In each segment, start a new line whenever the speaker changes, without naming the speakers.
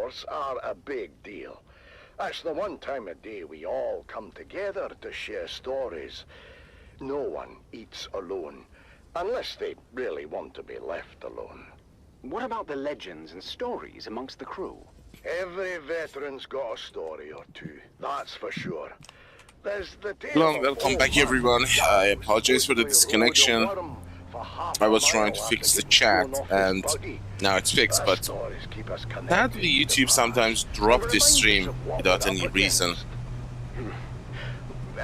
course, are a big deal. That's the one time of day we all come together to share stories. No one eats alone, unless they really want to be left alone.
What about the legends and stories amongst the crew?
Every veteran's got a story or two, that's for sure. There's the tale
Hello,
of
welcome
old
back everyone. I apologize for the disconnection. I was trying to fix the chat and now it's fixed, but sadly YouTube sometimes drops this stream without any reason.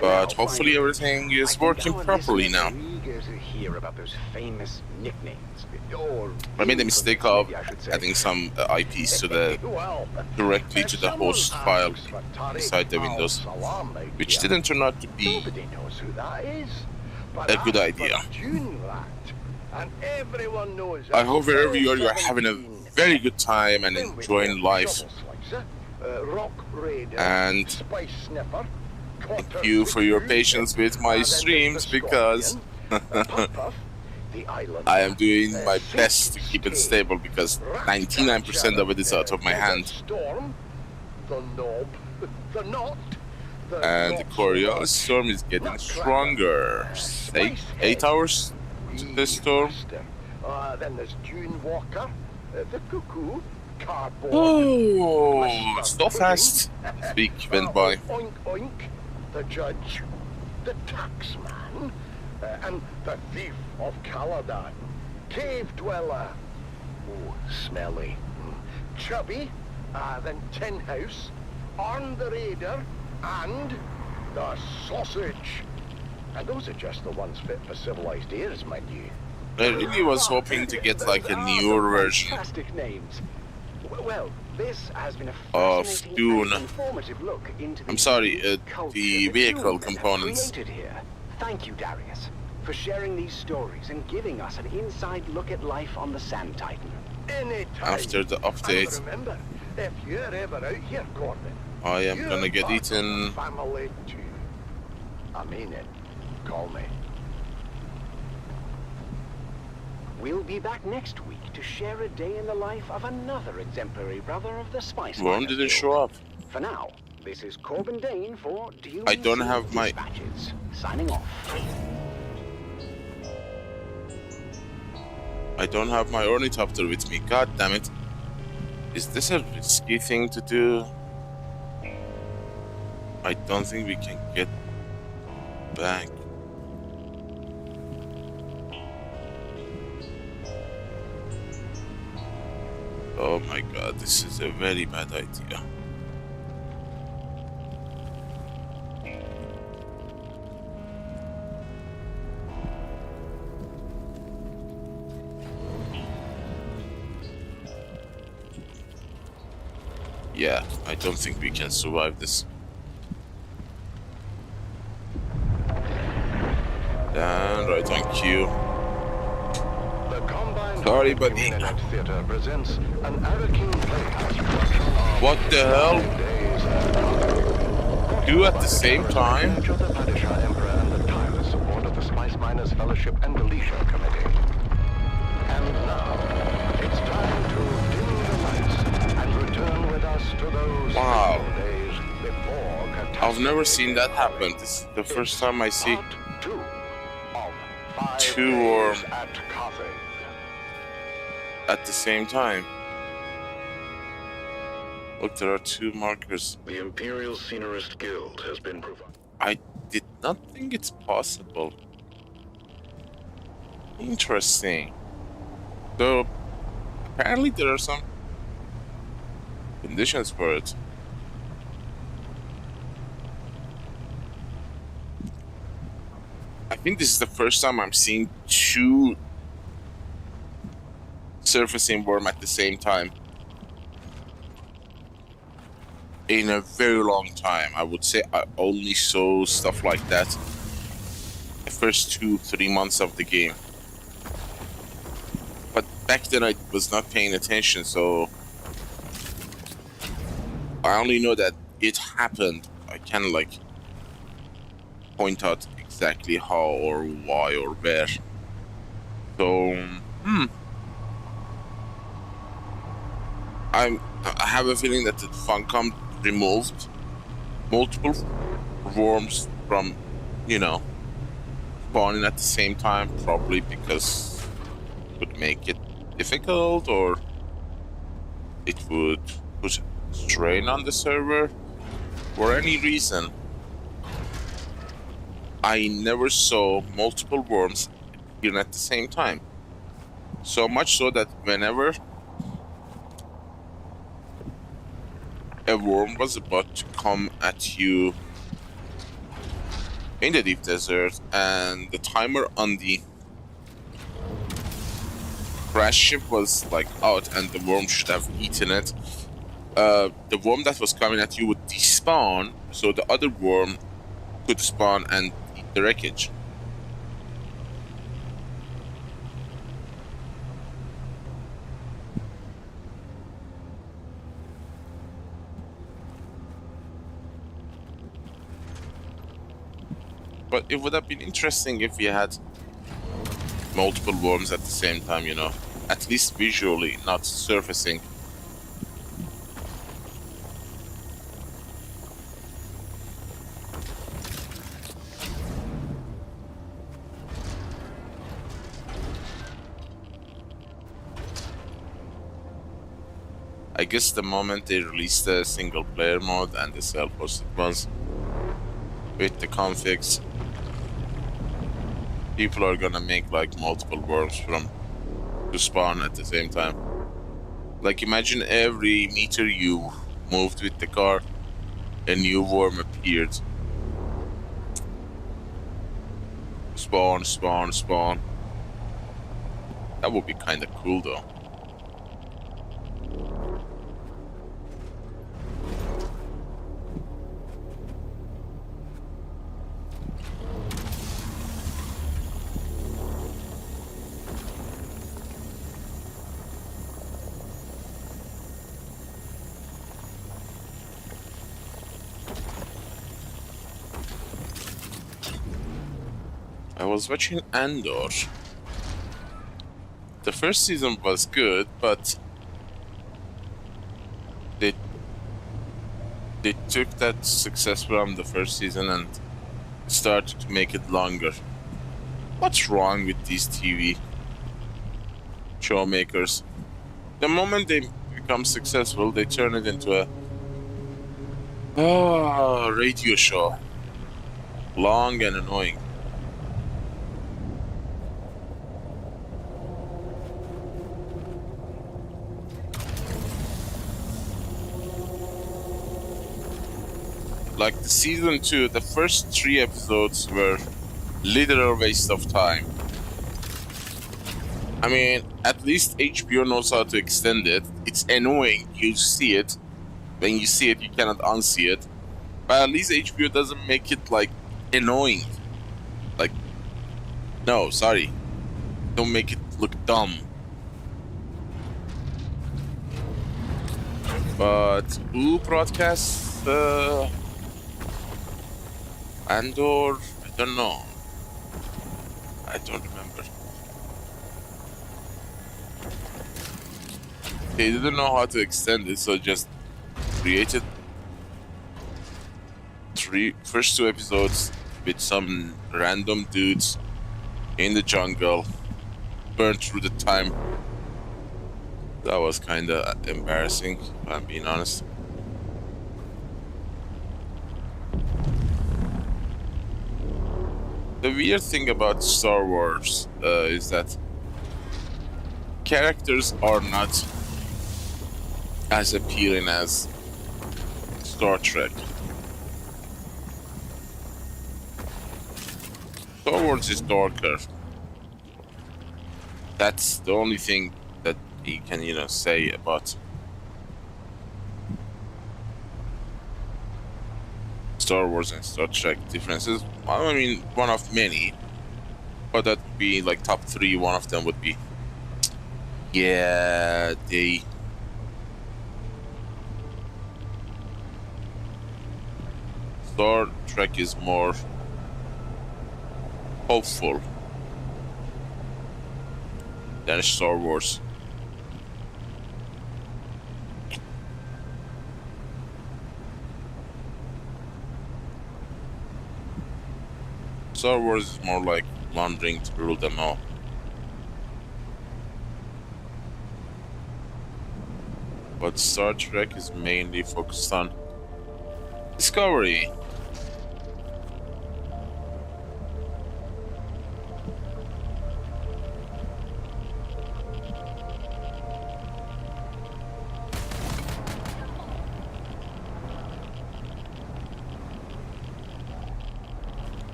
But hopefully everything is working properly now.
Hear about those famous nicknames.
I made the mistake of adding some IPs to the directly to the host file inside the Windows, which didn't turn out to be a good idea. I hope wherever you are having a very good time and enjoying life. And thank you for your patience with my streams, because I am doing my best to keep it stable, because 99% of it is out of my hand. And the Coriolis storm is getting stronger. 8 hours to the storm.
Then there's Dune Walker, the Cuckoo, Cardboard.
Oh, so fast. This week went by.
Oink Oink, the Judge, the Taxman, and the Thief of Caladan, Cave Dweller, oh, Smelly, Chubby, then Tin House, Arn the Raider, and the Sausage. And those are just the ones fit for civilized ears, mind you.
I really was hoping to get like a newer version
Well, this has been a
of Dune.
look into
I'm sorry, the vehicle components.
Here. Thank you, Darius, for sharing these stories and giving us an inside look at life on the Sand Titan.
Anytime.
After the update,
and remember, if you're ever out here, Corbin,
I am gonna get eaten.
Family too. I mean it. Call me.
We'll be back next week to share a day in the life of another exemplary brother of the Spice
Worm
Miners
didn't
Guild.
show up.
For now, this is Corbin Dane for Dune
I don't have my...
Dispatches, signing off.
I don't have my ornithopter with me. God damn it. Is this a risky thing to do? I don't think we can get back. Oh my god, this is a very bad idea. Yeah, I don't think we can survive this. And right on cue. Sorry, buddy. What the hell? Do at the same time?
Fellowship and Deletion Committee. And now, it's time to dim the lights and return with us to those
Wow.
days before catastrophe.
I've never seen that happen. This is the first time I see
Part 2 of 5
two or
days at Carthage.
at the same time. Look, there are 2 markers.
The Imperial Scenarist Guild has been provided.
I did not think it's possible. Interesting. So, apparently there are some conditions for it. I think this is the first time I'm seeing 2 surfacing worm at the same time. In a very long time. I would say I only saw stuff like that the first 2-3 months of the game. But back then I was not paying attention, so I only know that it happened. I can't like point out exactly how or why or where. So I have a feeling that the Funcom removed multiple worms from, you know, spawning at the same time, probably because it would make it difficult, or it would put strain on the server. For any reason, I never saw multiple worms appearing at the same time. So much so that whenever a worm was about to come at you in the deep desert and the timer on the crash ship was like out and the worm should have eaten it, the worm that was coming at you would despawn, so the other worm could spawn and eat the wreckage. But it would have been interesting if we had multiple worms at the same time, you know, at least visually, not surfacing. I guess the moment they released the single player mode and the self-hosted ones with the configs, people are gonna make like multiple worms to spawn at the same time. Like imagine every meter you moved with the car, a new worm appeared. Spawn, spawn, spawn. That would be kinda cool though. I was watching Andor. The first season was good, but they took that success from the first season and started to make it longer. What's wrong with these TV show makers? The moment they become successful, they turn it into a radio show. Long and annoying. Like the season 2, the first 3 episodes were literal waste of time. I mean, at least HBO knows how to extend it. It's annoying, you see it. When you see it, you cannot unsee it. But at least HBO doesn't make it, like, annoying. Like, no, sorry. Don't make it look dumb. But who broadcasts Andor? I don't know. I don't remember. They didn't know how to extend it, so just created first 2 episodes with some random dudes in the jungle, burned through the time. That was kinda embarrassing, if I'm being honest. The weird thing about Star Wars is that characters are not as appealing as Star Trek. Star Wars is darker. That's the only thing that you can, say about Star Wars and Star Trek differences. I mean, one of many, but that would be like top 3. One of them would be, Star Trek is more hopeful than Star Wars. Star Wars is more like wandering to rule them all. But Star Trek is mainly focused on discovery.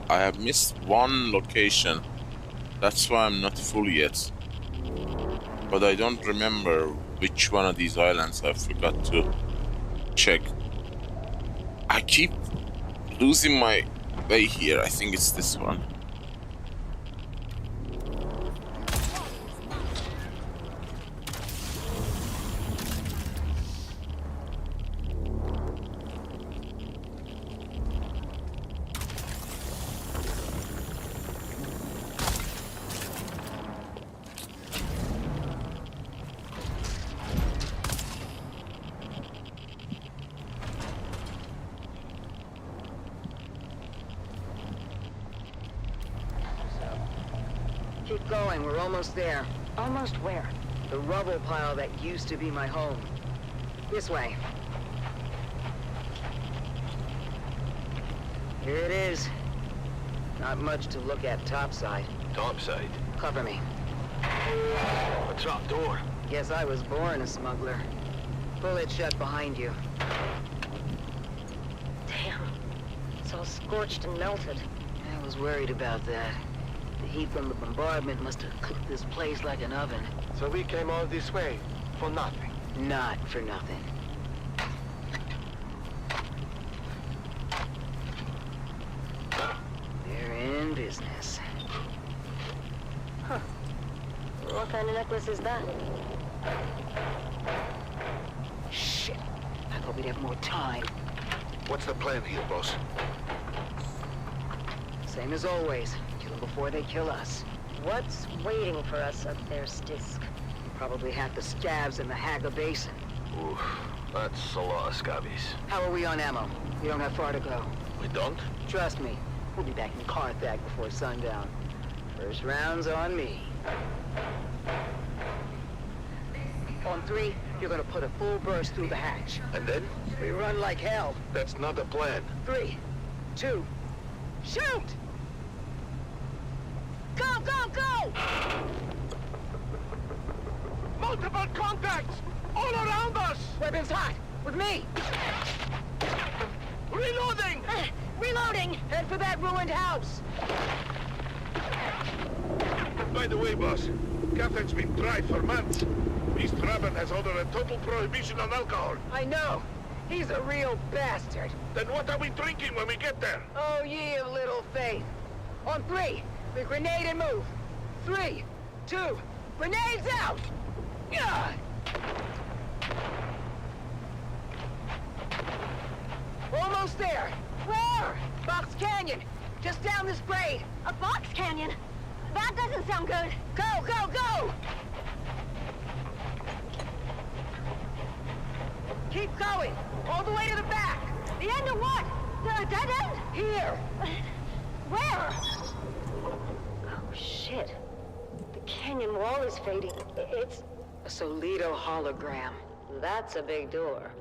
I have missed one location. That's why I'm not full yet. But I don't remember which one of these islands I forgot to check. I keep losing my way here. I think it's this one.
Keep going, we're almost there.
Almost where?
The rubble pile that used to be my home. This way. Here it is. Not much to look at topside.
Topside?
Cover me.
A trap door.
Guess I was born a smuggler. Pull it shut behind you.
Damn. It's all scorched and melted.
I was worried about that. The heat from the bombardment must have cooked this place like an oven.
So we came all this way for nothing.
Not for nothing. They're in business.
Huh. What kind of necklace is that?
Shit. I thought we'd have more time.
What's the plan here, boss?
Same as always. Kill them before they kill us.
What's waiting for us up there, Stisk?
Probably half the scabs in the Haga Basin.
Oof, that's a lot of scabbies.
How are we on ammo? We don't have far to go.
We don't?
Trust me, we'll be back in Carthage before sundown. First round's on me. On 3, you're gonna put a full burst through the hatch.
And then?
We run like hell.
That's not the plan.
3, 2, shoot! Go, go, go!
Multiple contacts! All around us!
Weapons hot! With me!
Reloading!
Reloading!
Head for that ruined house!
By the way, boss, Carthage's been dry for months. East Raven has ordered a total prohibition on alcohol.
I know! He's a real bastard!
Then what are we drinking when we get there?
Oh, ye of little faith! On 3, we grenade and move! 3, 2, grenades out! Yeah! Almost there!
Where?
Box Canyon! Just down this grade!
A box canyon? That doesn't sound good.
Go, go, go! Keep going! All the way to the back!
The end of what? The dead end?
Here!
Where? Oh, shit. The canyon wall is fading. It's...
A Solido hologram.
That's a big door.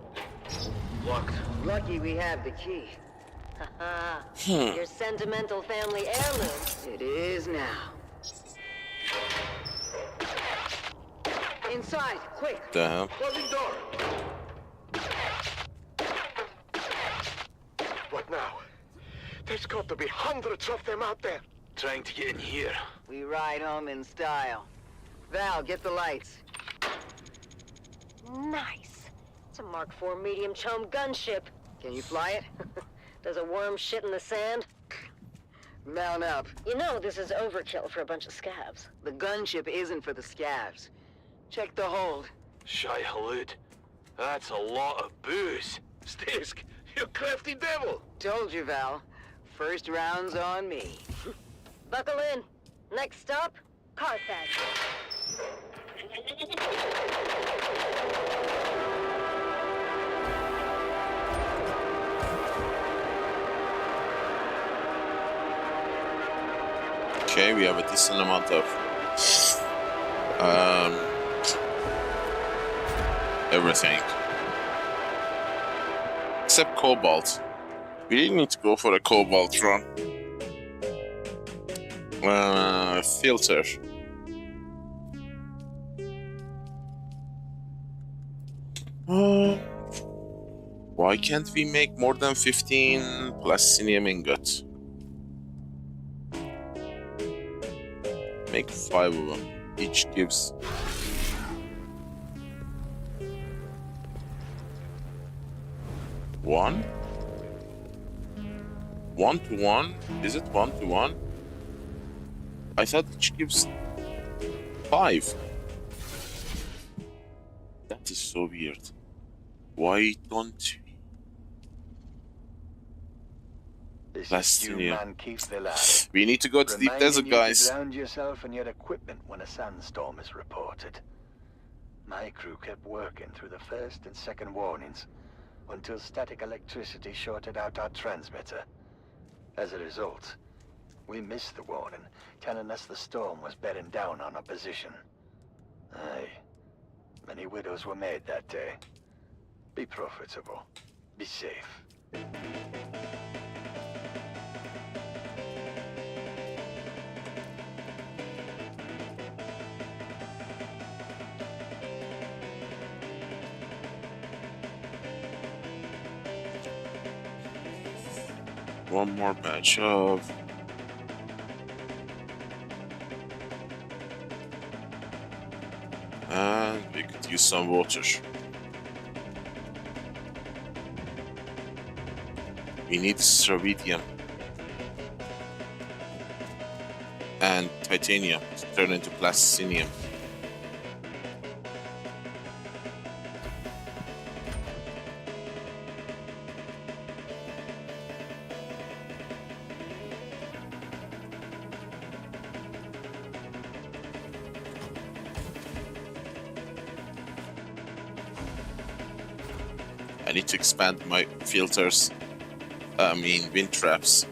Locked.
Lucky we have the key.
Haha. Your sentimental family heirloom.
It is now. Inside, quick!
The hell?
Closing door! What now? There's got to be hundreds of them out there.
Trying to get in here.
We ride home in style. Val, get the lights.
Nice. It's a Mark IV medium chum gunship.
Can you fly it?
Does a worm shit in the sand?
Mount up.
You know this is overkill for a bunch of scabs.
The gunship isn't for the scavs. Check the hold.
Shy halud. That's a lot of booze.
Stisk, you crafty devil!
Told you, Val. First round's on me.
Buckle in. Next stop, Carthage.
Okay, we have a decent amount of everything. Except cobalt. We didn't need to go for a cobalt run. Filter. Why can't we make more than 15 plastinium ingots? Make 5 of them. Each gives... One? 1 to 1? Is it 1 to 1? I thought each gives 5. That is so weird. Why don't we? Plastinium. We need to go to deep desert, guys.
Ground yourself and your equipment when a sandstorm is reported. My crew kept working through the first and second warnings until static electricity shorted out our transmitter. As a result, we missed the warning, telling us the storm was bearing down on our position. Aye, many widows were made that day. Be profitable. Be safe.
One more batch of... And we could use some water. We need stravidium and titanium to turn into plastinium. I need to expand my filters. Wind traps.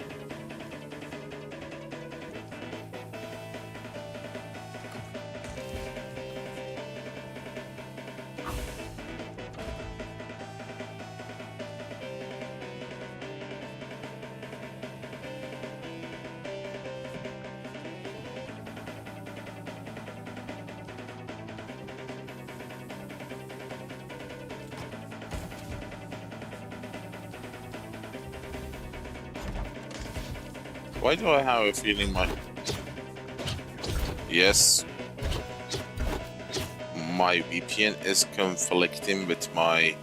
Why do I have a feeling Yes. My VPN is conflicting with my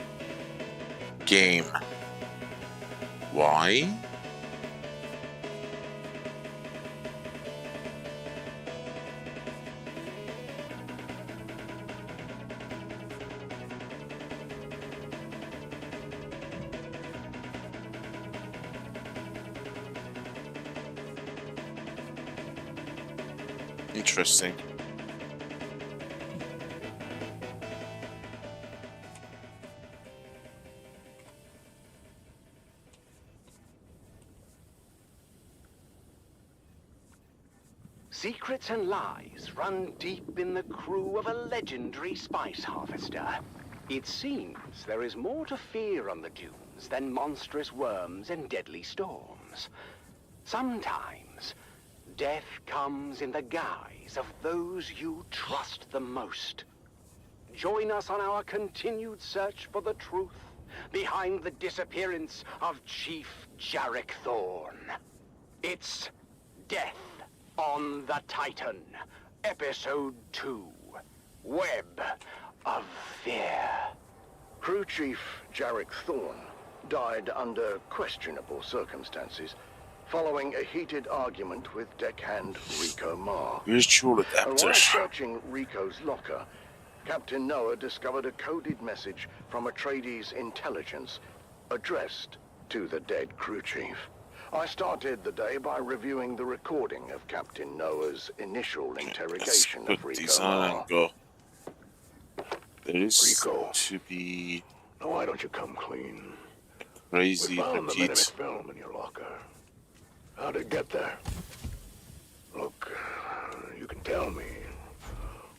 game. Why? Interesting.
Secrets and lies run deep in the crew of a legendary spice harvester. It seems there is more to fear on the dunes than monstrous worms and deadly storms. Sometimes, death comes in the guise of those you trust the most. Join us on our continued search for the truth behind the disappearance of Chief Jarek Thorne. It's Death on the Titan, Episode 2, Web of Fear.
Crew Chief Jarek Thorne died under questionable circumstances following a heated argument with deckhand Rico Marr.
Virtual
While
adapter.
searching Rico's locker, Captain Noah discovered a coded message from Atreides' intelligence addressed to the dead crew chief. I started the day by reviewing the recording of Captain Noah's initial interrogation
Let's
of
put
Rico
these on
Marr.
and go. There is
Rico.
to be
Now why don't you come clean?
crazy
We found the minute
repeat.
film in your locker. How'd it get there? Look, you can tell me.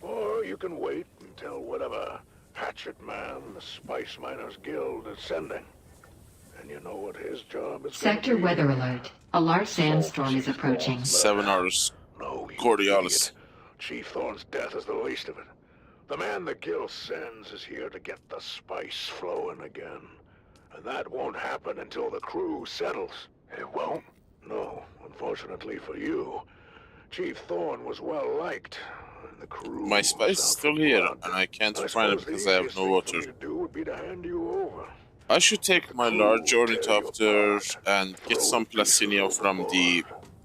Or you can wait until whatever hatchet man the Spice Miners Guild is sending. And you know what his job is gonna
Sector
be?
weather alert. A large sandstorm is approaching.
7 hours.
No, you
Cordialis.
idiot. Chief Thorne's death is the least of it. The man the guild sends is here to get the spice flowing again. And that won't happen until the crew settles. It won't? No, unfortunately for you. Chief Thorne was well liked. And the crew
My spice is still here, and I can't find it because I have no water.
Would be to hand you over.
I should take my large ornithopter and get some placinio from the,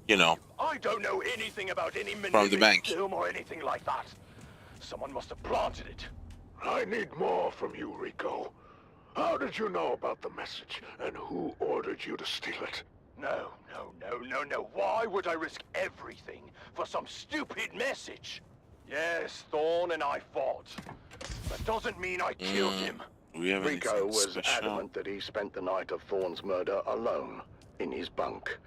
you know,
I don't know anything about any
from the bank.
film or anything like that. Someone must have planted it. I need more from you, Rico. How did you know about the message, and who ordered you to steal it? No. Why would I risk everything for some stupid message? Yes, Thorne and I fought. That doesn't mean I killed him.
We have
Rico
anything
was
special?
adamant that he spent the night of Thorne's murder alone, in his bunk.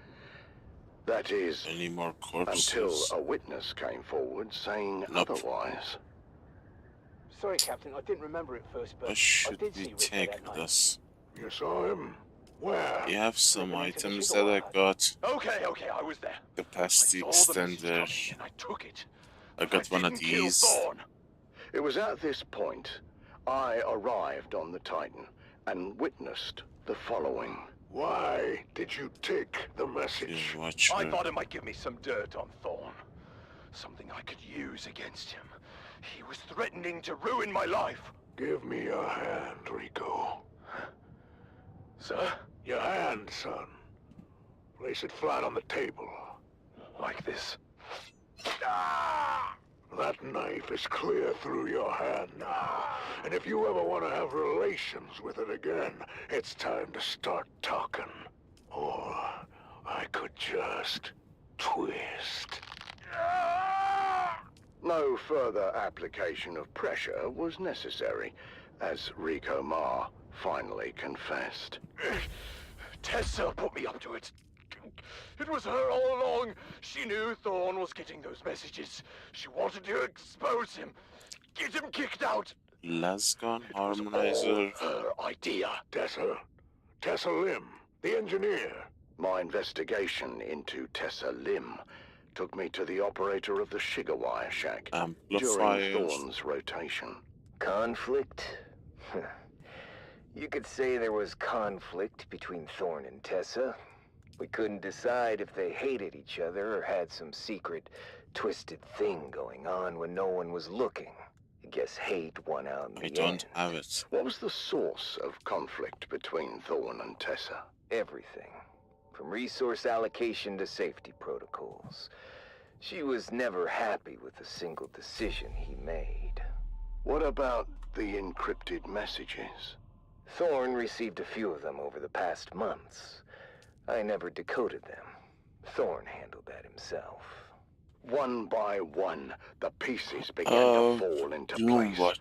That is,
Any more
until
corpses?
a witness came forward saying otherwise.
Sorry, Captain, I didn't remember it first, but
What should we take with us?
You saw him? Where?
We have some items that I got.
Okay, I was there.
Capacity
I saw the message
extender.
coming and I took it.
I got one of
didn't kill
these.
Thorne. It was at this point I arrived on the Titan and witnessed the following. Why did you take the message?
Watch
I
her.
thought it might give me some dirt on Thorne. Something I could use against him. He was threatening to ruin my life. Give me your hand, Rico. Sir? Your hand, son. Place it flat on the table. Like this. Ah! That knife is clear through your hand now. And if you ever want to have relations with it again, it's time to start talking. Or I could just twist. No further application of pressure was necessary, as Rico Ma finally confessed. Tessa put me up to it. It was her all along. She knew Thorne was getting those messages. She wanted to expose him, get him kicked out.
Lasgon
It was
harmonizer.
all her idea. Tessa Lim, the engineer. My investigation into Tessa Lim took me to the operator of the Shigawire Shack during
Amplifiers.
Thorne's rotation.
Conflict? You could say there was conflict between Thorne and Tessa. We couldn't decide if they hated each other or had some secret, twisted thing going on when no one was looking. I guess hate won out in
I
the
don't
end.
have it.
What was the source of conflict between Thorne and Tessa?
Everything. From resource allocation to safety protocols. She was never happy with a single decision he made.
What about the encrypted messages?
Thorne received a few of them over the past months. I never decoded them. Thorne handled that himself.
One by one, the pieces began
Oh,
to fall into
Doom
place.
what?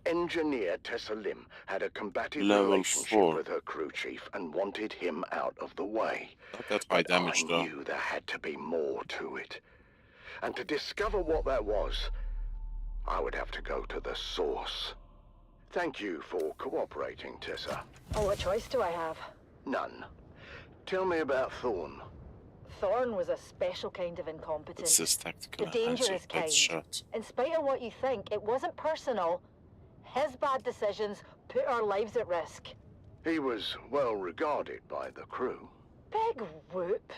Engineer Tessa Lim had a combative
Level
relationship
4.
with her crew chief and wanted him out of the way.
Not that high damage
I
though.
knew there had to be more to it. And to discover what that was, I would have to go to the source. Thank you for cooperating, Tessa.
Oh, what choice do I have?
None. Tell me about Thorne.
Thorne was a special kind of incompetent.
It's his tactical
The dangerous
enhanced
kind.
shot.
In spite of what you think, it wasn't personal. His bad decisions put our lives at risk.
He was well regarded by the crew.
Big whoop.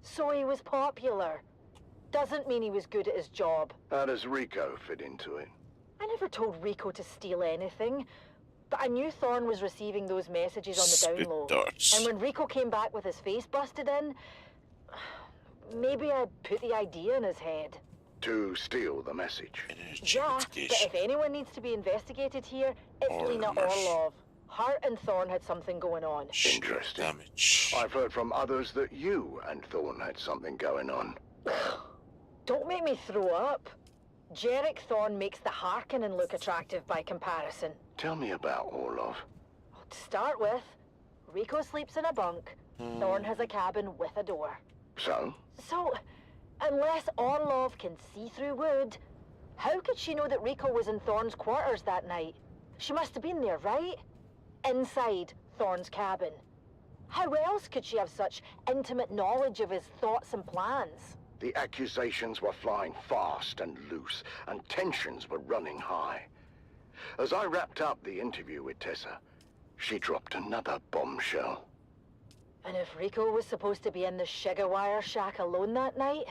So he was popular. Doesn't mean he was good at his job.
How does Rico fit into it?
I never told Rico to steal anything, but I knew Thorne was receiving those messages on the down
Spit
low.
darts.
And when Rico came back with his face busted in, maybe I put the idea in his head.
To steal the message.
Energy
Yeah, but
mitigation.
if anyone needs to be investigated here, it's
Or
Lena
Marsh.
Orlov. Hart and Thorne had something going on.
Interesting.
Damage.
I've heard from others that you and Thorne had something going on.
Don't make me throw up. Jarek Thorne makes the Harkonnen look attractive by comparison.
Tell me about Orlov.
To start with, Rico sleeps in a bunk. Thorne has a cabin with a door.
So?
So, Unless Orlov can see through wood, how could she know that Rico was in Thorne's quarters that night? She must have been there, right? Inside Thorne's cabin. How else could she have such intimate knowledge of his thoughts and plans?
The accusations were flying fast and loose, and tensions were running high. As I wrapped up the interview with Tessa, she dropped another bombshell.
And if Rico was supposed to be in the Shigawire shack alone that night,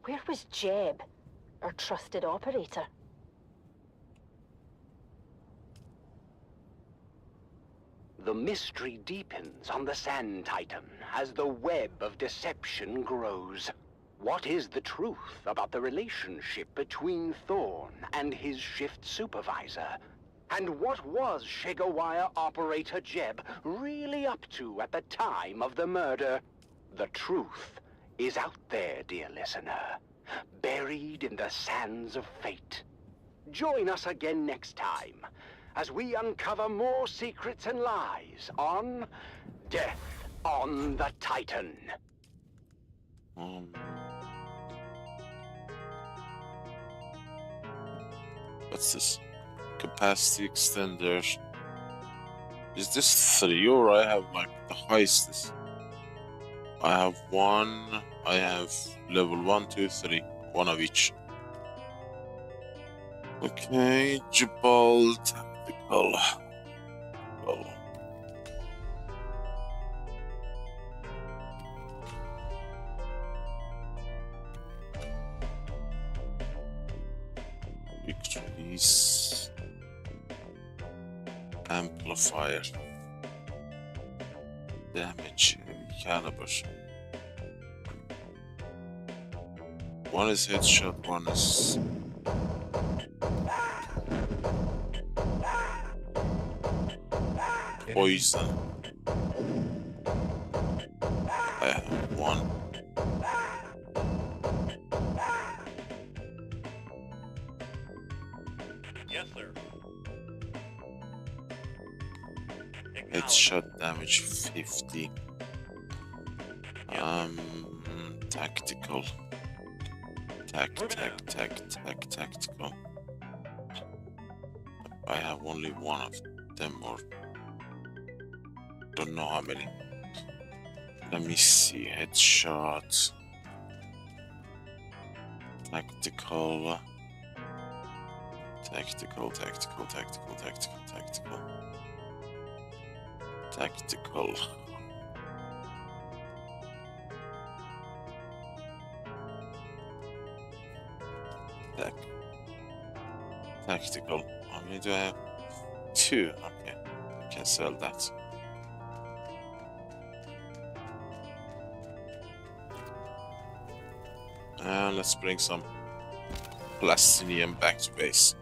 where was Jeb, our trusted operator?
The mystery deepens on the Sand Titan as the web of deception grows. What is the truth about the relationship between Thorne and his shift supervisor? And what was Shigawire operator Jeb really up to at the time of the murder? The truth is out there, dear listener, buried in the sands of fate. Join us again next time as we uncover more secrets and lies on Death on the Titan.
What's this? Capacity extender. Is this 3 or I have like the highest this? I have 1, I have level 1, 2, 3, 1 of each. Okay, Jabal tactical. Well. Quick release. Amplifier. Damage caliber. One is headshot, one is poison. I have 1.
Yes, sir.
Headshot damage 50. Tactical. Tactical. I have only 1 of them, or don't know how many. Let me see. Headshot. Tactical. Tactical. How many do I have? 2. Okay, I can sell that. And let's bring some plastinium back to base.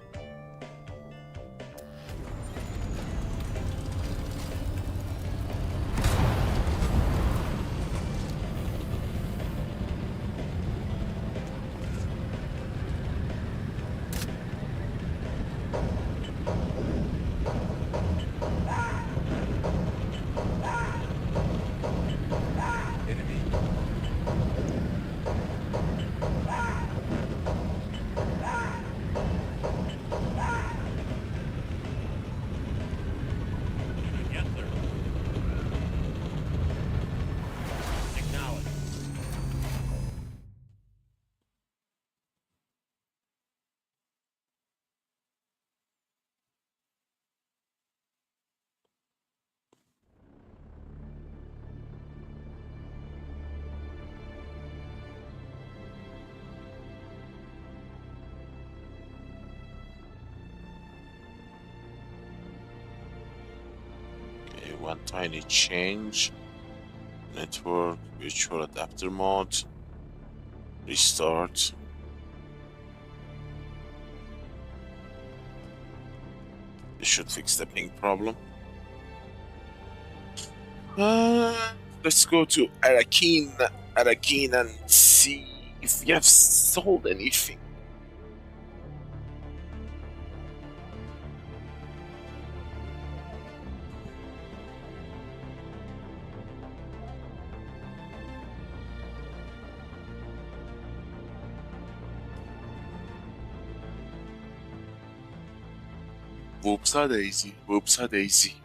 One tiny change. Network, virtual adapter mode. Restart. This should fix the ping problem. Let's go to Arakin and see if we have sold anything. Whoops a daisy, whoops a daisy.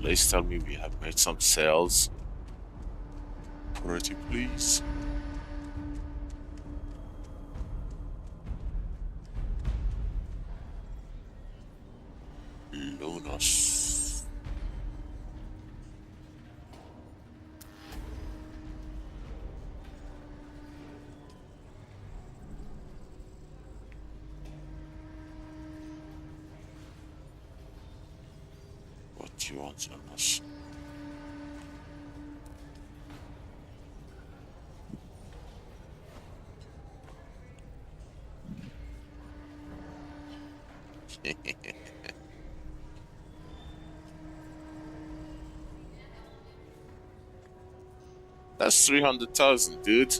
Please tell me we have made some sales. Pretty please. Lunas. What do you want on us? That's 300,000, dude.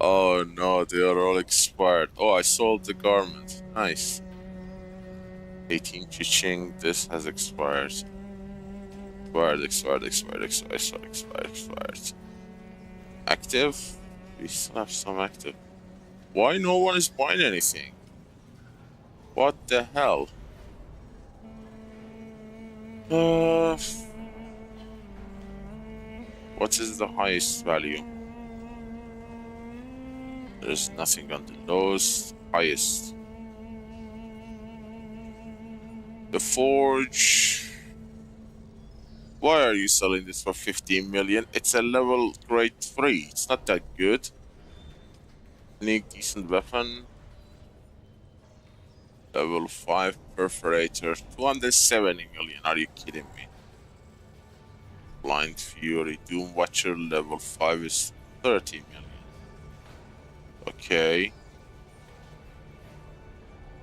Oh no, they are all expired. Oh, I sold the garment. Nice. 18 Chiching, this has expired. Expired. Active? We still have some active. Why no one is buying anything? What the hell? What is the highest value? There's nothing on the lowest. Highest. The Forge. Why are you selling this for 15 million? It's a level grade 3. It's not that good. Need decent weapon. Level 5 perforator. 270 million. Are you kidding me? Blind Fury. Doom Watcher level 5 is 30 million. Okay.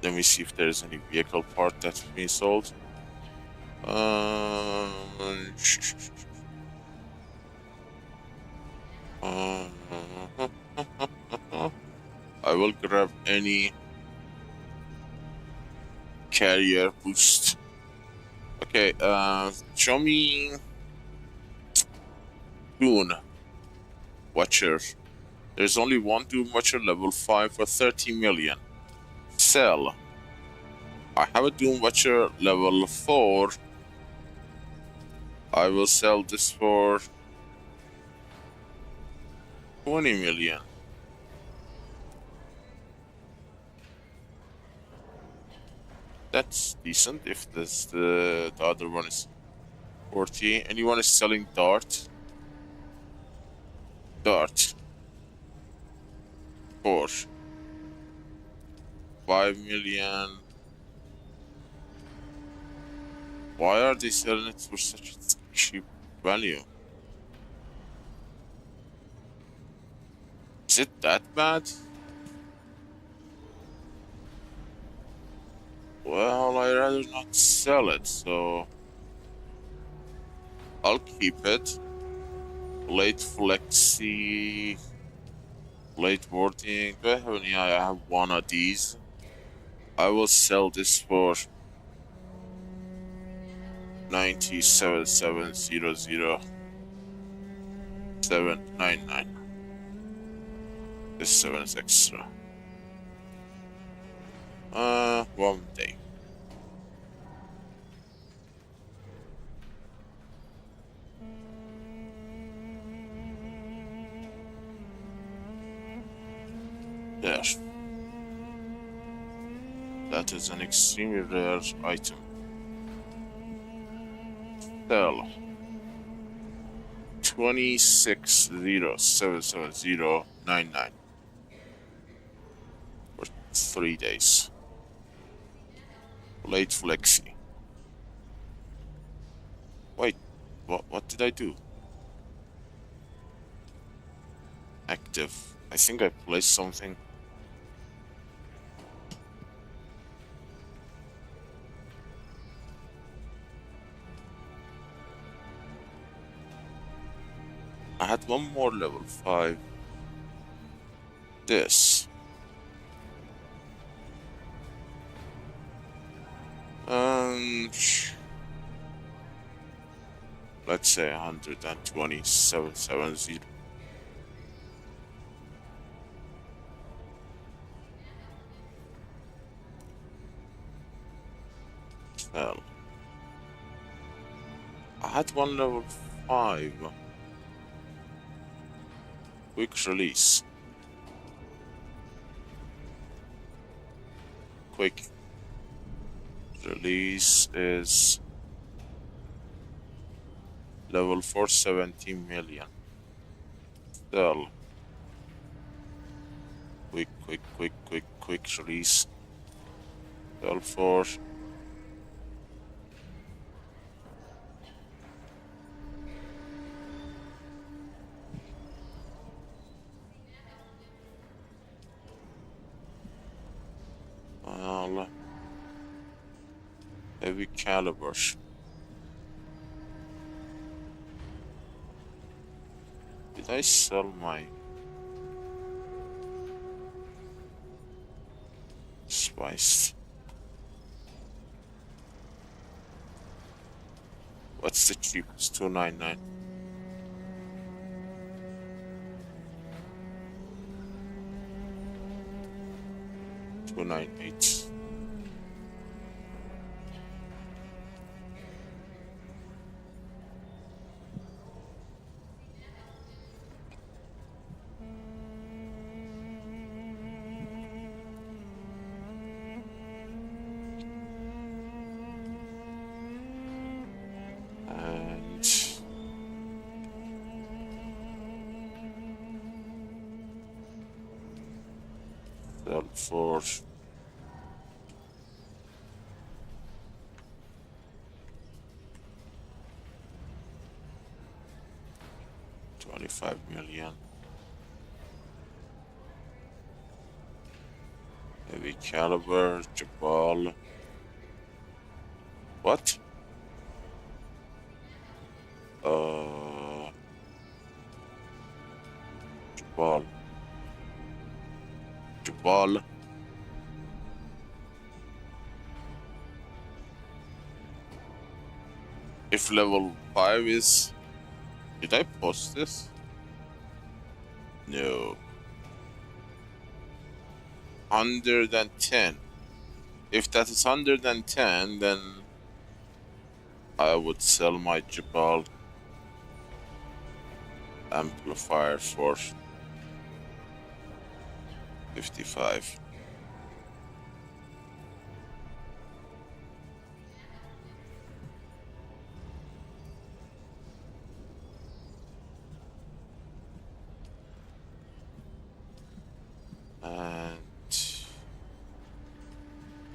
Let me see if there's any vehicle part that's being sold. I will grab any carrier boost. Okay, show me Dune Watcher. There's only one Dune Watcher level 5 for 30 million. Sell. I have a Dune Watcher level 4. I will sell this for 20 million. That's decent if this the other one is 40. Anyone is selling Dart? Dart. 4. 5 million. Why are they selling it for such a cheap value? Is it that bad? Well, I'd rather not sell it, so I'll keep it. Late flexi, late boarding. Do I have any? I have one of these. I will sell this for 97,700,799. This 7 is extra. 1 day. There. That is an extremely rare item. Sell 26,077,099 for 3 days. Late flexi. Wait, what did I do? Active. I think I placed something. I had one more level 5. This. Let's say 127,770. Well, I had one level 5. Quick release. Quick release is level 470 million. Sell. Quick release. Sell for heavy caliber. Did I sell my spice? What's the cheapest? 299. $298. For $25 million. Heavy caliber, Jabal. What? Jabal. If level 5 is... Did I post this? No. Under than 10. If that is under than 10, then I would sell my Jabal amplifier for 55. And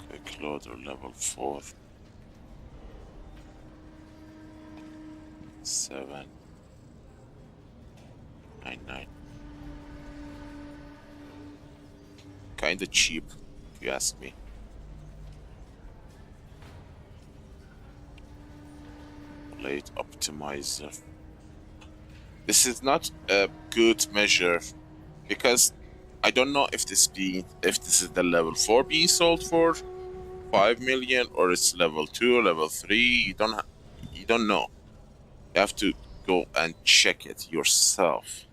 quick loader level 4. 799. Kinda cheap, if you ask me. Blade optimizer. This is not a good measure because I don't know if this is the level 4 being sold for 5 million or it's level 2, level 3. You don't know. You have to go and check it yourself.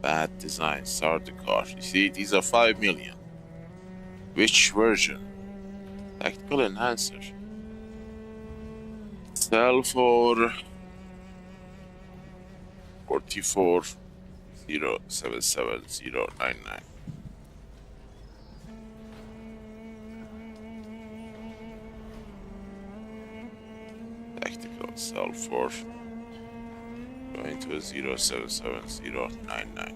Bad design, start the car. You see, these are 5 million. Which version? Tactical enhancer. Sell for 44,077,099. Tactical sell for going to 077099.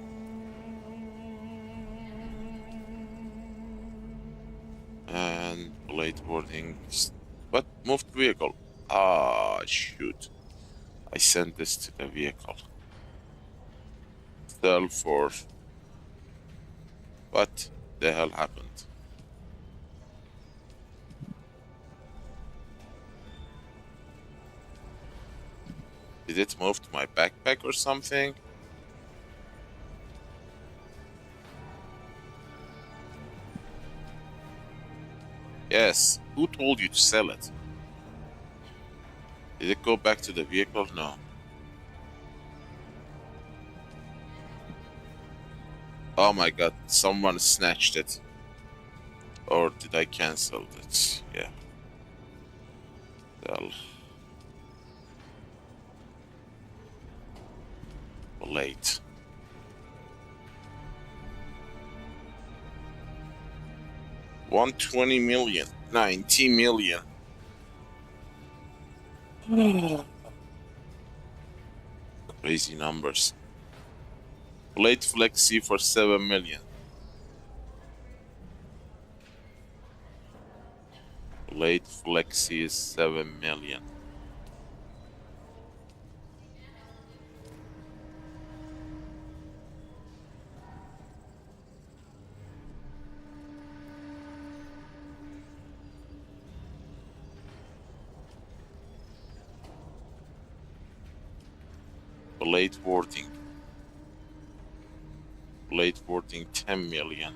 And blade boarding. What? Moved vehicle. Ah, shoot. I sent this to the vehicle. Sell for... What the hell happened? Did it move to my backpack or something? Yes. Who told you to sell it? Did it go back to the vehicle? No. Oh my god, someone snatched it. Or did I cancel it? Yeah. Sell. Late. $120 million, 90 million. Crazy numbers. Blade Flexi for 7 million. Blade Flexi is 7 million. Blade warding. Blade warding 10 million.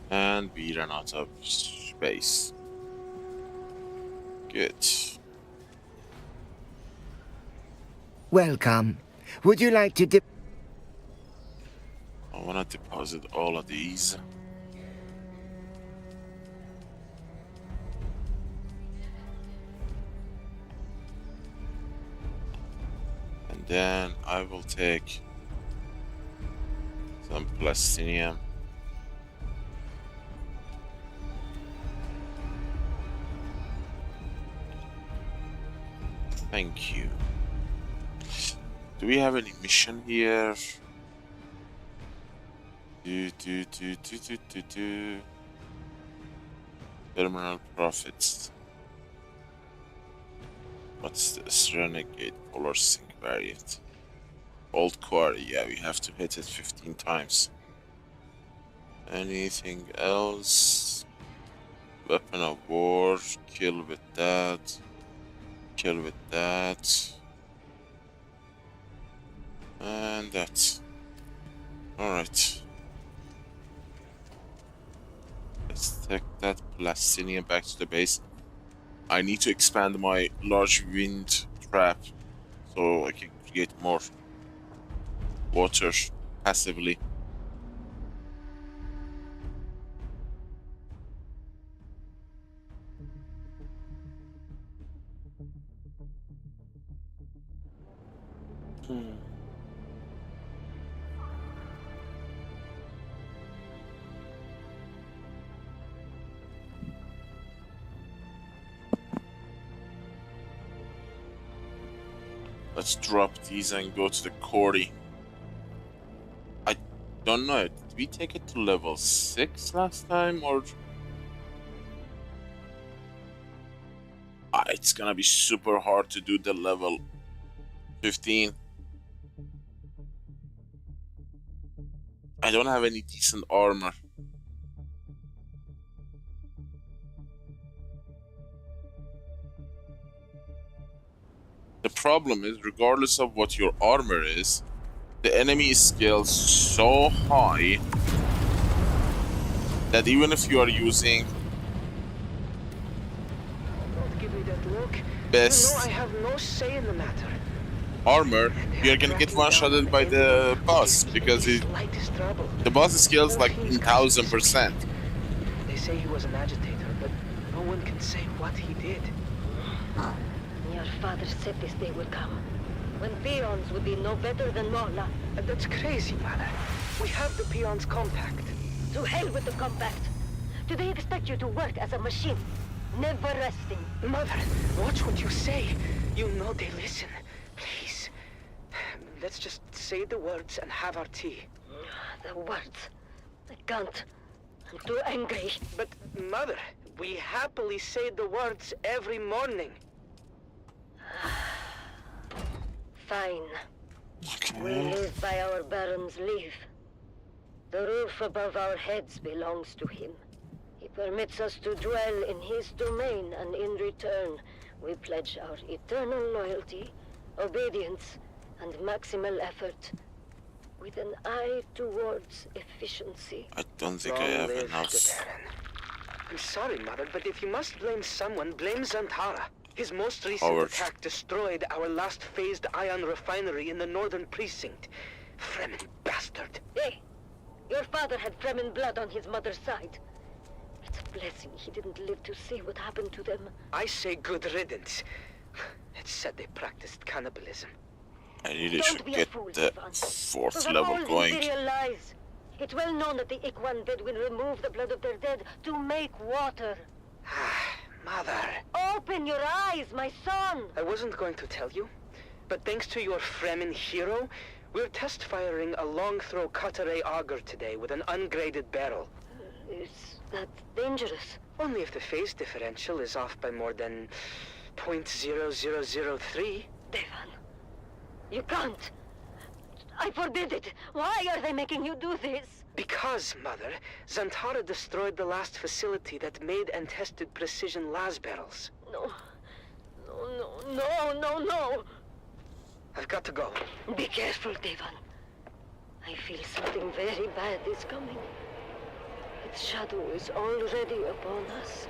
And we ran out of space. Good.
Welcome. Would you like to dip?
I wanna deposit all of these. And then I will take some plastinium. Thank you. Do we have any mission here? Terminal profits. What's this? Renegade Polar Sync variant. Old Quarry, yeah, we have to hit it 15 times. Anything else? Weapon of war, kill with that. Kill with that. And that. Alright. Let's take that plastinium back to the base. I need to expand my large wind trap so I can create more water passively. Let's drop these and go to the quarry. I don't know. Did we take it to level 6 last time or? It's gonna be super hard to do the level 15. I don't have any decent armor. The problem is, regardless of what your armor is, the enemy scales so high that even if you are using
Don't give me that look.
best
You know I have no say in the matter.
armor, you're gonna get one-shotted by the boss, because
Slightest trouble.
the boss skills like
Whole team's got
1000%.
They say he was an agitator, but no one can say what he did.
Your father said this day would come, when peons would be no better than Mola.
That's crazy, Mother. We have the peons compact.
To hell with the compact. Do they expect you to work as a machine? Never resting.
Mother, watch what you say. You know they listen. Please. Let's just say the words and have our tea.
The words. I can't. I'm too angry.
But, Mother, we happily say the words every morning.
Fine. We
Okay.
live by our Baron's leave. The roof above our heads belongs to him. He permits us to dwell in his domain, and in return, we pledge our eternal loyalty, obedience, and maximal effort, with an eye towards efficiency.
I don't think I
Long
have
live
enough.
the Baron. I'm sorry, Mother, but if you must blame someone, blame Zantara. His most recent
Howard.
attack destroyed our last phased ion refinery in the northern precinct. Fremen bastard.
Hey! Your father had Fremen blood on his mother's side. It's a blessing he didn't live to see what happened to them.
I say good riddance. It's said they practiced cannibalism.
I really
Don't
should
be a
get
fool,
the
Stefan.
4th
Those are
level
all
going.
imperial lies. It's well known that the Ikwan Bedouin remove the blood of their dead to make water.
Mother.
Open your eyes, my son!
I wasn't going to tell you, but thanks to your Fremen hero, we're test firing a long-throw Cutter auger today with an ungraded barrel.
Is that dangerous?
Only if the phase differential is off by more than 0.0003.
Devan, you can't. I forbid it. Why are they making you do this?
Because, Mother, Zantara destroyed the last facility that made and tested precision las barrels.
No. No.
I've got to go.
Be careful, Devan. I feel something very bad is coming. Its shadow is already upon us.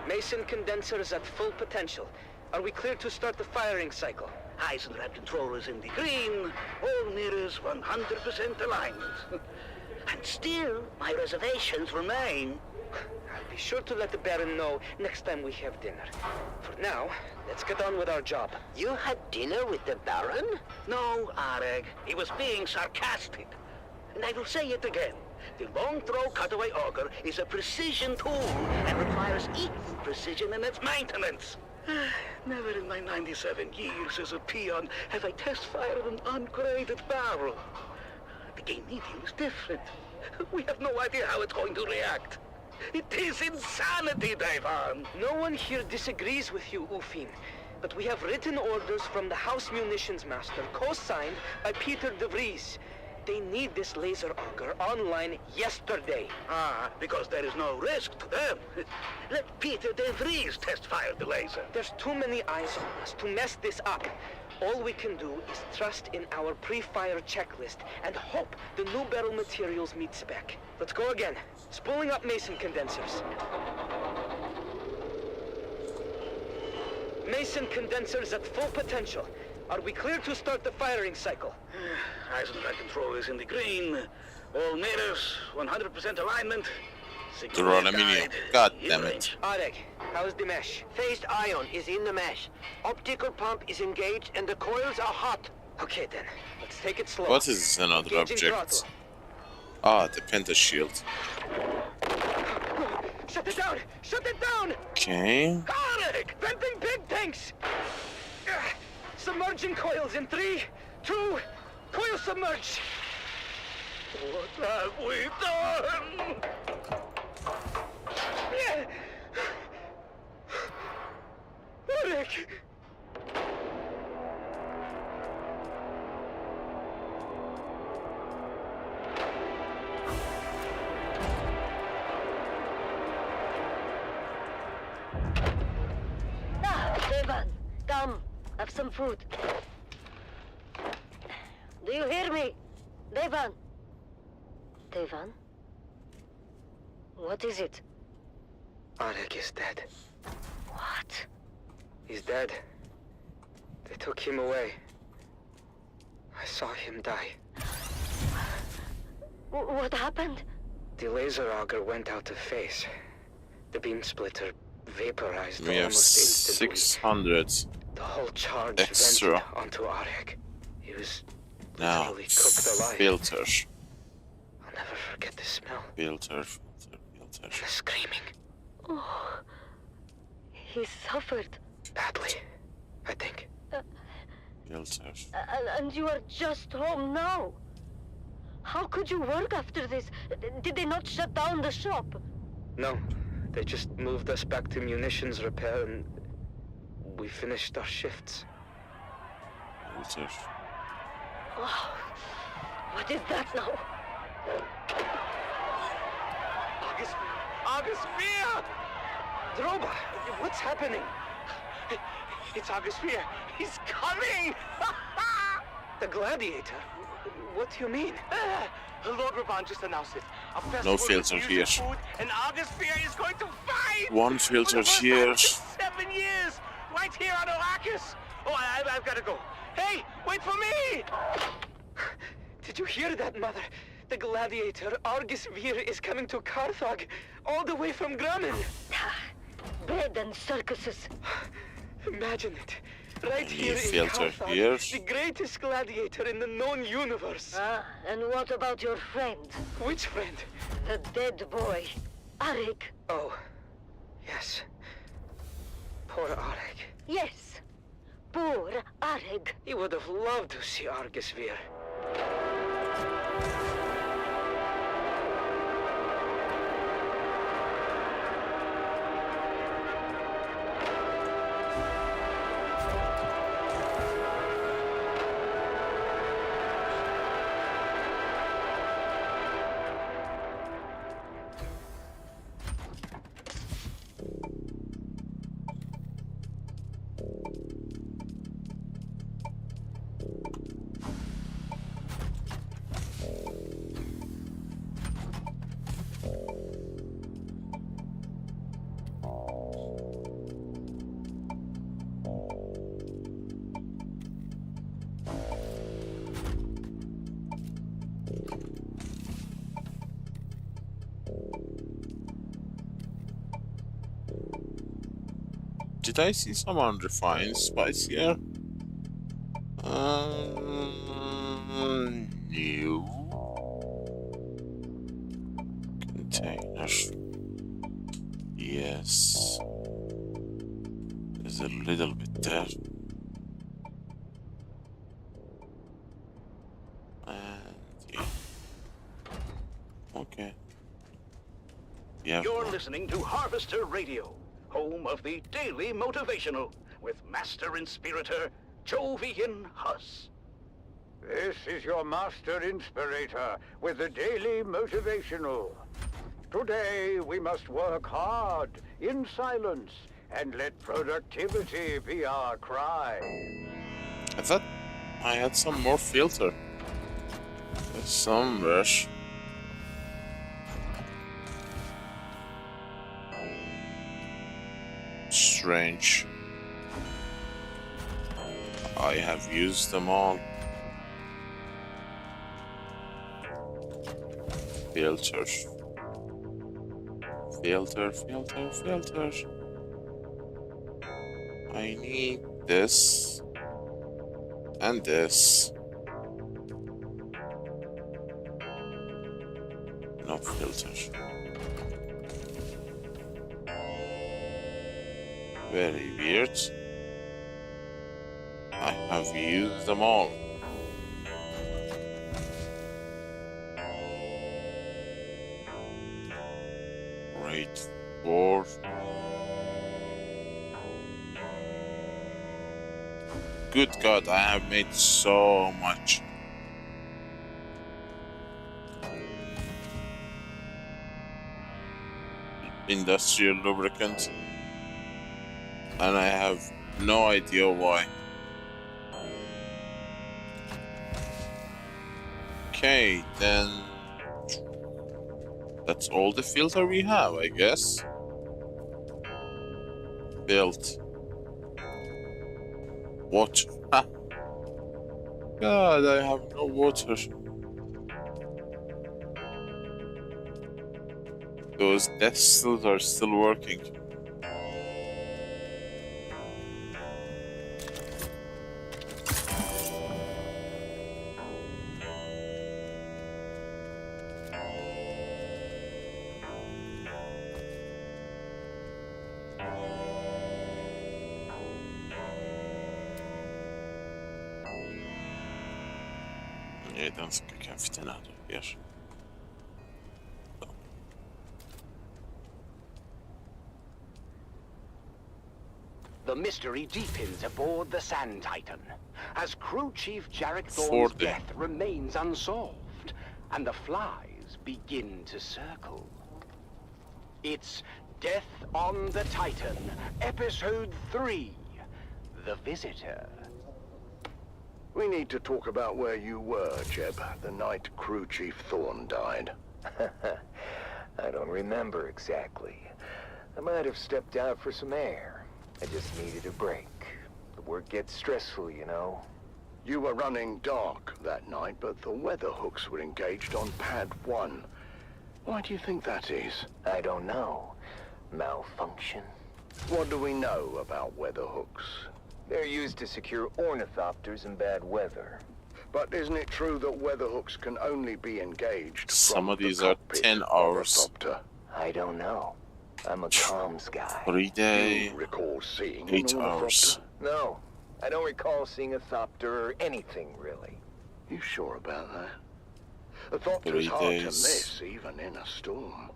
Mason condensers at full potential. Are we clear to start the firing cycle?
Eisendrath controllers in the green, all mirrors 100% alignment. And still, my reservations remain.
I'll be sure to let the Baron know next time we have dinner. For now, let's get on with our job.
You had dinner with the Baron? No, Areg. He was being sarcastic. And I will say it again. The long-throw cutaway auger is a precision tool and requires equal precision in its maintenance. Never in my 97 years as a peon have I test-fired an ungraded barrel. The game medium is different. We have no idea how it's going to react. It is insanity, Devan.
No one here disagrees with you, Ufin. But we have written orders from the House Munitions Master, co-signed by Peter de Vries. They need this laser auger online yesterday.
Ah, because there is no risk to them. Let Peter de Vries test-fire the laser.
There's too many eyes on us to mess this up. All we can do is trust in our pre-fire checklist and hope the new barrel materials meet spec. Let's go again. Spooling up Mason condensers. Mason condensers at full potential. Are we clear to start the firing cycle?
Eisendrath controllers in the green, all mirrors 100% alignment.
They're on aluminium. God damn it.
range.
Areg, how's the mesh?
Phased ion is in the mesh. Optical pump is engaged and the coils are hot.
Okay then, let's take it slow.
What is another
Engaging
object?
throttle.
Ah, the Penta shield.
Shut it down! Shut it down!
Okay.
Areg! Venting pig tanks! Submerging coils in 3, 2, coil submerge!
What have we done?
Areg!
Have some food. Do you hear me? Devon? Devon? What is it?
Arik is dead.
What?
He's dead. They took him away. I saw him die.
What happened?
The laser auger went out of phase. The beam splitter vaporized
We have
almost instantly.
600
The whole charge
extra.
vented onto Arik. He was
Now,
literally cooked alive.
filters.
I'll never forget the smell.
Filter.
The screaming.
Oh, he suffered.
Badly, I think.
Filters.
And you are just home now. How could you work after this? Did they not shut down the shop?
No, they just moved us back to munitions repair and we finished our shifts.
Filters.
Oh, what is that now?
August Fear! Droba, what's happening?
It's August Fear. He's coming!
The gladiator? What do you mean?
Lord Raban just announced it. A festival
No
with
filter
music,
here.
food, and August Fear is going to fight!
One filter
For the first
here.
time in 7 years! Right here on Arrakis! Oh, I've got to go. Hey, wait for me!
Did you hear that, Mother? The gladiator, Argus Vir, is coming to Carthage, all the way from Grumman.
Bread and circuses.
Imagine it. Right
Any
here in
filter
Carthage,
here?
the greatest gladiator in the known universe.
Ah, and what about your friend?
Which friend?
The dead boy, Arik.
Oh, yes. Poor Arik.
Yes, poor Arik.
He would have loved to see Argus Vir.
Did I see some unrefined spice here? No. Container. Yes. There's a little bit there. And yeah. Okay. Yeah.
You're listening to Harvester Radio, home of the Daily Motivational, with Master Inspirator Jovian Huss. This is your Master Inspirator with the Daily Motivational. Today we must work hard, in silence, and let productivity be our cry.
I thought I had some more filter. Some rush. Strange. I have used them all. Filters. Filter. I need this. And this. No filters. Very weird. I have used them all. Rate 4. Good God, I have made so much. Industrial lubricant. And I have no idea why. Okay, then that's all the filter we have, I guess. Built. Water. Ha! God, I have no water. Those death seals are still working. Nie, den ska jag kan fitta nada, yes.
The mystery deepens aboard the Sand Titan, as Crew Chief Jarek Thorne's death remains unsolved, and the flies begin to circle. It's Death on the Titan, Episode 3, The Visitor.
We need to talk about where you were, Jeb, the night Crew Chief Thorne died.
I don't remember exactly. I might have stepped out for some air. I just needed a break. The work gets stressful, you know.
You were running dark that night, but the weather hooks were engaged on Pad 1. Why do you think that is?
I don't know. Malfunction?
What do we know about weather hooks?
They're used to secure ornithopters in bad weather.
But isn't it true that weather hooks can only be engaged
Some
from
of these
the
are
cockpit
10
of a
hours.
thopter?
I don't know. I'm a comms guy.
3 days,
You recall seeing
8
an
hours.
ornithopter?
No, I don't recall seeing a thopter or anything, really.
You sure about that? A thopter's
3
hard to
days.
miss, even in a storm.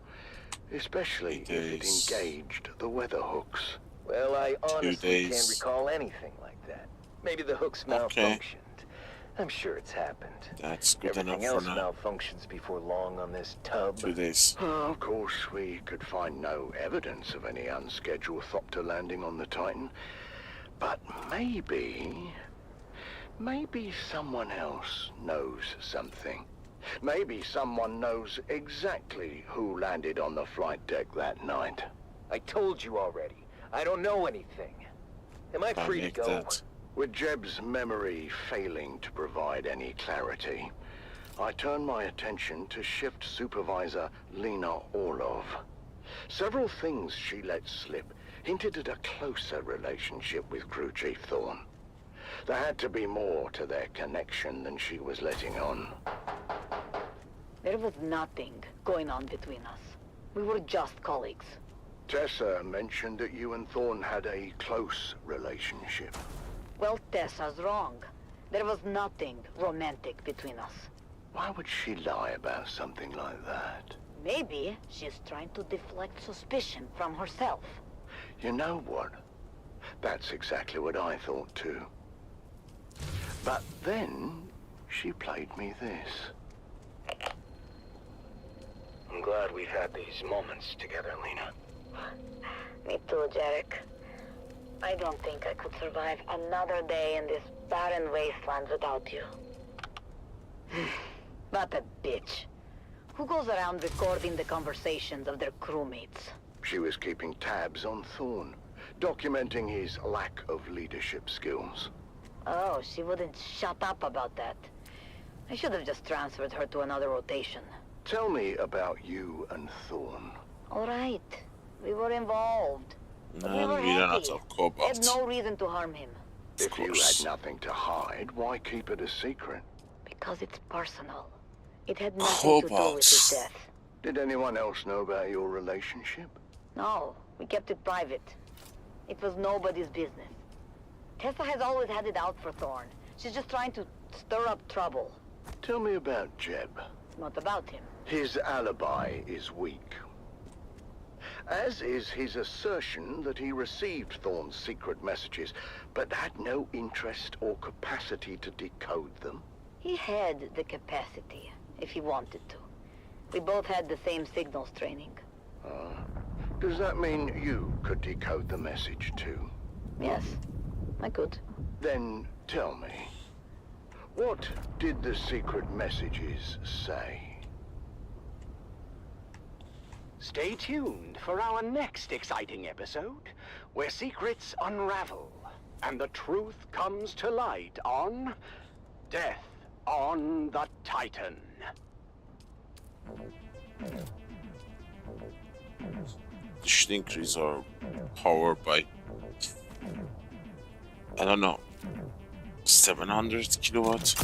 Especially if it
days.
engaged the weather hooks.
Well, I honestly
days.
can't recall anything like that. Maybe the hooks malfunctioned. I'm sure it's happened.
That's good
Everything
enough
else
for now.
malfunctions before long on this tub.
2 days.
Of course, we could find no evidence of any unscheduled thopter landing on the Titan. But maybe someone else knows something. Maybe someone knows exactly who landed on the flight deck that night.
I told you already. I don't know anything. Am I free to
make
go?
that.
With Jeb's memory failing to provide any clarity, I turned my attention to Shift Supervisor Lena Orlov. Several things she let slip hinted at a closer relationship with Crew Chief Thorne. There had to be more to their connection than she was letting on.
There was nothing going on between us. We were just colleagues.
Tessa mentioned that you and Thorne had a close relationship.
Well, Tessa's wrong. There was nothing romantic between us.
Why would she lie about something like that?
Maybe she's trying to deflect suspicion from herself.
You know what? That's exactly what I thought too. But then, she played me this. I'm glad we've had these moments together, Lena.
Me too, Jarek. I don't think I could survive another day in this barren wasteland without you. What a bitch. Who goes around recording the conversations of their crewmates?
She was keeping tabs on Thorne, documenting his lack of leadership skills.
Oh, she wouldn't shut up about that. I should have just transferred her to another rotation.
Tell me about you and Thorne.
All right. We were involved. But we
And
were
we ran out
happy.
of
Had
cobalt.
no reason to harm him.
If you
course.
had nothing to hide, why keep it a secret?
Because it's personal. It had nothing to do with his
Cobalt.
death.
Did anyone else know about your relationship?
No, we kept it private. It was nobody's business. Tessa has always had it out for Thorne. She's just trying to stir up trouble.
Tell me about Jeb.
What about him?
His alibi is weak. As is his assertion that he received Thorne's secret messages, but had no interest or capacity to decode them.
He had the capacity, if he wanted to. We both had the same signals training.
Does that mean you could decode the message too?
Yes, I could.
Then tell me, What did the secret messages say?
Stay tuned for our next exciting episode, where secrets unravel and the truth comes to light on Death on the Titan.
This should increase our power by, I don't know, 700 kilowatts.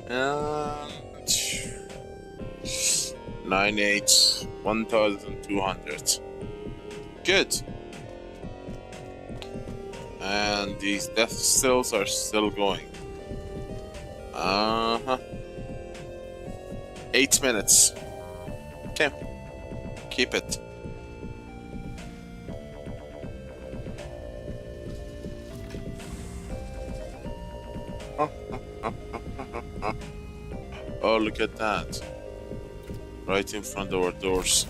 And 98, 1200. Good. And these death stills are still going. 8 minutes. Okay. Keep it. Oh, look at that. Right in front of our doors.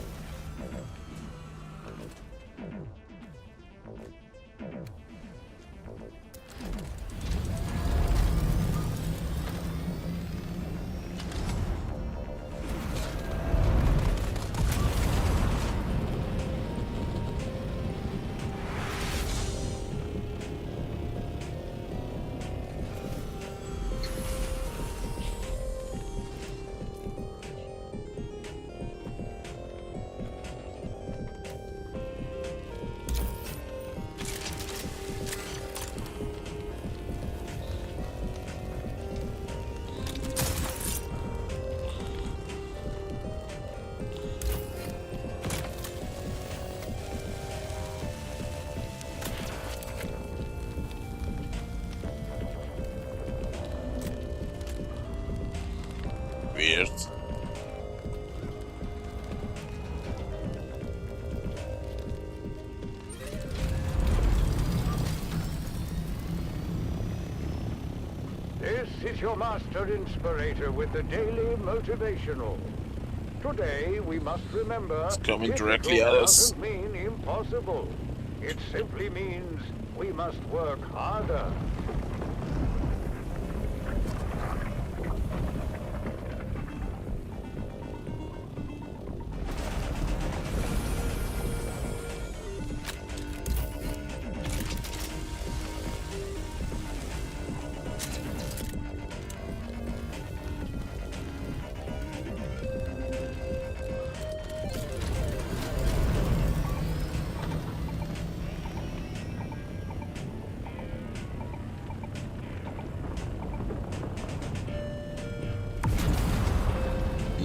Weird.
This is your master inspirator with the daily motivational. Today we must remember
It's coming
difficult
directly at us.
doesn't mean impossible. It simply means we must work harder.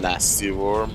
Nasty worm.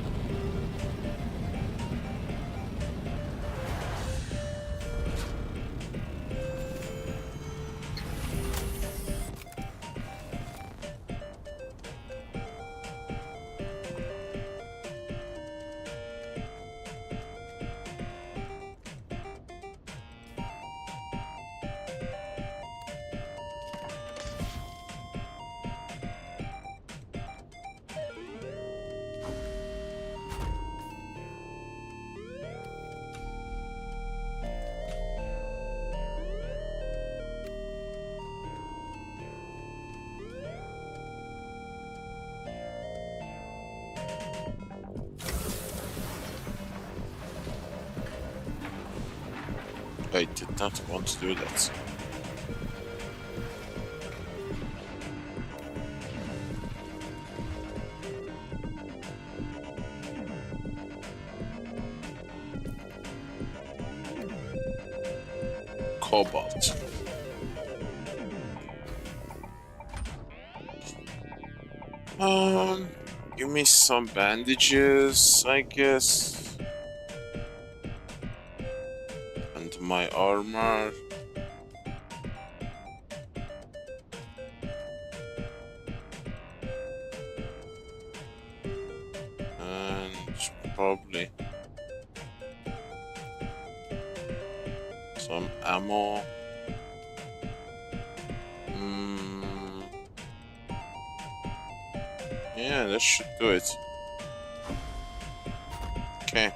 I did not want to do that. Cobalt. Give me some bandages, I guess. And my armor. And probably some ammo. Yeah, that should do it. Okay.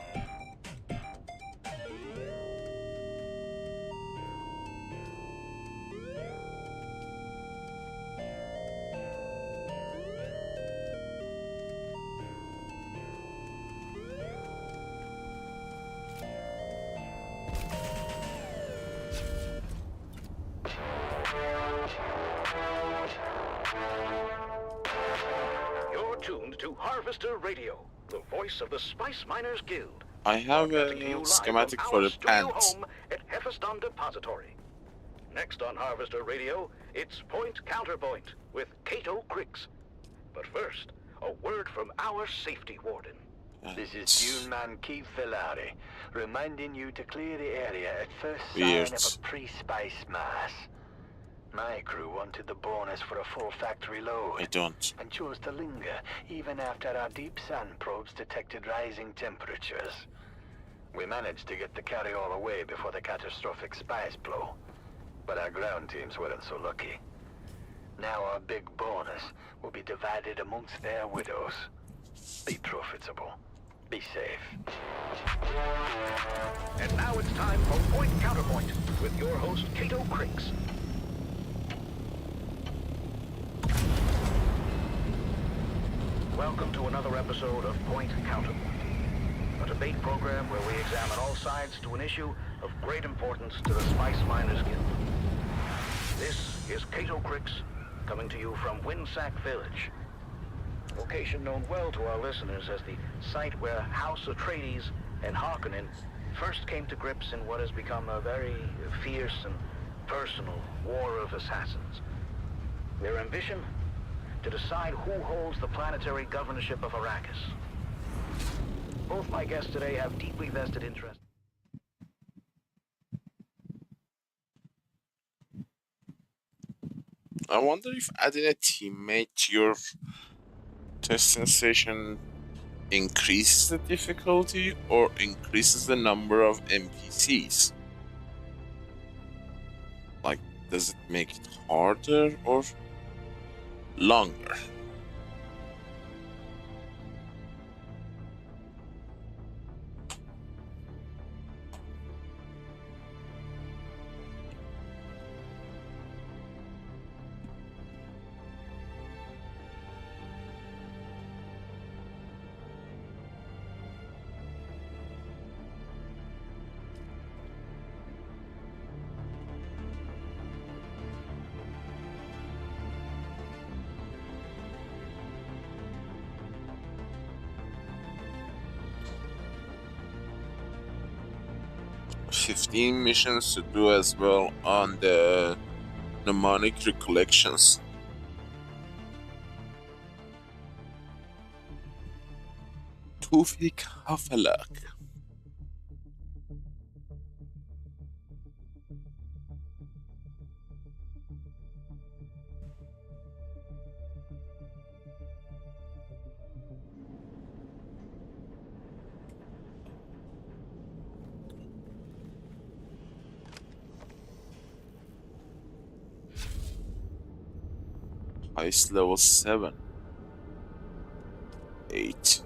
You're tuned to Harvester Radio, the voice of the Spice Miners Guild.
I have
Broadcasting to you
a
live
schematic
from
for
our
the
studio
pants.
home at Hephaestus Depository. Next on Harvester Radio, it's Point Counterpoint with Cato Cricks. But first, a word from our safety warden.
This is Dune Man Keith Villari, reminding you to clear the area at first
Weird.
sign of a pre-spice mass. My crew wanted the bonus for a full factory load.
I don't.
And chose to linger even after our deep sand probes detected rising temperatures. We managed to get the carryall away before the catastrophic spice blow, but our ground teams weren't so lucky. Now our big bonus will be divided amongst their widows. Be profitable. Be safe.
And now it's time for Point Counterpoint with your host, Cato Cricks. Welcome to another episode of Point Counterpoint, a debate program where we examine all sides to an issue of great importance to the Spice Miners Guild. This is Cato Cricks, coming to you from Windsack Village, a location known well to our listeners as the site where House Atreides and Harkonnen first came to grips in what has become a very fierce and personal war of assassins. Their ambition? To decide who holds the planetary governorship of Arrakis. Both my guests today have deeply vested interest.
I wonder if adding a teammate to your testing station increases the difficulty or increases the number of NPCs. Like, does it make it harder or longer? $15 missions to do as well on the mnemonic recollections. Tufik Hafalak. Heist level 7. 8.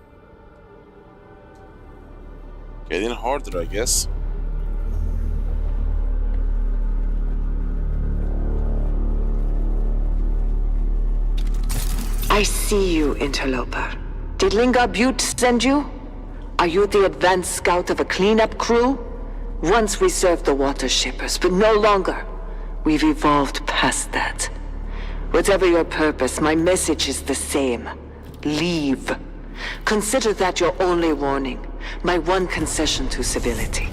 Getting harder, I guess.
I see you, interloper. Did Linga Butte send you? Are you the advanced scout of a cleanup crew? Once we served the water shippers, but no longer. We've evolved past that. Whatever your purpose, my message is the same. Leave. Consider that your only warning. My one concession to civility.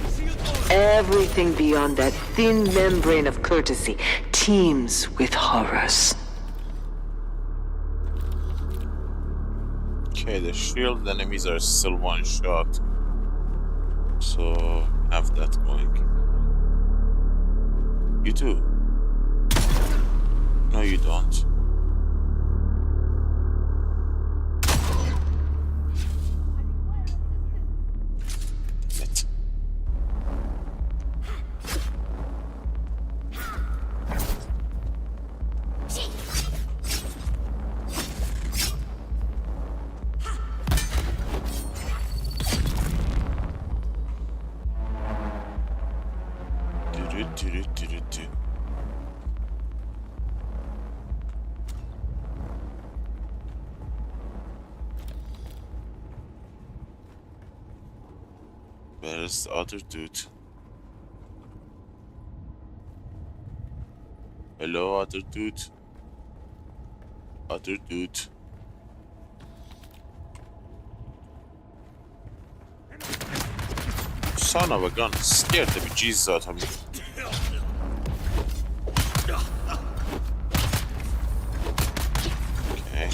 Everything beyond that thin membrane of courtesy teems with horrors.
Okay, the shield enemies are still one shot. So, have that going. You do. No, you don't. It. Where's the other dude? Hello, other dude. Other dude. Son of a gun, scared the bejesus out of me. Okay.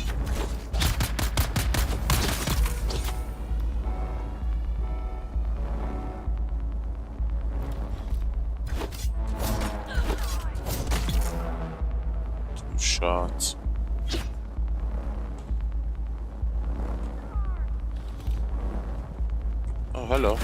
Two shots. Oh, hello.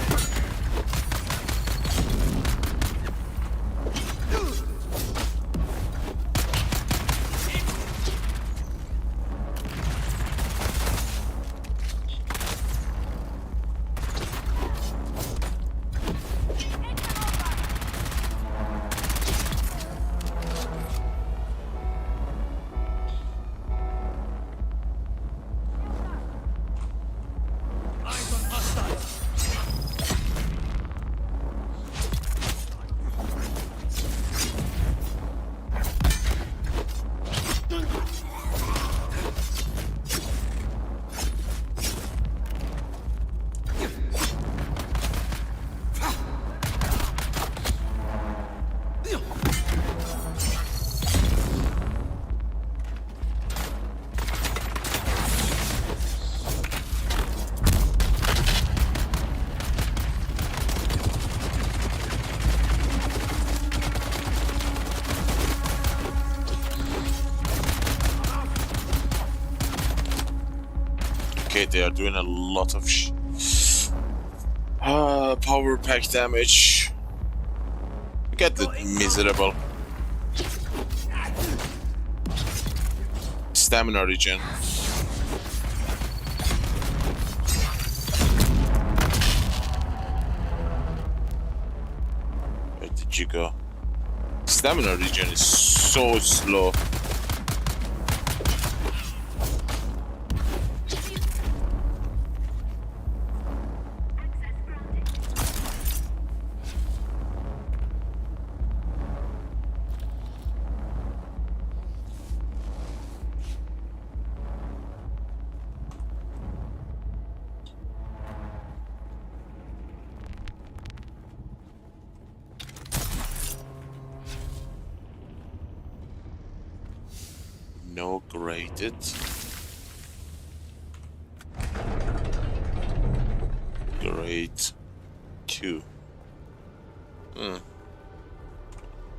Okay, they are doing a lot of power pack damage. Look at the miserable stamina regen. Where did you go? Stamina regen is so slow. No graded. Grade 2.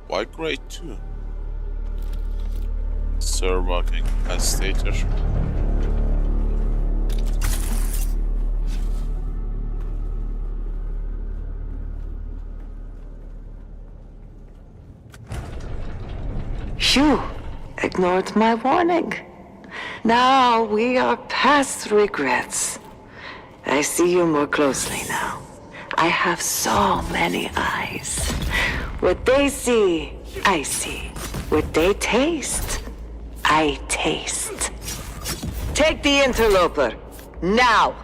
Why grade 2? Server incapacitator.
Phew! Ignored my warning. Now we are past regrets. I see you more closely now. I have so many eyes. What they see, I see. What they taste, I taste. Take the interloper, now!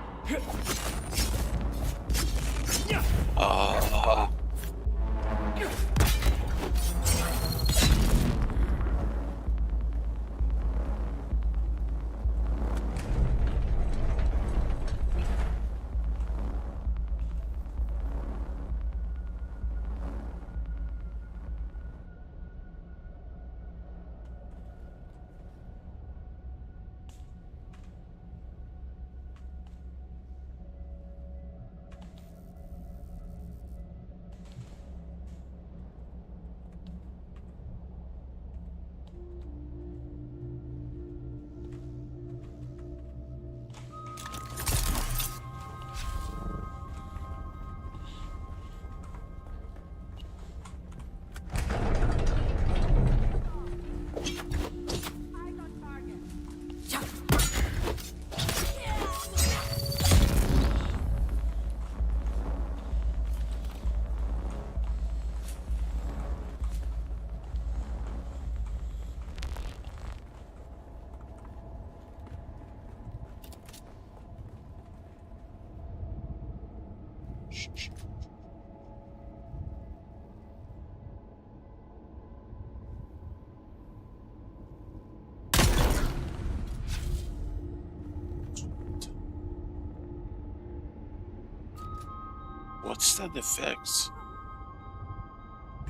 What's that effect?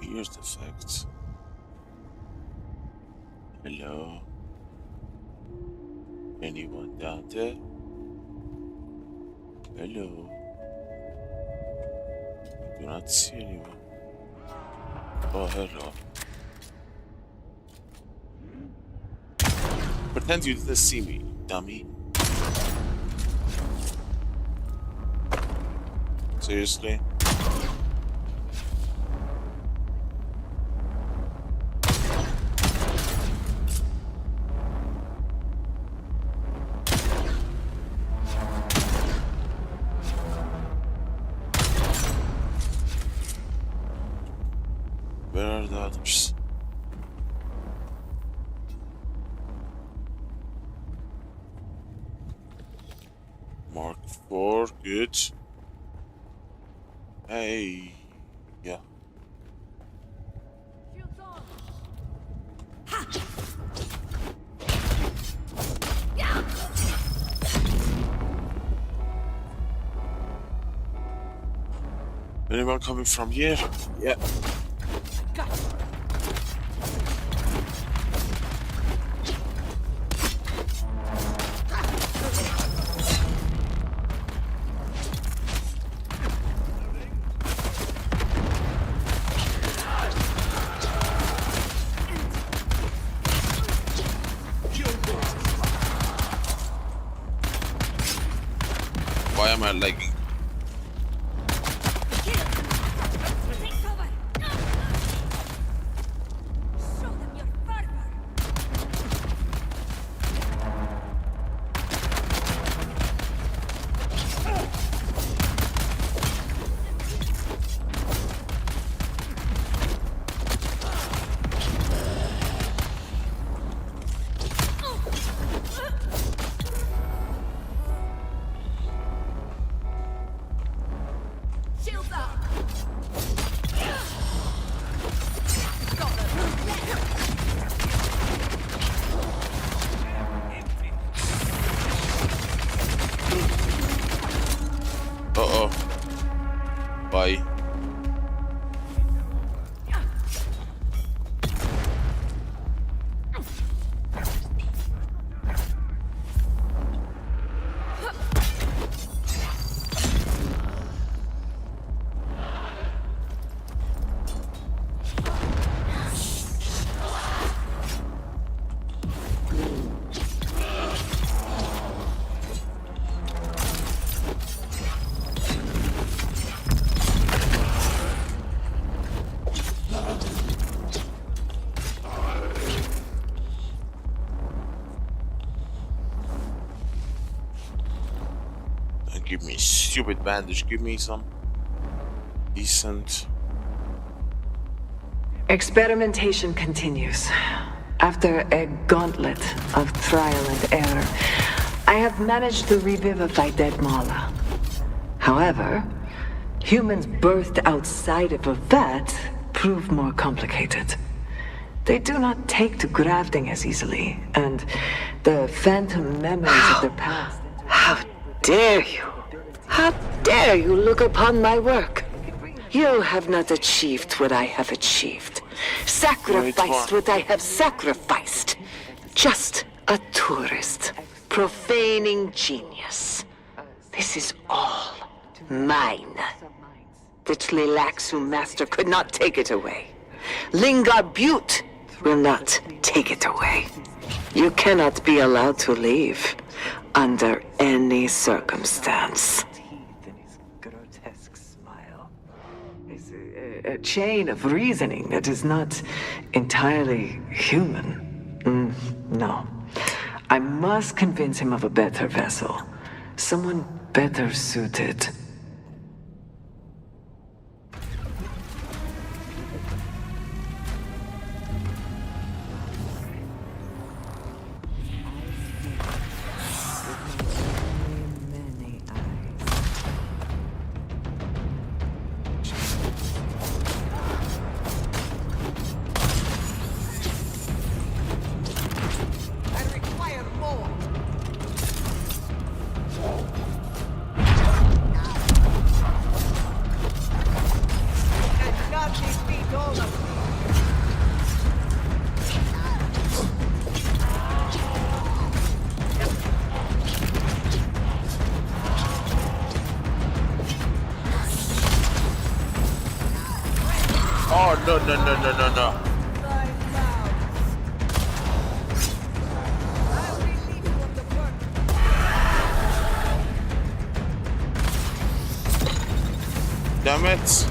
Weird effect. Hello? Anyone down there? Hello? I do not see anyone. Oh, hello. Pretend you didn't see me, dummy. Seriously? Where are the others? Mark 4, good. Hey, yeah. Anyone coming from here? Yeah. Why am I lagging? Uh-oh. Bye. Give me stupid bandage, give me some decent.
Experimentation continues. After a gauntlet of trial and error, I have managed to revivify dead Mala. However, humans birthed outside of a vat prove more complicated. They do not take to grafting as easily, and the phantom memories of their past.
How dare you? How dare you look upon my work? You have not achieved what I have achieved. Sacrificed what I have sacrificed. Just a tourist. Profaning genius. This is all mine. The Tlilaxu master could not take it away. Lingar Butte will not take it away. You cannot be allowed to leave under any circumstance.
A chain of reasoning that is not entirely human. No. I must convince him of a better vessel. Someone better suited.
no, no, no, no, no, no. Damn it.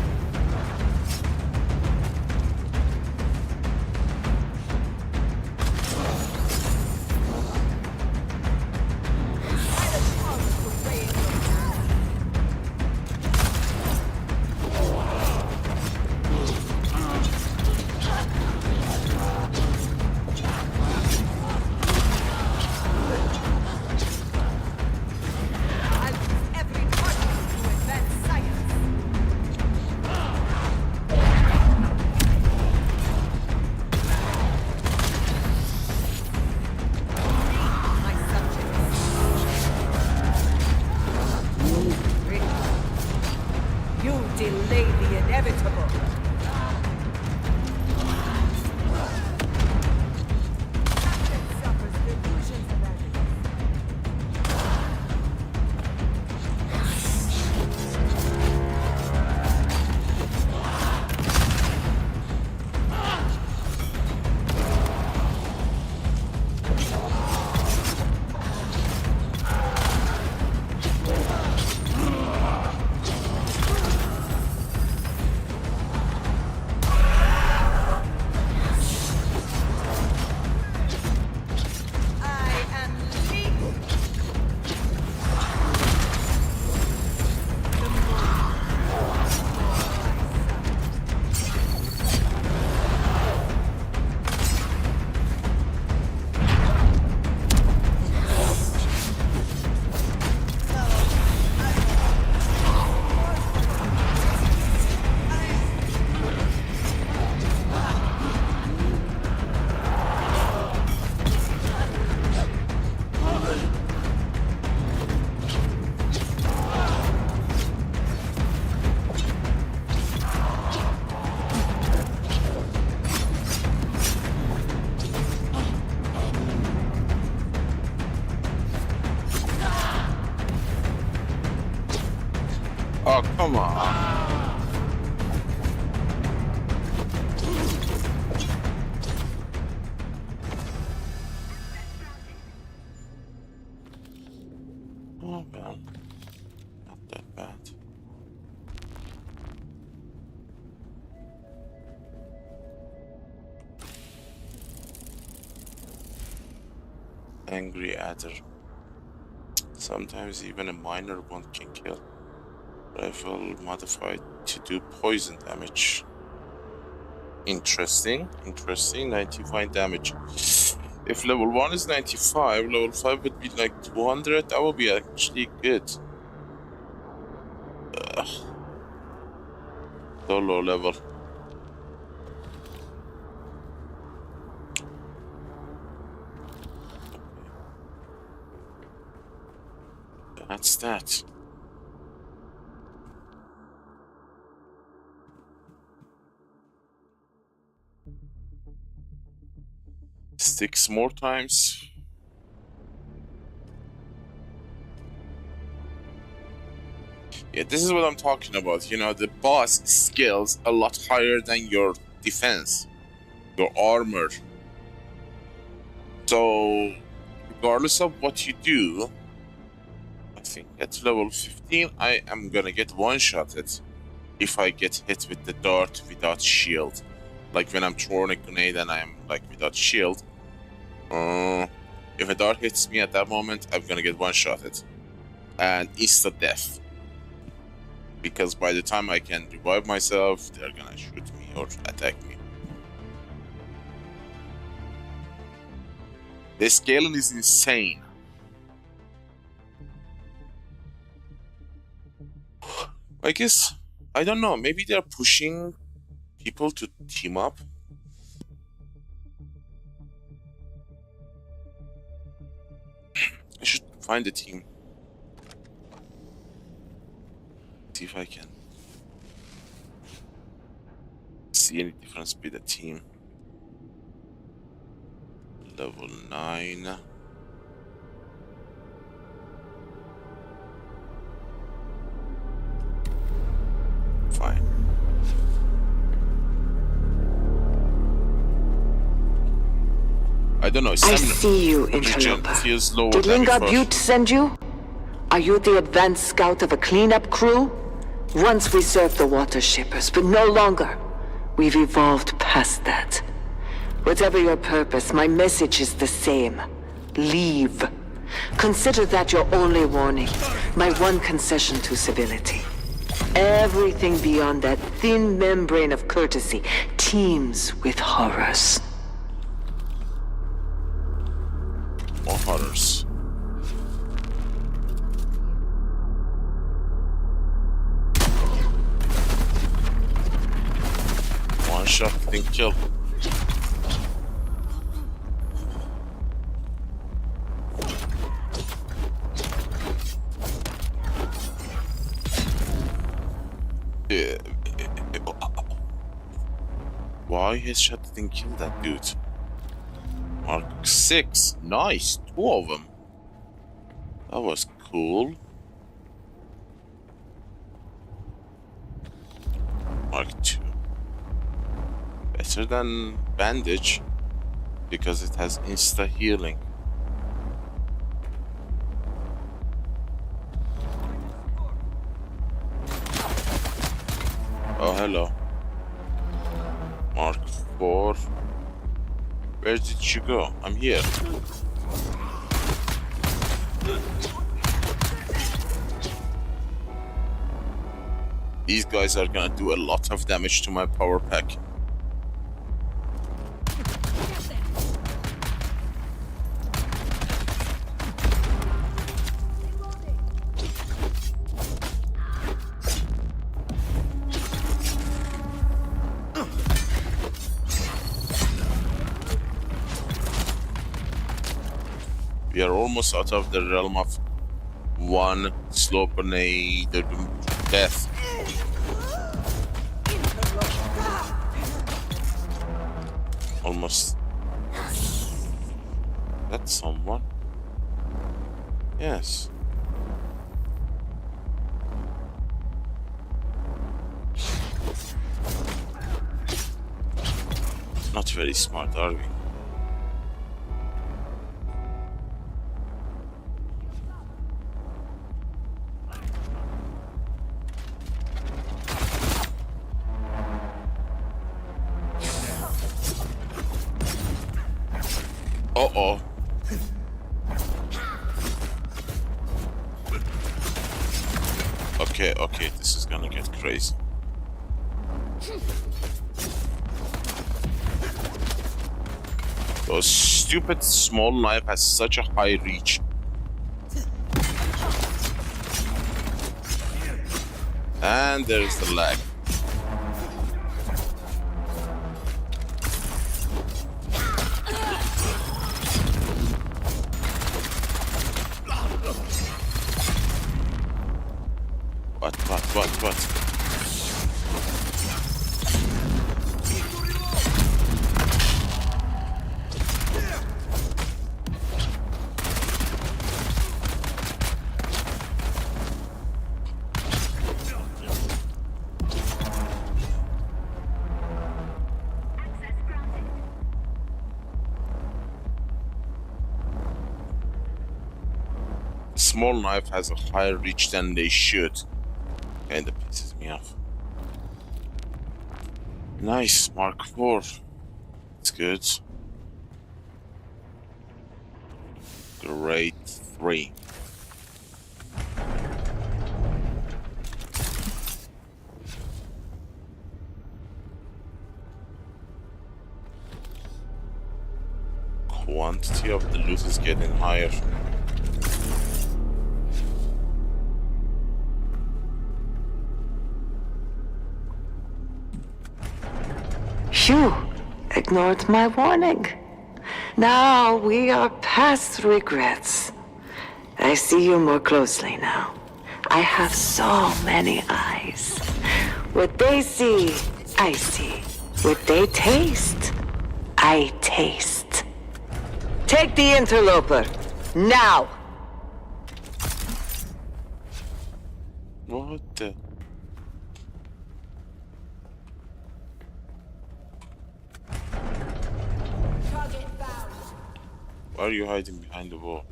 Oh, come on. Oh, man. Not that bad. Angry adder. Sometimes even a minor one can kill. Rifle modified to do poison damage. Interesting, 95 damage. If level 1 is 95, level 5 would be like 200, that would be actually good. So low level. That's that. Six more times. Yeah, this is what I'm talking about. You know, the boss scales a lot higher than your defense, your armor. So, regardless of what you do, I think at level 15, I am gonna get one-shotted if I get hit with the dart without shield. Like when I'm throwing a grenade and I'm like without shield. If a dart hits me at that moment, I'm gonna get one-shotted. And insta death. Because by the time I can revive myself, they're gonna shoot me or attack me. The scaling is insane. I guess, I don't know, maybe they're pushing people to team up. I should find a team. See if I can see any difference with the team. Level 9. Fine. I don't know.
I see you, interloper. Did Linga Butte send you? Are you the advanced scout of a cleanup crew? Once we served the water shippers, but no longer. We've evolved past that. Whatever your purpose, my message is the same. Leave. Consider that your only warning. My one concession to civility. Everything beyond that thin membrane of courtesy teems with horrors.
More horrors. One shot, think kill. Why his shot didn't kill that dude? Mark 6. Nice. 2 of them. That was cool. Mark 2. Better than bandage because it has insta healing. Oh, hello. Mark 4. Where did you go? I'm here. These guys are gonna do a lot of damage to my power pack. We are almost out of the realm of one slow grenade death. Almost. That's someone. Yes. Not very smart, are we? Uh-oh. Okay, this is gonna get crazy. Those stupid small knife has such a high reach. And there's the lag. What? Small knife has a higher reach than they should. Kinda pisses me off. Nice, Mark 4. It's good. Grade 3. Quantity of the loot is getting higher.
You ignored my warning. Now we are past regrets. I see you more closely now. I have so many eyes. What they see, I see. What they taste, I taste. Take the interloper, now!
What the? Why are you hiding behind the wall?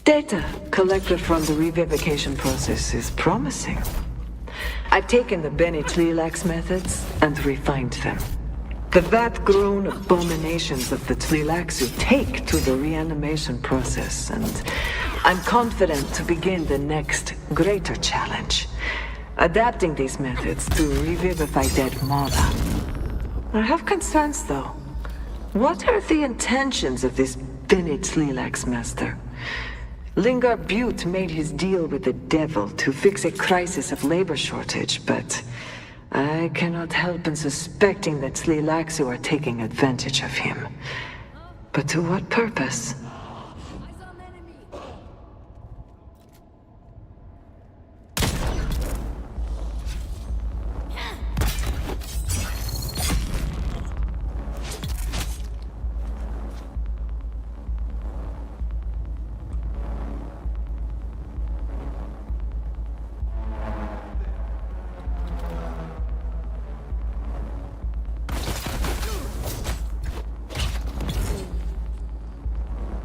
Data collected from the revivification process is promising. I've taken the Benny Tlilax methods and refined them. The vat-grown abominations of the Tlilaxu take to the reanimation process, and I'm confident to begin the next, greater challenge. Adapting these methods to revivify dead Mala. I have concerns, though. What are the intentions of this Benny Tlilax master? Lingar Butte made his deal with the devil to fix a crisis of labor shortage, but I cannot help in suspecting that Tlilaxu are taking advantage of him. But to what purpose?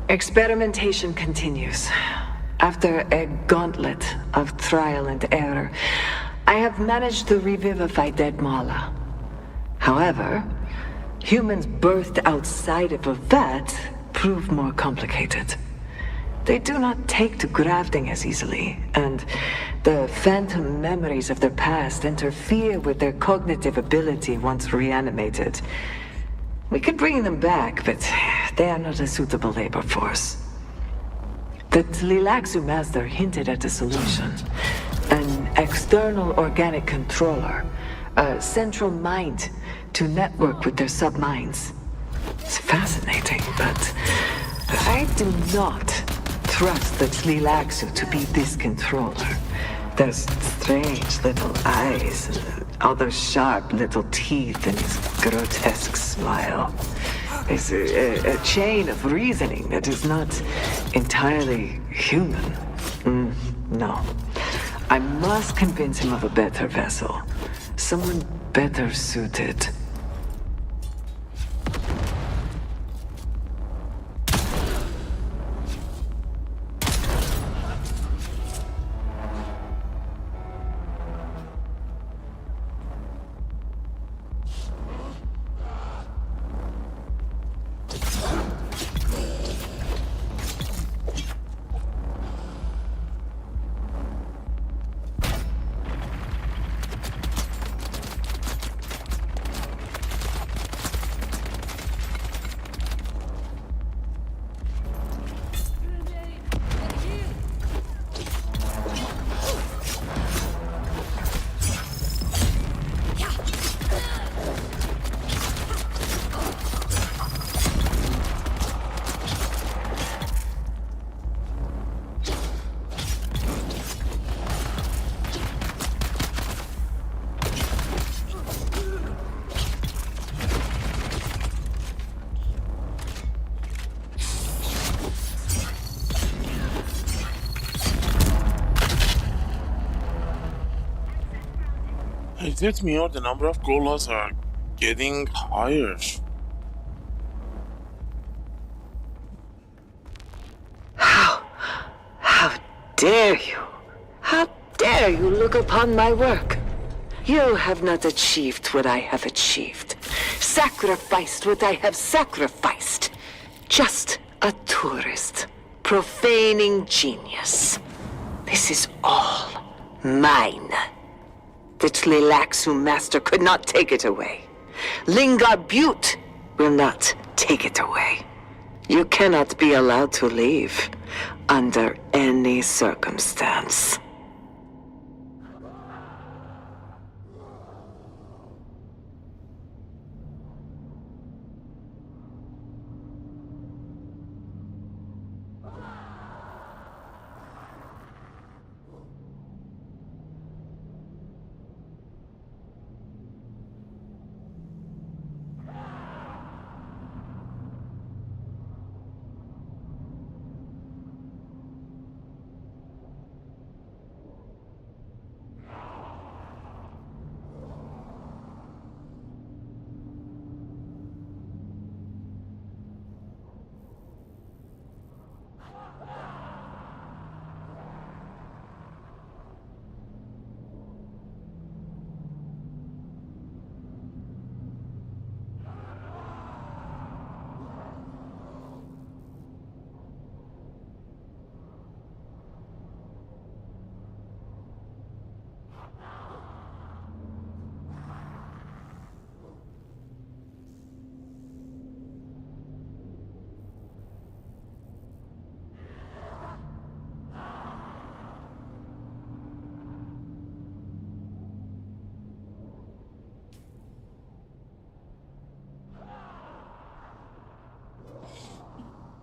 Experimentation continues. After a gauntlet of trial and error, I have managed to revivify dead Mala. However, humans birthed outside of a vat prove more complicated. They do not take to grafting as easily, and the phantom memories of their past interfere with their cognitive ability once reanimated. We can bring them back, but they are not a suitable labor force. The Tlilaxu master hinted at a solution. An external organic controller. A central mind to network with their subminds. It's fascinating, but I do not trust the Tlilaxu to be this controller. Those strange little eyes, all those sharp little teeth, and his grotesque smile. There's a chain of reasoning that is not entirely human. No. I must convince him of a better vessel. Someone better suited.
Is it me or the number of Gholas are getting higher?
How dare you? How dare you look upon my work? You have not achieved what I have achieved. Sacrificed what I have sacrificed. Just a tourist. Profaning genius. This is all mine. The Tlilaxu master could not take it away. Lingar Butte will not take it away. You cannot be allowed to leave under any circumstance.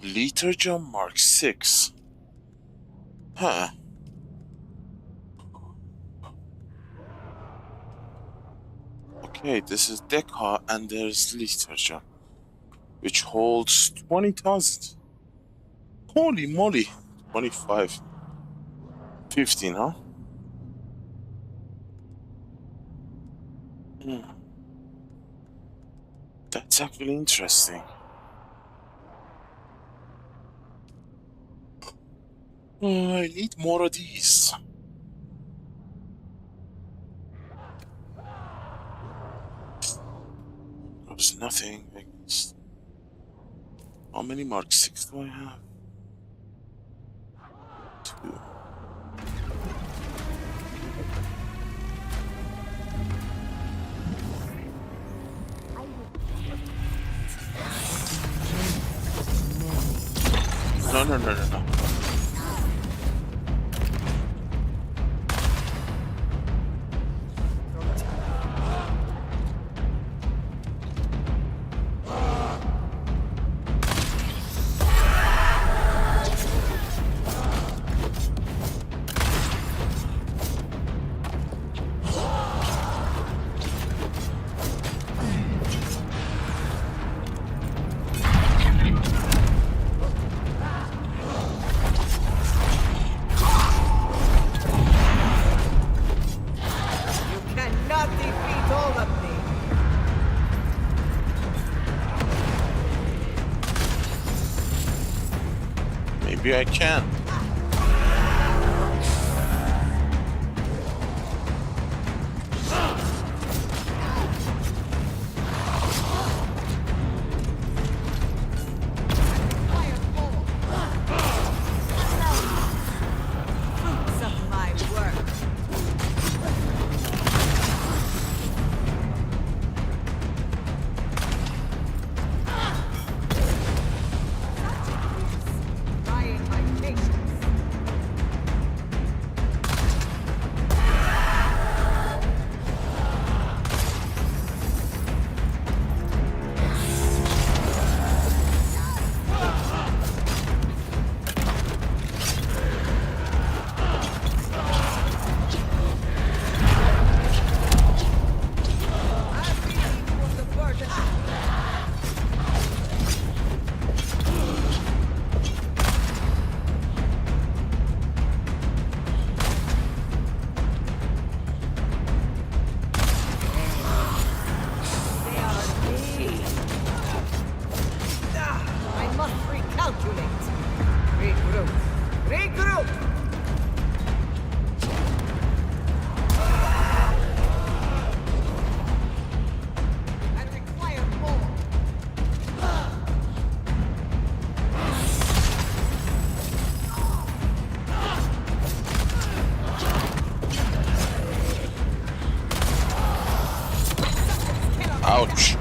Liturgia Mark 6. Huh. Okay, this is Deca and there's Liturgia, which holds 20,000. Holy moly. 25. 15, huh? That's actually interesting. Oh, I need more of these. There's nothing. How many Mark 6 do I have? 2. No. Maybe I can. Ouch.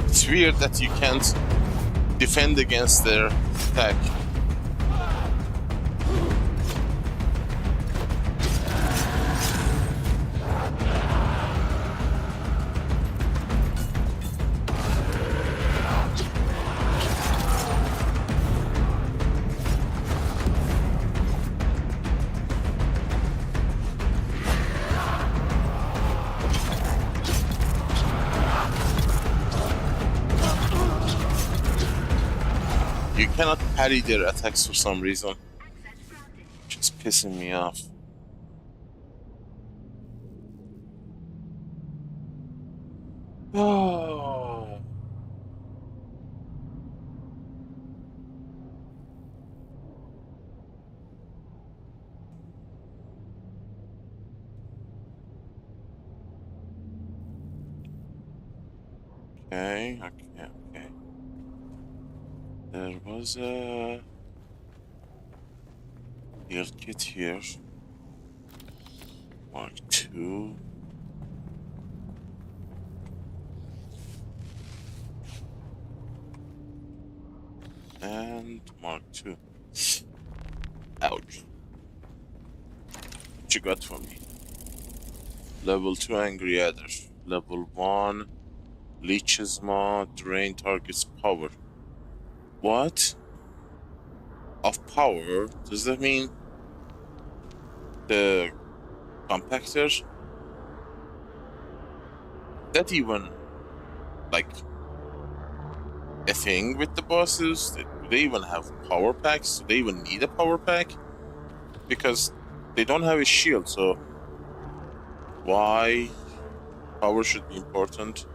It's weird that you can't defend against their attack. You cannot parry their attacks for some reason. Just pissing me off. Oh. Okay, okay, okay. There was a heal kit here. Mark 2. And Mark 2. Ouch. What you got for me? Level 2 Angry Adder. Level 1 Leech's Maw. Drain target's power. What? Of power? Does that mean the compactor? That even like a thing with the bosses? Do they even have power packs? Do they even need a power pack? Because they don't have a shield, so why power should be important?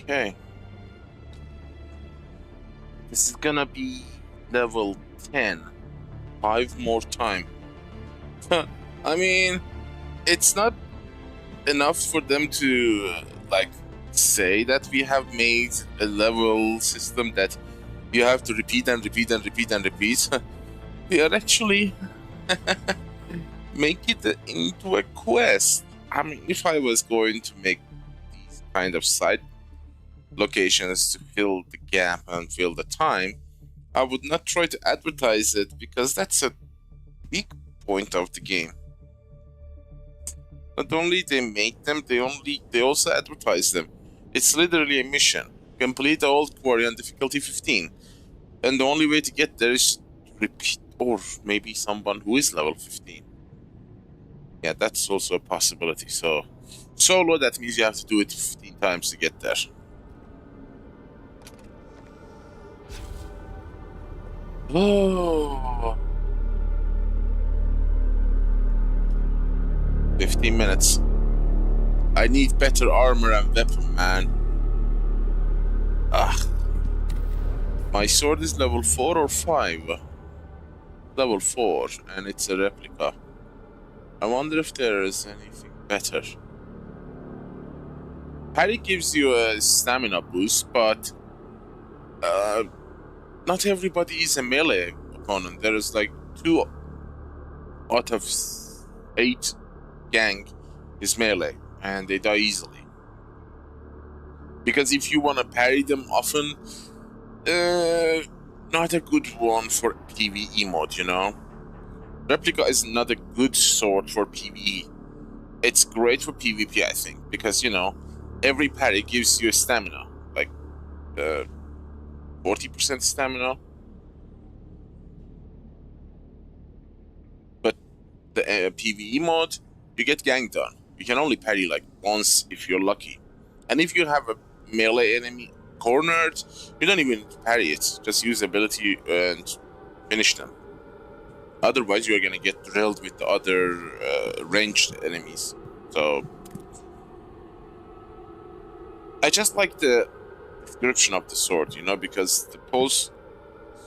Okay. This is gonna be level 10. 5 more time. I mean, it's not enough for them to like say that we have made a level system that you have to repeat and repeat and repeat and repeat. We are actually make it into a quest. I mean, if I was going to make these kind of side locations to fill the gap and fill the time, I would not try to advertise it, because that's a big point of the game. Not only they make them, they also advertise them. It's literally a mission. Complete the Old Quarry on difficulty 15. And the only way to get there is to repeat, or maybe someone who is level 15. Yeah, that's also a possibility. So, solo, that means you have to do it 15 times to get there. Oh. 15 minutes. I need better armor and weapon, man. Ah. My sword is level 4 or 5? Level 4, and it's a replica. I wonder if there is anything better. Parry gives you a stamina boost, but not everybody is a melee opponent. There is like 2 out of 8 gang is melee, and they die easily. Because if you want to parry them often, not a good one for PvE mode, you know? Replica is not a good sword for PvE. It's great for PvP, I think, because, you know, every parry gives you a stamina, like 40% stamina. But the PvE mode, you get gang done. You can only parry like once if you're lucky. And if you have a melee enemy cornered, you don't even parry it. Just use ability and finish them. Otherwise, you're gonna get drilled with the other ranged enemies. So, I just like the description of the sword, you know, because the pulse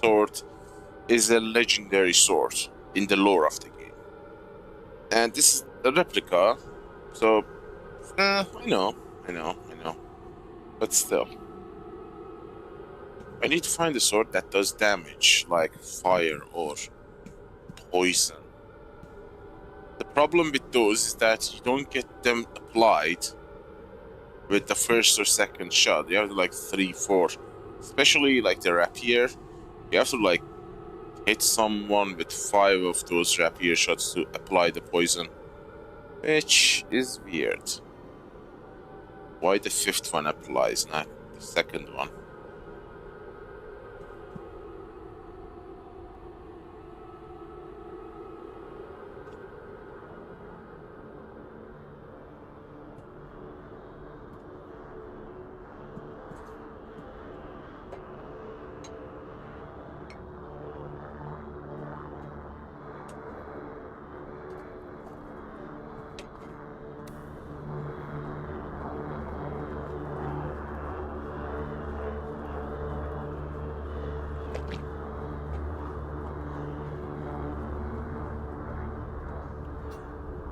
sword is a legendary sword in the lore of the game. And this is a replica, so, I know. But still. I need to find a sword that does damage, like fire or poison. The problem with those is that you don't get them applied with the first or second shot. You have to like 3, 4. Especially like the rapier. You have to like hit someone with 5 of those rapier shots to apply the poison. Which is weird. Why the 5th one applies, not the second one.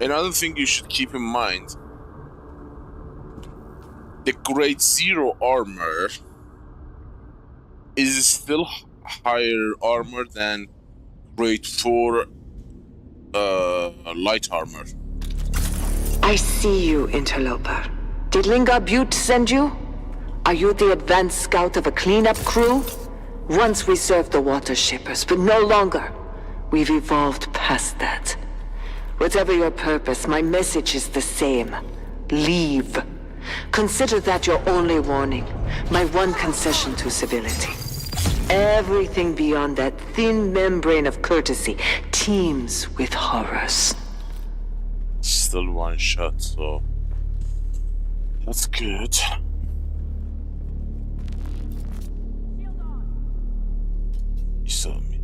Another thing you should keep in mind, the grade 0 armor is still higher armor than grade 4 light armor.
I see you, interloper. Did Linga Butte send you? Are you the advanced scout of a cleanup crew? Once we served the water shippers, but no longer. We've evolved past that. Whatever your purpose, my message is the same. Leave. Consider that your only warning, my one concession to civility. Everything beyond that thin membrane of courtesy teems with horrors.
Still one shot, so that's good. You saw me.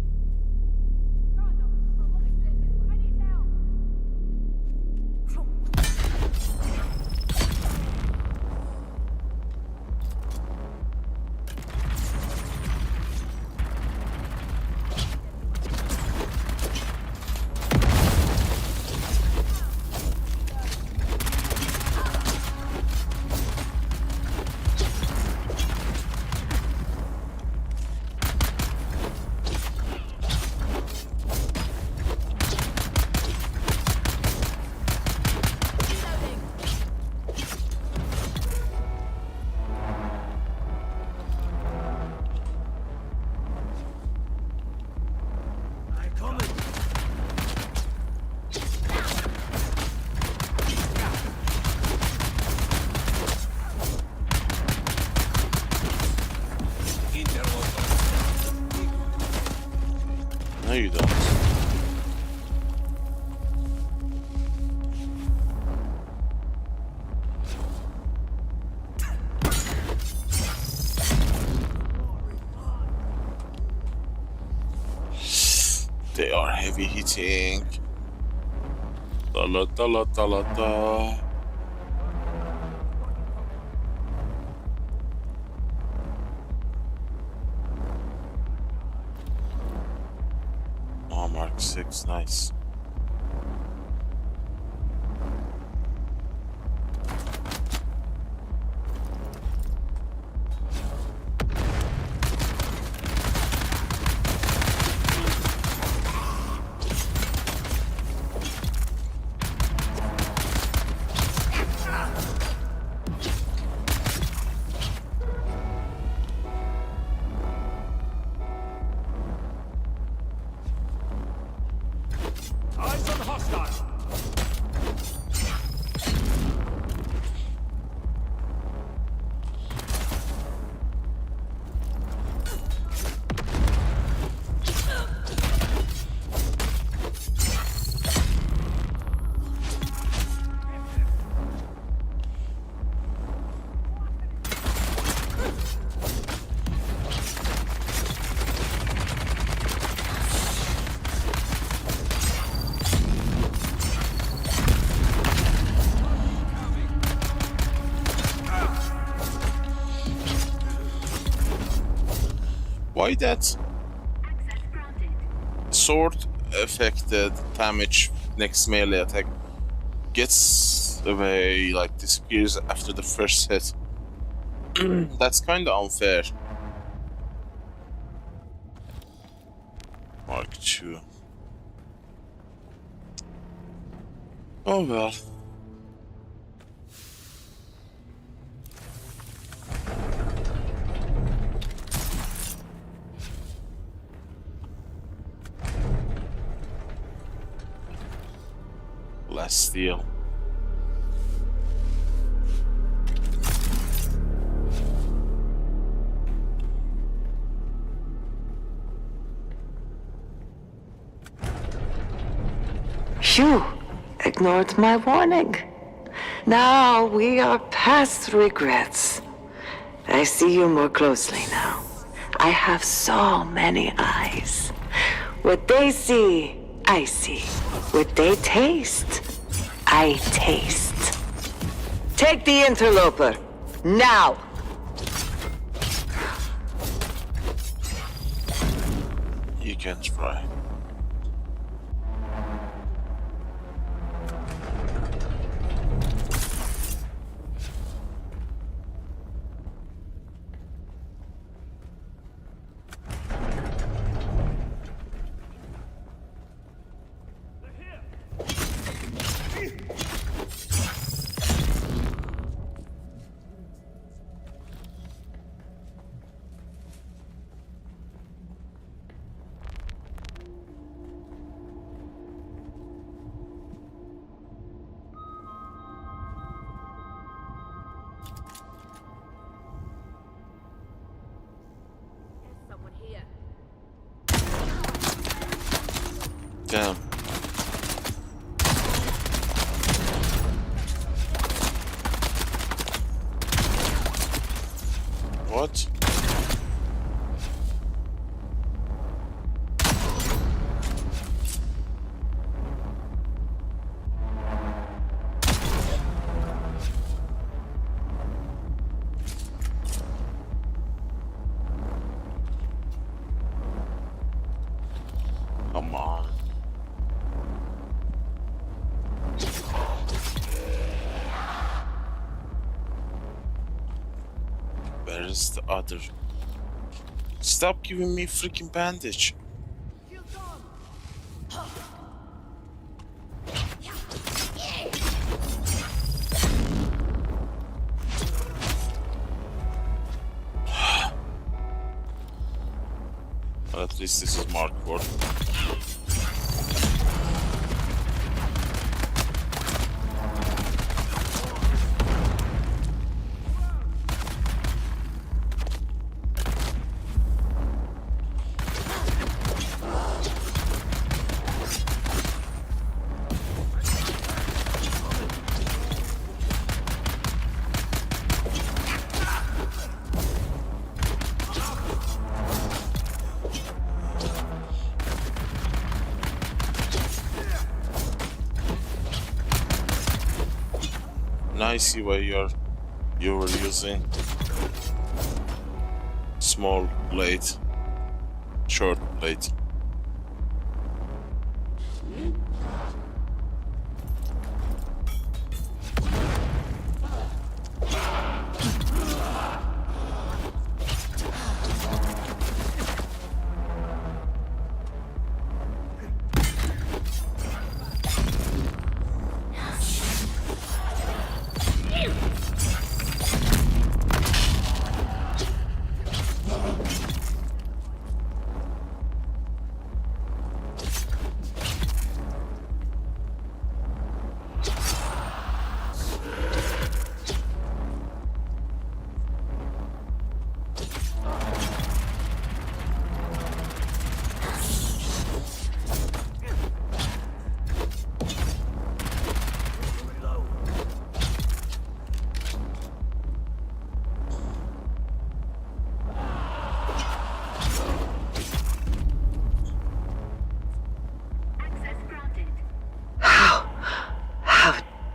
No, you don't. They are heavy hitting. Da-la-da-la-da-la-da. Oh, Mark 6, nice. Why that sword affected damage next melee attack gets away, like disappears after the first hit? That's kinda unfair. Mark 2. Oh well. Last steal.
You ignored my warning. Now we are past regrets. I see you more closely now. I have so many eyes. What they see, I see. What they taste, I taste. Take the interloper, now!
You can try. Damn. What? Come on. Where is the other? Stop giving me freaking bandage. Well, at least this is marked for. I see why you were using small blade, short blade.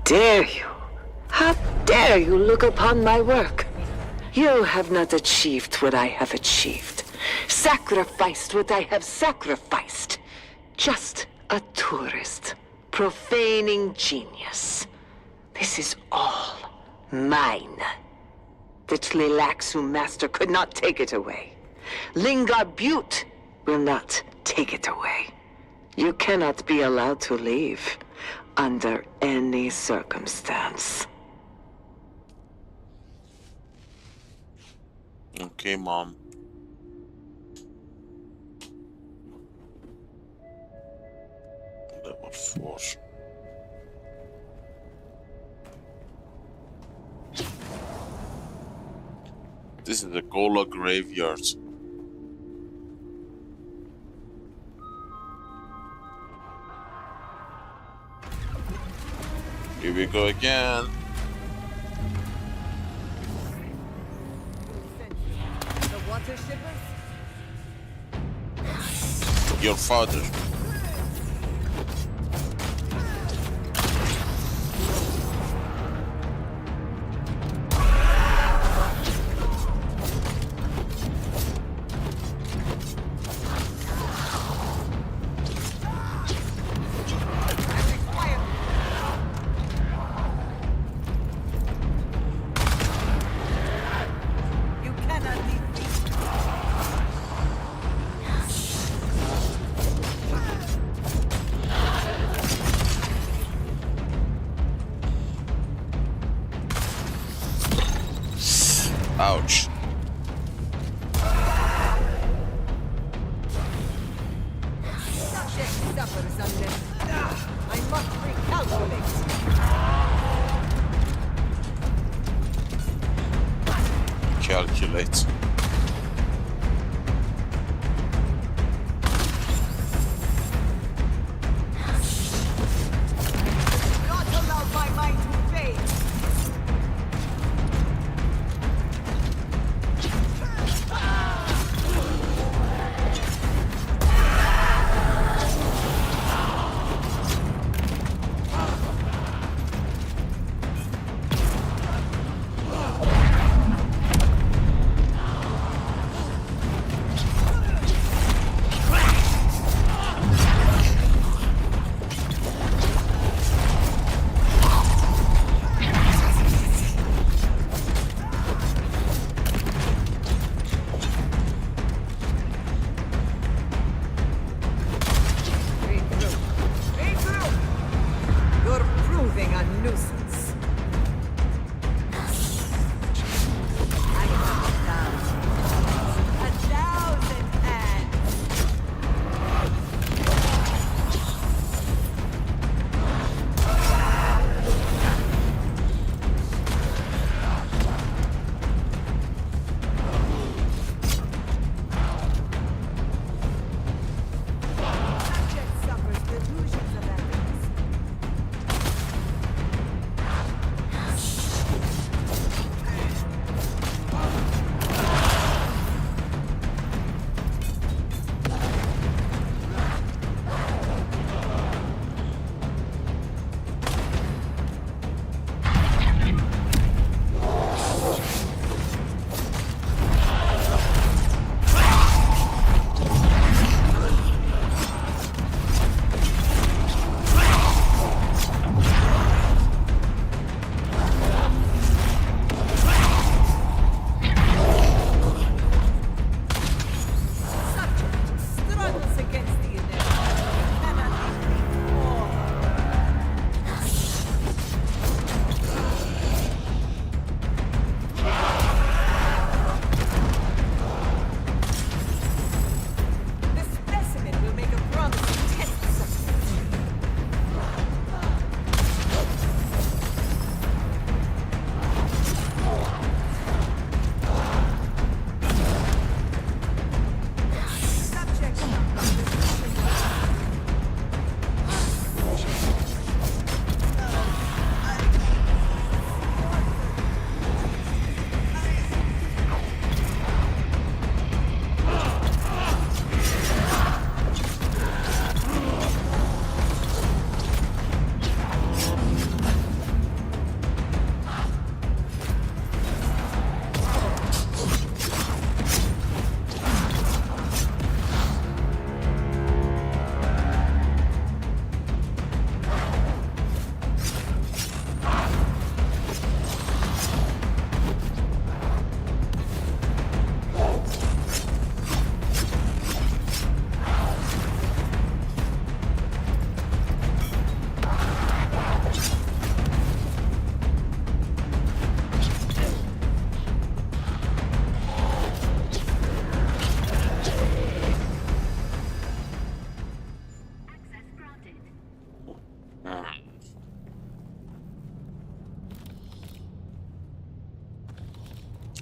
Dare you? How dare you look upon my work? You have not achieved what I have achieved, sacrificed what I have sacrificed. Just a tourist, profaning genius. This is all mine. The Tlilaxu master could not take it away. Lingar Butte will not take it away. You cannot be allowed to leave under any circumstance.
Okay, Mom. Level 4. This is the Ghola graveyard. Here we go again.
The water shippers?
Your father. Ouch.
Subject suffers under. I must recalculate.
Calculate.
Not allow my mind to fade. You're proving a nuisance. I have a thousand hands. Subject suffers delusions of evidence. Subject struggles against the inevitable. Cannot be more. The specimen will make a promising test subject. Subject suffers delusions of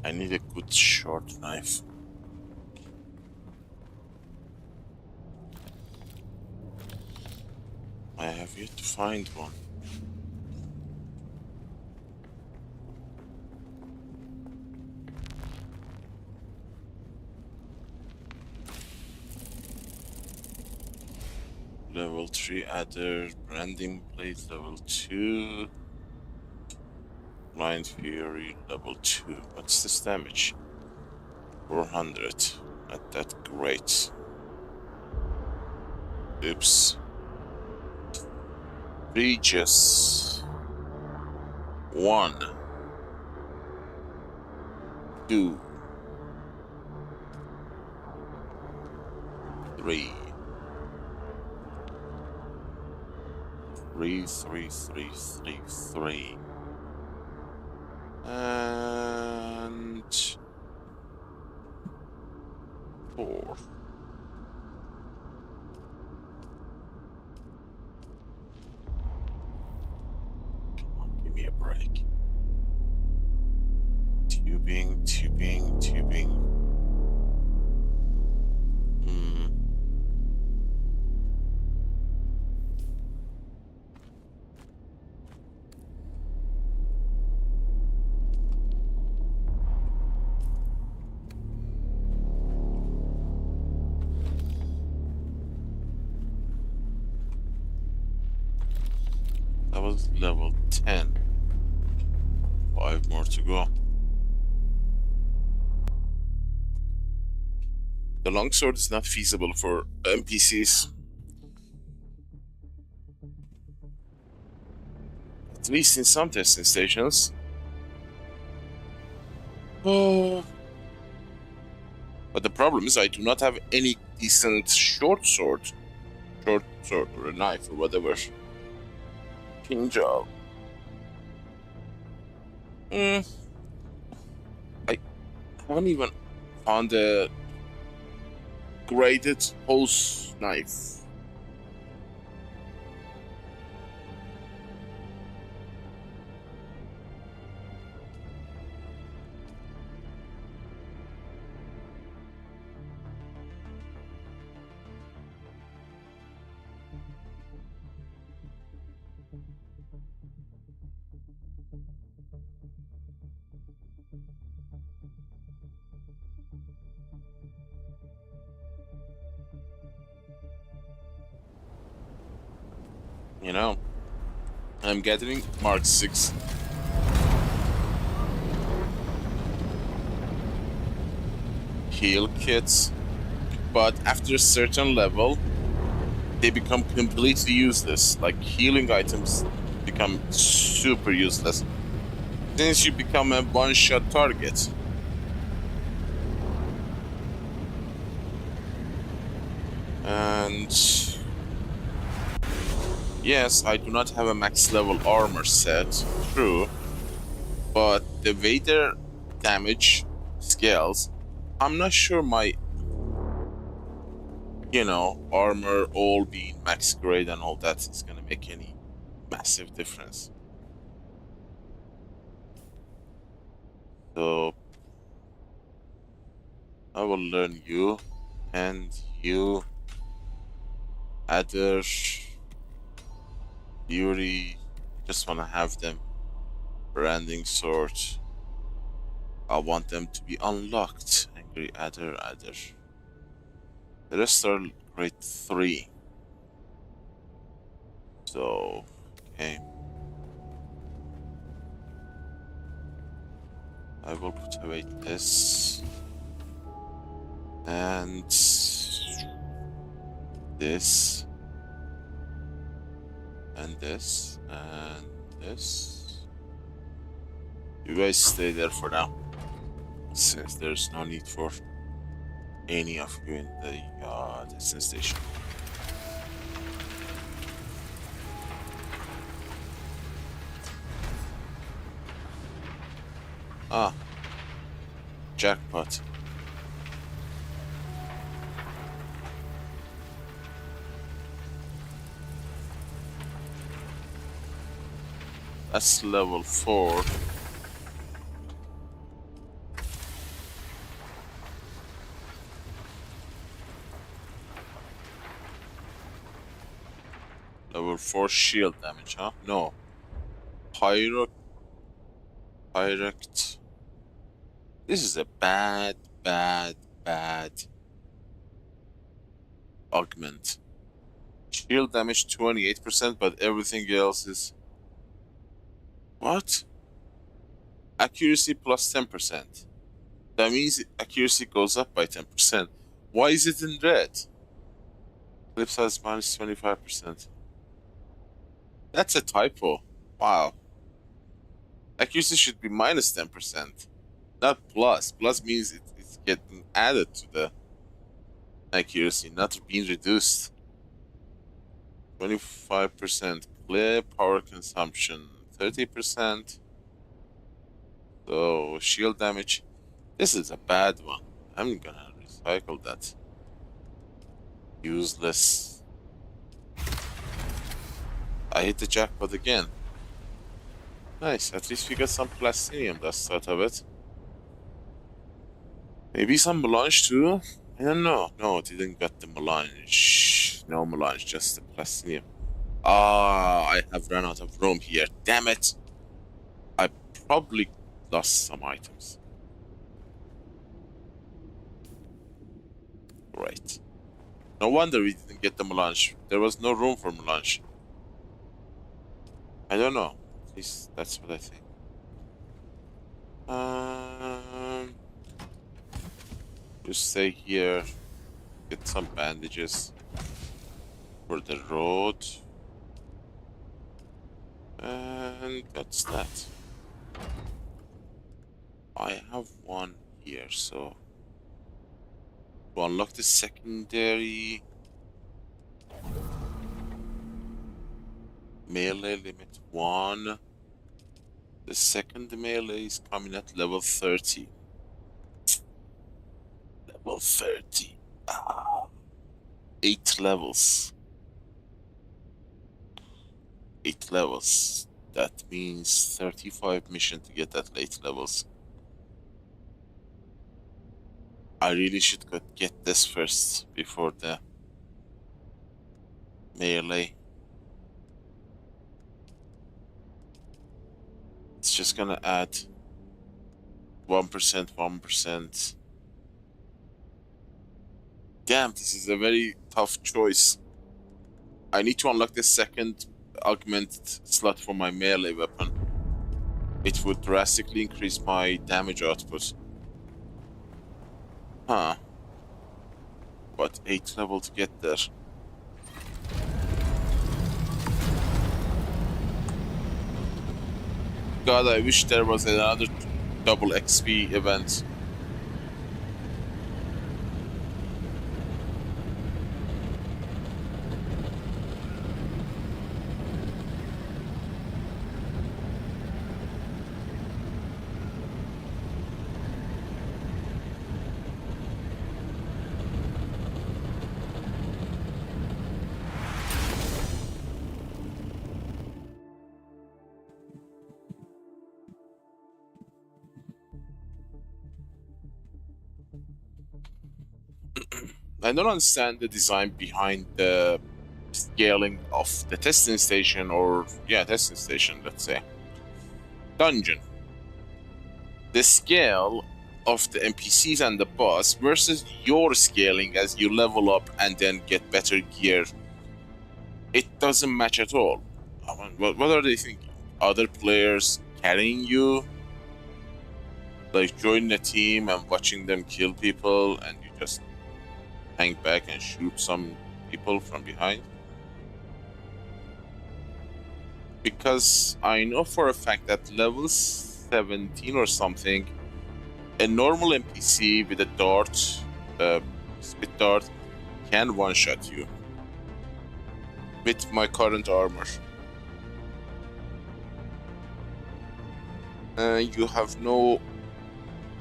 I need a good short knife. I have yet to find one. Level 3 adder, branding plate level 2, blind fury level 2. What's this damage? 400. Not that great. Oops. Regis. 1, 2, 3. 3, 3, 3, 3, 3. And 4. Come on, give me a break. Tubing, tubing, tubing. That was level 10. 5 more to go. The longsword is not feasible for NPCs. At least in some testing stations. Oh. But the problem is I do not have any decent short sword or a knife or whatever. King job. I haven't even found a graded hose knife. You know, I'm gathering Mark 6. Heal kits, but after a certain level, they become completely useless. Like, healing items become super useless, since you become a one-shot target. And yes, I do not have a max level armor set, true, but the way their damage scales, I'm not sure my, you know, armor all being max grade and all that is gonna make any massive difference. So I will learn you and you, Adder, Fury. Just wanna have them. Branding sword. I want them to be unlocked. Angry Adder, Adder. The rest are grade 3. So, okay. I will put away this. And this. And this. And this. You guys stay there for now, since there's no need for any of you in the testing station. Ah, jackpot. That's level 4. Level 4 shield damage, huh? No. Pyrect. This is a bad augment. Shield damage 28%, but everything else is... What? Accuracy plus 10%. That means accuracy goes up by 10%. Why is it in red? Flip size minus 25%. That's a typo. Wow. Accuracy should be minus 10%, not plus. Plus means it's getting added to the accuracy, not being reduced. 25% clear power consumption, 30%. So shield damage. This is a bad one. I'm gonna recycle that. Useless. I hit the jackpot again. Nice, at least we got some plastinium dust out of it. Maybe some melange too? I don't know. No, it didn't get the melange. No melange, just the plastinium. Ah, I have run out of room here. Damn it! I probably lost some items. Great. No wonder we didn't get the melange. There was no room for melange. I don't know. At least that's what I think. Just stay here. Get some bandages for the road. And that's that. I have one here, so to unlock the secondary melee limit 1. The second melee is coming at level 30. Level 30. 8 levels. 8 levels. That means 35 mission to get that late levels. I really should get this first before the melee. It's just gonna add 1%, 1%. Damn, this is a very tough choice. I need to unlock the second augmented slot for my melee weapon. It would drastically increase my damage output. Huh. But 8 level to get there. God, I wish there was another double XP event. I don't understand the design behind the scaling of the testing station, or testing station, let's say. Dungeon. The scale of the NPCs and the boss versus your scaling as you level up and then get better gear. It doesn't match at all. What are they thinking? Other players carrying you? Like joining a team and watching them kill people and you just hang back and shoot some people from behind? Because I know for a fact that level 17 or something, a normal NPC with a dart, spit dart, can one-shot you with my current armor. You have no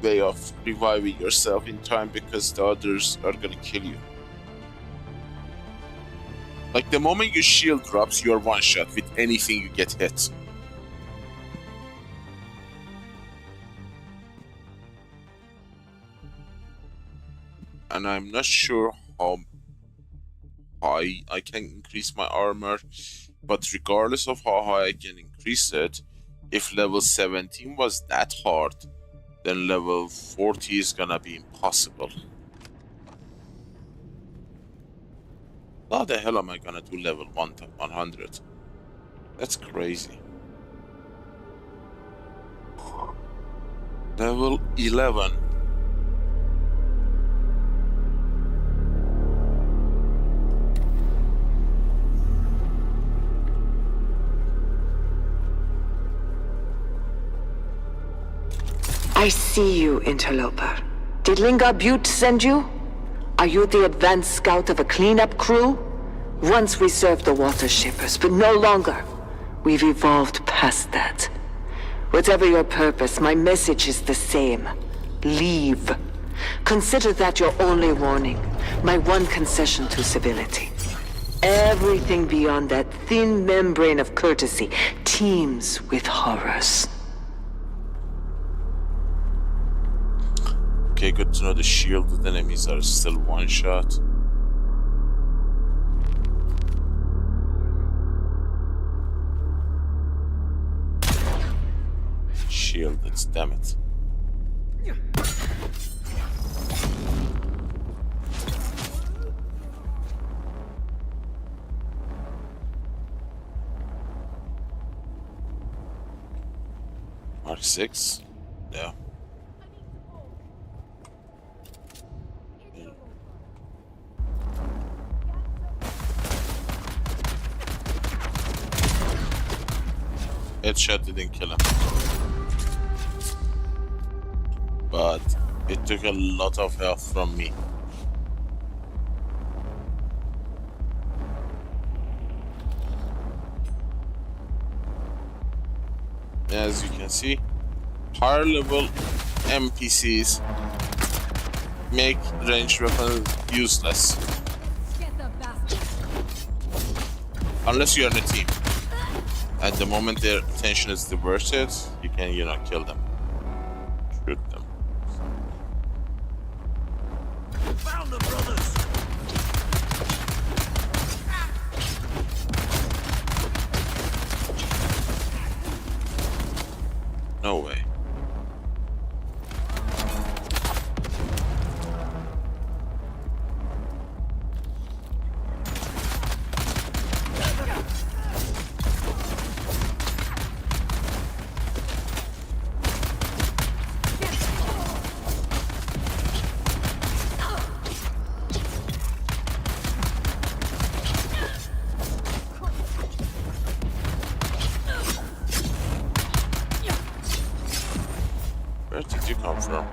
way of reviving yourself in time because the others are gonna kill you. Like the moment your shield drops, you're one shot with anything you get hit. And I'm not sure how high I can increase my armor, but regardless of how high I can increase it, if level 17 was that hard, then level 40 is gonna be impossible. How the hell am I gonna do level 100? That's crazy. Level 11.
I see you, interloper. Did Linga Butte send you? Are you the advanced scout of a cleanup crew? Once we served the water shippers, but no longer. We've evolved past that. Whatever your purpose, my message is the same. Leave. Consider that your only warning, my one concession to civility. Everything beyond that thin membrane of courtesy teems with horrors.
Okay, good to know the shielded enemies are still one shot. Shielded, damn it. Mark 6? Yeah. Headshot didn't kill him. But it took a lot of health from me. As you can see, higher level NPCs make ranged weapons useless. Unless you're in a team. At the moment their attention is diverted, you can, kill them. Shoot them.
Found them, brothers!
No way. Where did you come from?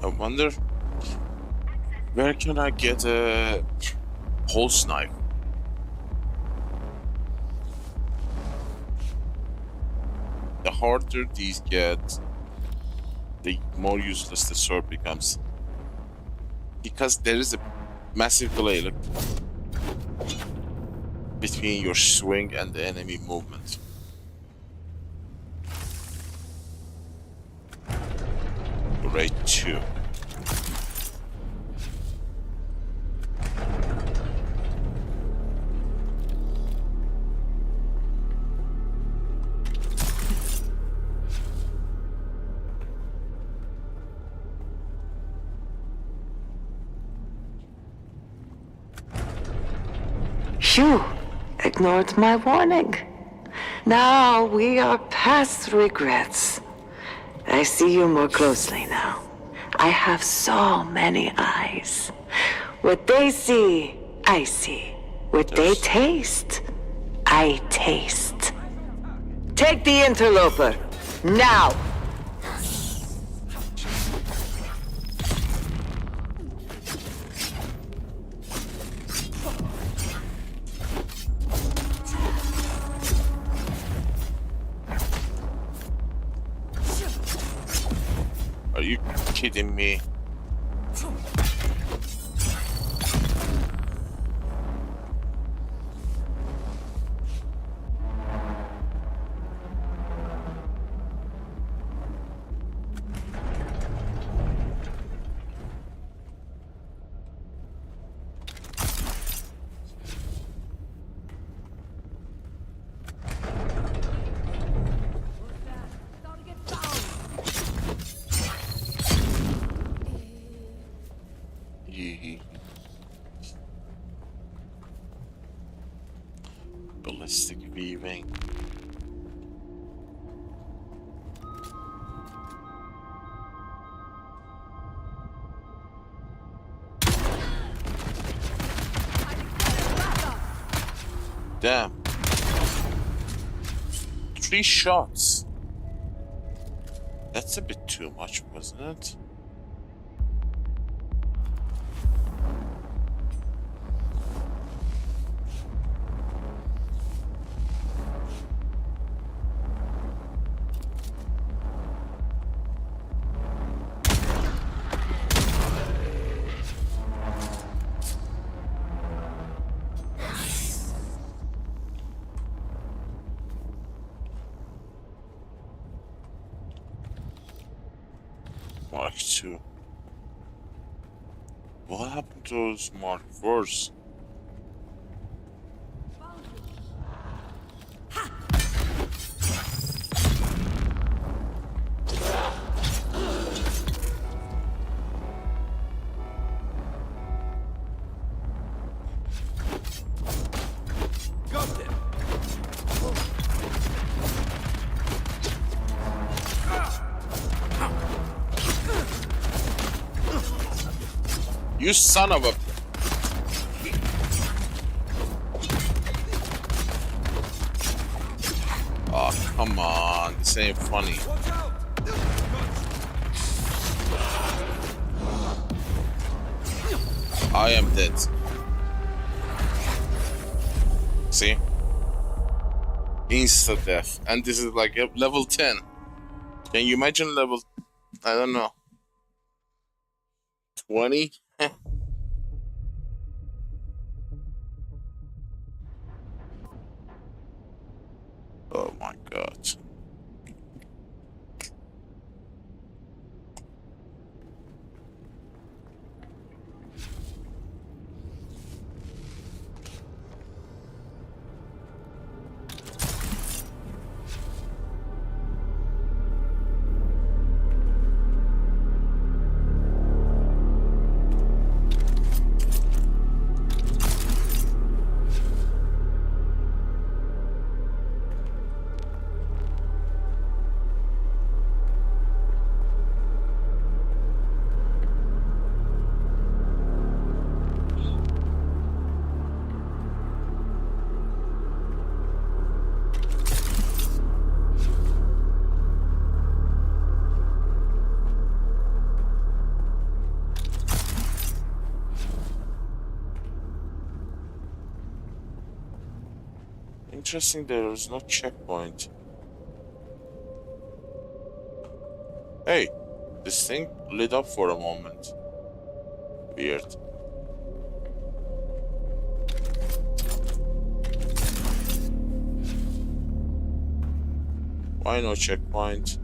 I wonder where can I get a pulse knife? The harder these get, the more useless the sword becomes. Because there is a massive delay between your swing and the enemy movement. Grade 2.
You ignored my warning. Now we are past regrets. I see you more closely now. I have so many eyes. What they see, I see. What they taste, I taste. Take the interloper, now!
Are you kidding me? Ballistic weaving. Damn. 3 shots. That's a bit too much, wasn't it? Mark II. What happened to those Mark IVs? You son of a... Oh, come on. This ain't funny. I am dead. See? Insta death. And this is like level 10. Can you imagine level... I don't know. 20? Oh my god. Interesting, there is no checkpoint. Hey, this thing lit up for a moment. Weird. Why no checkpoint?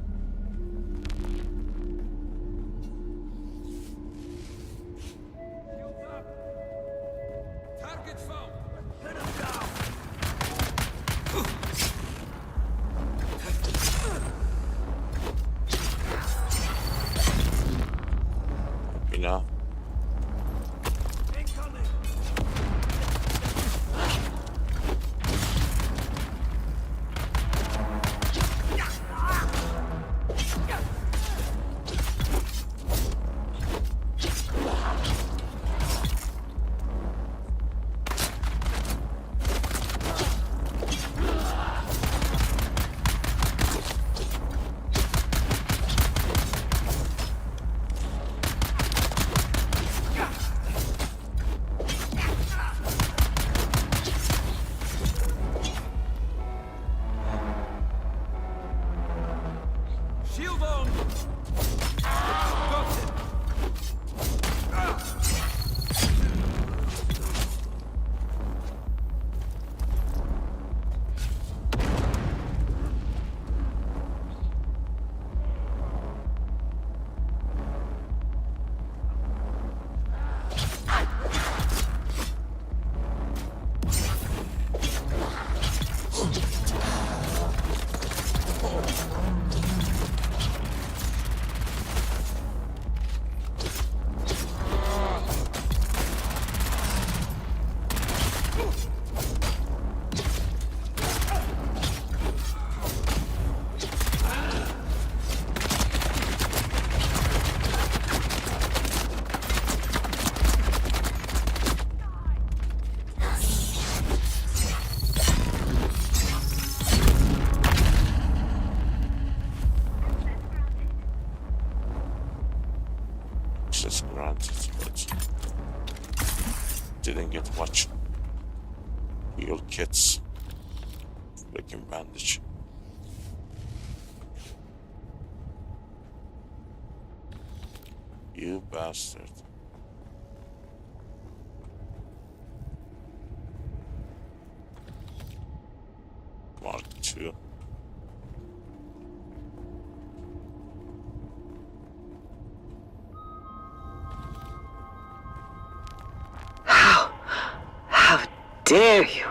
get watch. Heal kits. Freaking bandage. You bastard. Mark 2.
How dare you?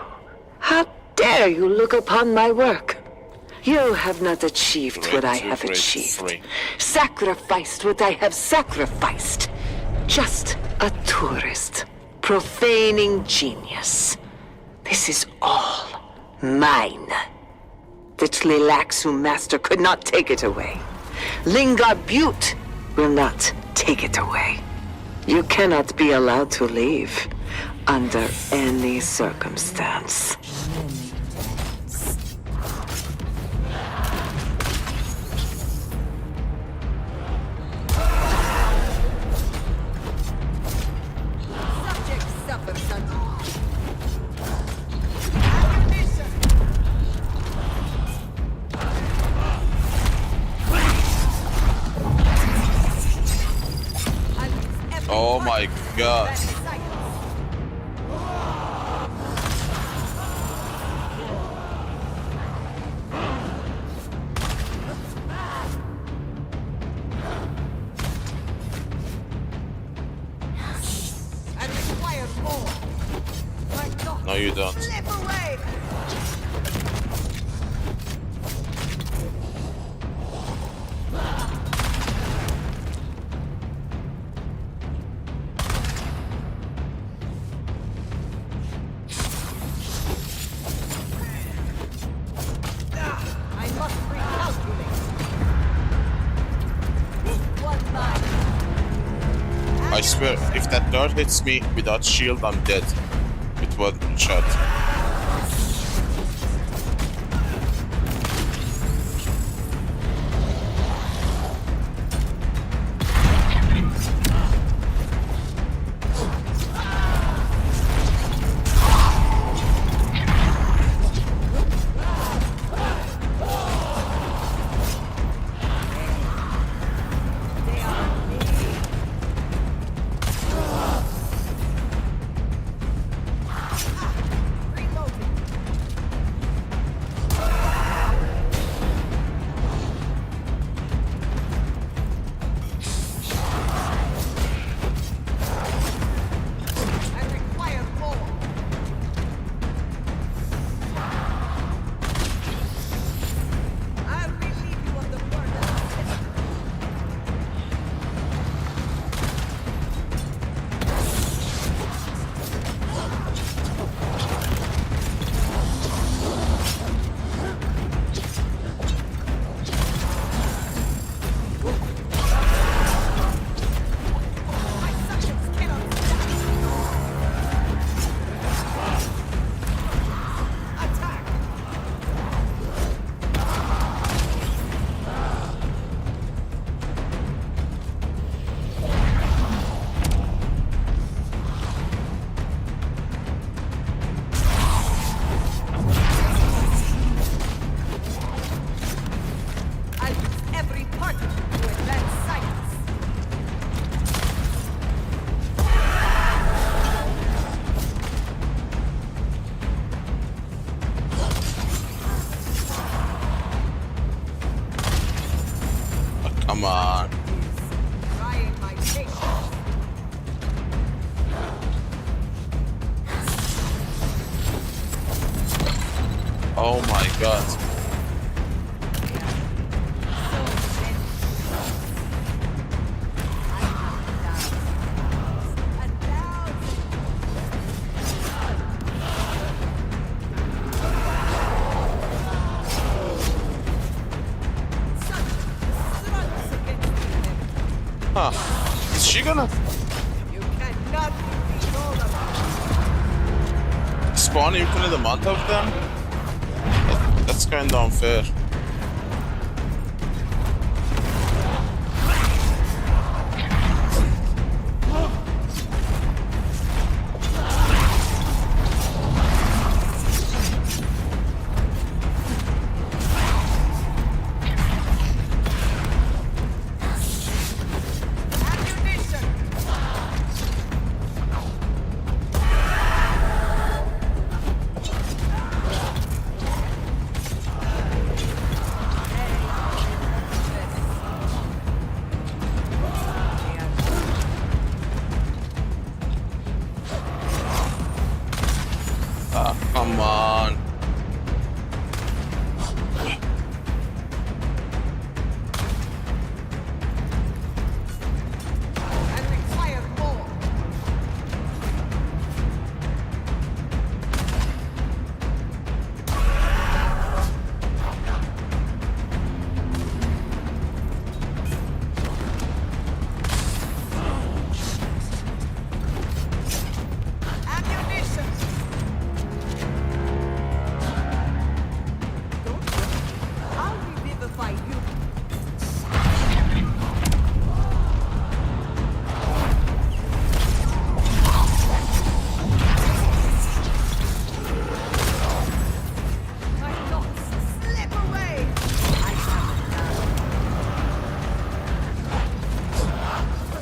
How dare you look upon my work? You have not achieved what I have achieved. Sacrificed what I have sacrificed. Just a tourist. Profaning genius. This is all mine. The Tlilaxu master could not take it away. Lingar Butte will not take it away. You cannot be allowed to leave under any circumstance.
Oh my god. No, you don't. I swear, if that dart hits me without shield, I'm dead. With one shot. Come on. Oh my god. Huh. Is she gonna spawn infinite amount of them? That's kinda unfair.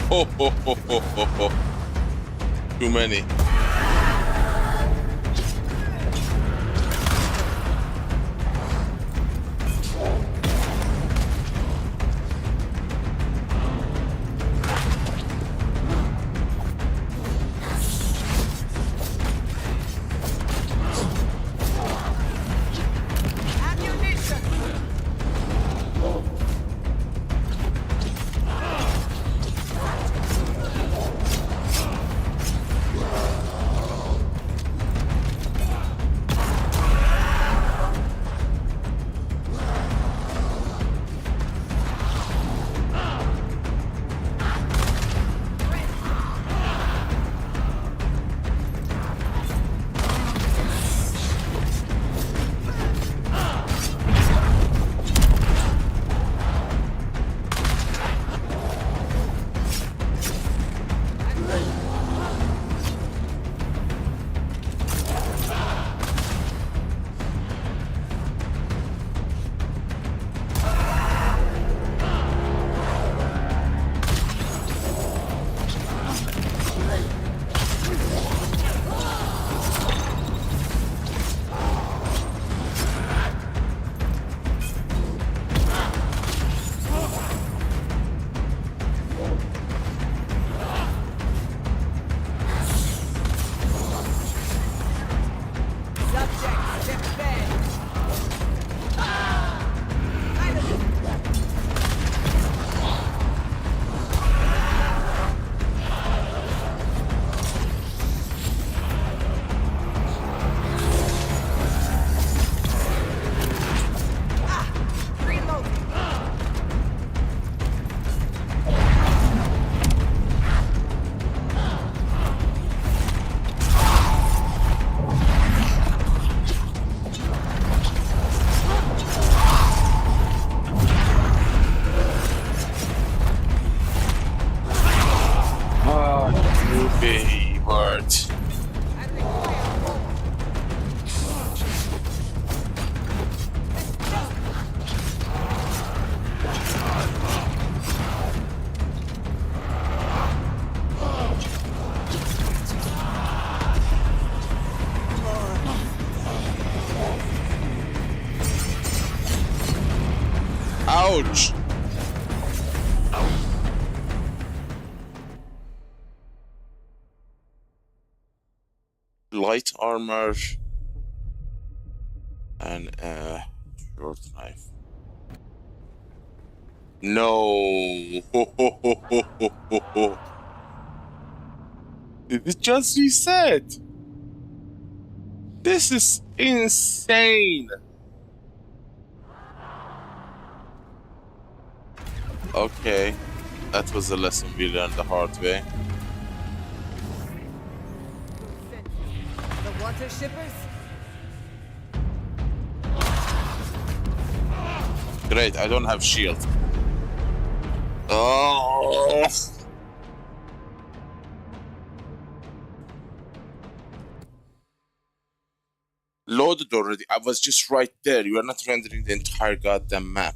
ho, ho, ho, ho, ho, ho. Too many. Ouch! Light armor and a short knife. No! Did it just reset? This is insane! Okay, that was a lesson we learned the hard way.
The water shippers?
Great, I don't have shield. Oh! Loaded already. I was just right there. You are not rendering the entire goddamn map.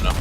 No.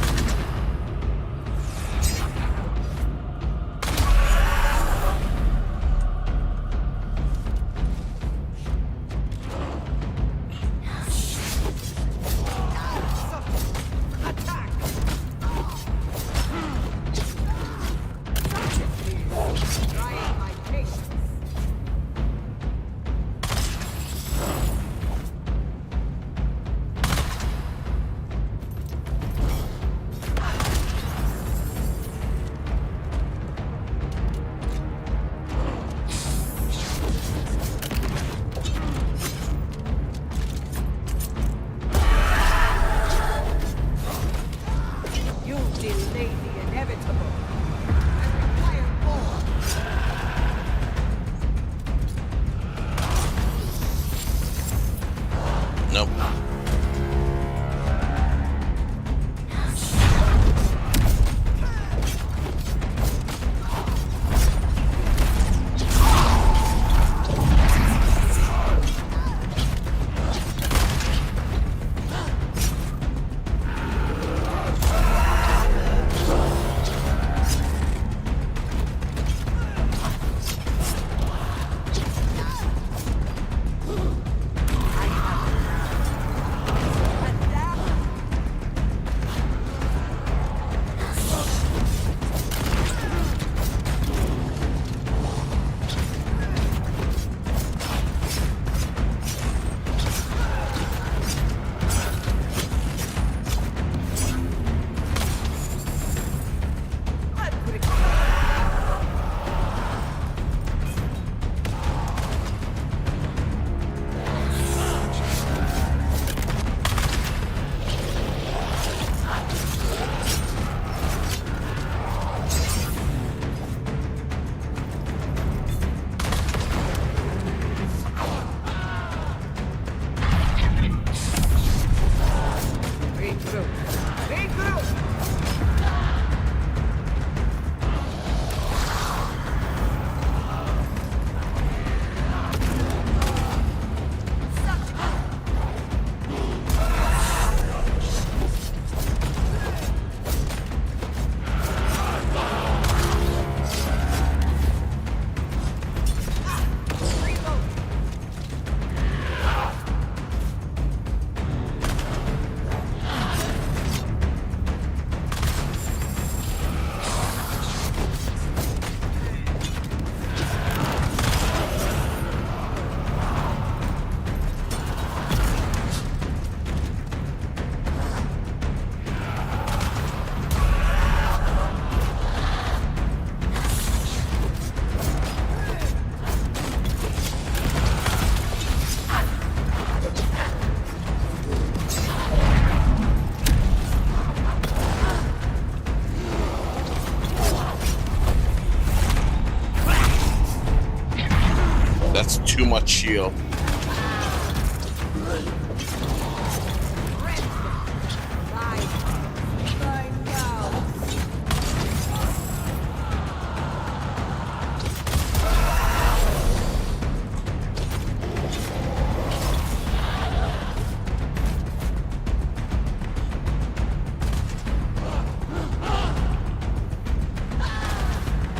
too much heal.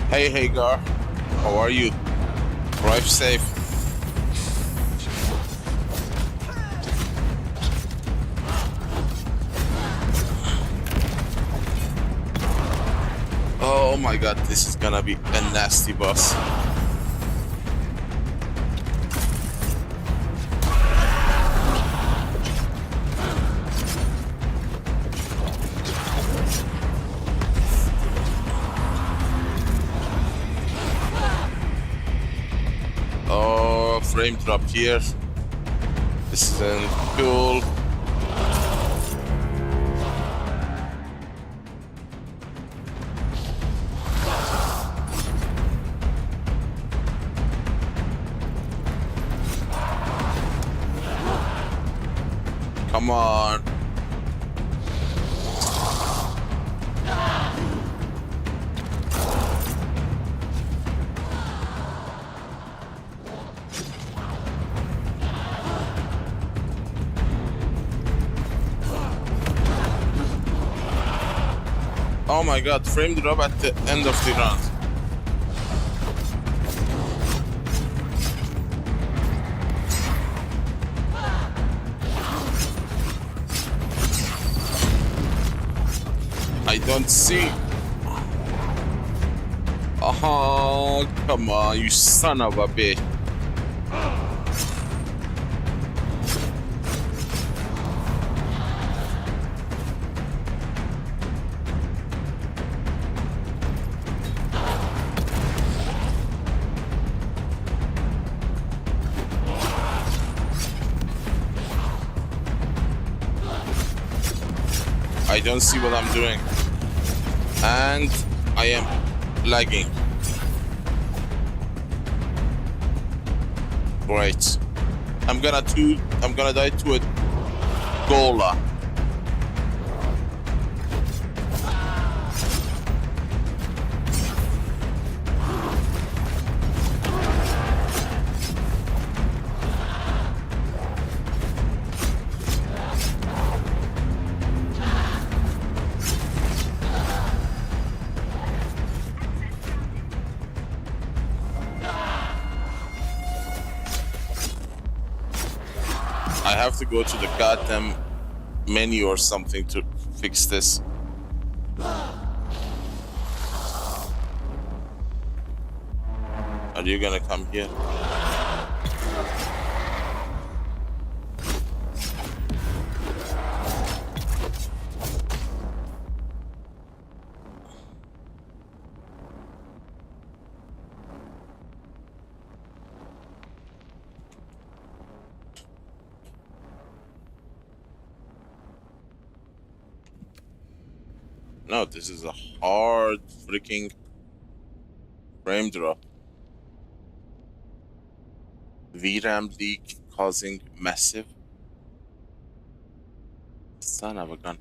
Hey Hagar, how are you? Drive safe. Oh my god, this is gonna be a nasty boss. Oh, frame drop here. This isn't cool. Come on. Oh my god, frame drop at the end of the round. I don't see. Oh, come on, you son of a bitch. I don't see what I'm doing. And I am lagging. Great. I'm gonna die to a Ghola. I have to go to the goddamn menu or something to fix this. Are you gonna come here? No, this is a hard freaking frame drop. VRAM leak causing massive. Son of a gun.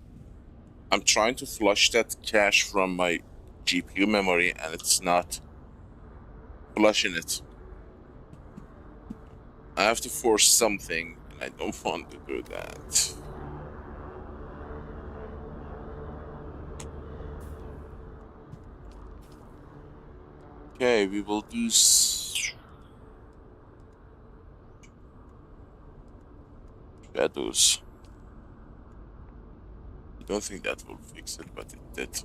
I'm trying to flush that cache from my GPU memory and it's not flushing it. I have to force something and I don't want to do that. Okay, we will do shadows. I don't think that will fix it, but it did.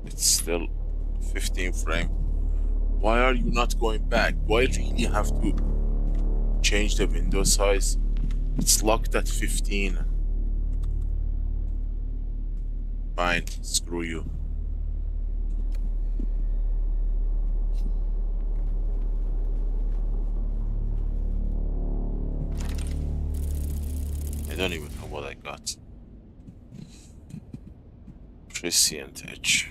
It's still 15 frame. Why are you not going back? Do I really have to change the window size? It's locked at 15. Fine, screw you. I don't even know what I got. Prescient Edge.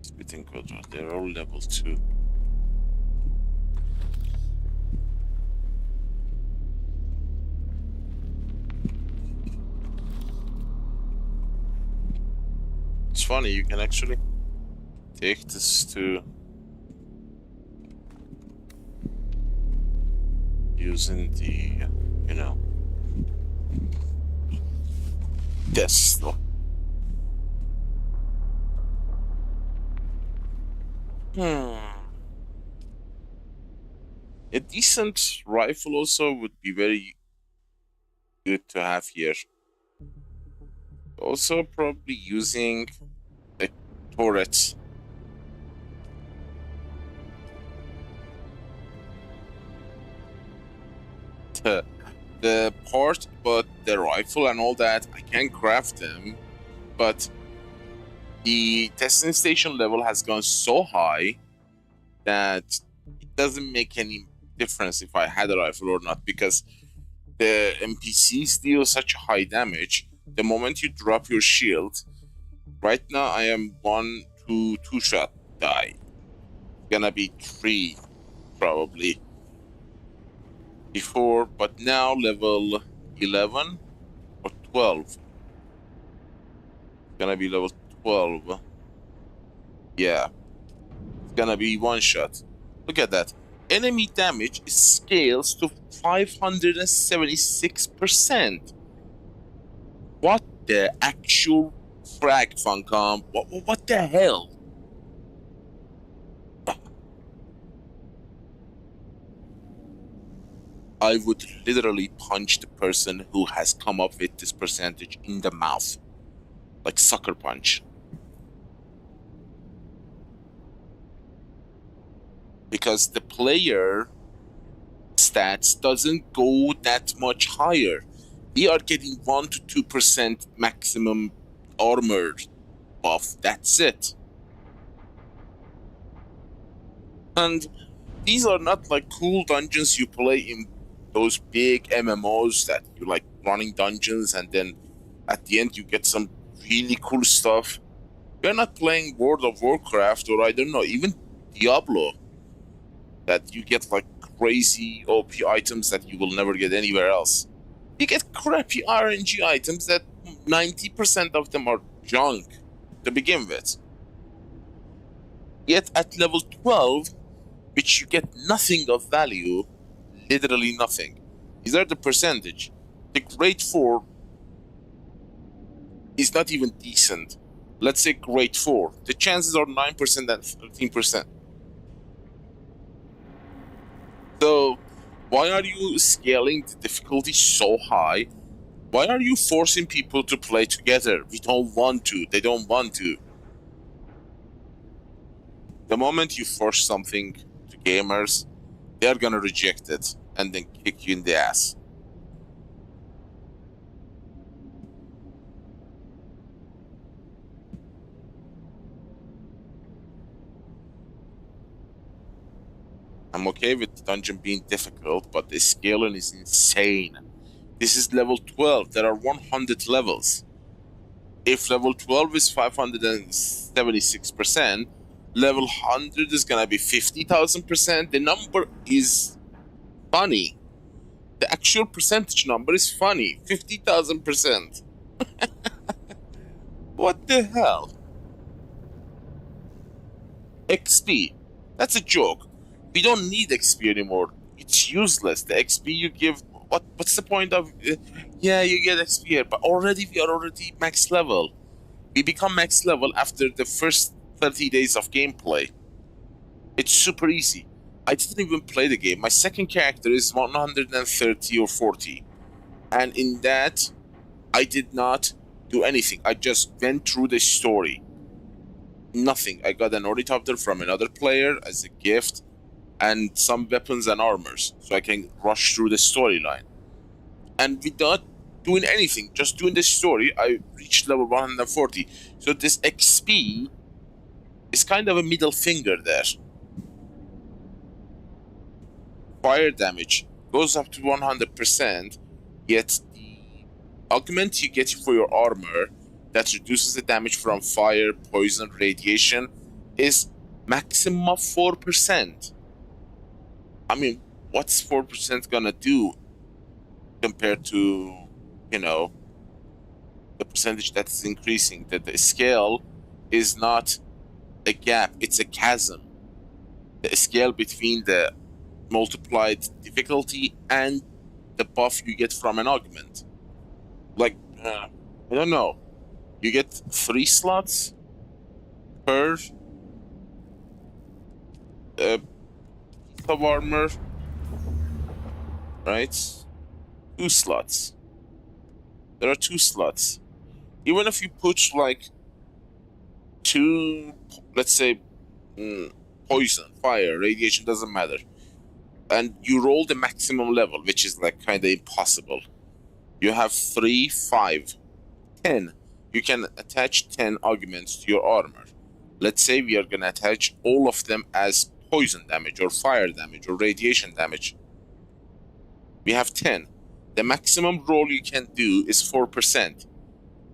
Spitting Quadrant, they're all level 2. It's funny, you can actually take this to using the, you know, this. A decent rifle also would be very good to have here. Also, probably using a turret. The part about the rifle and all that, I can craft them, but the testing station level has gone so high that it doesn't make any difference if I had a rifle or not, because the NPCs deal such high damage. The moment you drop your shield, right now I am 1 to 2 shot die. It's gonna be 3 probably before, but now level 11 or 12. It's gonna be level 12. Yeah, it's gonna be 1 shot. Look at that. Enemy damage scales to 576%. What the actual frag, Funcom? What the hell? I would literally punch the person who has come up with this percentage in the mouth. Like sucker punch. Because the player stats doesn't go that much higher. We are getting 1 to 2% maximum armor buff. That's it. And these are not like cool dungeons you play in those big MMOs that you like running dungeons and then at the end you get some really cool stuff. We're not playing World of Warcraft or I don't know, even Diablo, that you get like crazy OP items that you will never get anywhere else. You get crappy RNG items that 90% of them are junk to begin with. Yet at level 12, which you get nothing of value, literally nothing. These are the percentage. The grade 4 is not even decent. Let's say grade 4. The chances are 9% and 13%. So, why are you scaling the difficulty so high? Why are you forcing people to play together? We don't want to. They don't want to. The moment you force something to gamers, they're gonna reject it and then kick you in the ass. I'm okay with the dungeon being difficult, but the scaling is insane. This is level 12. There are 100 levels. If level 12 is 576%, level 100 is gonna be 50,000%. The number is funny. The actual percentage number is funny. 50,000%. What the hell? XP. That's a joke. We don't need XP anymore. It's useless. The XP you give... What's the point of... yeah, you get XP here, but we are already max level. We become max level after the first 30 days of gameplay. It's super easy. I didn't even play the game. My second character is 130 or 40. And in that, I did not do anything. I just went through the story. Nothing. I got an ornithopter from another player as a gift and some weapons and armors so I can rush through the storyline. And without doing anything, just doing the story, I reached level 140. So this XP is kind of a middle finger there. Fire damage goes up to 100%, yet the augment you get for your armor that reduces the damage from fire, poison, radiation is maximum of 4%. I mean, what's 4% gonna do compared to, you know, the percentage that is increasing? The scale is not a gap, it's a chasm. The scale between the multiplied difficulty and the buff you get from an augment. Like, I don't know. You get 3 slots per piece of armor, right? 2 slots. There are 2 slots. Even if you put like 2, let's say, poison, fire, radiation, doesn't matter, and you roll the maximum level, which is like kind of impossible. You have 3, 5, 10. You can attach 10 augments to your armor. Let's say we are going to attach all of them as poison damage or fire damage or radiation damage. We have 10. The maximum roll you can do is 4%.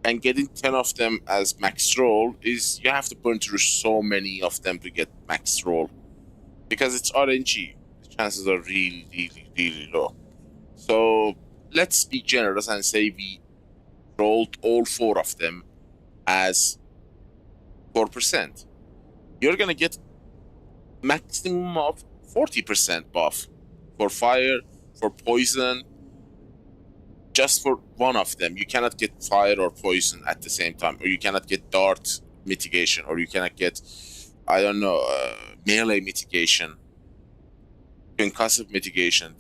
And getting 10 of them as max roll is, you have to burn through so many of them to get max roll. Because it's RNG. The chances are really, really, really low. So let's be generous and say we rolled all 4 of them as 4%. You're gonna get maximum of 40% buff for fire, for poison, just for one of them. You cannot get fire or poison at the same time, or you cannot get dart mitigation, or you cannot get, I don't know, melee mitigation, concussive mitigation.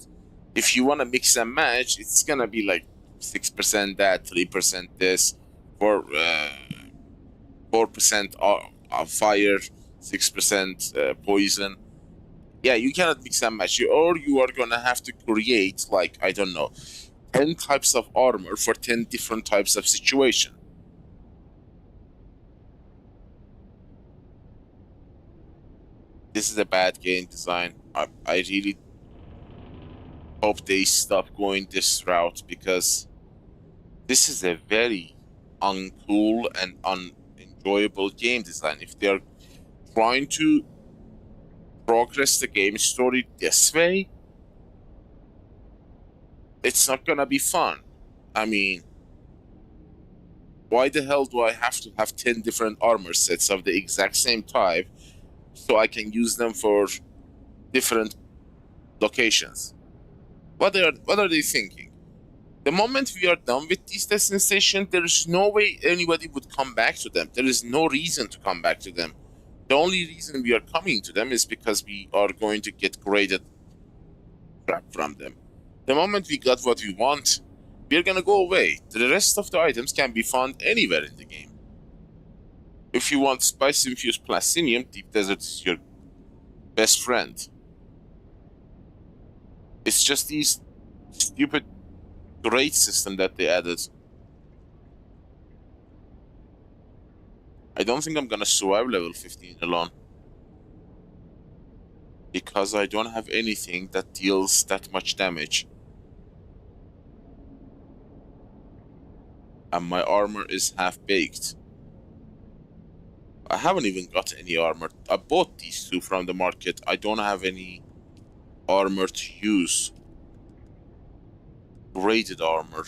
If you want to mix and match, it's gonna be like 6% that, 3% this, for 4% of fire, 6% poison. Yeah, you cannot mix and match. Or you are gonna have to create, like, I don't know, 10 types of armor for 10 different types of situation. This is a bad game design. I really hope they stop going this route, because this is a very uncool and unenjoyable game design. If they're trying to progress the game story this way, it's not gonna be fun. I mean, why the hell do I have to have 10 different armor sets of the exact same type so I can use them for different locations? What are they thinking? The moment we are done with these testing stations, there is no way anybody would come back to them. There is no reason to come back to them. The only reason we are coming to them is because we are going to get graded crap from them. The moment we got what we want, we're gonna go away. The rest of the items can be found anywhere in the game. If you want spice infused plastinium, Deep Desert is your best friend. It's just these stupid grade system that they added. I don't think I'm gonna survive level 15 alone, because I don't have anything that deals that much damage. And my armor is half-baked. I haven't even got any armor. I bought these 2 from the market. I don't have any armor to use. Graded armor.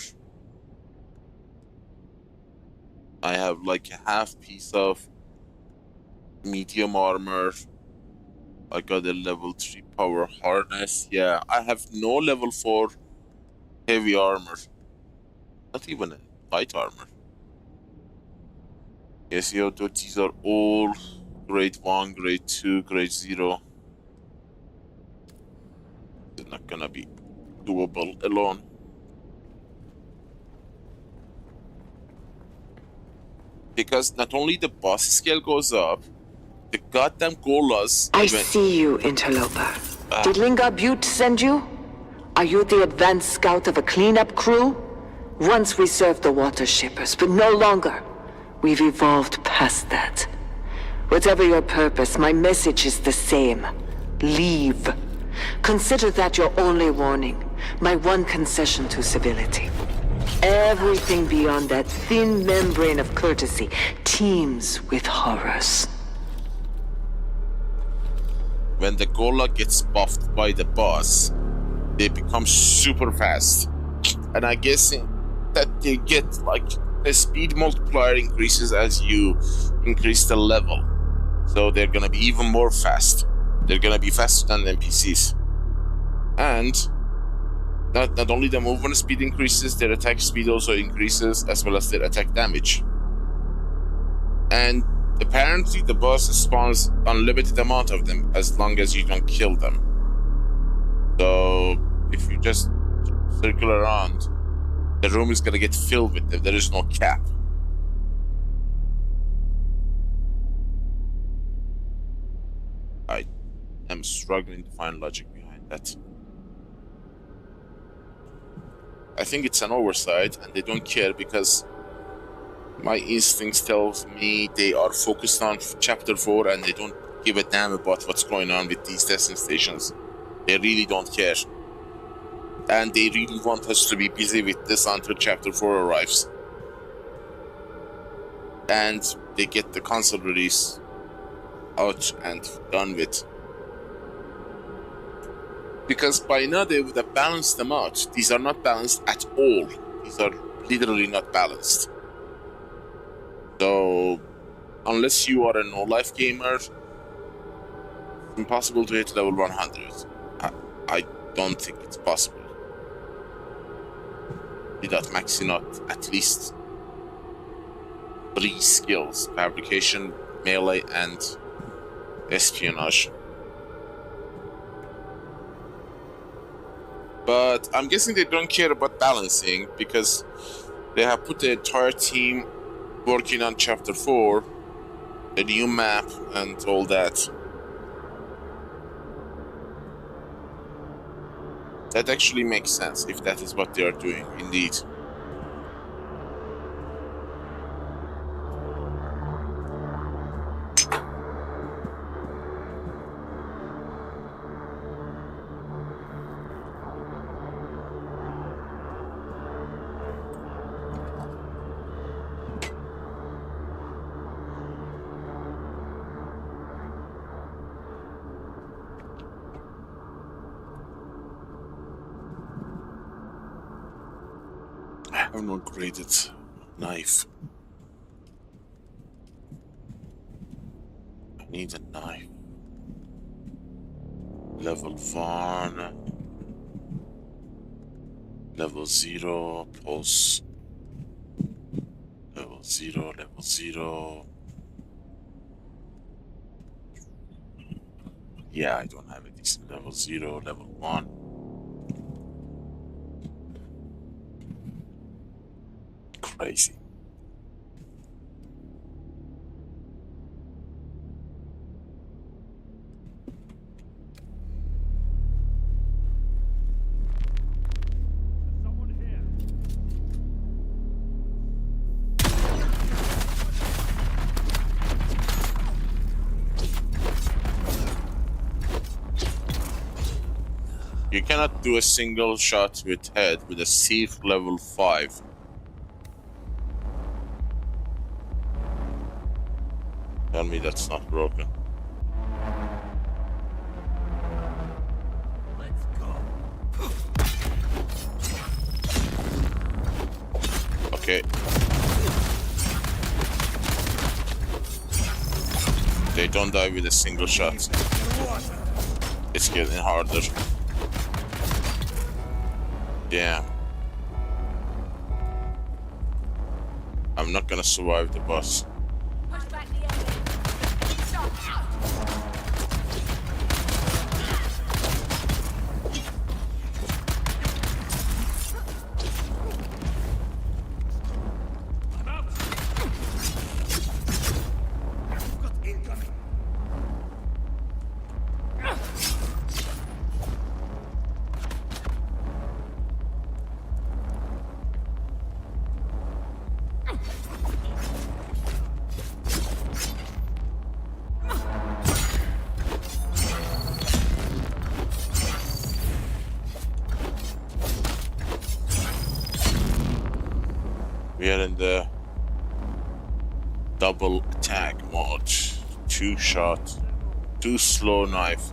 I have like a half piece of medium armor. I got a level 3 power harness. Yeah, I have no level 4 heavy armor. Not even a light armor. Yes, yo, these are all grade 1, grade 2, grade 0. It's not gonna be doable alone. Because not only the boss scale goes up, the goddamn Gholas...
I see you, interloper. Did Linga Butte send you? Are you the advanced scout of a cleanup crew? Once we served the water shippers, but no longer. We've evolved past that. Whatever your purpose, my message is the same. Leave. Consider that your only warning, my one concession to civility. Everything beyond that thin membrane of courtesy teems with horrors.
When the Ghola gets buffed by the boss, they become super fast. And I guess that they get like a speed multiplier increases as you increase the level. So they're gonna be even more fast. They're gonna be faster than NPCs. And not only the movement speed increases, their attack speed also increases, as well as their attack damage. And apparently the boss spawns unlimited amount of them as long as you don't kill them. So if you just circle around, the room is gonna get filled with them. There is no cap. I am struggling to find logic behind that. I think it's an oversight and they don't care because my instincts tells me they are focused on chapter 4 and they don't give a damn about what's going on with these testing stations. They really don't care. And they really want us to be busy with this until chapter 4 arrives. And they get the console release out and done with. Because by now they would have balanced them out. These are not balanced at all. These are literally not balanced. So, unless you are a no-life gamer, it's impossible to hit level 100. I don't think it's possible. Without maxing out at least 3 skills: fabrication, melee, and espionage. But I'm guessing they don't care about balancing because they have put the entire team working on chapter 4, the new map and all that. That actually makes sense if that is what they are doing, indeed. I have no graded knife. I need a knife. Level 1. Level 0. Pulse. Level 0. Level 0. Yeah, I don't have a decent level 0. Level 1. Crazy. You cannot do a single shot with head with a safe level 5. Tell me that's not broken.
Let's go.
Okay. They don't die with a single shot. It's getting harder. Damn. I'm not gonna survive the boss. We are in the double attack mode. 2 shot, 2 slow knife.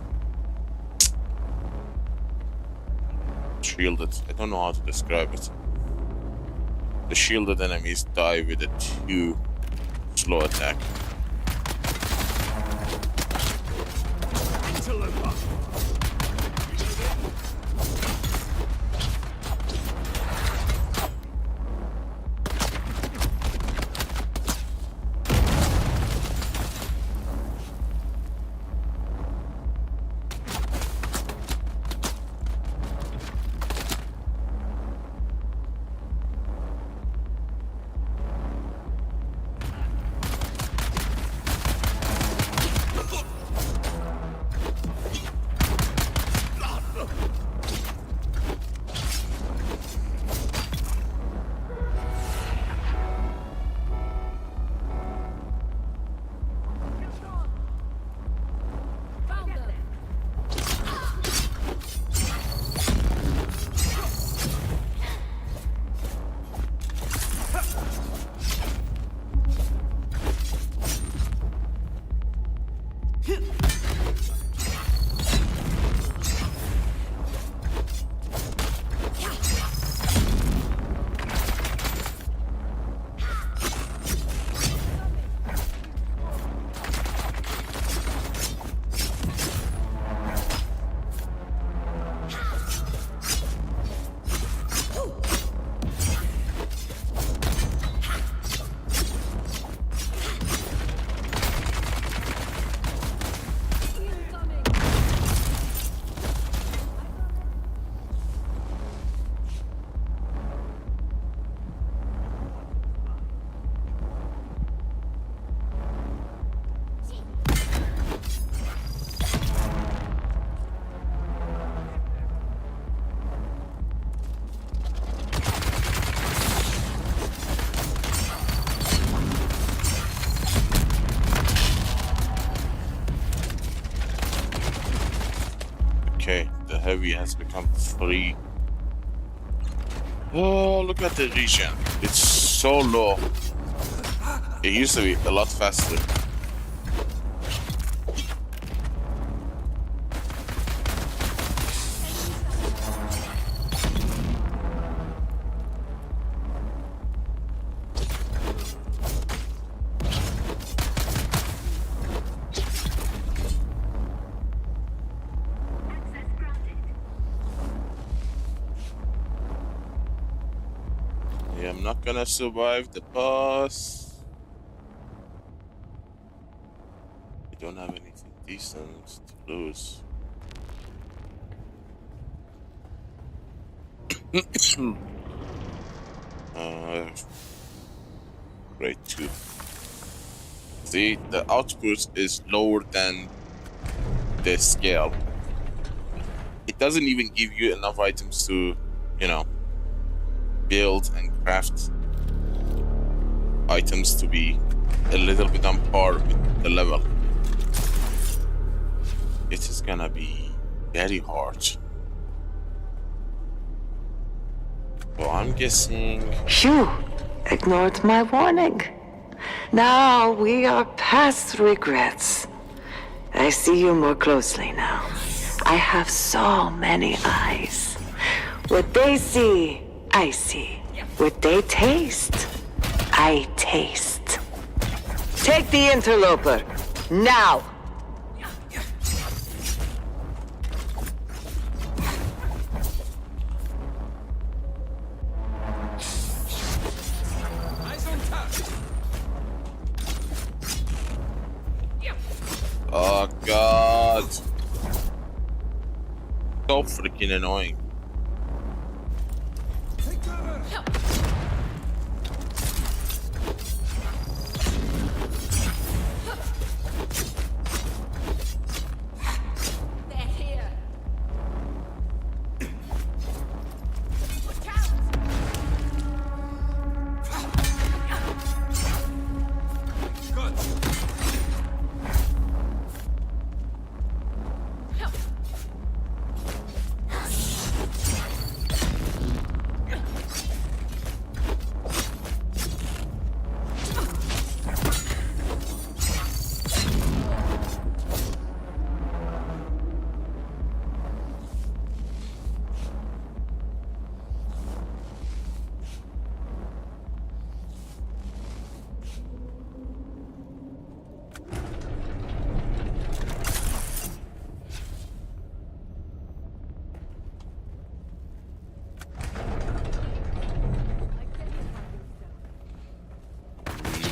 Shielded. I don't know how to describe it. The shielded enemies die with a 2 slow attack. Okay, the heavy has become free. Oh, look at the region. It's so low. It used to be a lot faster. I'm not gonna survive the boss. I don't have anything decent to lose. Grade 2. See, the output is lower than the scale. It doesn't even give you enough items to, you know, build and craft items to be a little bit on par with the level. It is gonna be very hard. So I'm guessing...
You ignored my warning. Now we are past regrets. I see you more closely now. I have so many eyes. What they see, I see. What they taste, I taste. Take the interloper, now!
Oh god. So freaking annoying.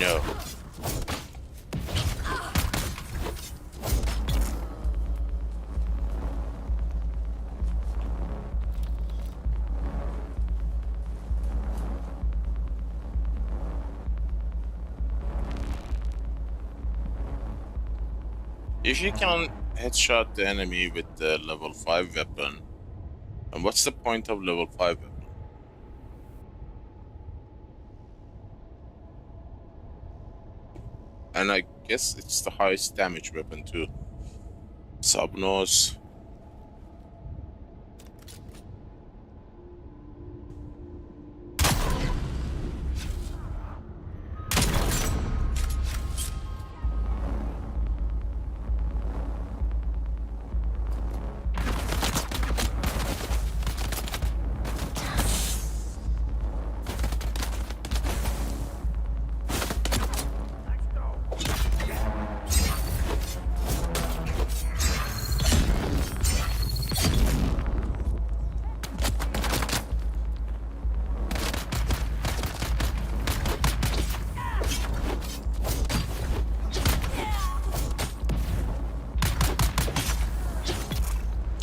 No. If you can headshot the enemy with the level 5 weapon, and what's the point of level 5 weapon? And I guess it's the highest damage weapon too. Subnose.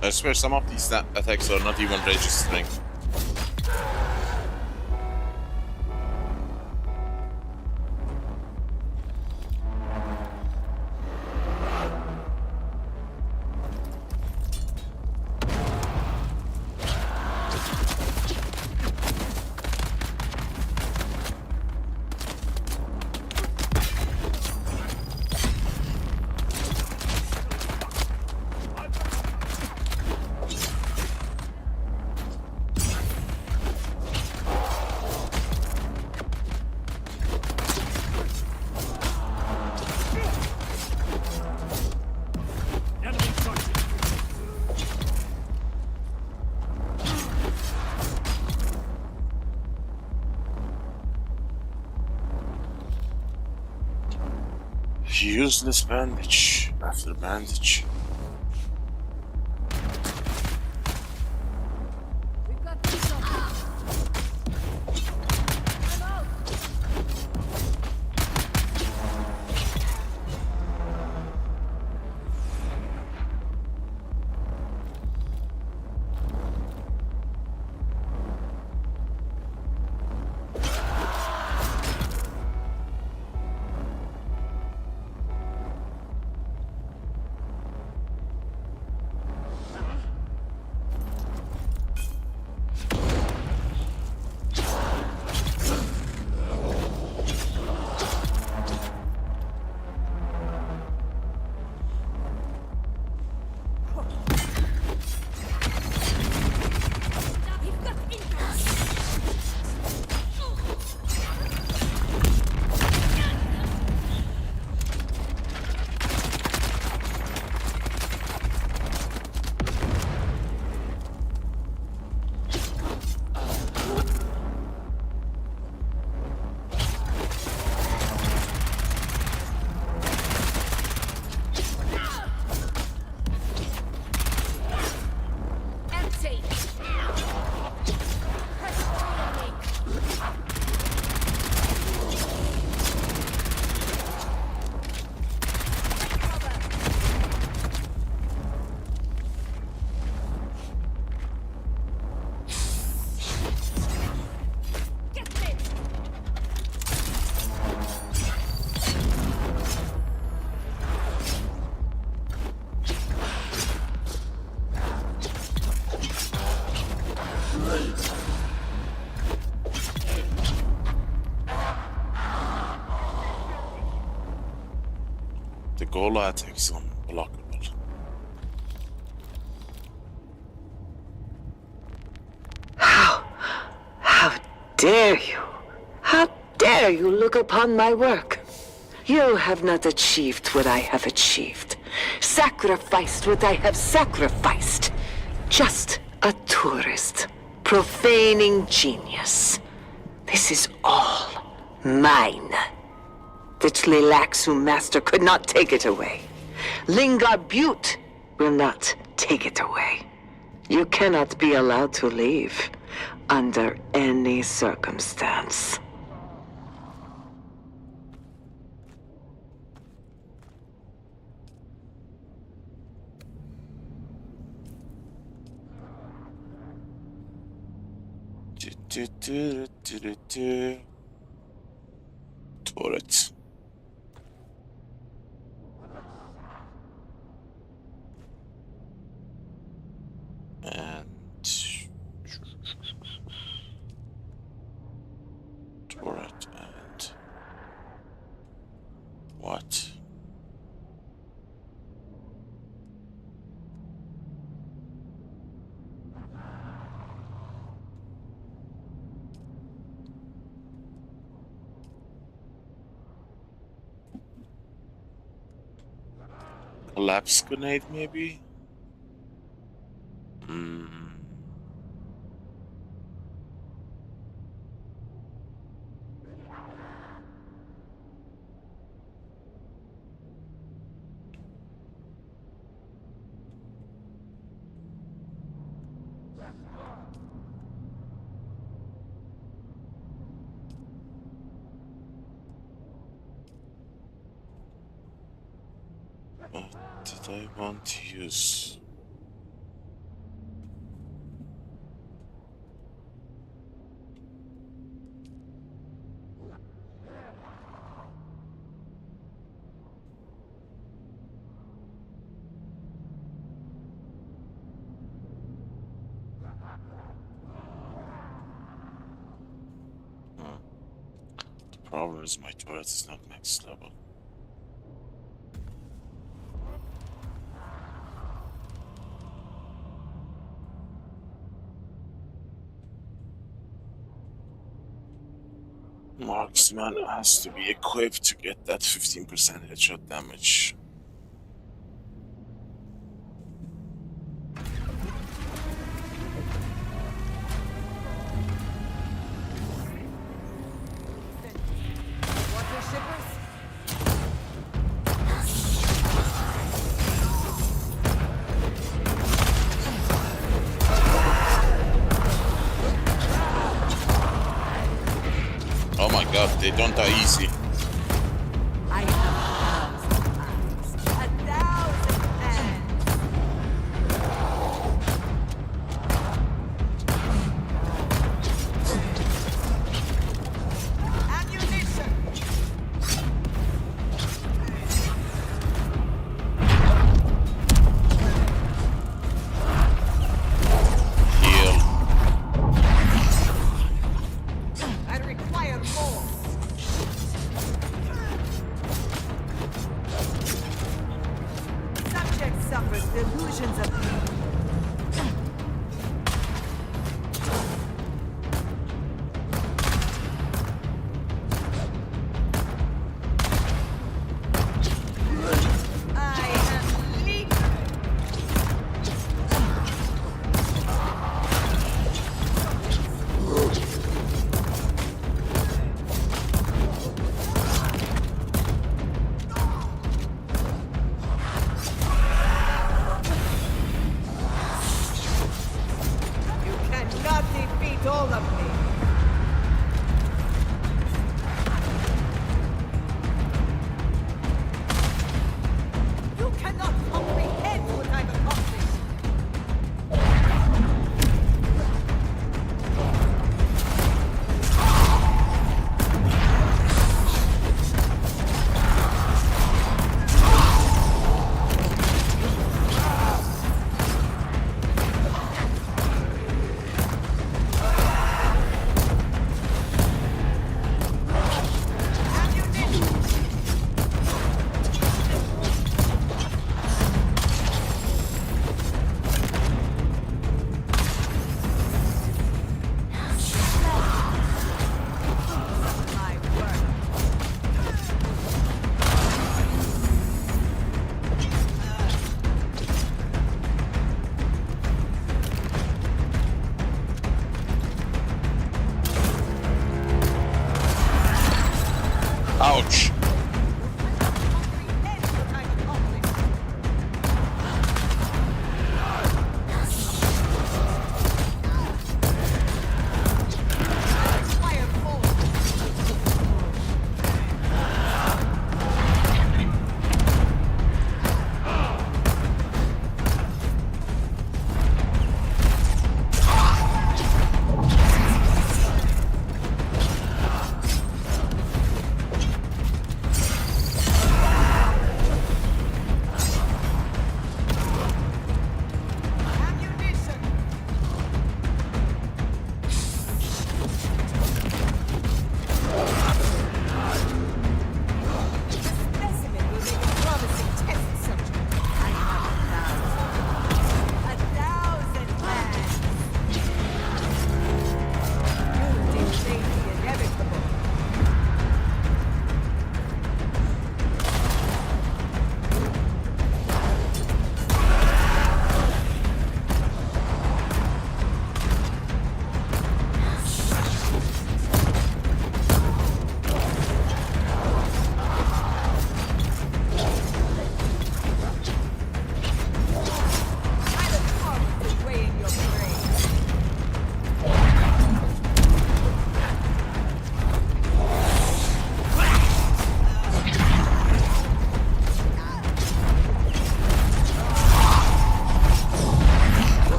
I swear some of these attacks are not even registering. Useless bandage after bandage. The Ghola attack is unblockable.
How dare you? How dare you look upon my work? You have not achieved what I have achieved. Sacrificed what I have sacrificed. Just a tourist. Profaning genius. This is all mine. The Tlilaxu master could not take it away. Lingar Butte will not take it away. You cannot be allowed to leave under any circumstance.
Turret. And turret and what? Collapse grenade, maybe? What did I want to use? The problem is my turret is not max level. Marksman has to be equipped to get that 15% headshot damage. Oh my god, they don't die easy.
I have 1,000 hands. Ammunition.
Heal.
I require more. Subject suffers delusions of I am leaking.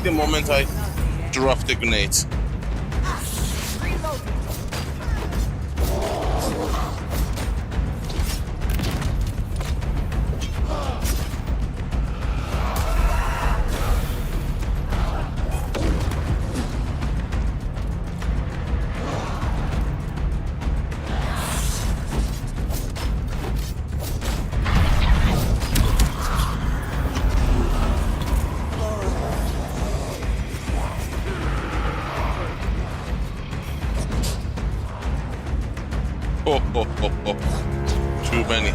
the moment I drop the grenade. Too many.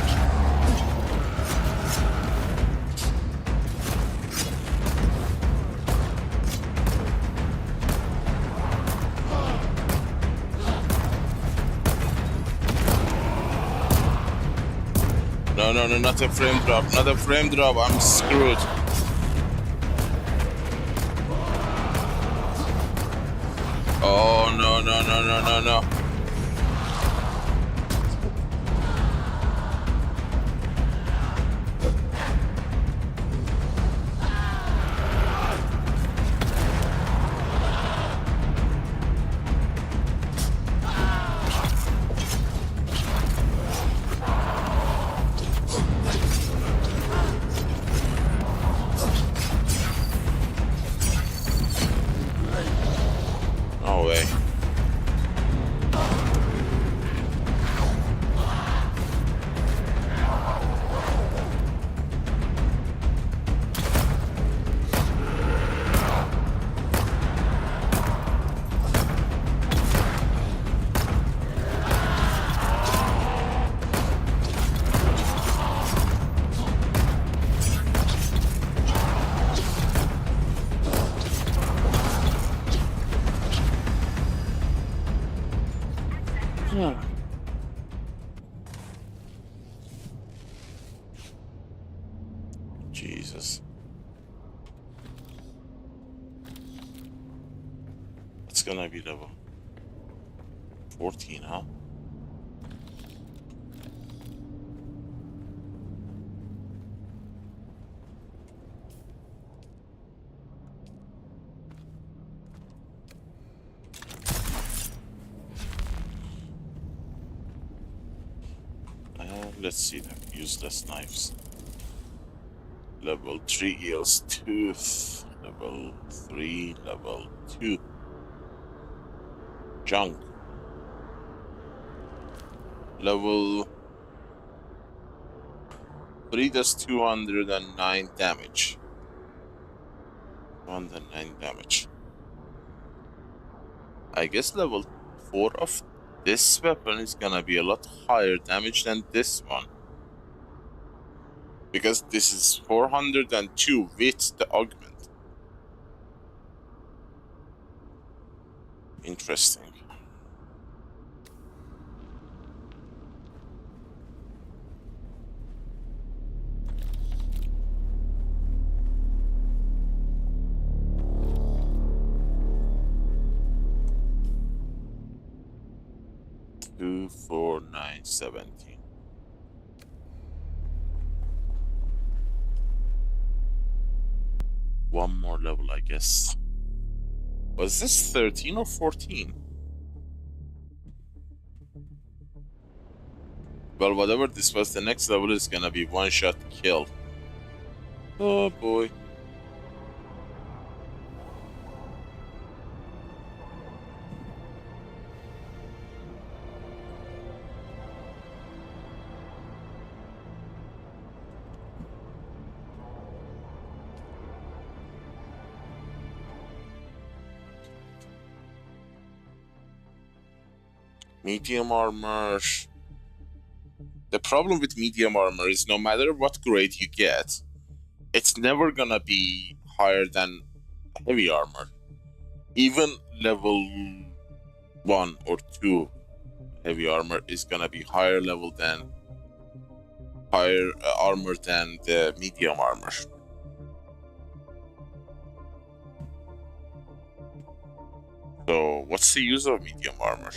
No, not a frame drop, not a frame drop, I'm screwed. Oh, no. No way. Jesus. It's gonna be level 14, huh? Let's see the useless knives. Level 3 eels tooth. Level 3, level 2. Junk. Level 3 does 209 damage. 209 damage. I guess level 4 of this weapon is gonna be a lot higher damage than this one. Because this is 402 with the augment. Interesting. Two, 4, 9, 17. One more level, I guess. Was this 13 or 14? Well, whatever this was, the next level is gonna be one-shot kill. Oh boy. Medium armor. The problem with medium armor is no matter what grade you get, it's never gonna be higher than heavy armor. Even level 1 or 2 heavy armor is gonna be higher armor than the medium armor. So what's the use of medium armor?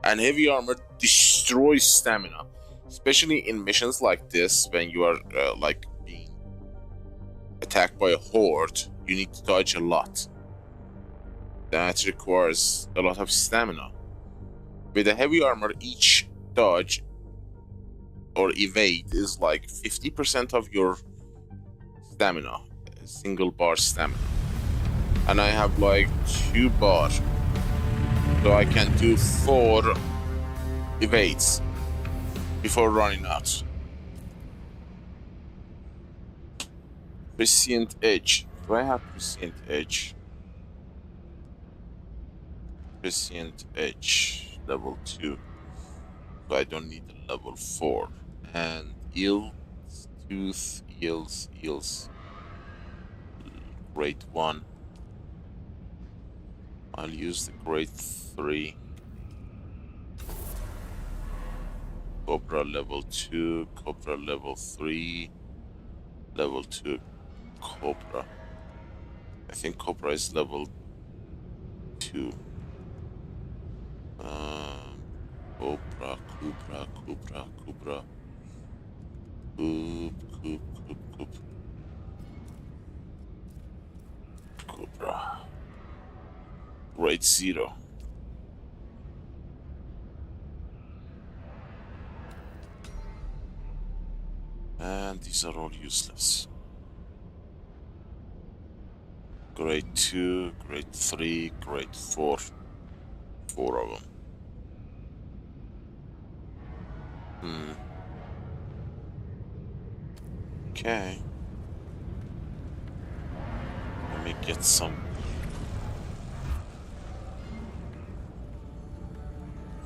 And heavy armor destroys stamina, especially in missions like this when you are like being attacked by a horde, you need to dodge a lot. That requires a lot of stamina. With a heavy armor, each dodge or evade is like 50% of your stamina, a single bar stamina. And I have like 2 bars, so I can do 4 evades before running out. Prescient Edge. Do I have Prescient Edge? Prescient Edge, level 2. So I don't need a level 4. And Eels, Tooth, Eels. Grade 1. I'll use the grade 3. Cobra level 2, Cobra level 3, level 2 Cobra. I think Cobra is level 2. Cobra. Cobra. Grade 0. And these are all useless. Grade 2, grade 3, grade 4. 4 of them. Okay. Let me get some.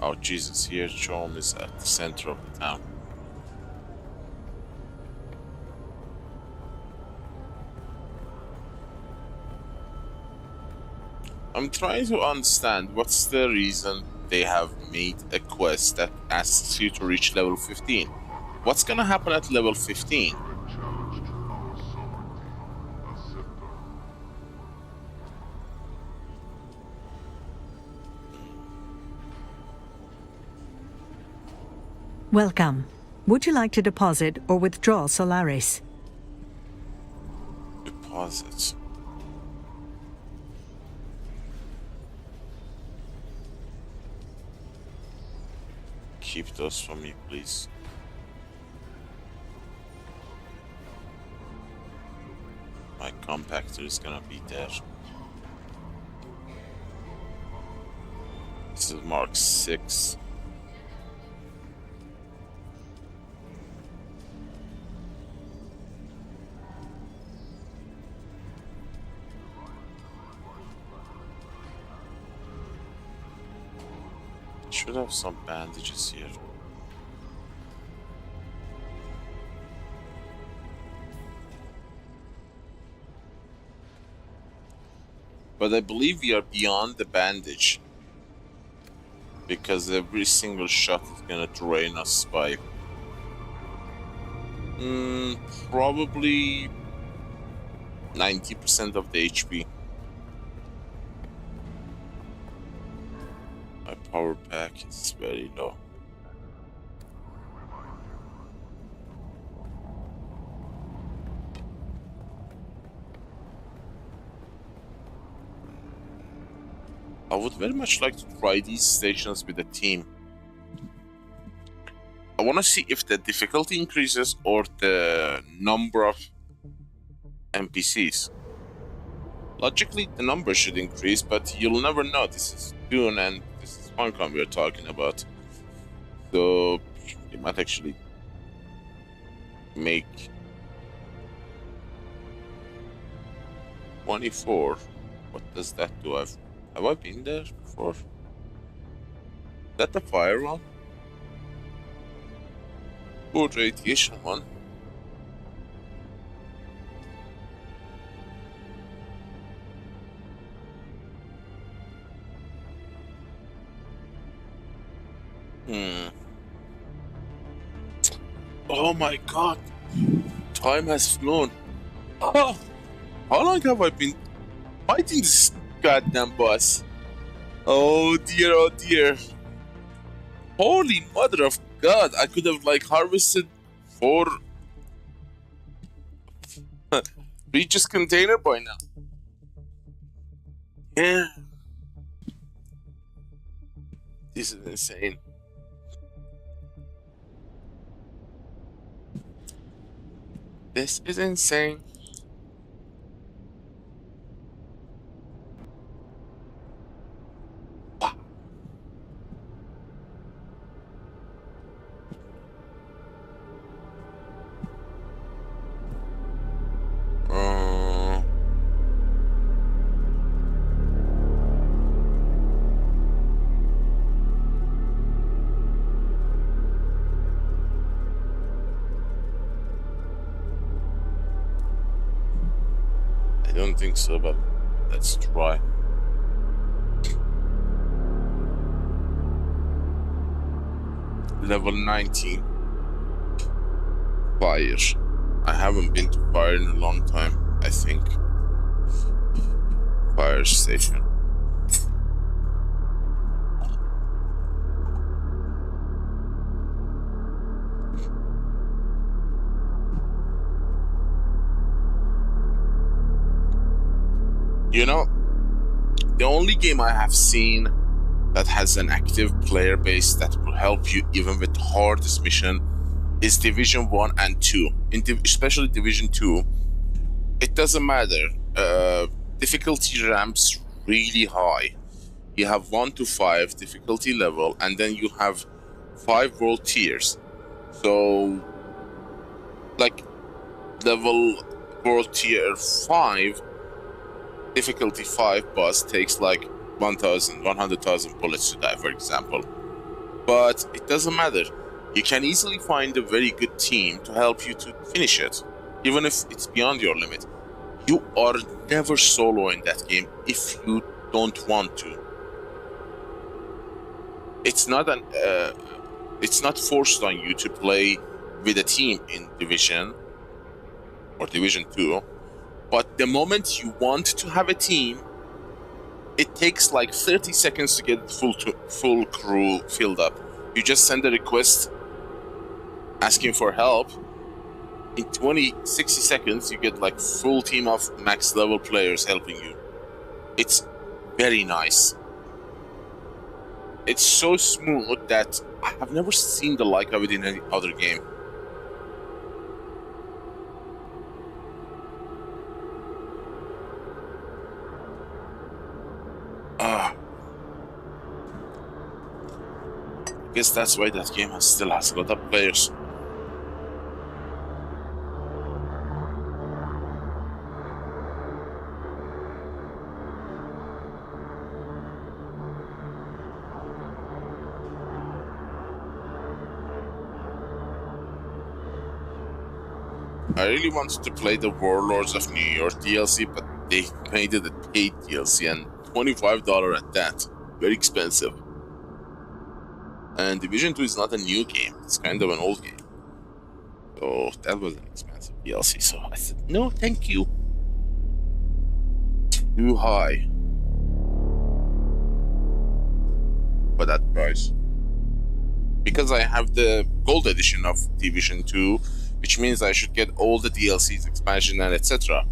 Oh Jesus, here Chom is at the center of the town. I'm trying to understand what's the reason they have made a quest that asks you to reach level 15. What's gonna happen at level 15?
Welcome. Would you like to deposit or withdraw Solaris?
Deposits. Keep those for me, please. My compactor is gonna be there. This is Mark 6. Should have some bandages here. But I believe we are beyond the bandage, because every single shot is gonna drain us by probably 90% of the HP. My power pack is very low. I would very much like to try these stations with a team. I want to see if the difficulty increases or the number of NPCs. Logically, the number should increase, but you'll never know. This is Dune and this is Funcom we're talking about. So, you might actually make 24. What does that do? Have I been there before? Is that the fire one? Or radiation one? Oh my god! Time has flown. Oh, how long have I been fighting this goddamn boss? Oh dear, oh dear. Holy mother of god, I could have like harvested Regis container by now. Yeah. This is insane. This is insane. Wow. I don't think so, but let's try. Level 19. Fire. I haven't been to fire in a long time, I think. Fire station. You know, the only game I have seen that has an active player base that will help you even with the hardest mission is Division 1 and 2. Especially Division 2, it doesn't matter. Difficulty ramps really high. You have 1 to 5 difficulty level, and then you have 5 world tiers. So, like, level world tier 5, difficulty 5 boss takes like 100,000 bullets to die, for example. But it doesn't matter. You can easily find a very good team to help you to finish it, even if it's beyond your limit. You are never solo in that game if you don't want to. It's not forced on you to play with a team in Division or Division 2. But the moment you want to have a team, it takes like 30 seconds to get full crew filled up. You just send a request asking for help. In 60 seconds, you get like full team of max level players helping you. It's very nice. It's so smooth that I have never seen the like of it in any other game. I guess that's why that game still has a lot of players. I really wanted to play the Warlords of New York DLC, but they made it a paid DLC and $25 at that. Very expensive. And Division 2 is not a new game, it's kind of an old game. So that was an expensive DLC, so I said, no, thank you. Too high for that price. Because I have the gold edition of Division 2, which means I should get all the DLCs, expansion, and etc.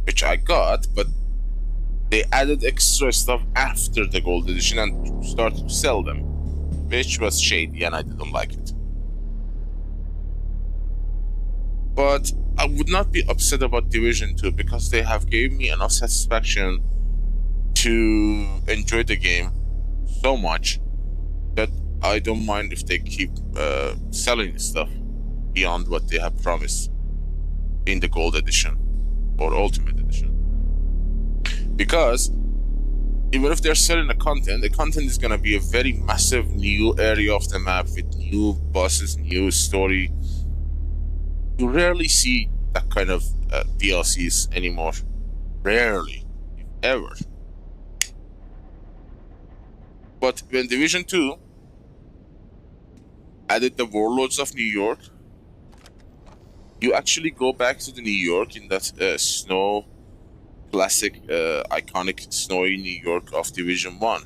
Which I got, but they added extra stuff after the gold edition and started to sell them, which was shady and I didn't like it. But I would not be upset about Division 2 because they have given me enough satisfaction to enjoy the game so much that I don't mind if they keep selling stuff beyond what they have promised in the gold edition or ultimate edition. Because even if they're selling the content is going to be a very massive new area of the map with new bosses, new story. You rarely see that kind of DLCs anymore. Rarely, if ever. But when Division 2 added the Warlords of New York, you actually go back to the New York in that snow, classic, iconic snowy New York of Division 1.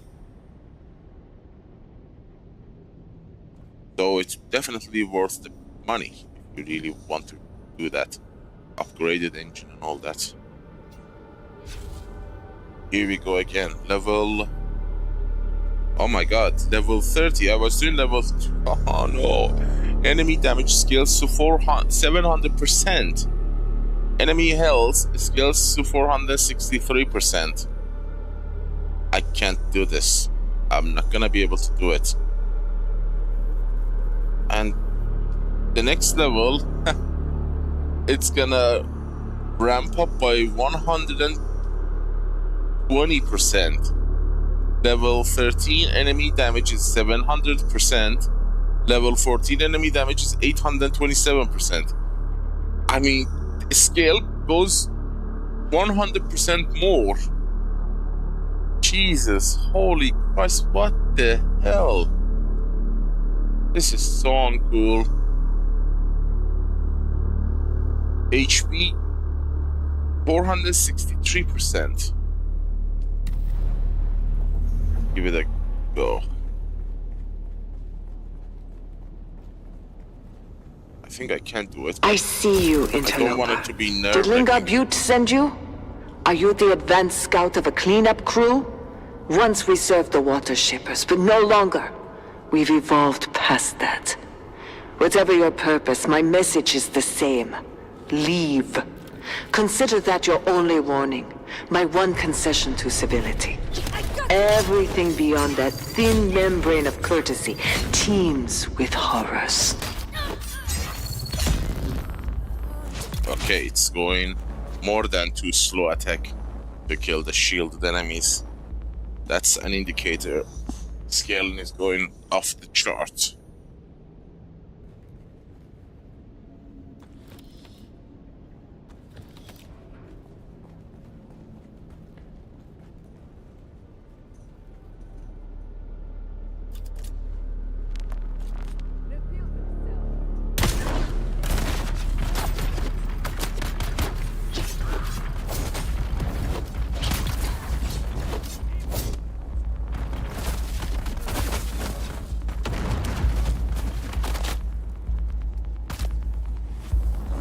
So it's definitely worth the money if you really want to do that. upgraded engine and all that. Here we go again. Level... Oh my god, level 30. I was doing level... Oh no. Enemy damage scales to 700%. Enemy health scales to 463%. I can't do this. I'm not gonna be able to do it. And the next level, it's gonna ramp up by 120%. Level 13 enemy damage is 700%. Level 14 enemy damage is 827%. I mean, the scale goes 100% more. Jesus, holy Christ, what the hell? This is so uncool. HP 463%. Give it a go. I think I can't do it.
I see you, interloper.
I don't want it to be nerve.
Did Linga Butte send you? Are you the advanced scout of a cleanup crew? Once we served the water shippers, but no longer. We've evolved past that. Whatever your purpose, my message is the same. Leave. Consider that your only warning. My one concession to civility. Everything beyond that thin membrane of courtesy teems with horrors.
Okay, it's going more than too slow attack to kill the shielded enemies. That's an indicator. Scaling is going off the chart.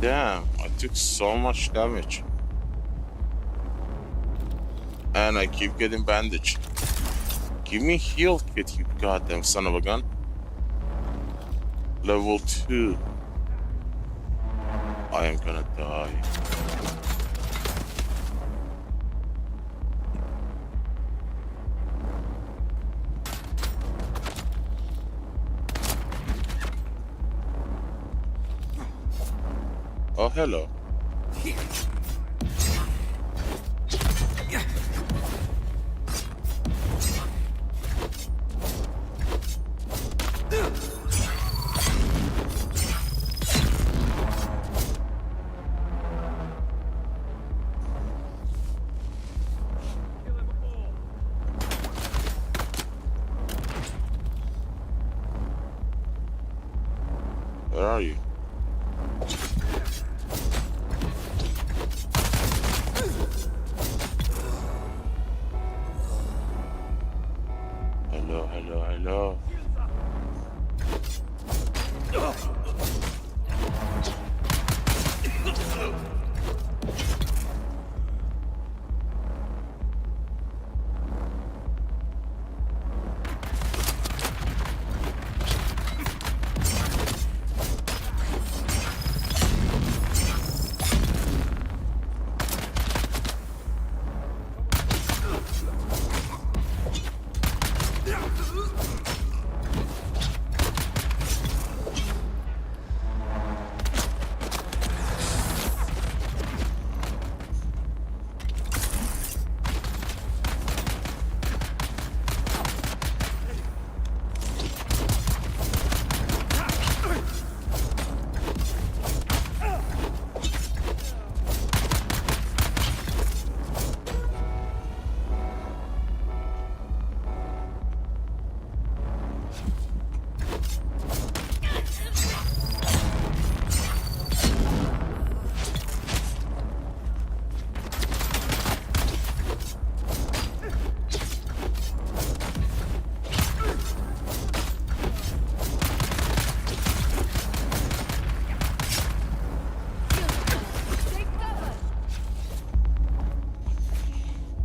Damn, I took so much damage. And I keep getting bandaged. Give me heal kit, you goddamn son of a gun. Level 2. I am gonna die. Oh, hello. Where are you? Hello.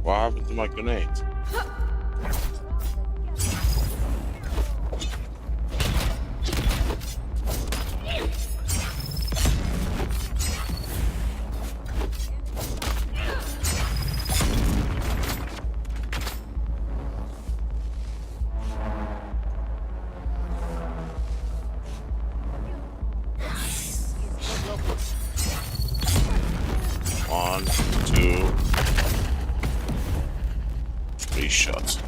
What happened to my grenade? One, two, three shots.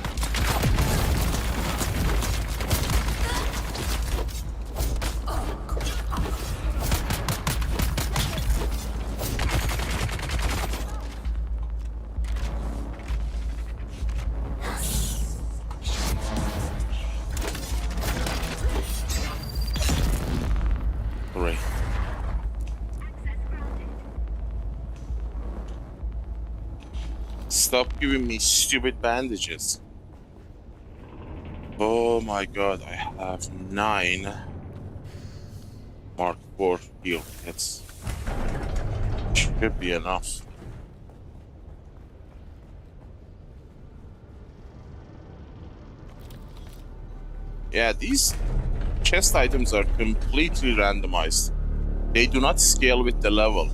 Great. Stop giving me stupid bandages. Oh my god, I have 9 Mark 4 heal kits. Should be enough. Yeah, these chest items are completely randomized. They do not scale with the level.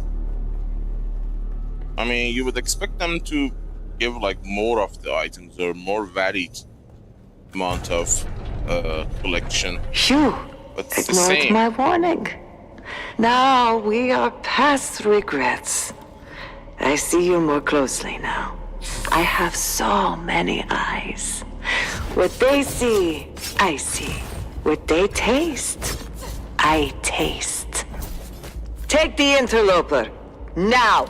I mean, you would expect them to give like more of the items or more varied amount of collection.
Phew!
But it's the
Ignored
same.
my warning. Now we are past regrets. I see you more closely now. I have so many eyes. What they see, I see. What they taste, I taste. Take the interloper, now!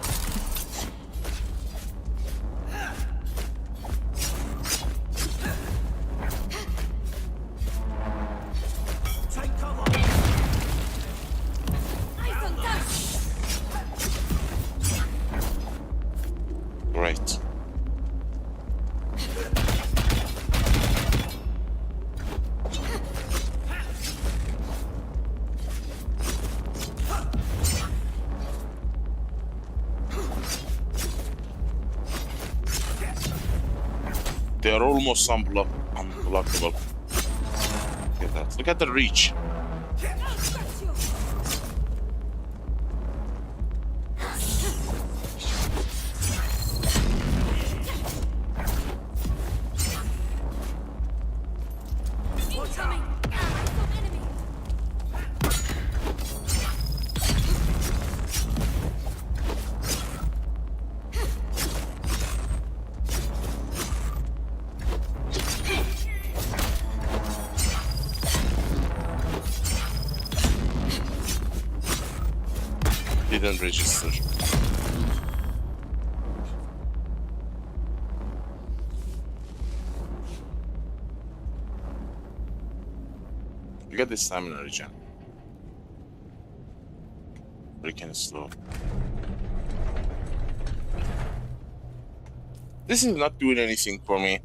Right. They are almost unblockable. Look at that. Look at the reach. Didn't register. You got this stamina regen. Freaking slow. This is not doing anything for me.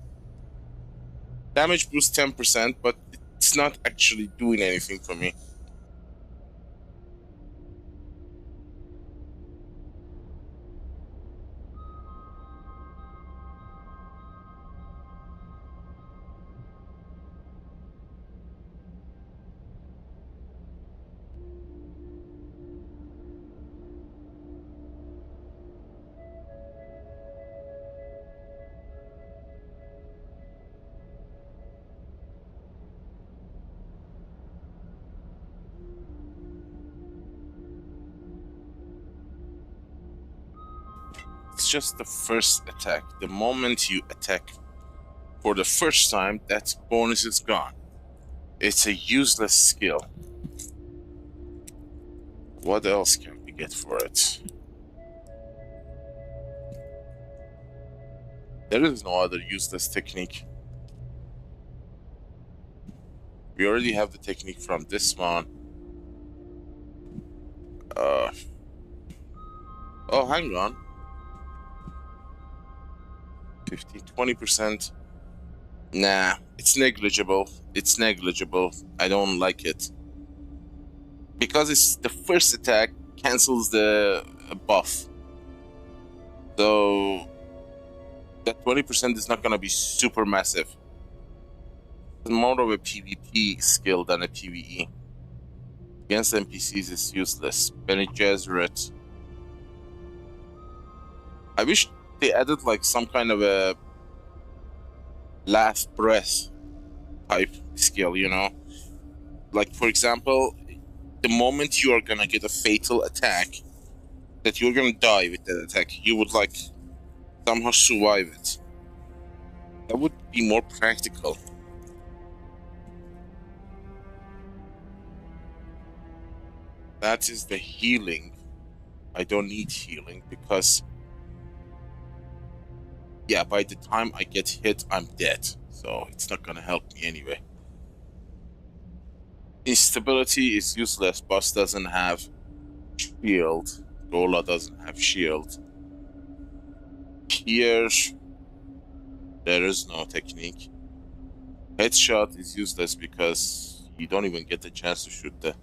Damage boost 10%, but it's not actually doing anything for me. It's just the first attack. The moment you attack for the first time, that bonus is gone. It's a useless skill. What else can we get for it? There is no other useless technique. We already have the technique from this one. Oh, hang on. 20%. Nah, it's negligible. It's negligible. I don't like it. Because it's the first attack cancels the buff. So that 20% is not gonna be super massive. It's more of a PvP skill than a PvE. Against NPCs is useless. Bene Gesserit. I wish they added like some kind of a last breath type skill, you know? Like, for example, the moment you are gonna get a fatal attack, that you're gonna die with that attack, you would like somehow survive it. That would be more practical. That is the healing. I don't need healing because, yeah, by the time I get hit, I'm dead. So it's not gonna help me anyway. Instability is useless. Boss doesn't have shield. Ghola doesn't have shield. Here, there is no technique. Headshot is useless because you don't even get the chance to shoot the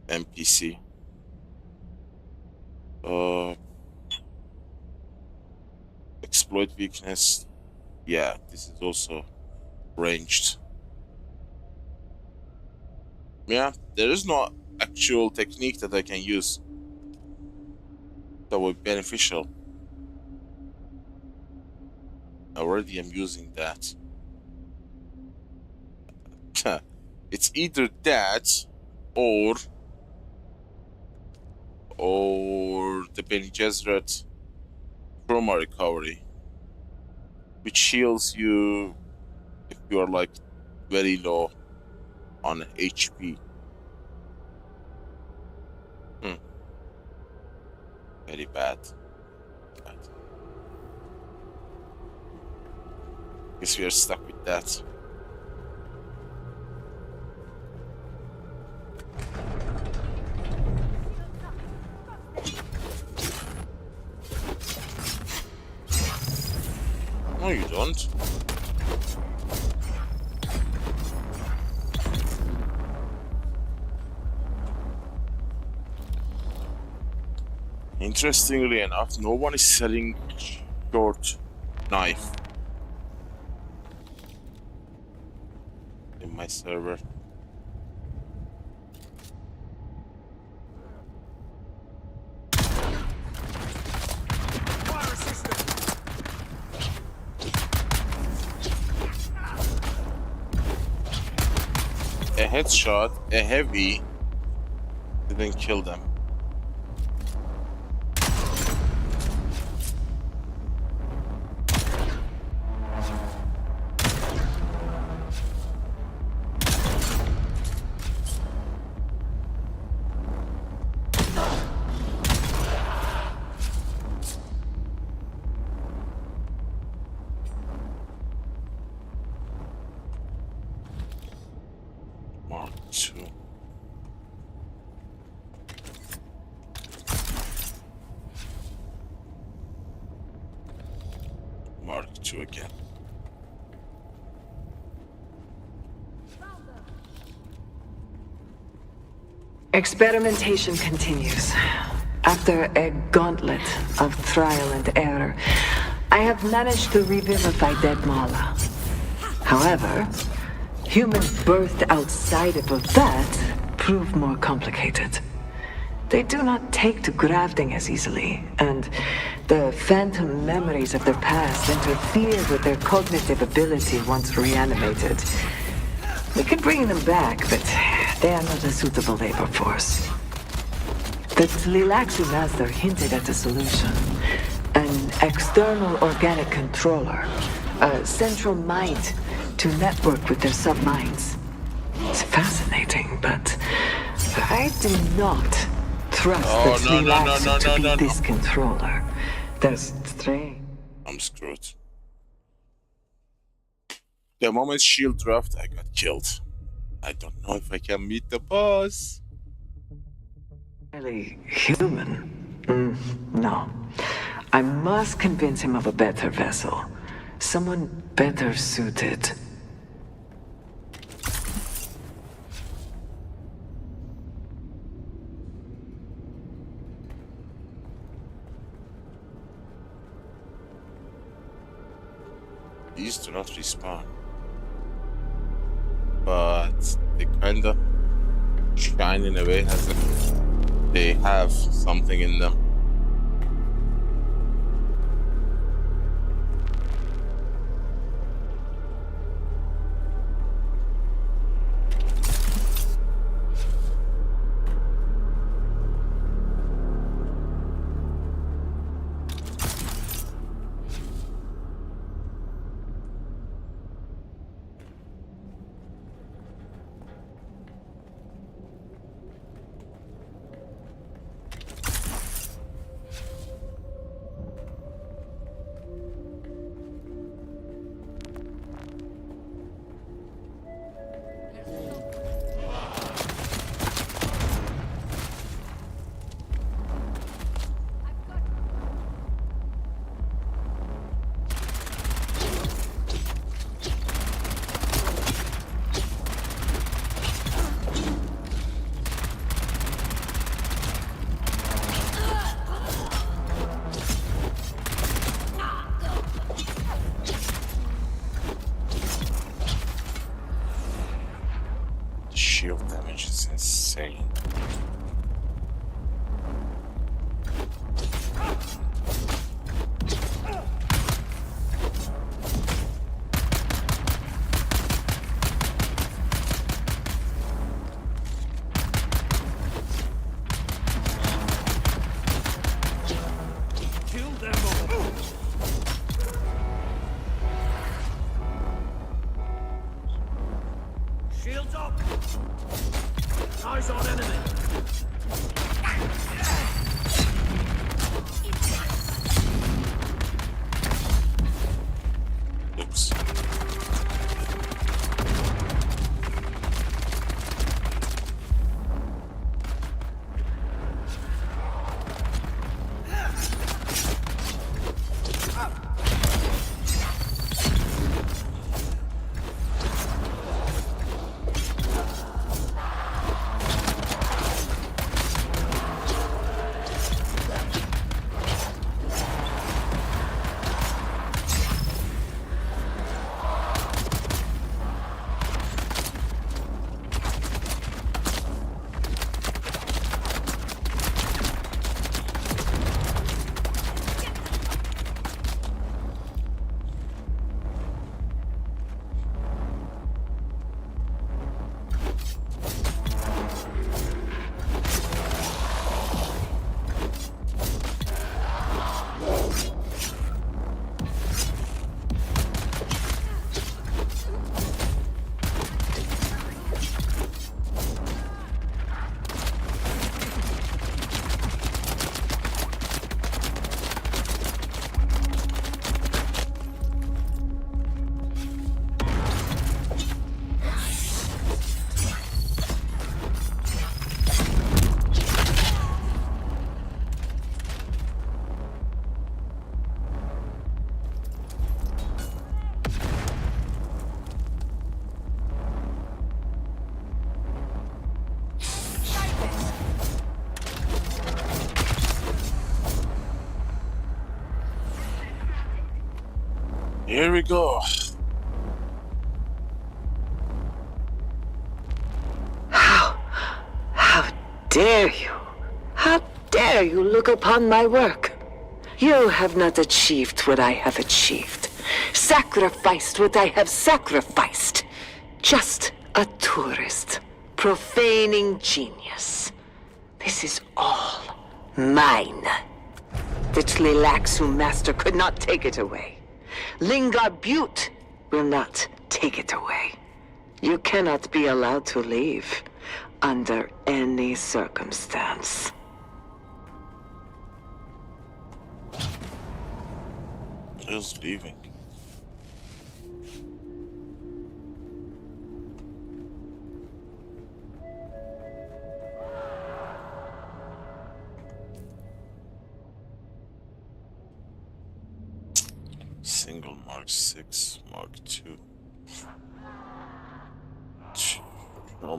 NPC. Exploit weakness. Yeah, this is also ranged. Yeah, there is no actual technique that I can use that would be beneficial. Already I'm using that. It's either that or the Bene Gesserit trauma recovery, which heals you if you are like very low on HP. Very bad. Guess we are stuck with that. No, you don't. Interestingly enough, no one is selling short knife in my server. A headshot, a heavy, didn't kill them. Mark II again.
Experimentation continues. After a gauntlet of trial and error, I have managed to revivify dead Mala. However, humans birthed outside of that prove more complicated. They do not take to grafting as easily, and the phantom memories of their past interfere with their cognitive ability once reanimated. We could bring them back, but they are not a suitable labor force. The Tlilaxu master hinted at a solution. An external organic controller. A central mind to network with their subminds. It's fascinating, but I do not trust the Tlilaxu to be this controller. They're strange.
I'm screwed. The moment shield dropped, I got killed. I don't know if I can meet the boss.
Really human? No. I must convince him of a better vessel. Someone better suited.
These do not respawn. But they kind of shine in a way as if they have something in them. Shield damage is insane.
Kill them all. Shields up. Eyes on enemy.
Oops. Here we go.
How dare you? How dare you look upon my work? You have not achieved what I have achieved. Sacrificed what I have sacrificed. Just a tourist. Profaning genius. This is all mine. The Tlilaxu master could not take it away. Lingar Butte will not take it away. You cannot be allowed to leave under any circumstance.
Who's leaving? Single Mark 6, Mark 2.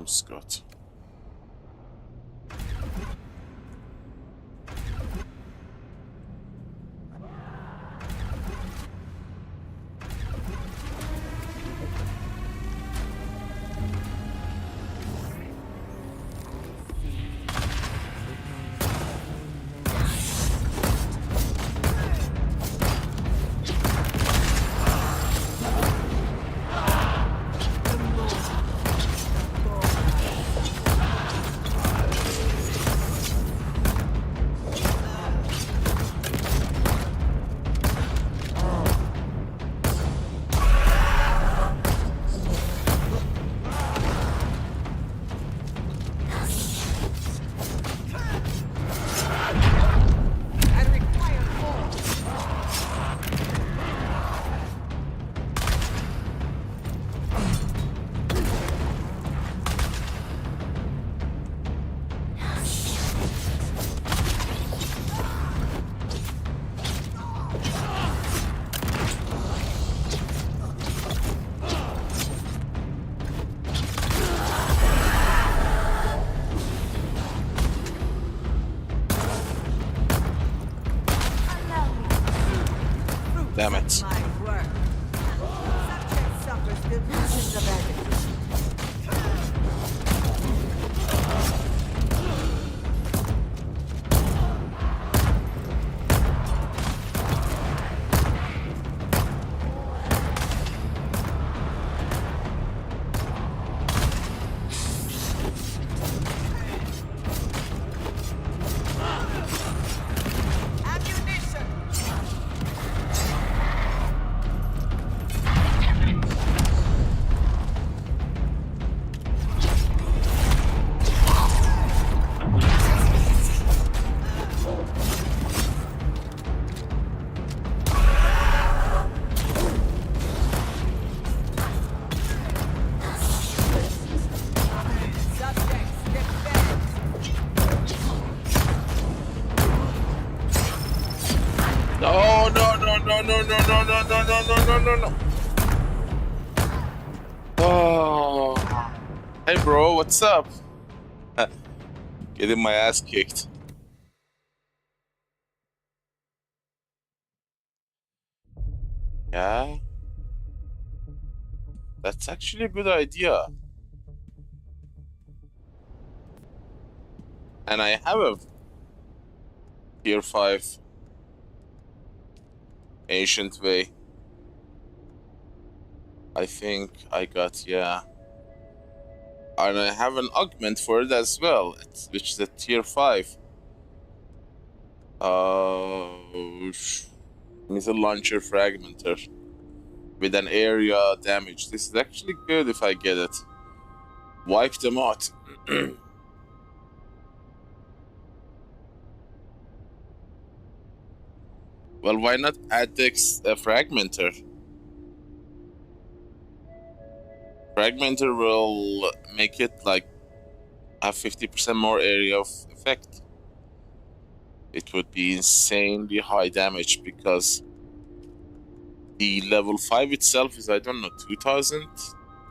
Scott. no. Oh. Hey, bro, what's up? Getting my ass kicked. Yeah. That's actually a good idea. And I have a tier 5 ancient way. I think I got, yeah. And I have an augment for it as well, which is a tier 5. Missile launcher fragmenter with an area damage. This is actually good if I get it. Wipe them out. Well, why not add the fragmenter? Fragmenter will make it like have 50% more area of effect. It would be insanely high damage because the level 5 itself is, I don't know, 2000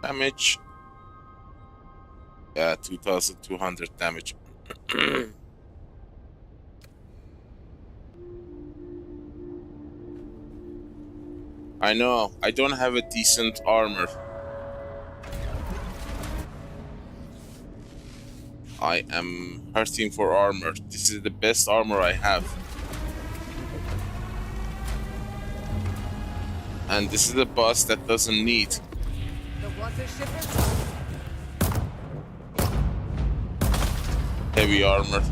damage. Yeah, 2200 damage. I know, I don't have a decent armor. I am hurting for armor. This is the best armor I have. And this is a boss that doesn't need.
The water shippers?
Heavy armor.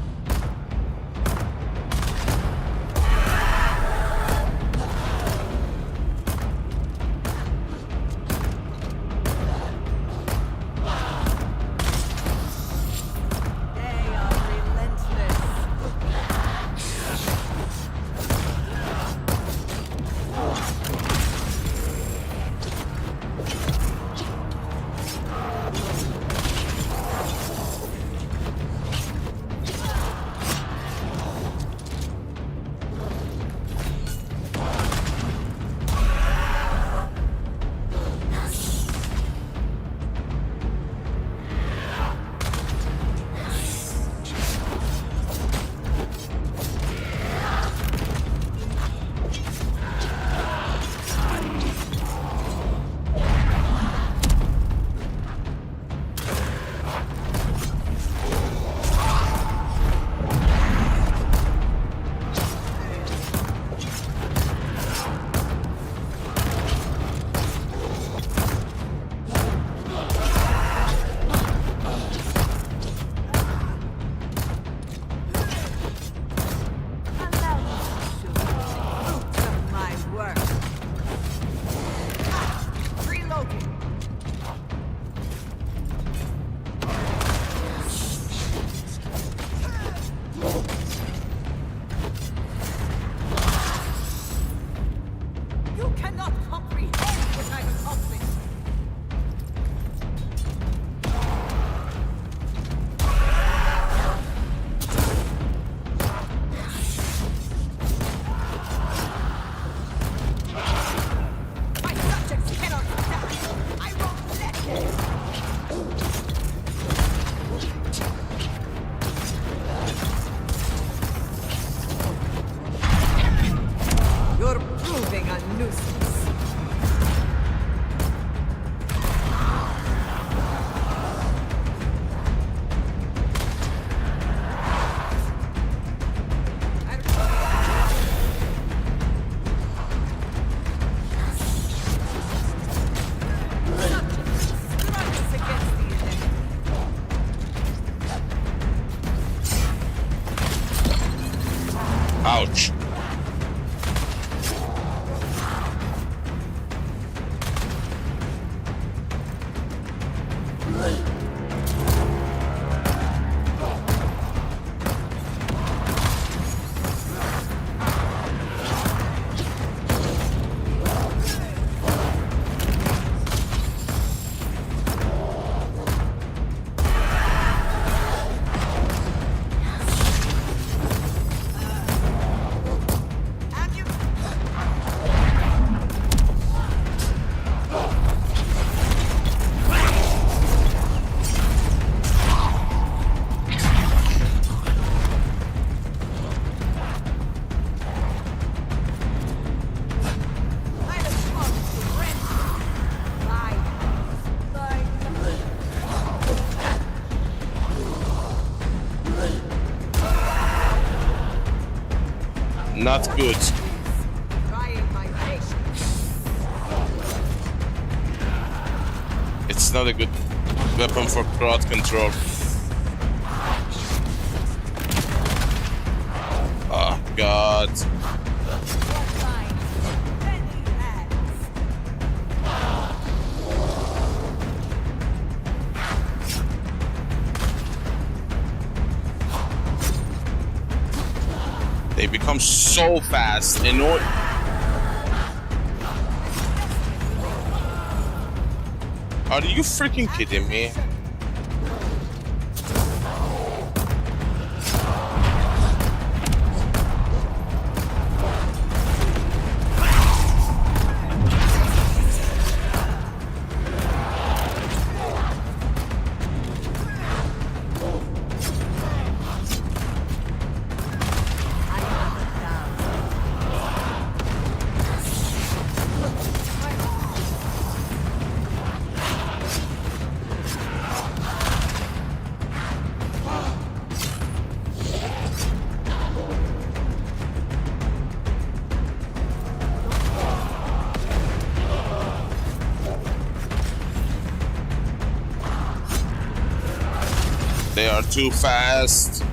Not good. It's not a good weapon for crowd control. Oh God. They become so fast in order. Are you freaking kidding me? They are too fast.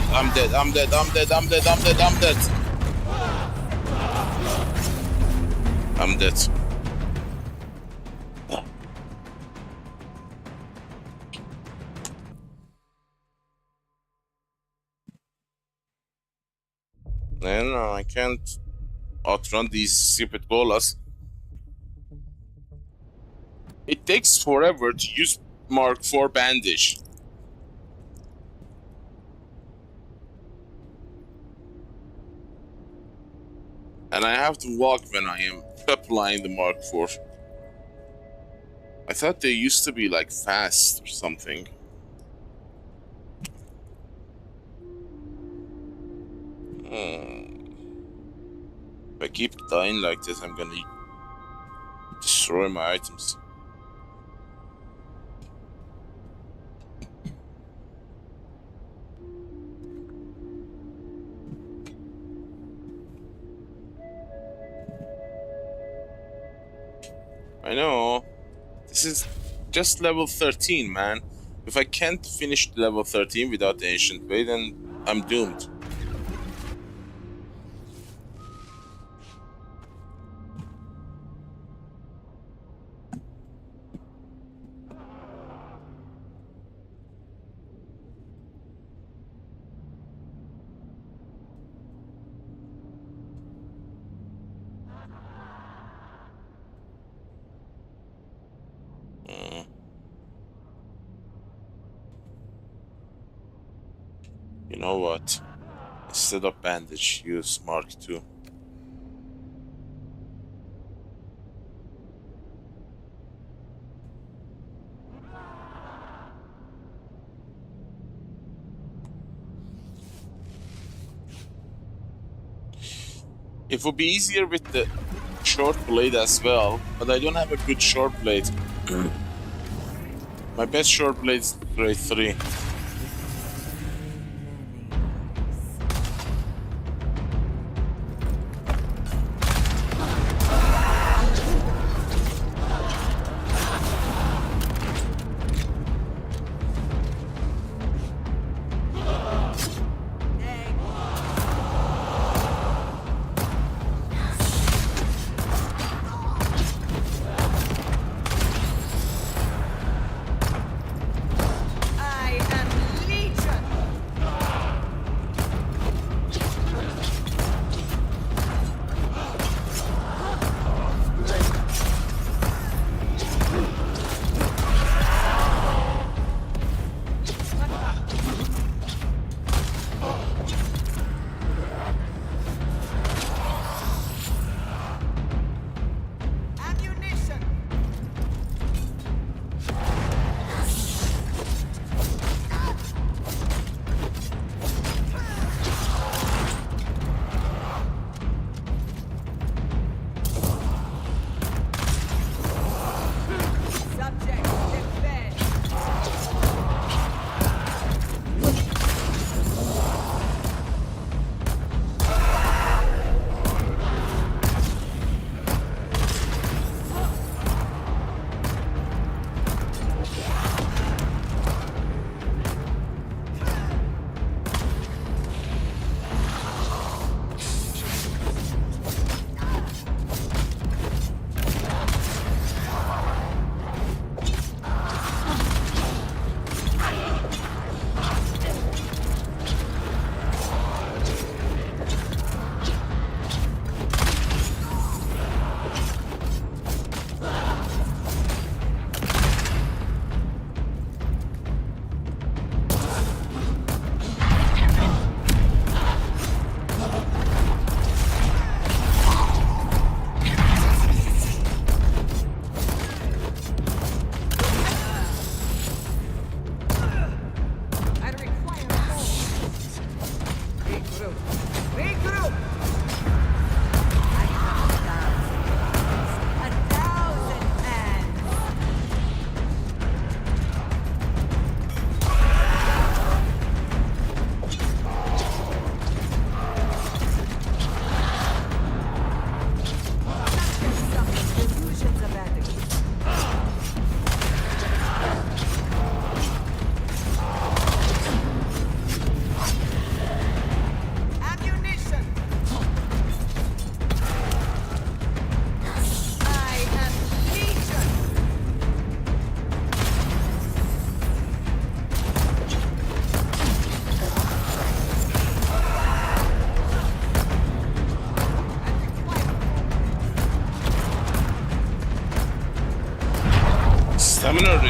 I'm dead. I'm dead. I'm dead. I'm dead. I'm dead. I'm dead. I'm dead. No, I can't outrun these stupid Gholas. It takes forever to use Mark IV bandage. And I have to walk when I am applying the Mark IV. I thought they used to be like fast or something. If I keep dying like this, I'm gonna destroy my items. I know. This is just level 13, man. If I can't finish level 13 without the Ancient Way, then I'm doomed. You know what? Instead of bandage, use Mark II. It would be easier with the short blade as well, but I don't have a good short blade. My best short blade is grade 3.
I am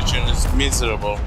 regen is miserable.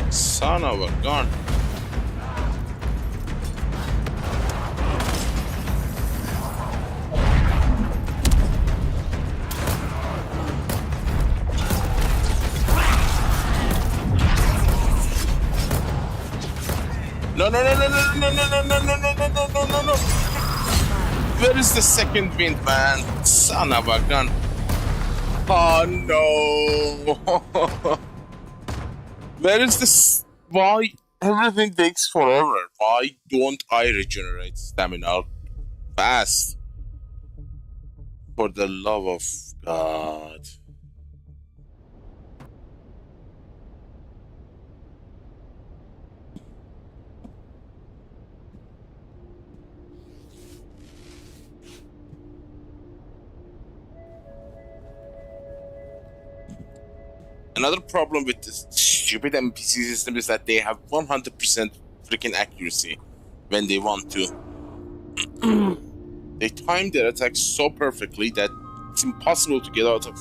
Son of a gun. No, no, no, no, no, no, no, no, no, no, no, no, no, no, no. Where is the second wind, man? Son of a gun. Oh, no. Where is this? Why everything takes forever? Why don't I regenerate stamina fast? For the love of God. Another problem with this stupid NPC system is that they have 100% freaking accuracy when they want to. They time their attacks so perfectly that it's impossible to get out of.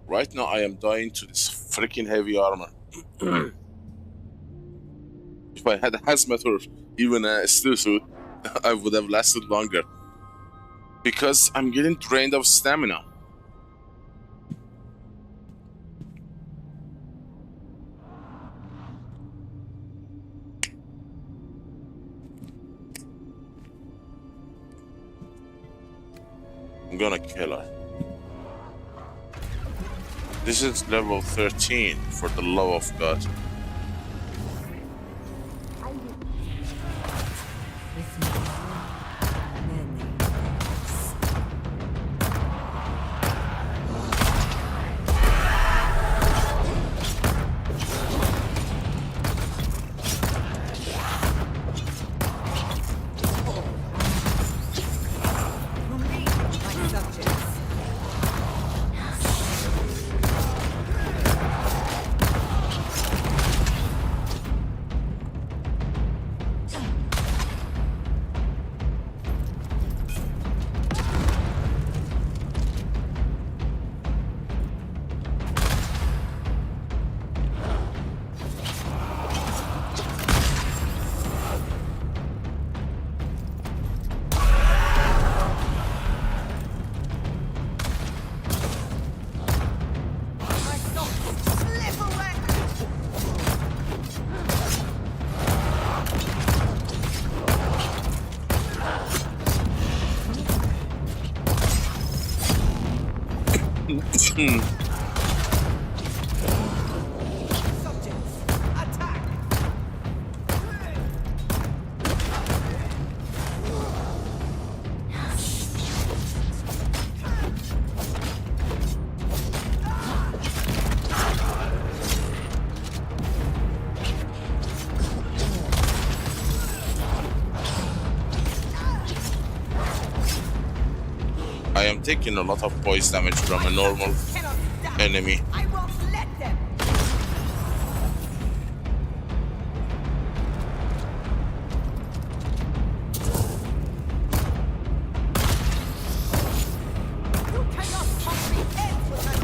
Right now, I am dying to this freaking heavy armor. If I had a hazmat or even a steel suit, I would have lasted longer. Because I'm getting drained of stamina. I'm gonna kill her. This is level 13, for the love of God. I am taking a lot of poise damage from a normal enemy.
I won't let them. You cannot comprehend with them.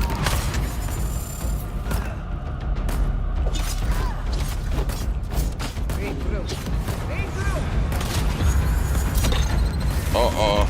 Break through. Break through.
Uh-oh.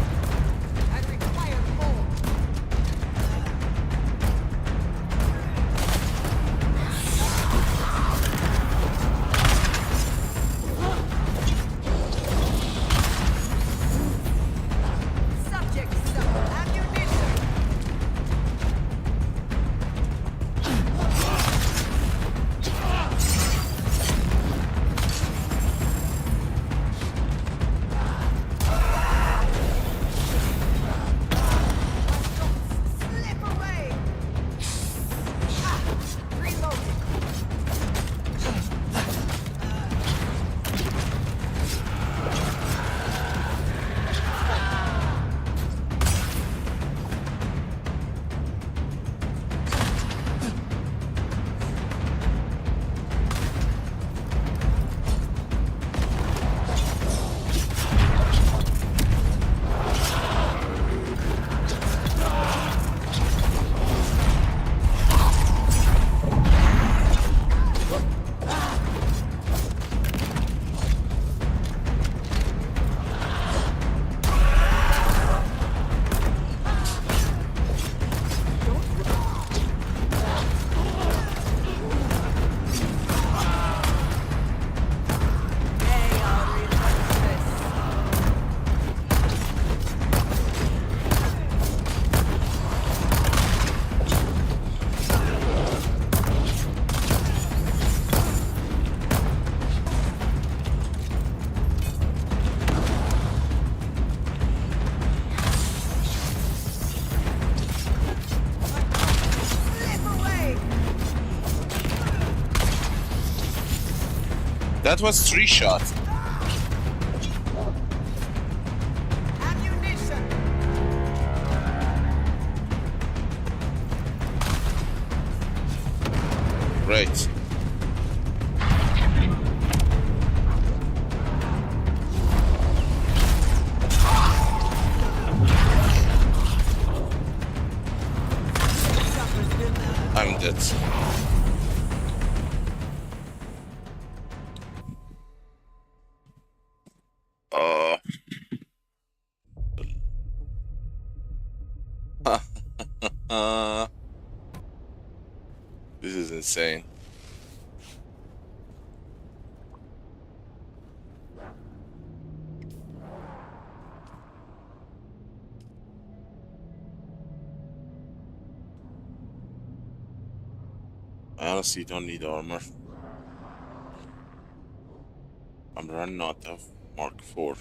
That was 3 shots. Great. I'm dead. This is insane. I honestly don't need armor. I'm running out of Mark 4.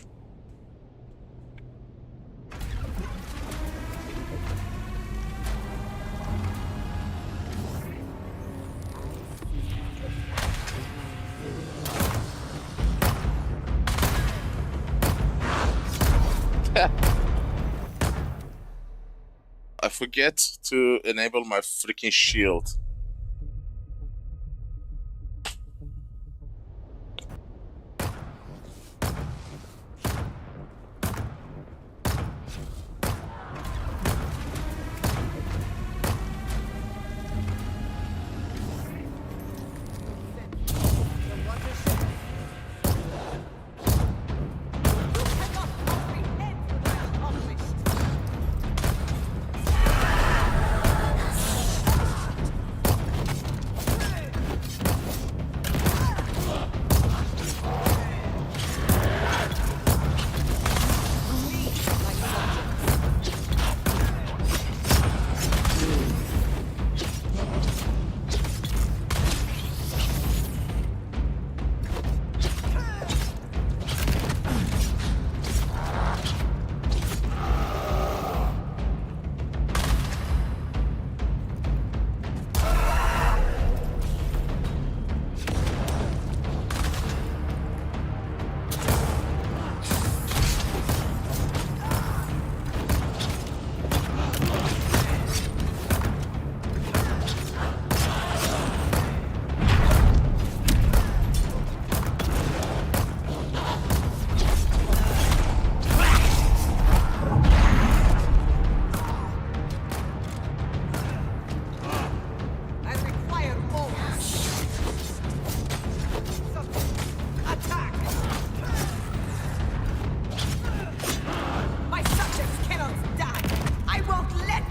I forget to enable my freaking shield.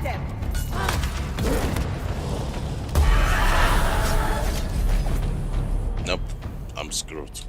them!
Nope, I'm screwed.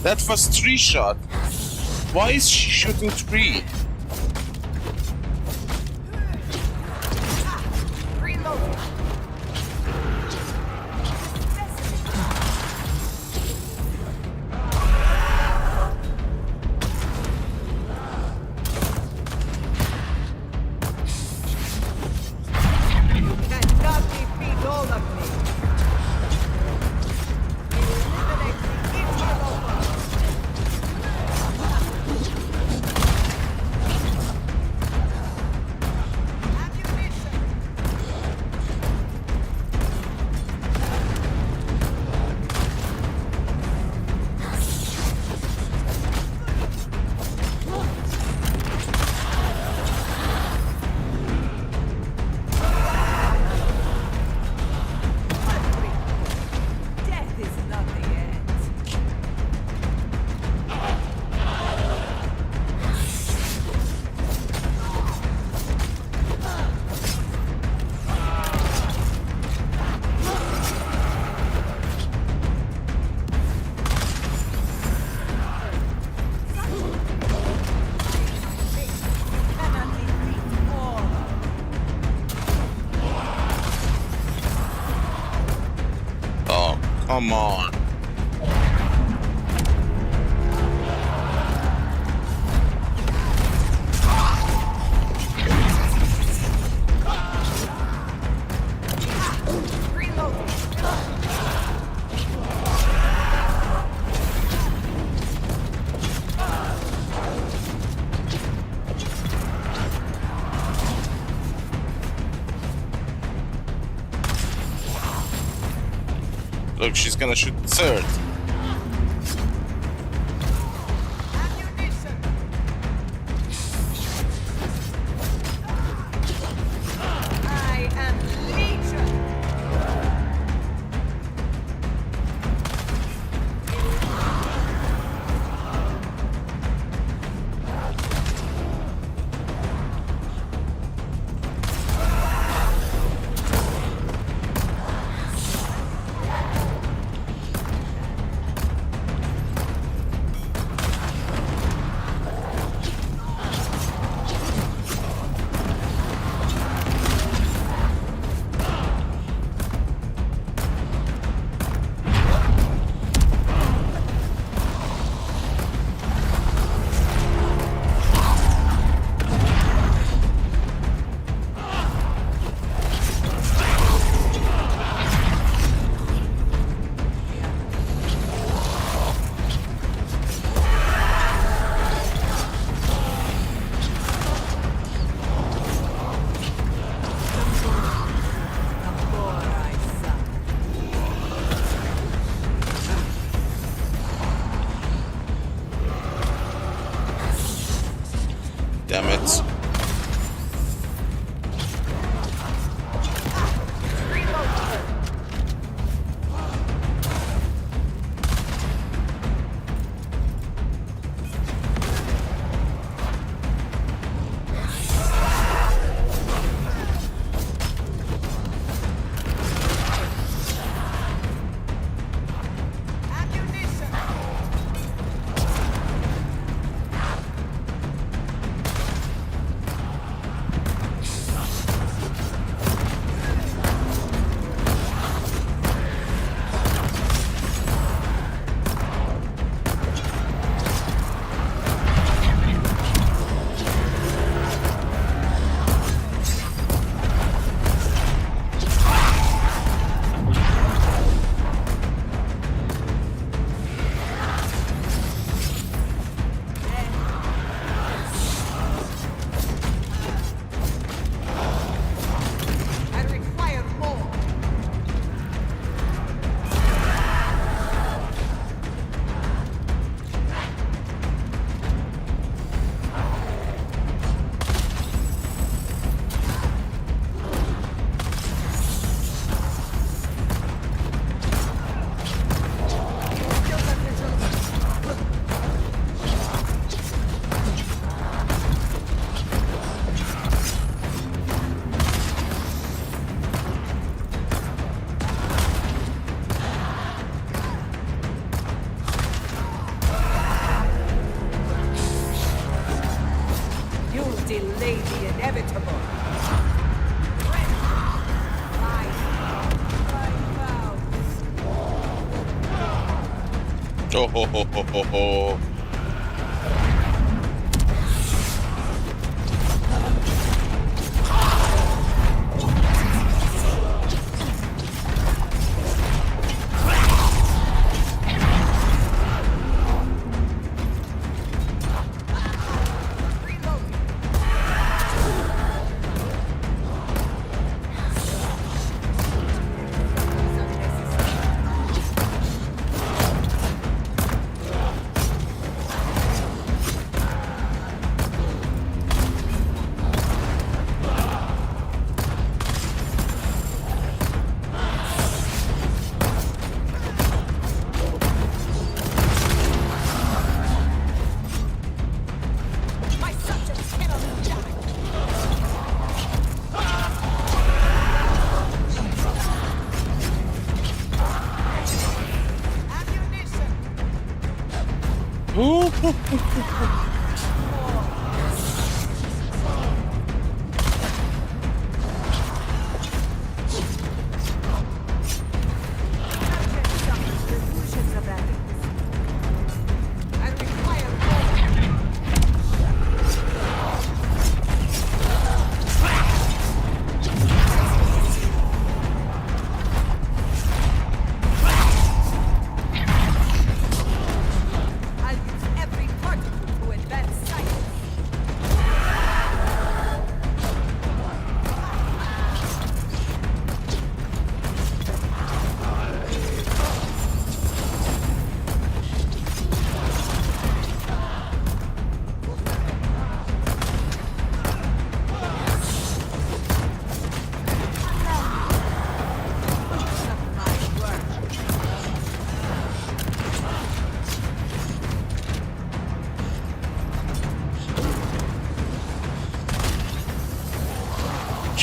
That was 3 shot. Why is she shooting 3? Come on. Look, she's gonna shoot third.
I am Legion!
Oh ho ho ho ho ho.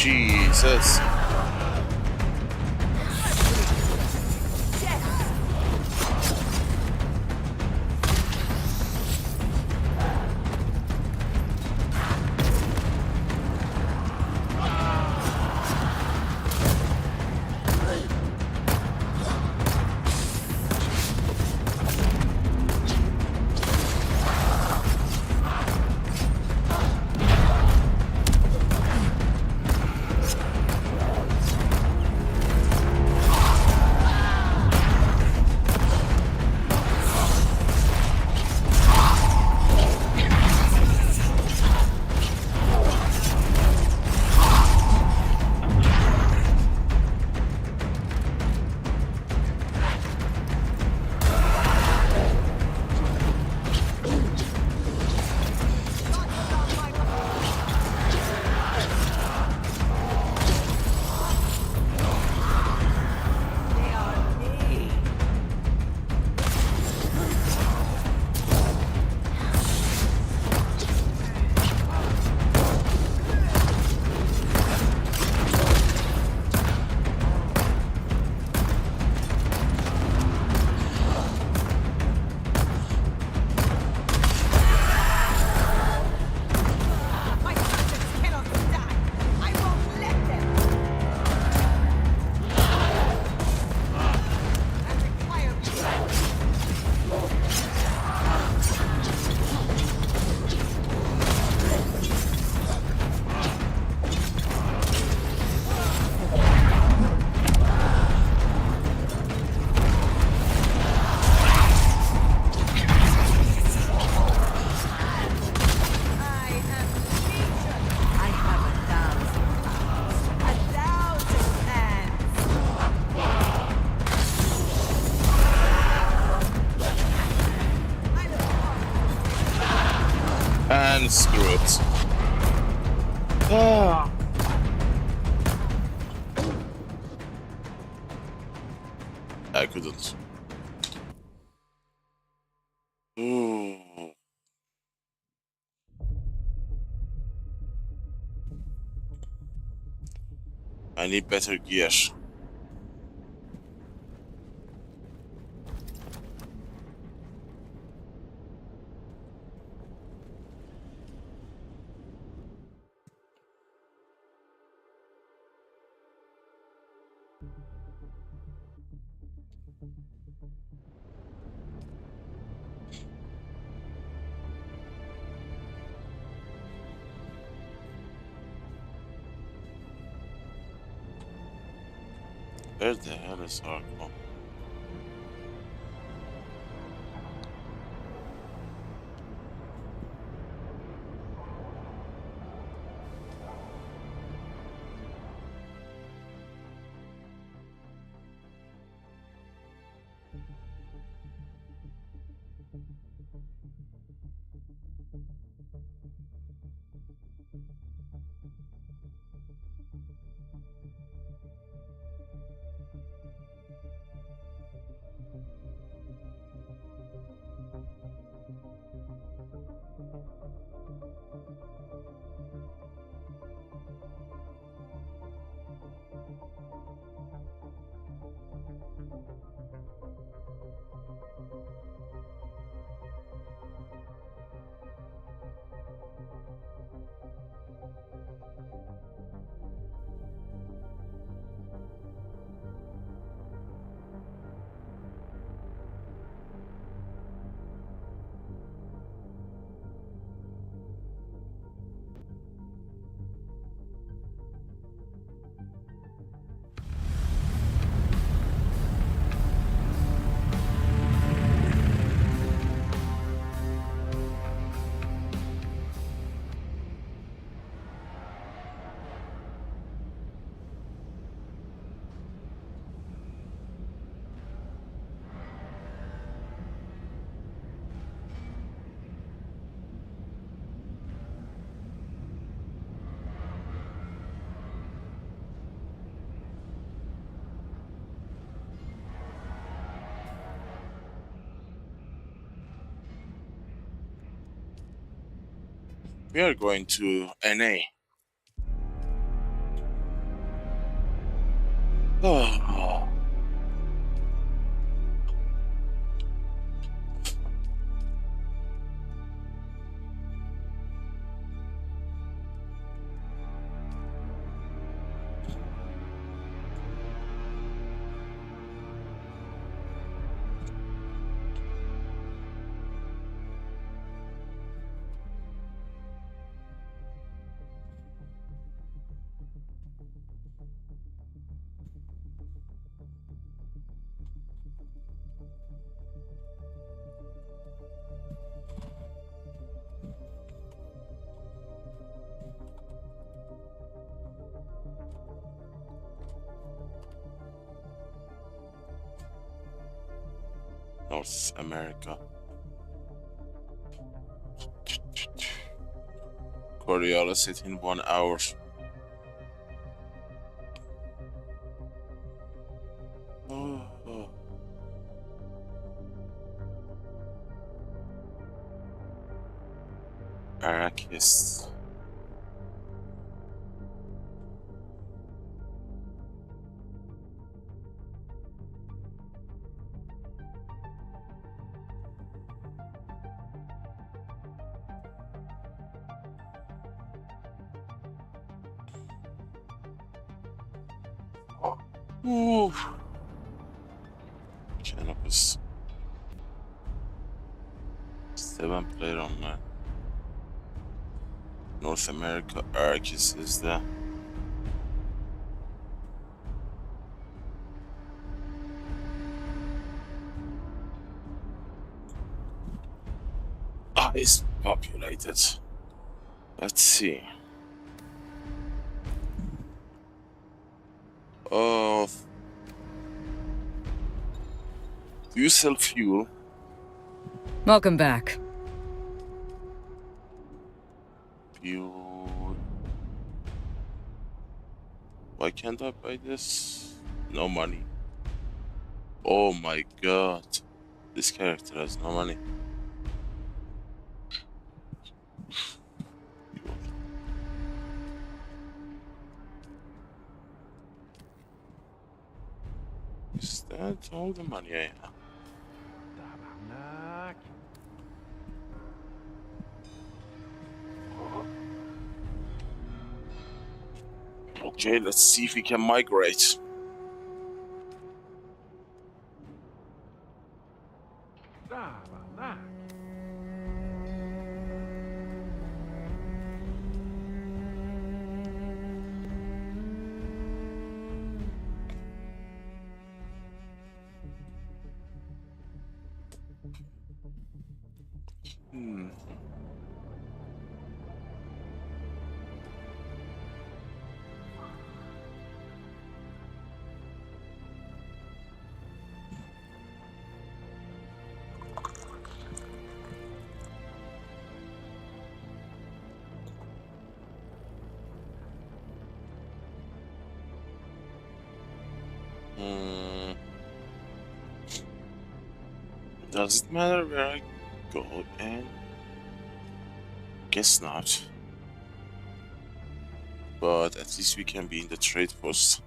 Jesus. And screw it. I couldn't. I need better gear. Where the hell is Arco? We are going to NA. Oh. North America. Coriolis in 1 hour. Oh. Arrakis. Ooh. Canopus. 7 player online. North America Arrakis is the highest populated. Let's see. Do you sell fuel?
Welcome back.
Fuel. Why can't I buy this? No money. Oh my god. This character has no money. Is that all the money I have? Okay, let's see if we can migrate. Does it matter where I go in? Guess not. But at least we can be in the trade post.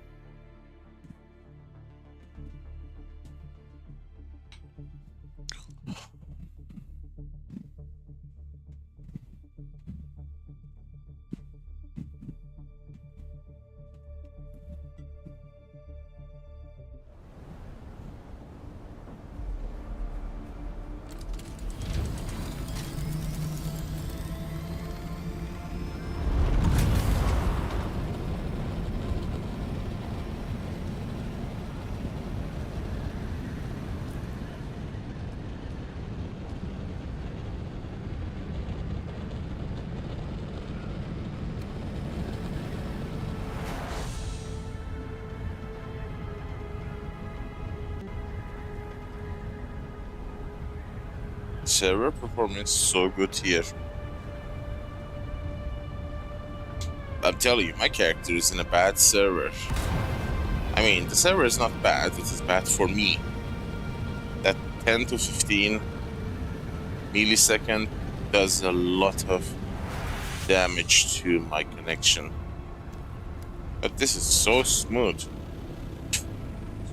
Server performance so good here. I'm telling you, my character is in a bad server. I mean, the server is not bad, it is bad for me. That 10 to 15 millisecond does a lot of damage to my connection. But this is so smooth.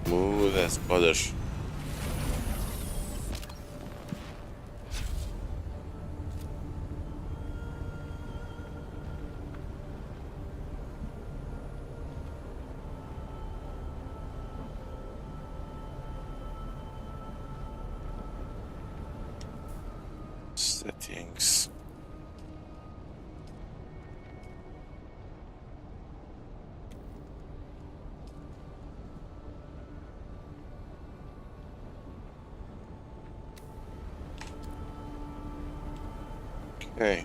Smooth as butter. Settings. Okay.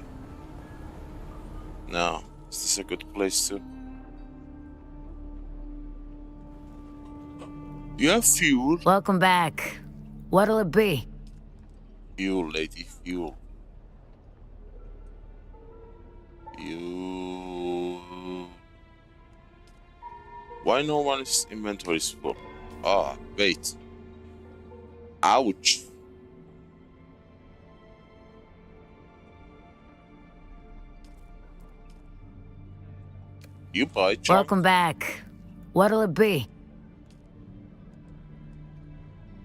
Now, is this a good place to? You have fuel?
Welcome back. What'll it be?
Fuel, lady, fuel. Fuel. Why no one's inventory is full? Ah, wait. Ouch. You buy junk.
Welcome back. What'll it be?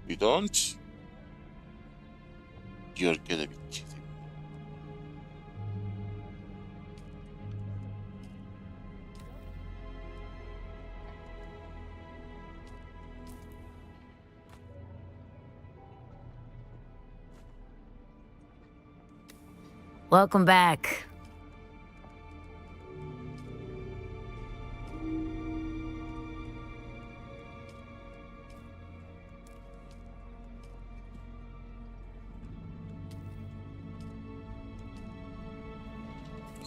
You don't? You're gonna be kidding.
Welcome back.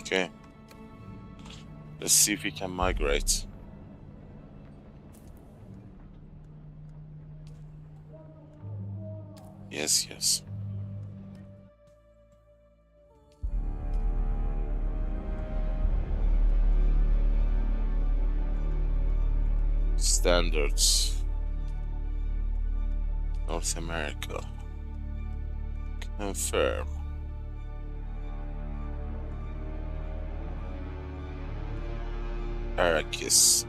Okay. Let's see if we can migrate. Yes, yes. Standards. North America. Confirm. Arrakis.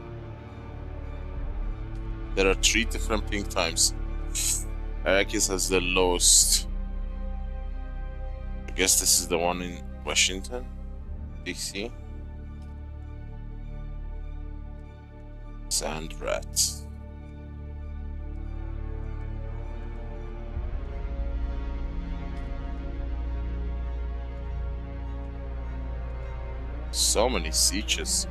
There are 3 different ping times. Arrakis has the lowest. I guess this is the one in Washington, DC. Sand rat. So many sieges.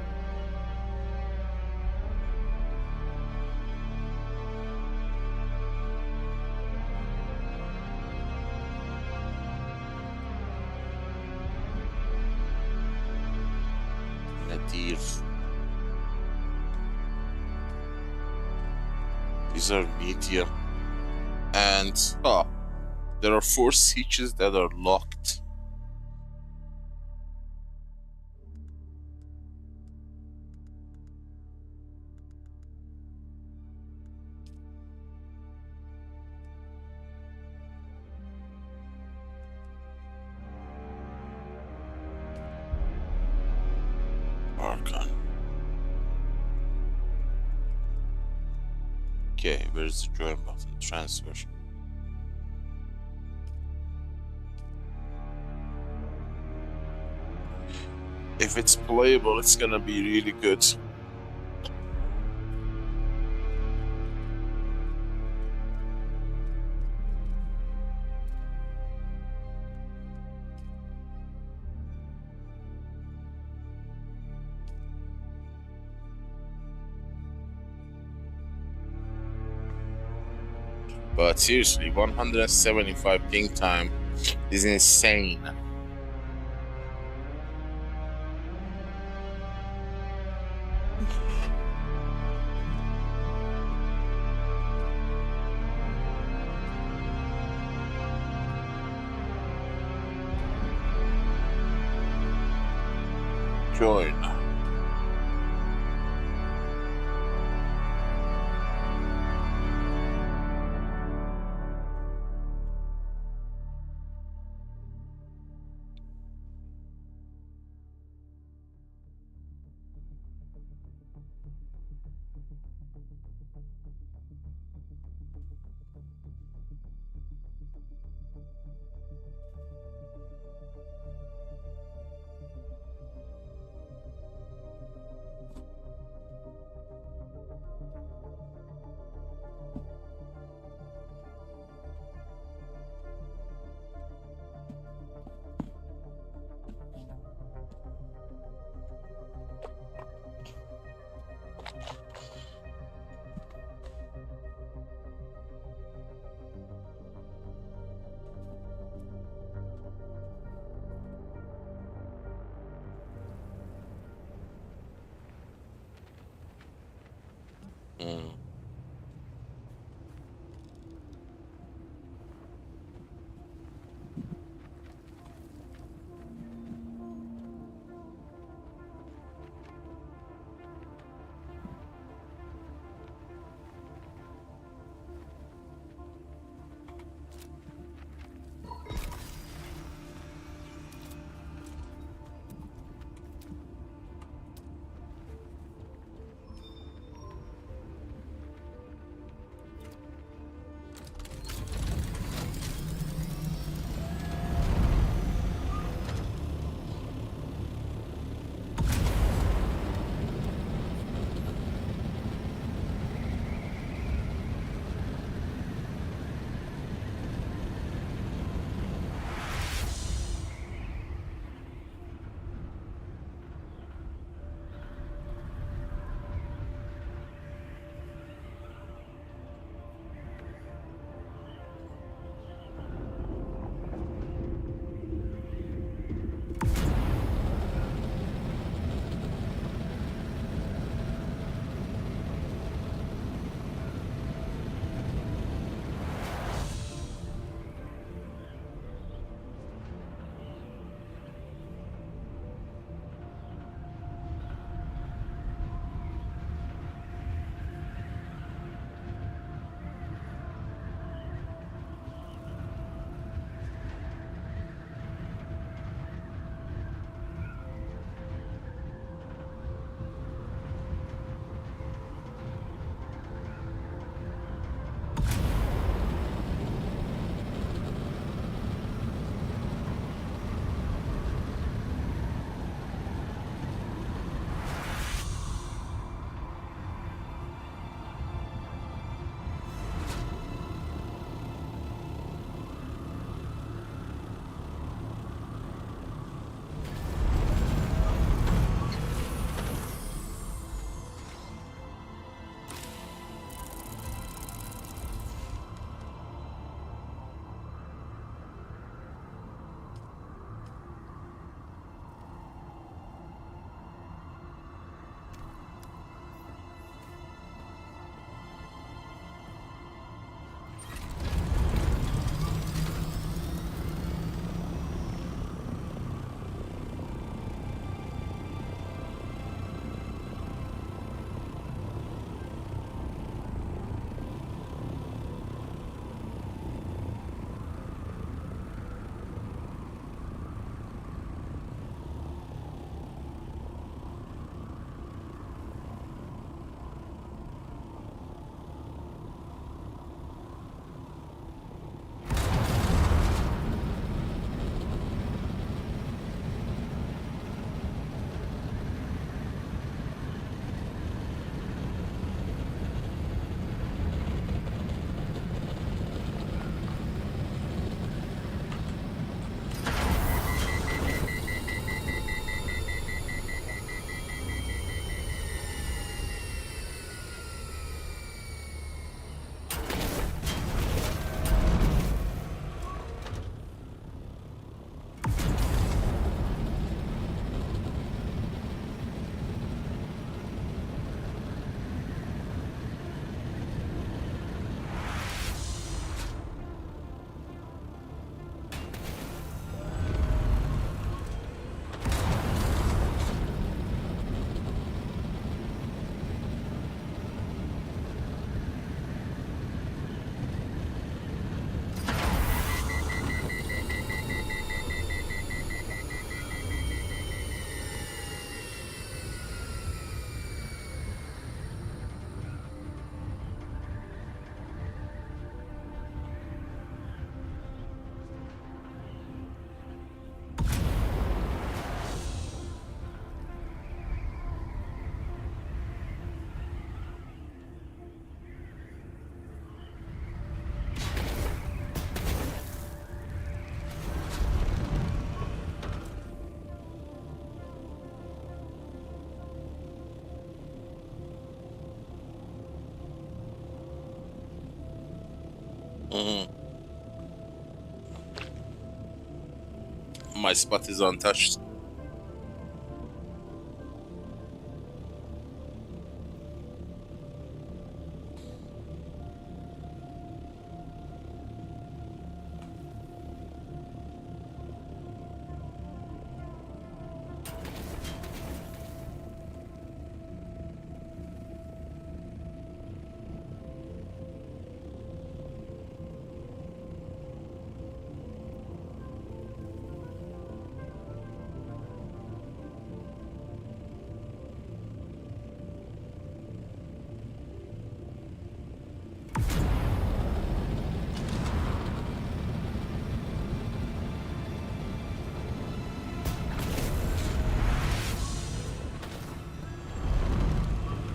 Nadir. These are medium. And there are 4 sieges that are locked. Okay, where's the join button? Transfer. If it's playable, it's gonna be really good. But seriously, 175 ping time is insane. Join. My spot is untouched.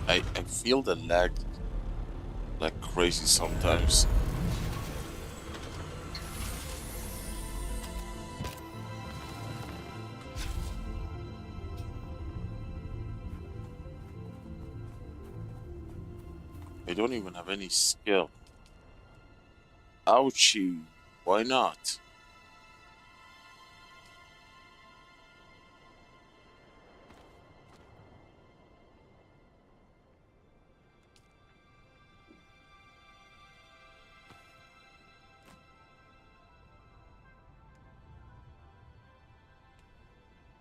I feel the lag like crazy sometimes. I don't even have any skill. Ouchie, why not?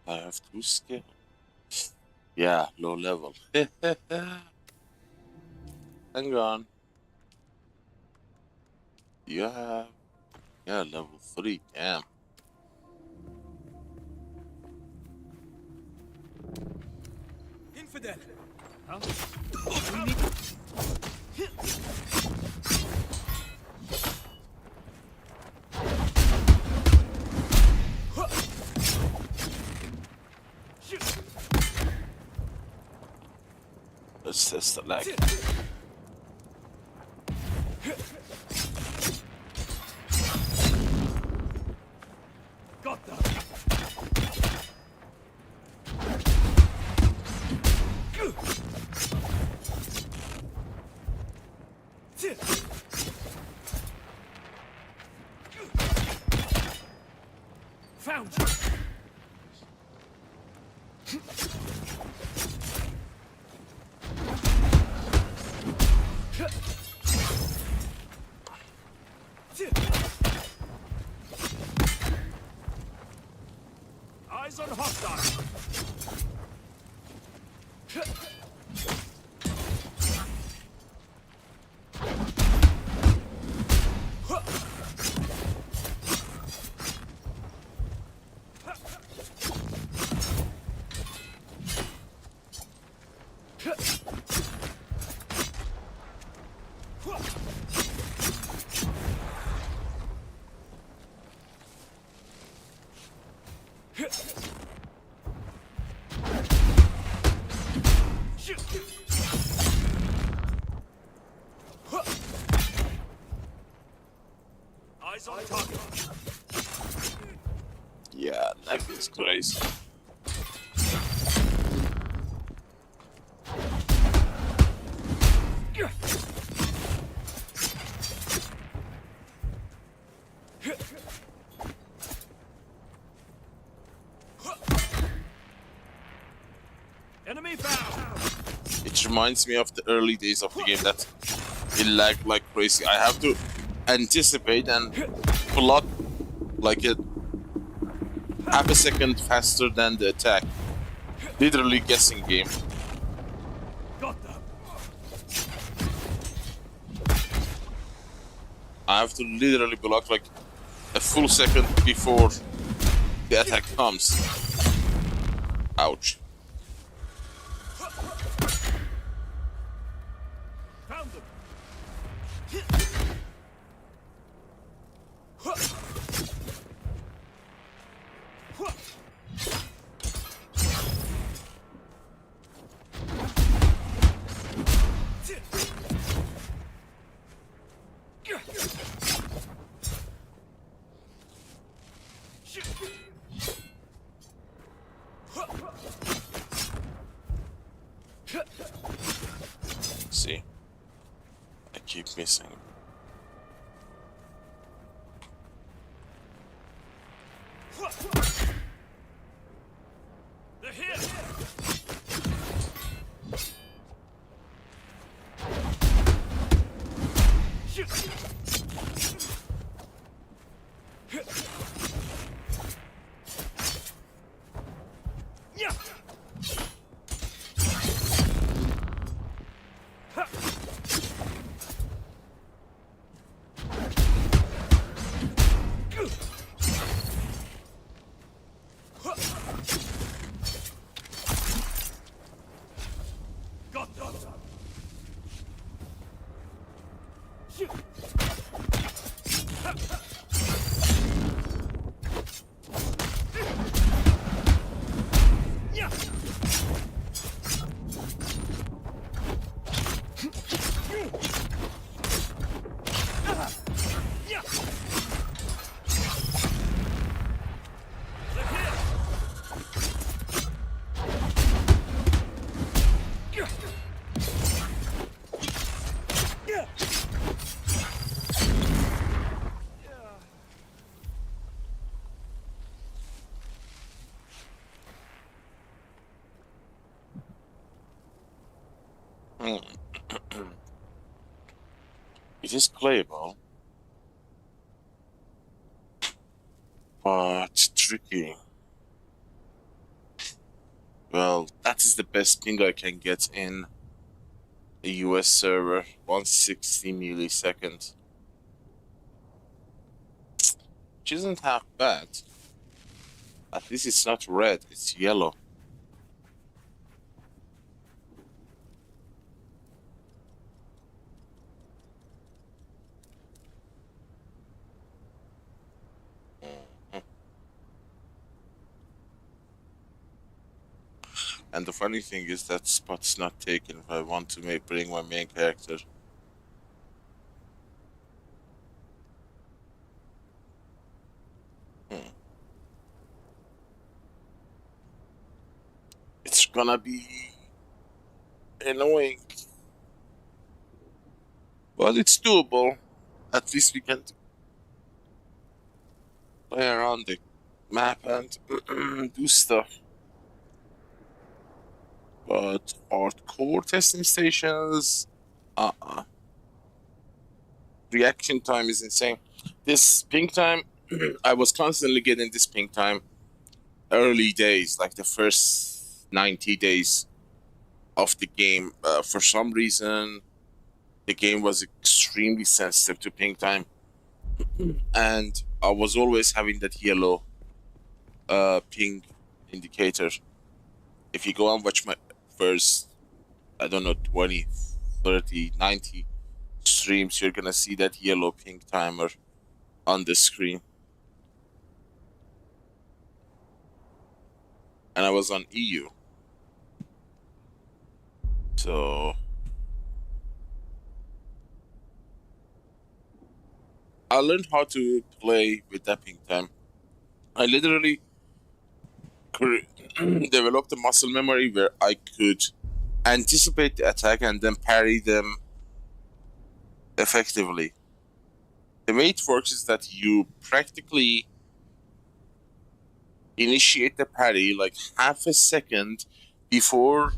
I have 2 skill. Yeah, low level. Hang on. You have... Yeah, level 3, damn.
Infidel! Huh?
Let's test the lag.
Got that! Found you! Eyes on hostile! Eyes on target.
Yeah, lag is crazy.
Enemy found.
It reminds me of the early days of the game that it lagged like crazy. I have to anticipate and block like a half a second faster than the attack. Literally guessing game.
Got them.
I have to literally block like a full second before the attack comes. Ouch.
Found them.
See, I keep missing. It is playable, but tricky. Well, that is the best ping I can get in a US server, 160 milliseconds. Which isn't half bad. At least it's not red, it's yellow. And the funny thing is that spot's not taken if I want to bring my main character. It's gonna be annoying. But it's doable. At least we can play around the map and do stuff. But hardcore testing stations, reaction time is insane. This ping time, I was constantly getting this ping time early days, like the first 90 days of the game. For some reason, the game was extremely sensitive to ping time, and I was always having that yellow ping indicator. If you go and watch my first, I don't know, 20, 30, 90 streams, you're gonna see that yellow ping timer on the screen. And I was on EU. So I learned how to play with that ping time. I literally developed a muscle memory where I could anticipate the attack and then parry them effectively. The way it works is that you practically initiate the parry like half a second before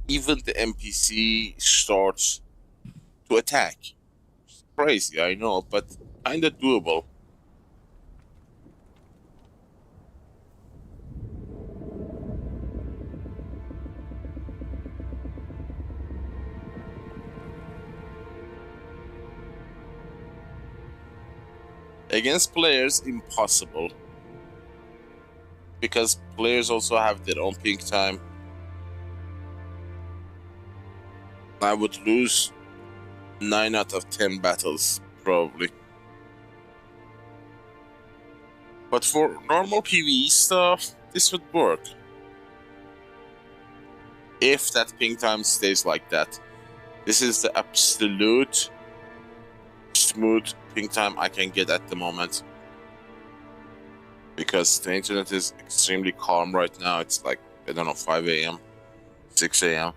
even the NPC starts to attack. It's crazy, I know, but kinda doable. Against players, impossible. Because players also have their own ping time. I would lose 9 out of 10 battles, probably. But for normal PvE stuff, this would work. If that ping time stays like that. This is the absolute smooth ping time I can get at the moment. Because the internet is extremely calm right now. It's like, I don't know, 5 a.m., 6 a.m.,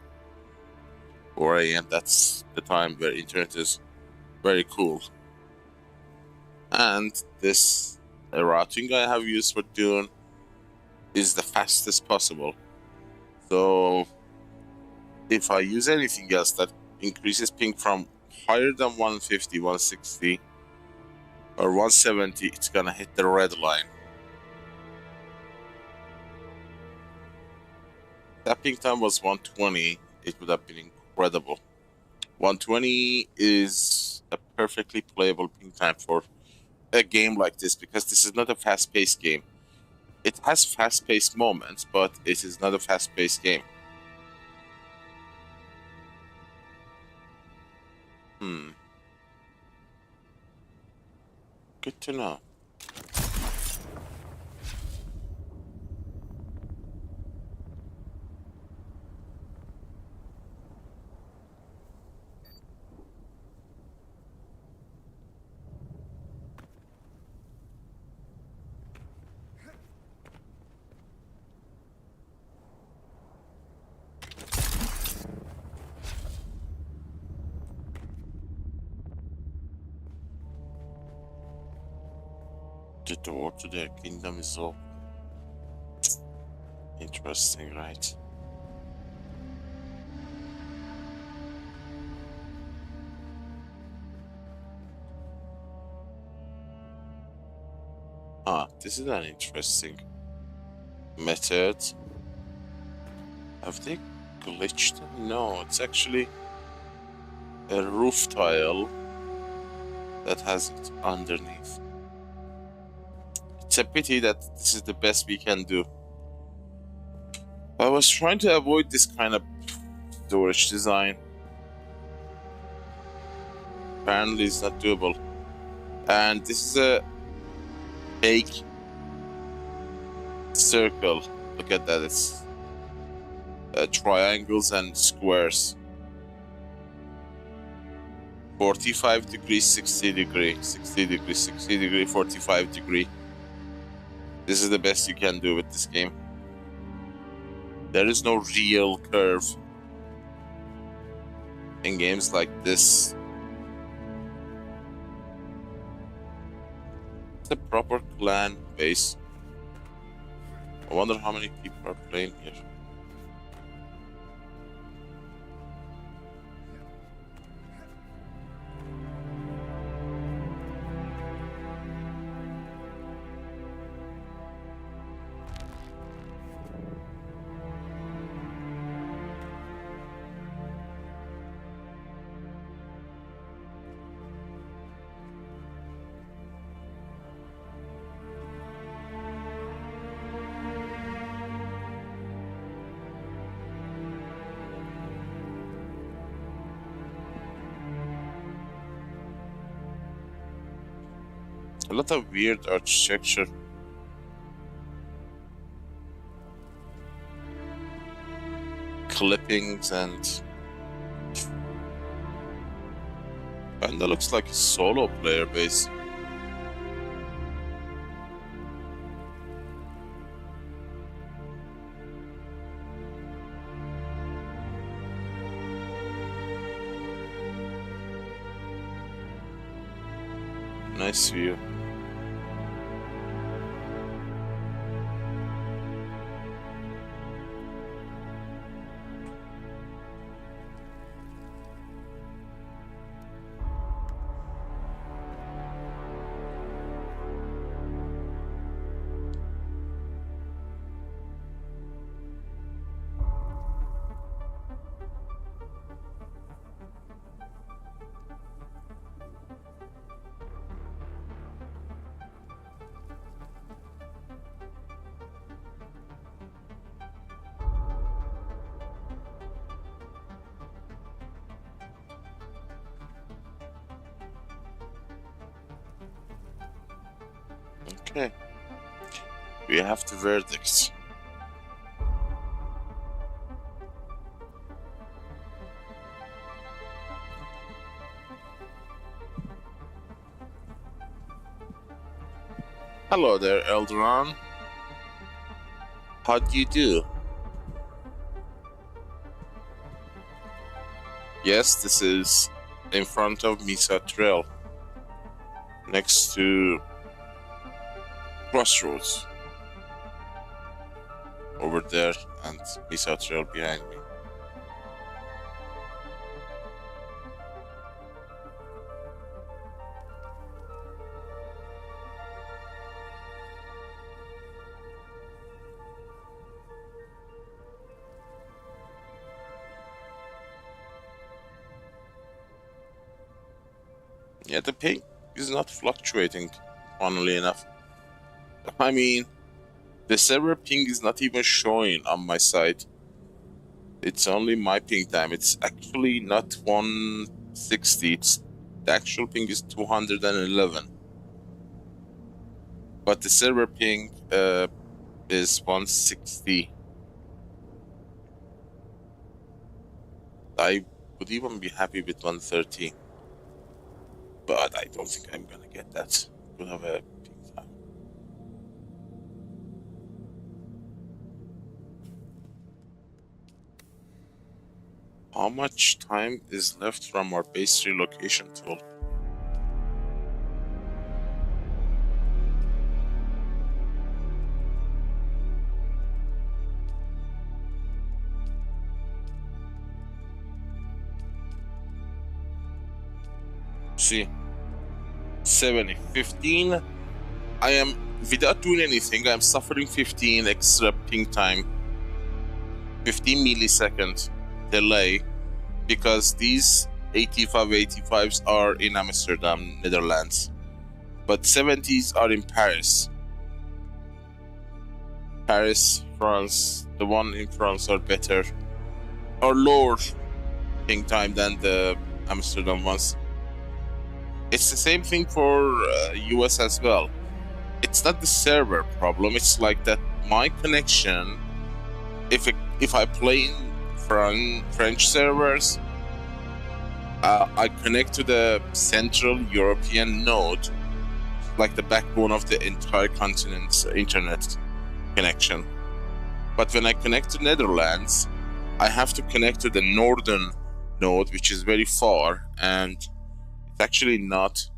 4 a.m. That's the time where internet is very cool. And this routing I have used for Dune is the fastest possible. So if I use anything else that increases ping from higher than 150, 160, or 170, it's gonna hit the red line. Tapping time was 120, it would have been incredible. 120 is a perfectly playable ping time for a game like this, because this is not a fast-paced game. It has fast-paced moments, but it is not a fast-paced game. Good to know. The door to their kingdom is open. Interesting, right? Ah, this is an interesting method. Have they glitched? No, it's actually a roof tile that has it underneath. It's a pity that this is the best we can do. I was trying to avoid this kind of storage design. Apparently it's not doable. And this is a fake circle. Look at that, it's triangles and squares. 45 degrees, 60 degree, 60 degree, 60 degree, 45 degree. This is the best you can do with this game. There is no real curve in games like this. It's a proper clan base. I wonder how many people are playing here. A lot of weird architecture. Clippings and that looks like a solo player base. Nice view. Okay, we have the verdicts. Hello there, Elderon. How do you do? Yes, this is in front of Misa Trail, next to Crossroads. Over there, and Misa Trail behind me. Yeah, the ping is not fluctuating, funnily enough. I mean, the server ping is not even showing on my side. It's only my ping time. It's actually not 160. The actual ping is 211. But the server ping is 160. I would even be happy with 130. But I don't think I'm gonna get that. We'll have a ping time. How much time is left from our base relocation tool? See, 70, 15. I am, without doing anything, I'm suffering 15 extra ping time. 15 millisecond delay because these 8585s are in Amsterdam, Netherlands, but 70s are in Paris. Paris, France. The one in France are better or lower ping time than the Amsterdam ones. It's the same thing for US as well. It's not the server problem. It's like that my connection, if I play in French servers, I connect to the Central European node, like the backbone of the entire continent's internet connection. But when I connect to Netherlands, I have to connect to the northern node, which is very far, and it's actually not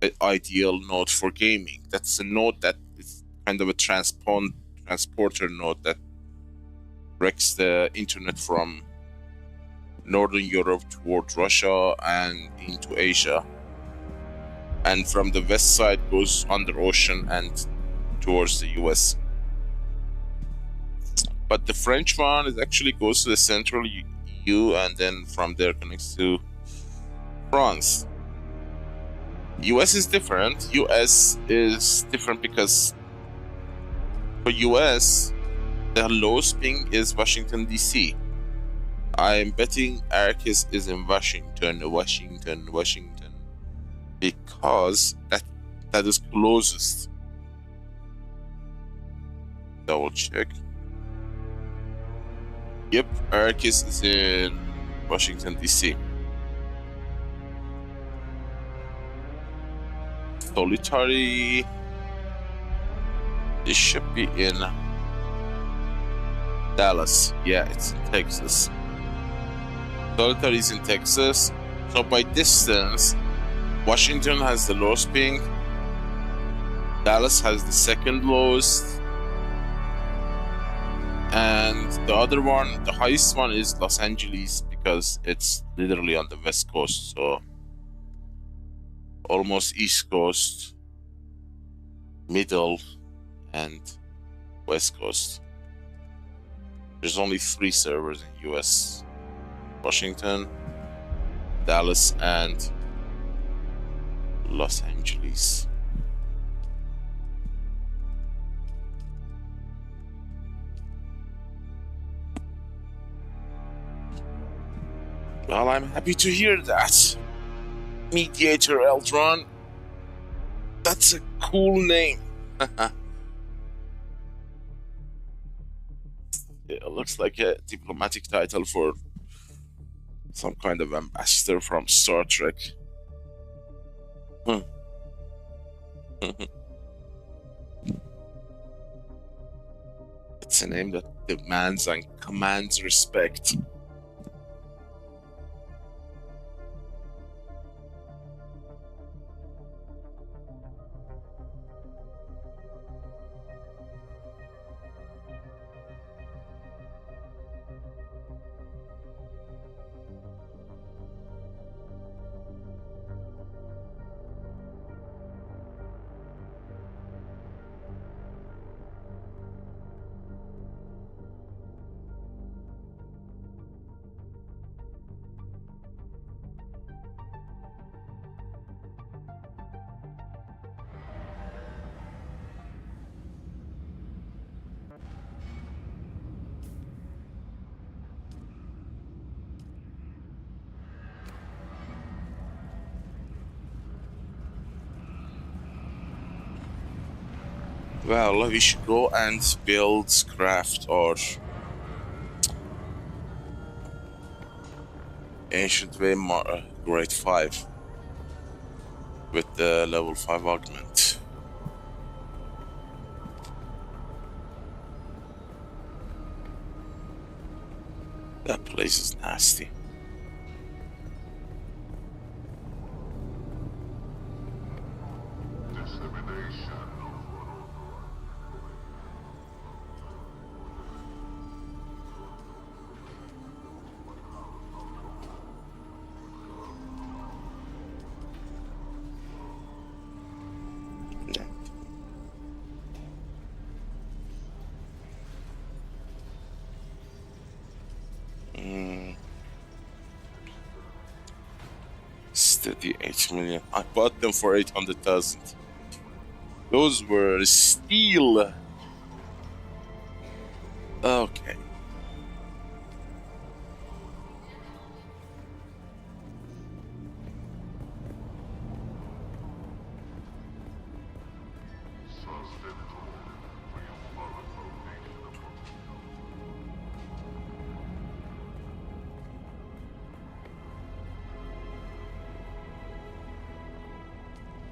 an ideal node for gaming. That's a node that is kind of a transporter node that wrecks the internet from Northern Europe towards Russia and into Asia, and from the west side goes under ocean and towards the US. But the French one is actually goes to the central EU and then from there connects to France. US is different. US is different because for US the lowest ping is Washington DC. I'm betting Arrakis is in Washington, because that is closest. Double check. Yep, Arrakis is in Washington DC. Solitary, it should be in Dallas. Yeah, it's in Texas. Solitary is in Texas. So by distance, Washington has the lowest ping. Dallas has the second lowest. And the other one, the highest one, is Los Angeles because it's literally on the west coast. So almost east coast, middle, and west coast. There's only 3 servers in US. Washington, Dallas, and Los Angeles. Well, I'm happy to hear that. Mediator Eldron. That's a cool name. It looks like a diplomatic title for some kind of ambassador from Star Trek. It's a name that demands and commands respect. Well, we should go and build, craft, or Ancient Way Grade 5 with the level 5 augment. That place is nasty. Steady 8 million. I bought them for 800,000. Those were steel. Okay.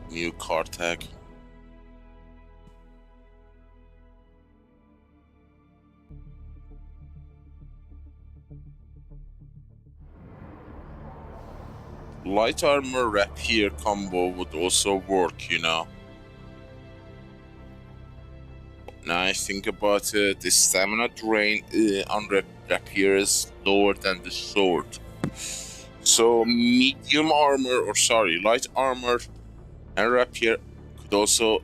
New car tag. Light armor rapier combo would also work, you know. Now I think about it, the stamina drain on rapier is lower than the sword. So medium armor, or sorry, light armor and rapier could also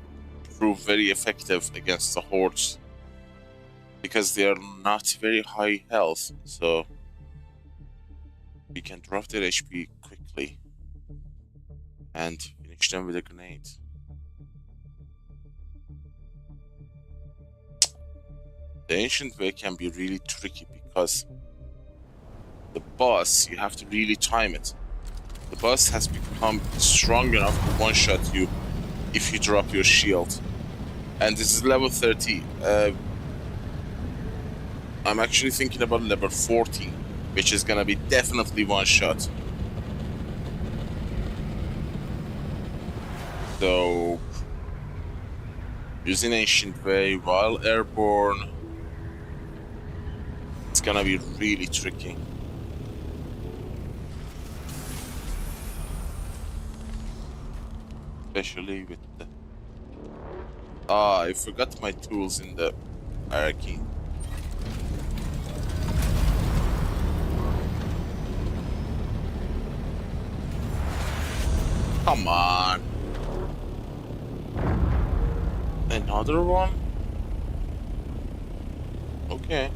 prove very effective against the hordes because they are not very high health, so we can drop their HP quickly and finish them with a grenade. The Ancient Way can be really tricky because the boss, you have to really time it. The boss has become strong enough to one-shot you if you drop your shield. And this is level 30. I'm actually thinking about level 14, which is gonna be definitely one-shot. So, using Ancient Way while airborne, it's gonna be really tricky. Especially with the... I forgot my tools in the hierarchy. Come on. Another one? Okay.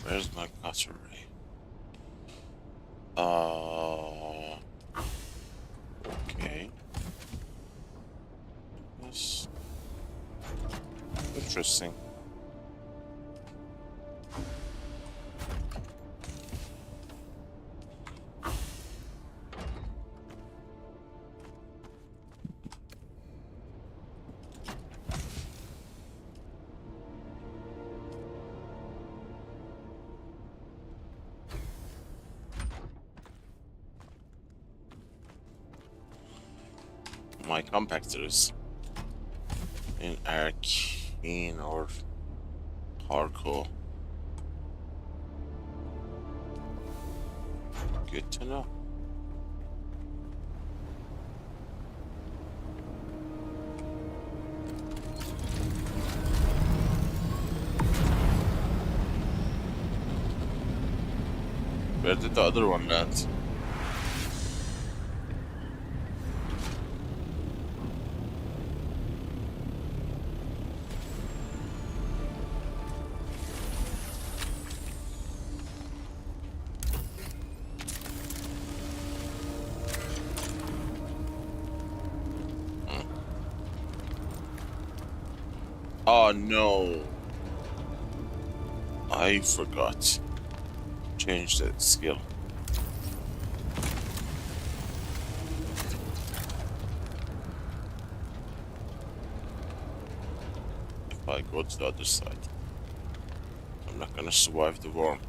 Where's my cutter ray? Okay. That's interesting. My compactors in Arcane or Hardcore. Good to know. Where did the other one land? Oh no. I forgot. Change that skill. If I go to the other side, I'm not gonna survive the worm.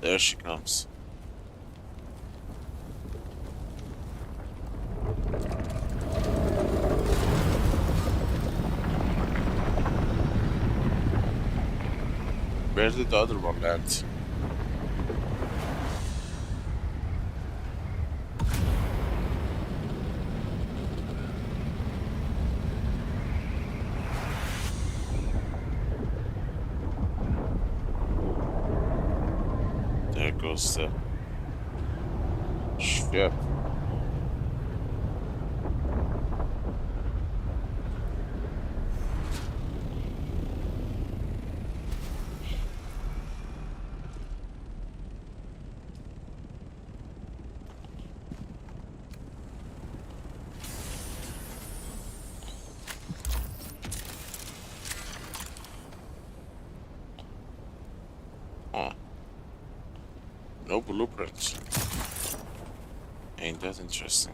There she comes. Where did the other one land? There goes the ship. No blueprints. Ain't that interesting?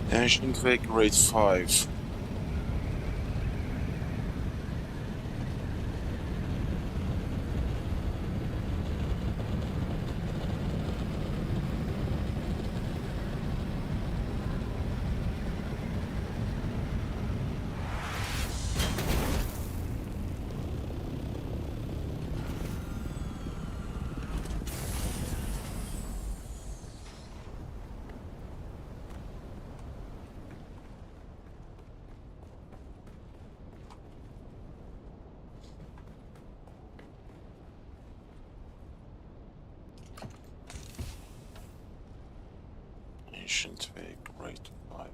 Ancient Wake Grade 5. Ancient Wake Grade 5.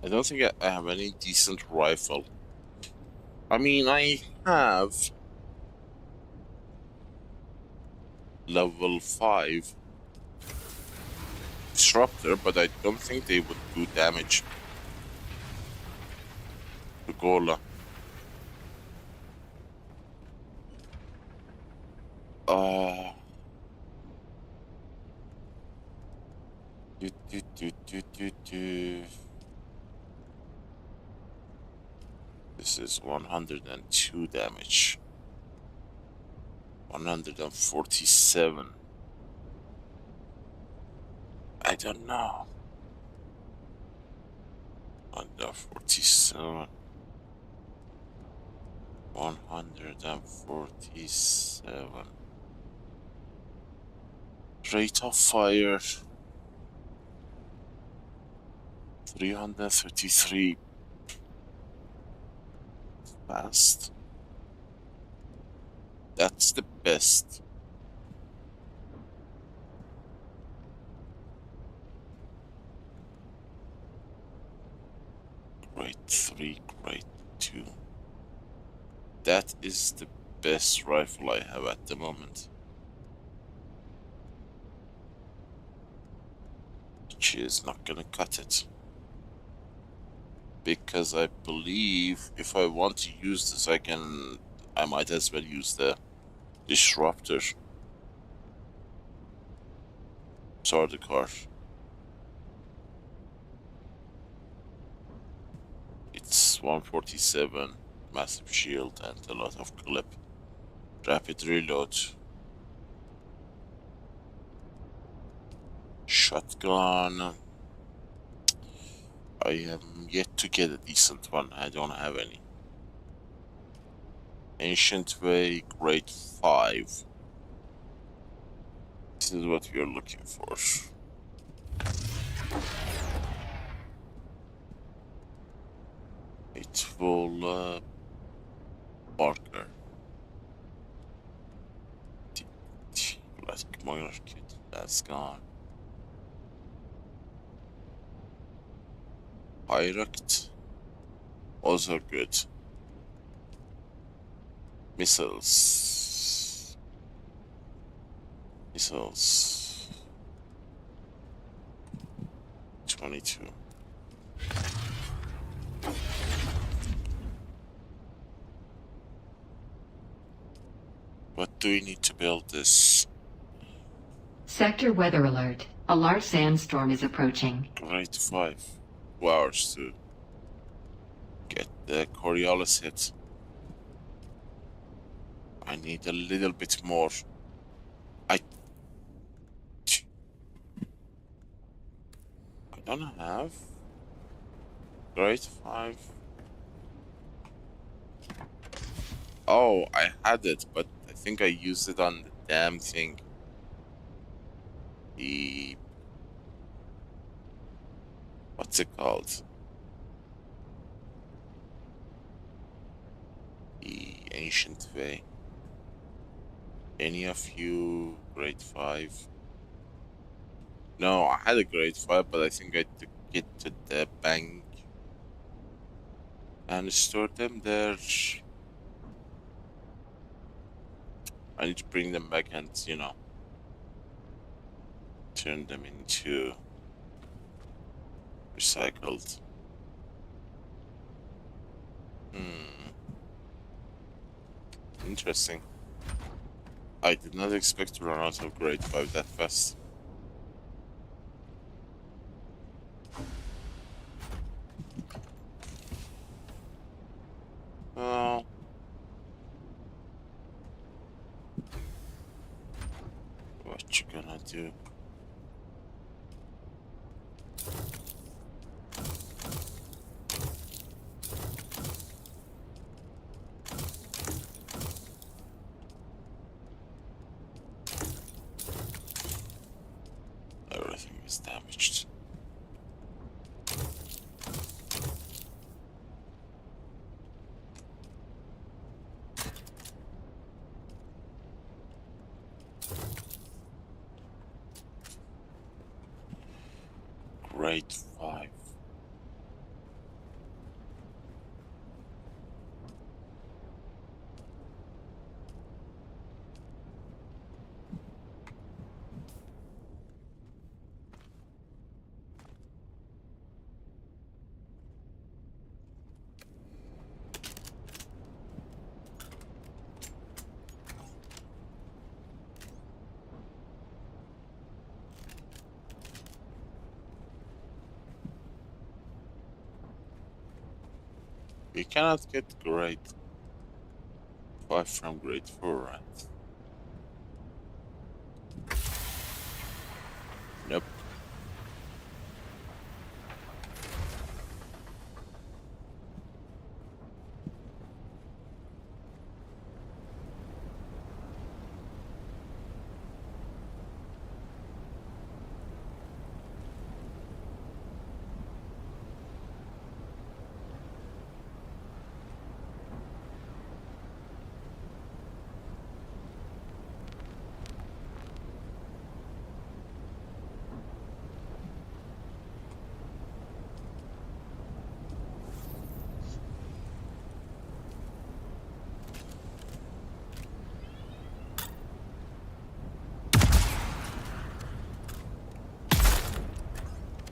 I don't think I have any decent rifle. I mean, I have level 5 disruptor, but I don't think they would do damage to Ghola. This is 102 damage. 147. I don't know. 147. 147. Rate of fire 333. Fast. That's the best. Grade 3, grade 2. That is the best rifle I have at the moment. Which is not gonna cut it. Because I believe if I want to use this, I might as well use the disruptor. Sorry, the car. It's 147, massive shield and a lot of clip. Rapid reload. Shotgun. I am yet to get a decent one. I don't have any. Ancient Way, grade 5. This is what we are looking for. It will Barker. Classic minor kit. That's gone. Hyrect. Also good. Missiles. 22. What do we need to build this?
Sector weather alert. A large sandstorm is approaching.
Grade 5. 2 hours to get the Coriolis hit. I need a little bit more. I don't have grade 5. Oh, I had it, but I think I used it on the damn thing. The... what's it called? The Ancient Way. Any of you grade 5? No, I had a grade 5, but I think I took it to the bank and stored them there. I need to bring them back and, you know, turn them into recycled. Interesting. I did not expect to run out of grade 5 that fast. Oh. What you gonna do? Everything is damaged. Grade 5. We cannot get grade 5 from grade 4, right? Nope.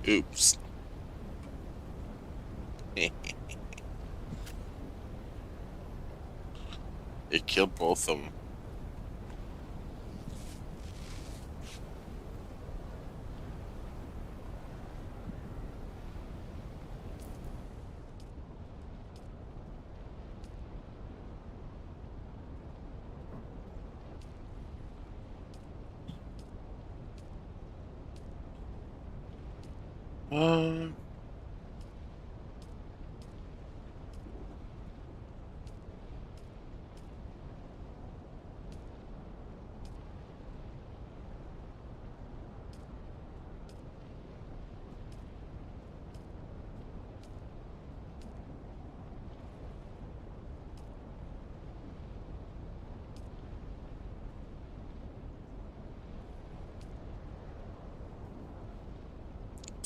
Oops. It killed both of them.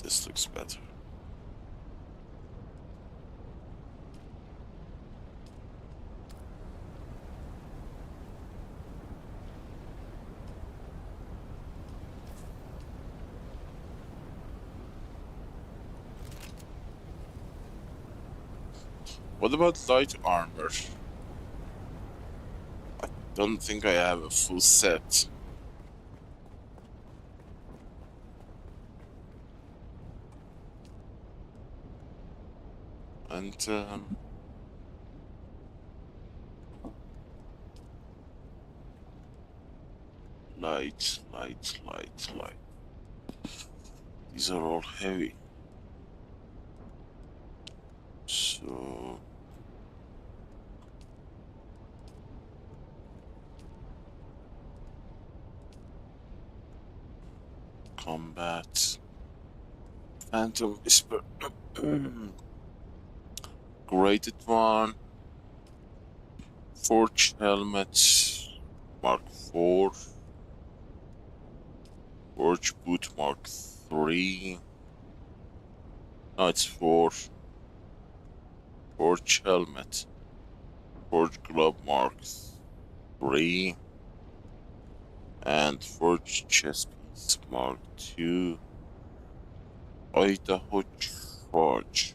This looks better. What about light armor? I don't think I have a full set. And light. These are all heavy. So combat, Phantom Whisper, graded one, Forge Helmet Mark 4, Forge Boot Mark 3. No, it's 4. Forge Helmet, Forge Glove Mark 3, and Forge Chest Piece Mark 2. Idaho Charge.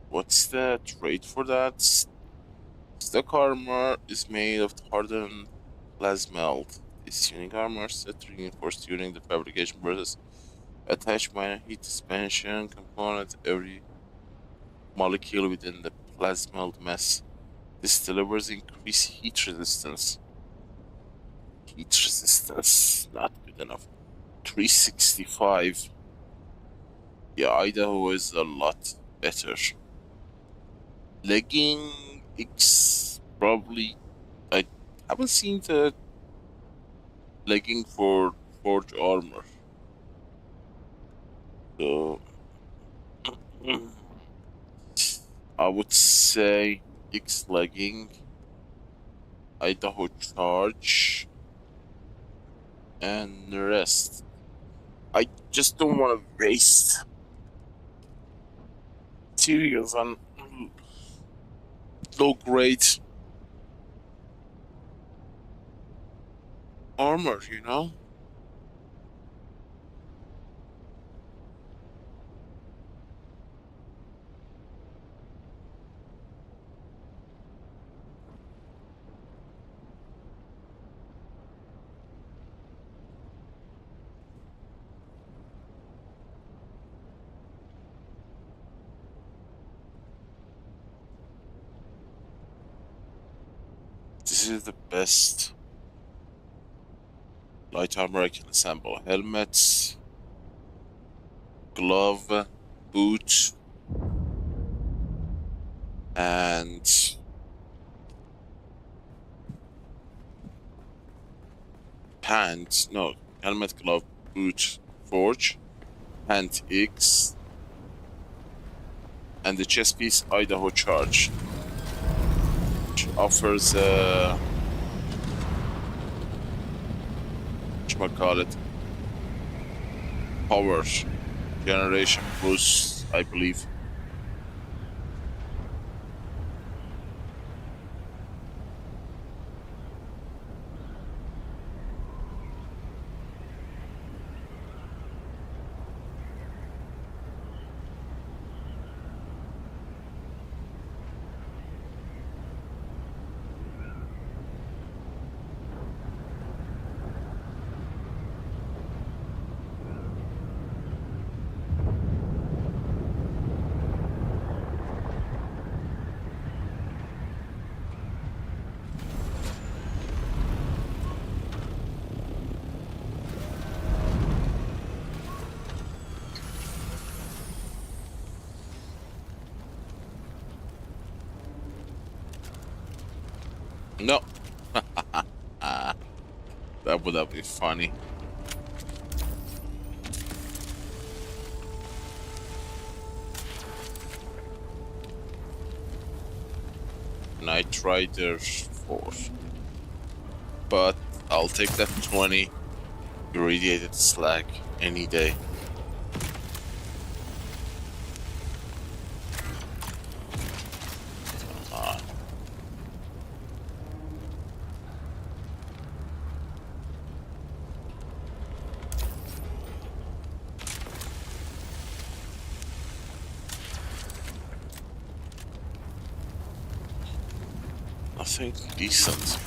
What's the rate for that? Stock armor is made of hardened plasmelt. This unique armor set to reinforce during the fabrication process. Attach minor heat suspension component every molecule within the plasmelt mass. This delivers increased heat resistance. Heat resistance, not good enough. 365. Yeah, Idaho is a lot better. Legging X, probably. I haven't seen the legging for Forge armor. So I would say X legging, Idaho Charge, and the rest. I just don't want to waste materials on low grade armor, you know? This is the best light armor I can assemble. Helmets, glove, boot, and pants. No, helmet, glove, boot, forge, pant X, and the chest piece Idaho Charge, which offers whatchamacallit, power generation boost, I believe. No. That would have been funny. Night Rider 4. But I'll take that 20 irradiated slag any day. Come on. Nothing decent.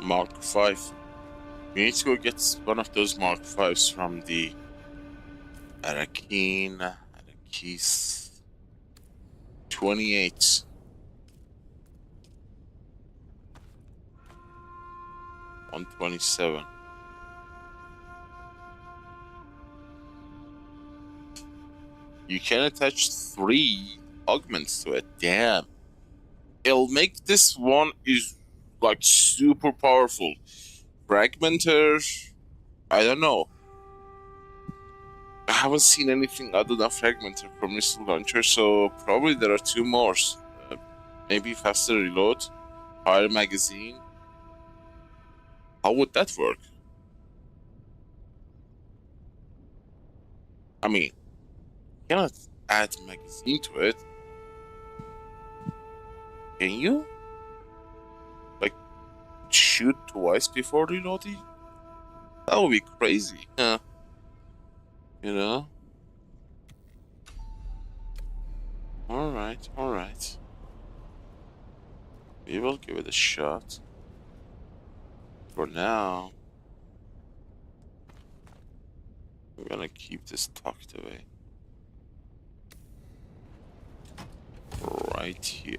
Mark 5. We need to go get one of those Mark 5s from the Arakis 28. 127. You can attach 3 augments to it. Damn. It'll make this one is like super powerful. Fragmenter, I don't know. I haven't seen anything other than Fragmenter from missile launcher, so probably there are 2 more. Maybe faster reload, higher magazine. How would that work? I mean, you cannot add magazine to it. Can you? Like, shoot twice before reloading? That would be crazy. Yeah. You know? Alright, alright. We will give it a shot. For now, I'm gonna keep this tucked away. Right here.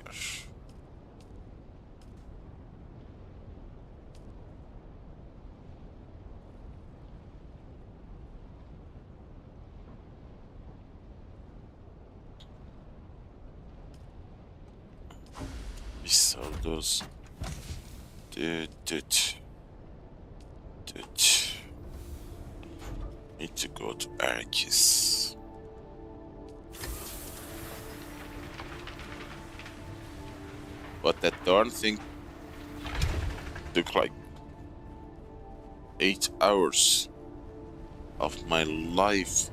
We sell those. Need to go to Arrakis. But that darn thing took like 8 hours of my life.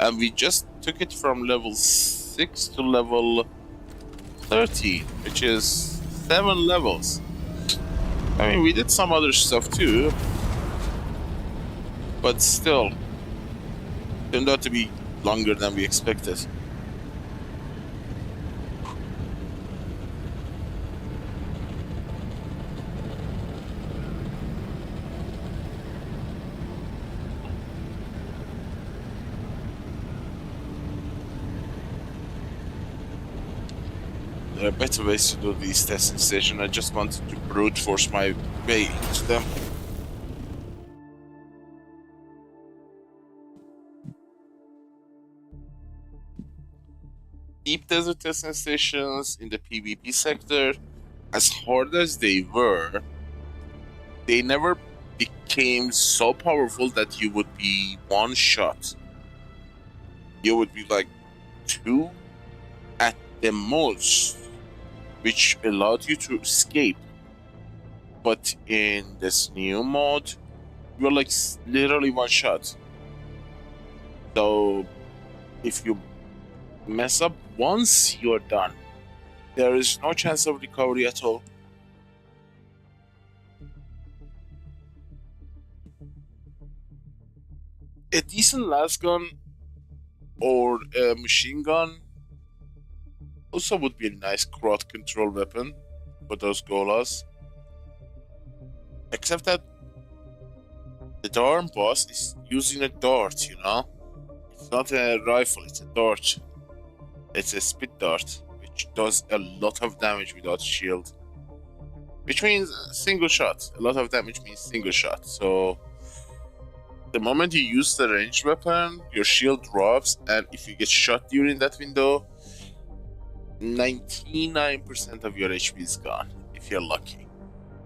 And we just took it from level 6 to level 13, which is 7 levels. I mean, we did some other stuff too, but still, turned out to be longer than we expected. There are better ways to do these testing stations. I just wanted to brute force my way into them. Deep desert testing stations in the PvP sector, as hard as they were, they never became so powerful that you would be one shot. You would be like 2 at the most, which allowed you to escape. But in this new mode, you're like literally one shot. So if you mess up once you're done, there is no chance of recovery at all. A decent las gun or a machine gun also would be a nice crowd control weapon for those Gholas. Except that the darn boss is using a dart, you know? It's not a rifle, it's a dart. It's a spit dart, which does a lot of damage without shield. Which means single shot. A lot of damage means single shot. So the moment you use the ranged weapon, your shield drops, and if you get shot during that window, 99% of your HP is gone, if you're lucky.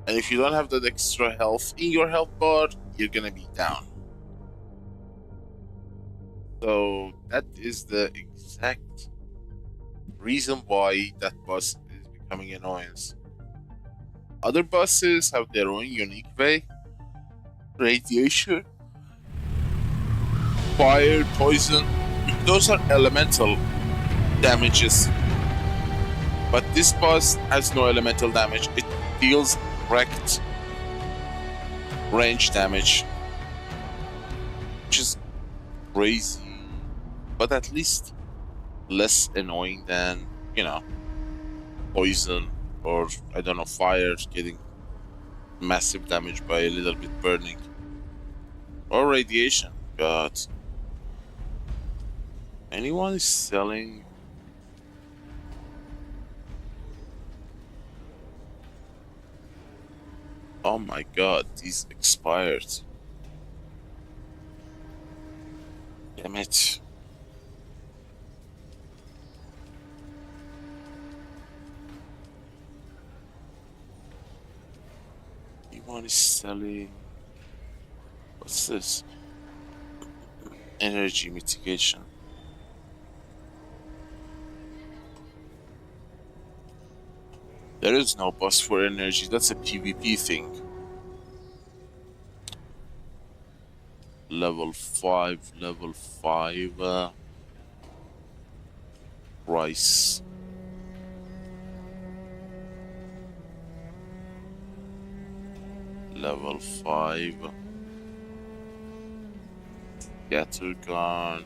And if you don't have that extra health in your health bar, you're gonna be down. So that is the exact reason why that boss is becoming an annoyance. Other bosses have their own unique way. Radiation, fire, poison, those are elemental damages. But this boss has no elemental damage. It deals direct range damage, which is crazy, but at least less annoying than, you know, poison or, I don't know, fire getting massive damage by a little bit burning, or radiation. God, anyone is selling? Oh my god, these expired. Damn it. Anyone is selling? What's this? Energy mitigation. There is no boss for energy, that's a PvP thing. Level 5, price. Level 5. Scattergun.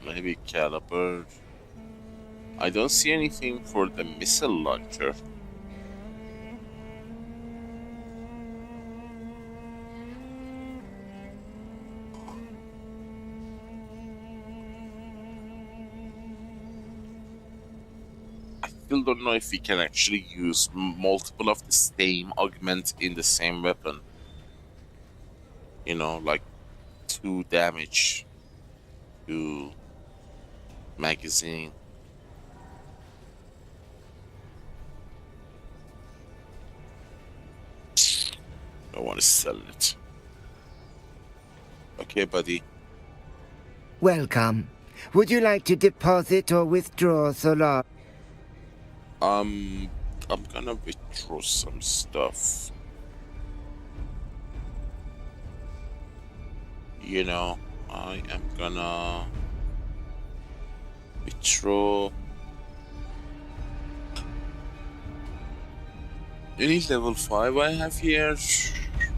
Maybe caliber. I don't see anything for the missile launcher. I still don't know if we can actually use multiple of the same augment in the same weapon. You know, like 2 damage to magazine. I want to sell it. Okay, buddy.
Welcome. Would you like to deposit or withdraw, Solar?
I'm gonna withdraw some stuff. You know, I am gonna withdraw any level 5 I have here,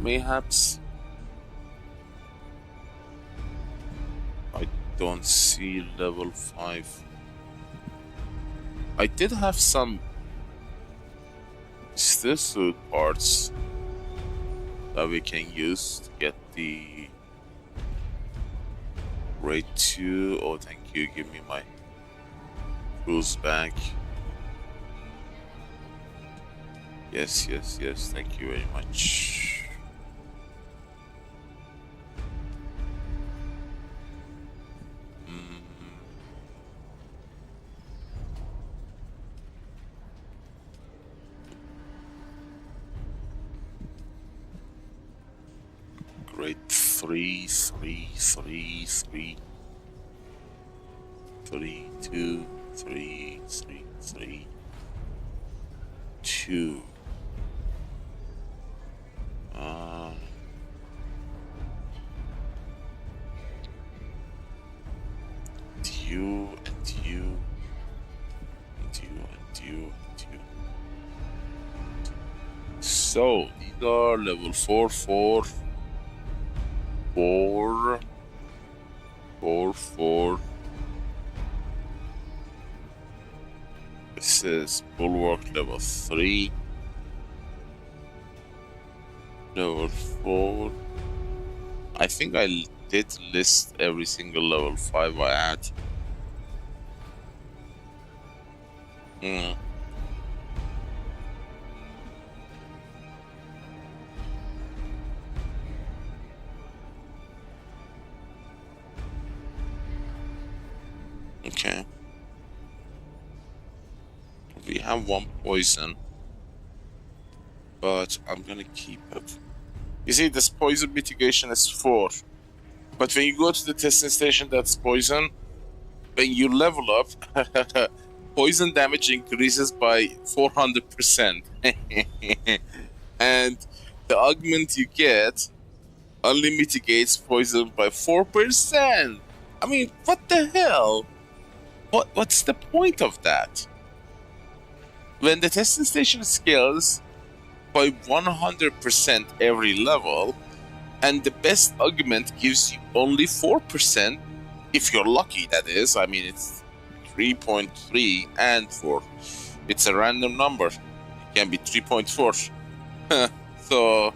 mayhaps. I don't see level 5. I did have some steel suit parts that we can use to get the Raid 2. Oh, thank you, give me my tools back. Yes, thank you very much. Grade 3, 3, 3, 3. 3, 2, 3, 3, 3, 2. you. So, these are level 4, 4, 4, 4, 4. This is Bulwark level 3. Level 4. I think I did list every single level 5 I had. Okay. We have 1 poison, but I'm gonna keep it. You see, this poison mitigation is 4, but when you go to the testing station, that's poison. When you level up, poison damage increases by 400%, and the augment you get only mitigates poison by 4%. I mean, what the hell? What's the point of that? When the testing station scales by 100% every level, and the best augment gives you only 4%, if you're lucky, that is. I mean, it's 3.3 and 4. It's a random number. It can be 3.4. So,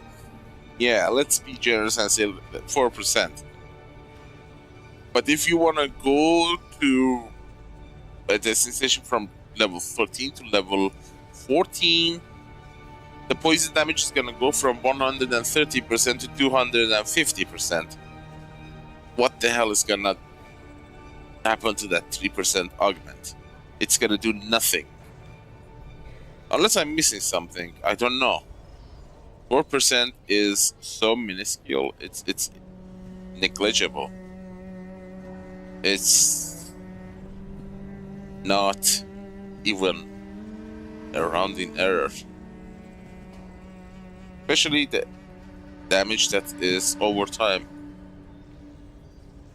yeah, let's be generous and say 4%. But if you want to go to a testing station from level 13 to level 14, the poison damage is gonna go from 130% to 250%. What the hell is gonna happen to that 3% augment? It's gonna do nothing. Unless I'm missing something, I don't know. 4% is so minuscule, it's negligible. It's not even a rounding error. Especially the damage that is over time.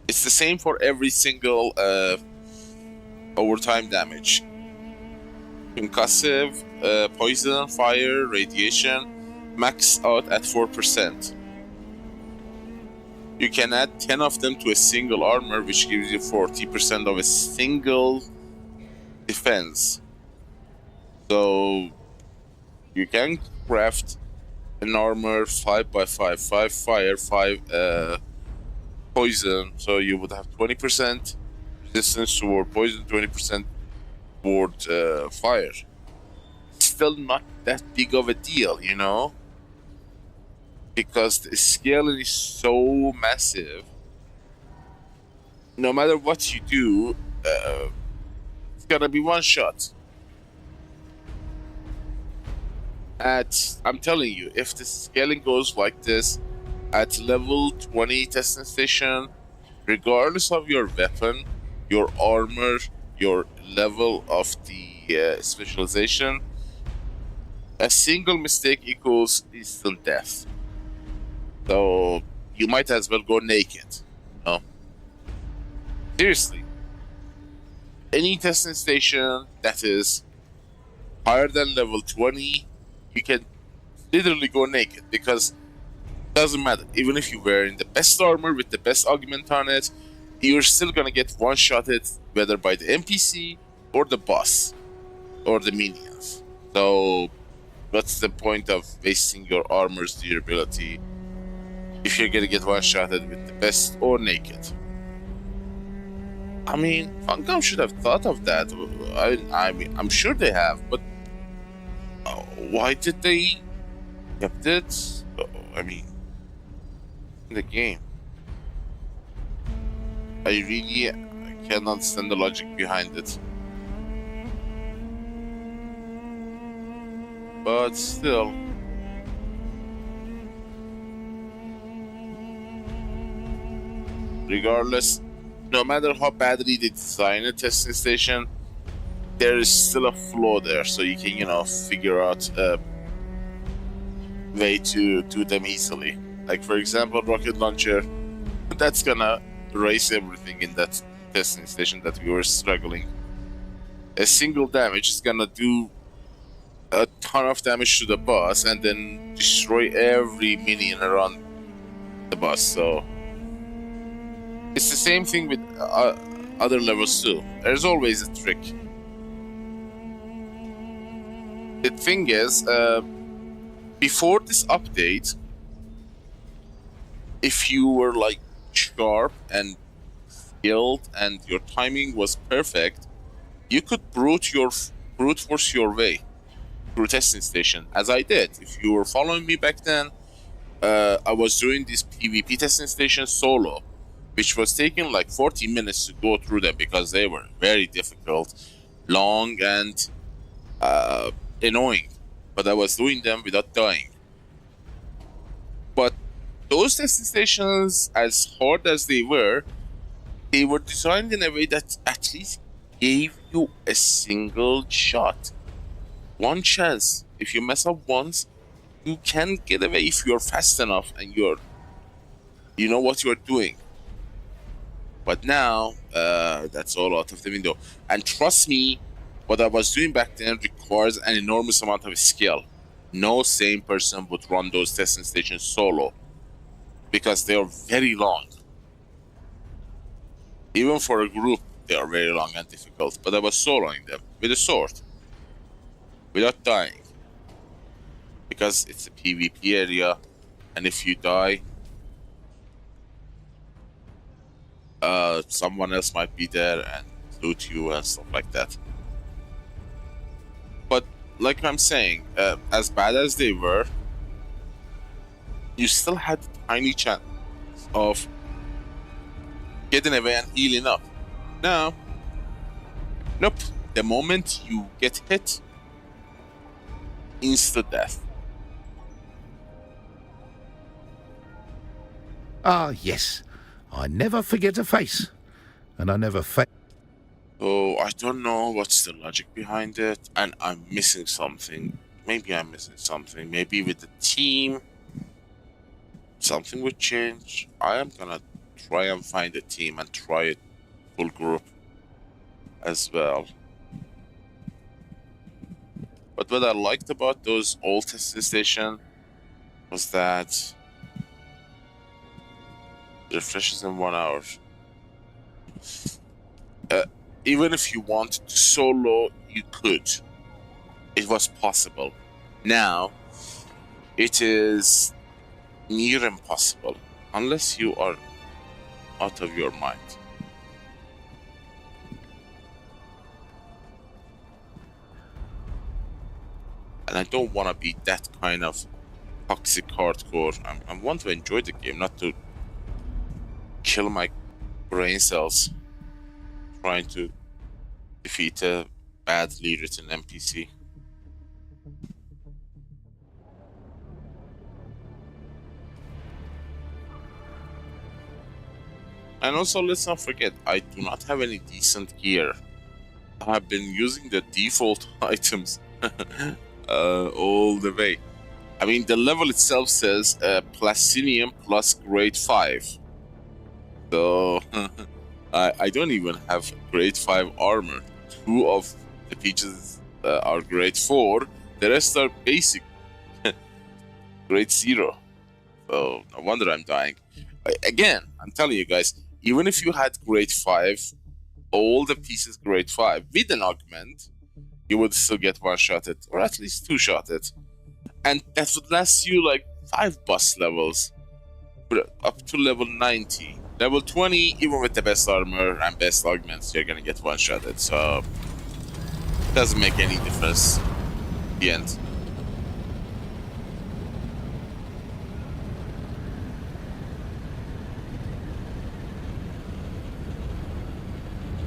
It's the same for every single overtime damage. Concussive, poison, fire, radiation, max out at 4%. You can add 10 of them to a single armor, which gives you 40% of a single defense. So you can craft an armor 5x5, 5 fire, 5 poison, so you would have 20% resistance toward poison, 20% toward fire. Still not that big of a deal, you know, because the scaling is so massive. No matter what you do, it's gonna be one shot. I'm telling you, if the scaling goes like this at level 20 testing station, regardless of your weapon, your armor, your level of the specialization, a single mistake equals instant death. So you might as well go naked, you know? Seriously. Any testing station that is higher than level 20, you can literally go naked, because it doesn't matter. Even if you're wearing the best armor with the best augment on it, you're still gonna get one-shotted, whether by the NPC or the boss or the minions. So what's the point of wasting your armor's durability if you're gonna get one-shotted with the best or naked? I mean, Funcom should have thought of that. I mean, I'm sure they have, but why did they kept it? I mean, in the game, I can't understand the logic behind it. But still, regardless, no matter how badly they design a testing station, there is still a flaw there, so you can, you know, figure out a way to do them easily. Like, for example, rocket launcher, that's gonna erase everything in that testing station that we were struggling. A single damage is gonna do a ton of damage to the boss and then destroy every minion around the boss. So it's the same thing with other levels too. There's always a trick. The thing is, before this update, if you were like sharp and skilled and your timing was perfect, you could brute force your way through testing station, as I did. If you were following me back then, I was doing this PvP testing station solo, which was taking like 40 minutes to go through them because they were very difficult, long, and annoying. But I was doing them without dying. But those testing stations, as hard as they were designed in a way that at least gave you a single shot. One chance. If you mess up once, you can get away if you're fast enough and you know what you're doing. But now, that's all out of the window. And trust me, what I was doing back then requires an enormous amount of skill. No sane person would run those testing stations solo, because they are very long. Even for a group, they are very long and difficult. But I was soloing them with a sword, without dying, because it's a PvP area, and if you die, someone else might be there and loot you and stuff like that. But like I'm saying, as bad as they were, you still had a tiny chance of getting away and healing up. Now, nope. The moment you get hit, instant death.
Ah, yes. I never forget a face. And I never
Oh, I don't know what's the logic behind it, and I'm missing something. Maybe I'm missing something. Maybe with the team, something would change. I am gonna try and find a team and try it full group as well. But what I liked about those old testing stations was that it refreshes in 1 hour. Even if you wanted to solo, you could. It was possible. Now, it is near impossible, unless you are out of your mind. And I don't want to be that kind of toxic hardcore. I want to enjoy the game, not to kill my brain cells trying to defeat a badly written NPC. And also, let's not forget, I do not have any decent gear. I have been using the default items all the way. I mean, the level itself says Platinum plus grade 5. So, I don't even have grade 5 armor. 2 of the pieces are grade 4. The rest are basic. Grade 0. So, no wonder I'm dying. Again, I'm telling you guys, even if you had grade 5, all the pieces grade 5, with an augment, you would still get one-shotted, or at least two-shotted. And that would last you like 5 boss levels, up to level 90. Level 20, even with the best armor and best augments, you're gonna get one-shotted, so it doesn't make any difference in the end.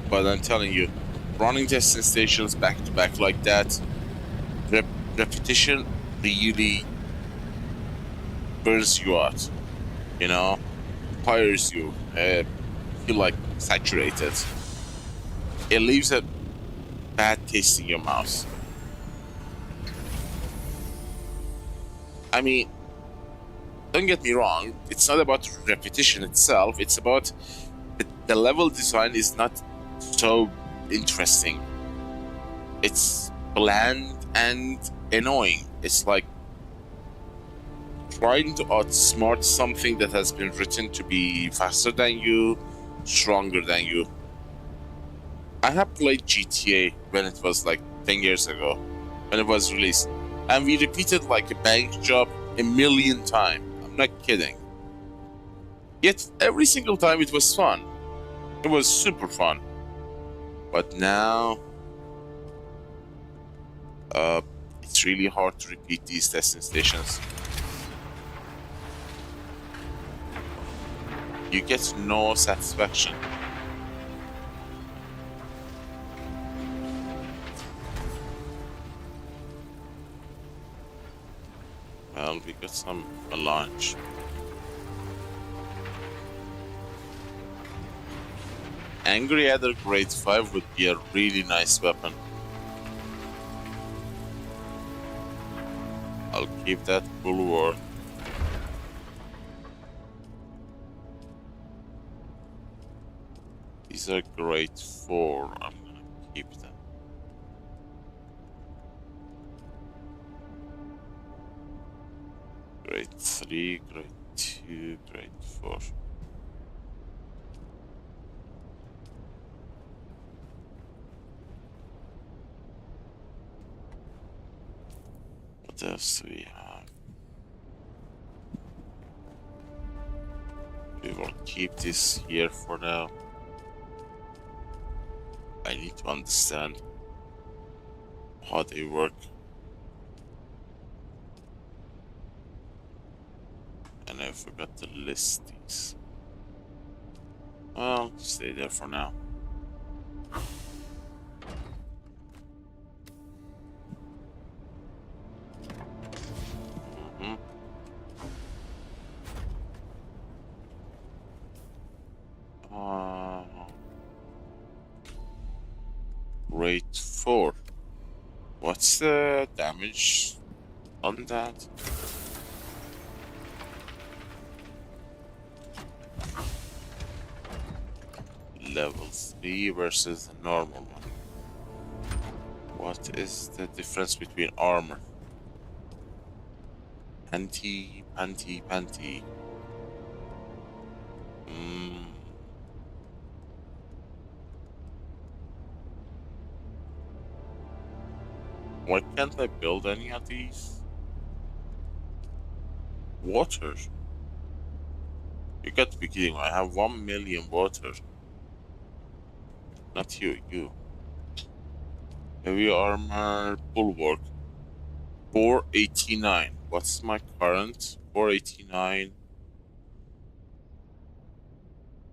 But I'm telling you, running testing stations back to back like that, repetition really burns you out, you know, tires you, feel like saturated. It leaves a bad taste in your mouth. I mean, don't get me wrong, it's not about repetition itself, it's about the level design is not so interesting. It's bland and annoying. It's like trying to outsmart something that has been written to be faster than you, stronger than you. I have played GTA when it was like 10 years ago, when it was released, and we repeated like a bank job a million times. I'm not kidding. Yet every single time it was fun. It was super fun. But now, it's really hard to repeat these testing stations. You get no satisfaction. Well, we got some launch. Angry Adder Grade 5 would be a really nice weapon. I'll keep that bulwark. These are grade 4. I'm gonna keep them. Grade 3, grade 2, grade 4. What else do we have? We will keep this here for now. I need to understand how they work. And I forgot to list these. Well, stay there for now. Grade 4. What's the damage on that? Level 3 versus the normal one. What is the difference between armor? Panty. Why can't I build any of these? Water? You got to be kidding me. I have 1 million water. Not you, you. Heavy armor, bulwark. 489. What's my current? 489.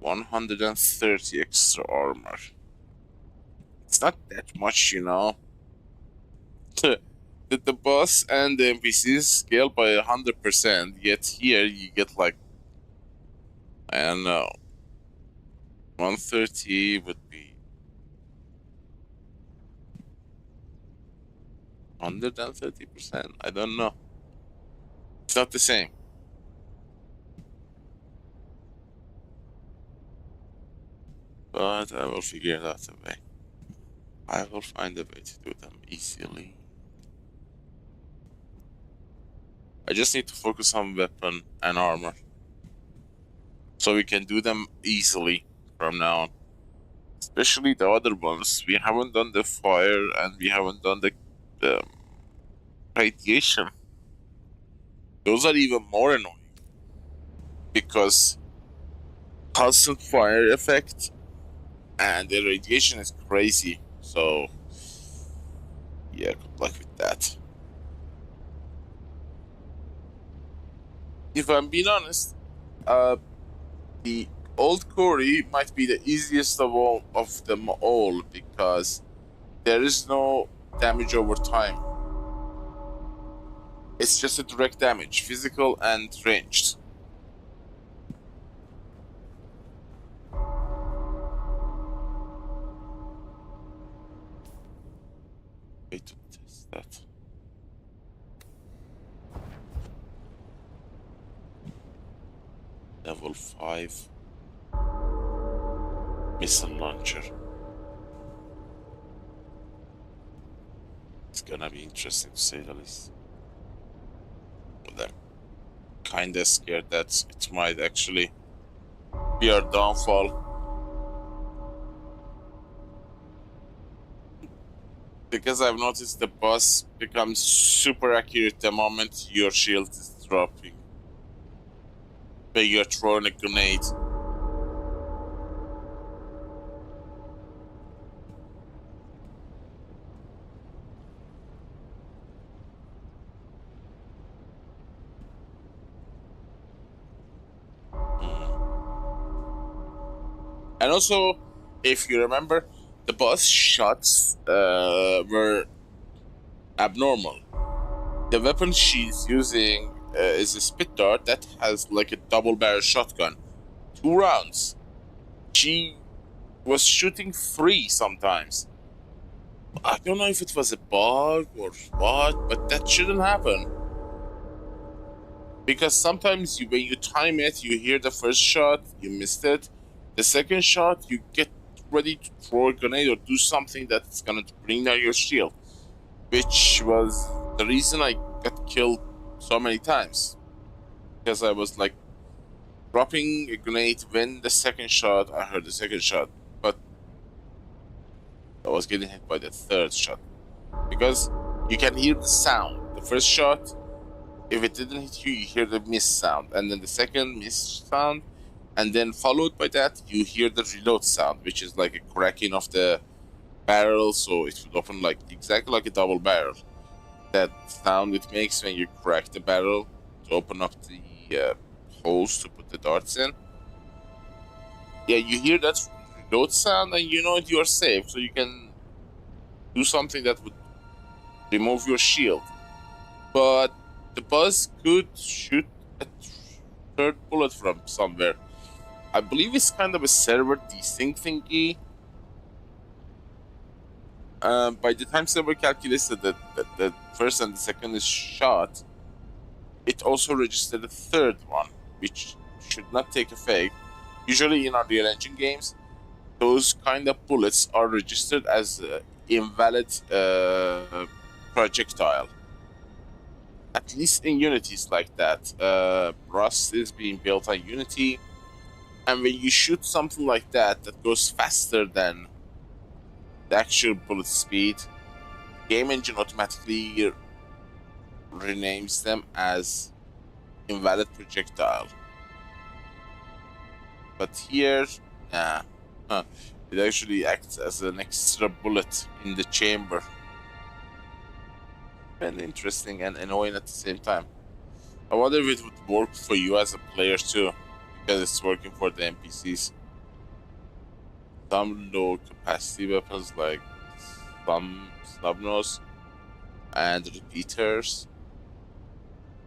130 extra armor. It's not that much, you know. The boss and the NPCs scale by 100%, yet here you get like, I don't know, 130 would be 130%. I don't know. It's not the same. But I will figure that a way. I will find a way to do them easily. I just need to focus on weapon and armor, so we can do them easily from now on. Especially the other ones. We haven't done the fire and we haven't done the radiation. Those are even more annoying because constant fire effect and the radiation is crazy. So yeah, good luck with that. If I'm being honest, the Old Quarry might be the easiest of them all because there is no damage over time. It's just a direct damage, physical and ranged. Wait to test that. Level 5 missile launcher. It's gonna be interesting to say the least. But I'm kinda scared that it might actually be our downfall. Because I've noticed the boss becomes super accurate the moment your shield is dropping. When you're throwing a grenade. And also, if you remember, the boss shots were abnormal. The weapon she's using is a spit dart that has like a double barrel shotgun. 2 rounds. She was shooting 3 sometimes. I don't know if it was a bug or what, but that shouldn't happen. Because sometimes when you time it, you hear the first shot, you missed it. The second shot, you get ready to throw a grenade or do something that's gonna bring down your shield. Which was the reason I got killed so many times. Because I was like dropping a grenade when the second shot, I heard the second shot. But I was getting hit by the third shot. Because you can hear the sound. The first shot, if it didn't hit you, you hear the miss sound. And then the second miss sound. And then followed by that, you hear the reload sound, which is like a cracking of the barrel. So it would open like exactly like a double barrel. That sound it makes when you crack the barrel to open up the holes to put the darts in. Yeah, you hear that reload sound and you know you're safe. So you can do something that would remove your shield. But the boss could shoot a third bullet from somewhere. I believe it's kind of a server desync thingy. By the time server calculates that the first and the second is shot, it also registered a third one, which should not take effect. Usually in our real engine games, those kind of bullets are registered as invalid projectile. At least in Unity it's like that. Rust is being built on Unity. And when you shoot something like that goes faster than the actual bullet speed, game engine automatically renames them as invalid projectile. But here, nah. It actually acts as an extra bullet in the chamber. And interesting and annoying at the same time. I wonder if it would work for you as a player too. Because it's working for the NPCs. Some low capacity weapons like some snub-nose and repeaters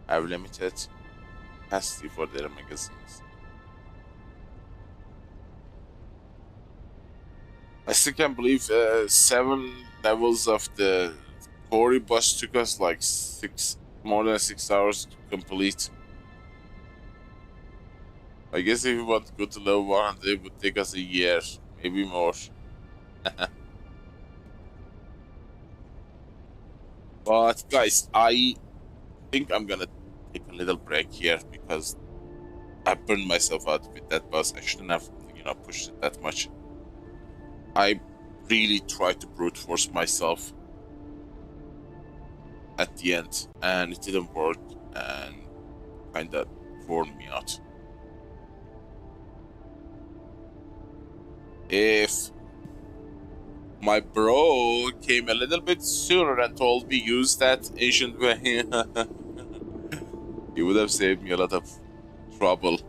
have limited capacity for their magazines. I still can't believe 7 levels of the Quarry boss took us like more than 6 hours to complete. I guess if we want to go to level 100, it would take us a year, maybe more. But guys, I think I'm gonna take a little break here because I burned myself out with that boss. I shouldn't have, pushed it that much. I really tried to brute force myself at the end, and it didn't work, and kinda worn me out. If my bro came a little bit sooner and told me use that ancient way, he would have saved me a lot of trouble.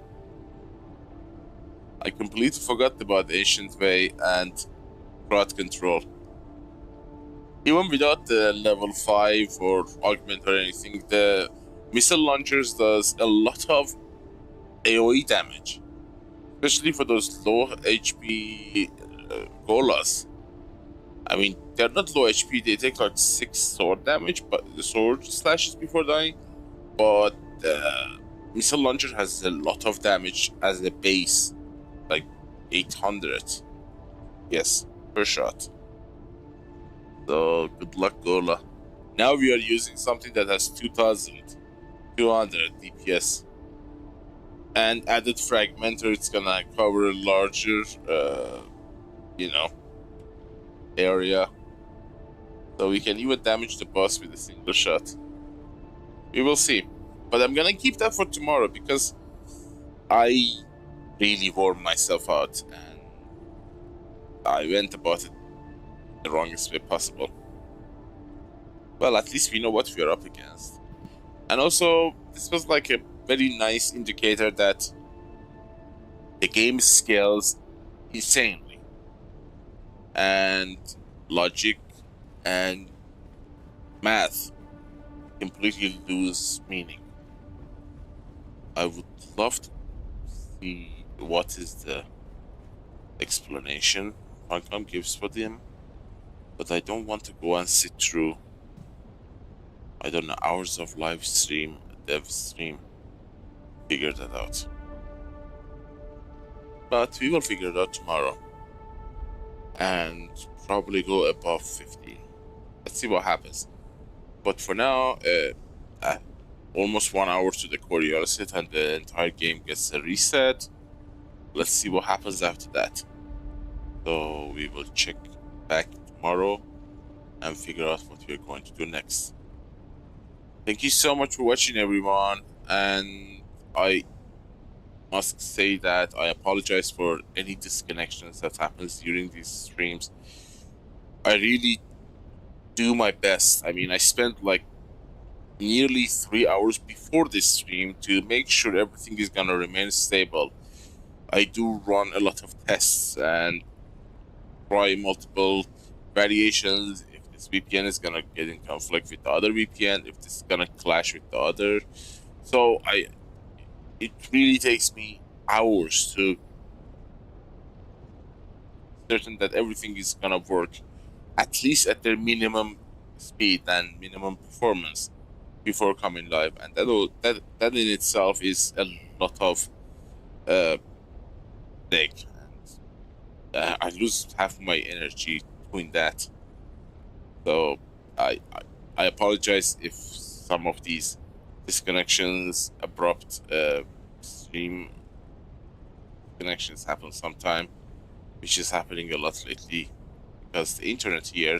I completely forgot about the ancient way and crowd control. Even without the level 5 or augment or anything, the missile launchers does a lot of AoE damage. Especially for those low HP Gholas. I mean, they're not low HP, they take like 6 sword damage, but the sword slashes before dying. But missile launcher has a lot of damage as a base, like 800. Yes, per shot. So good luck, Ghola. Now we are using something that has 2200 DPS. And added fragmenter, it's gonna cover a larger, area. So we can even damage the boss with a single shot. We will see. But I'm gonna keep that for tomorrow because I really wore myself out and I went about it the wrongest way possible. Well, at least we know what we are up against. And also, this was like a very nice indicator that the game scales insanely. And logic and math completely lose meaning. I would love to see what is the explanation Funcom gives for them, but I don't want to go and sit through, I don't know, hours of live stream, dev stream, figure that out. But we will figure it out tomorrow and probably go above 50. Let's see what happens. But for now, almost 1 hour to the quarry set and the entire game gets a reset. Let's see what happens after that. So we will check back tomorrow and figure out what we're going to do next. Thank you so much for watching, everyone, and I must say that I apologize for any disconnections that happens during these streams. I really do my best. I mean, I spent like nearly 3 hours before this stream to make sure everything is gonna remain stable. I do run a lot of tests and try multiple variations. If this VPN is gonna get in conflict with the other VPN, if this is gonna clash with the other. So it really takes me hours to certain that everything is gonna work at least at their minimum speed and minimum performance before coming live, and that in itself is a lot of leg, and I lose half my energy doing that. So I apologize if some of these disconnections, abrupt stream connections happen sometime, which is happening a lot lately because the internet here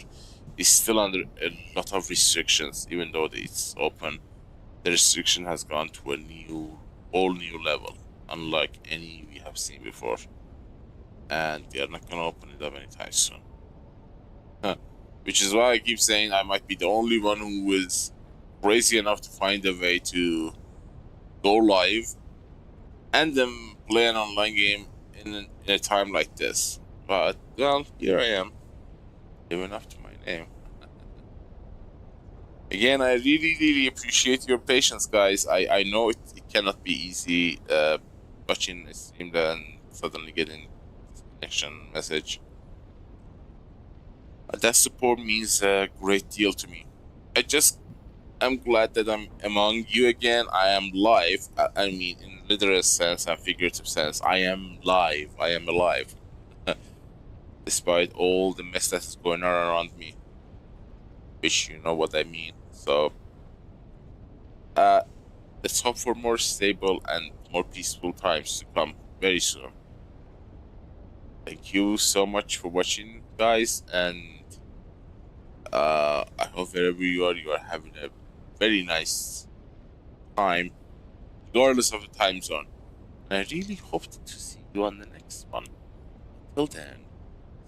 is still under a lot of restrictions. Even though it's open, the restriction has gone to a all new level, unlike any we have seen before, and they are not gonna open it up anytime soon. Which is why I keep saying I might be the only one who is crazy enough to find a way to go live and then play an online game in a time like this. But well, here I am, living up to my name. Again, I really appreciate your patience, guys. I know it cannot be easy watching a stream and suddenly getting this connection message. That support means a great deal to me. I'm glad that I'm among you again. I am live. I mean, in literal sense and figurative sense, I am live. I am alive. Despite all the mess that is going on around me. Which you know what I mean. So, let's hope for more stable and more peaceful times to come very soon. Thank you so much for watching, guys, and I hope wherever you are having a very nice time, regardless of the time zone. And I really hope to see you on the next one. Until then,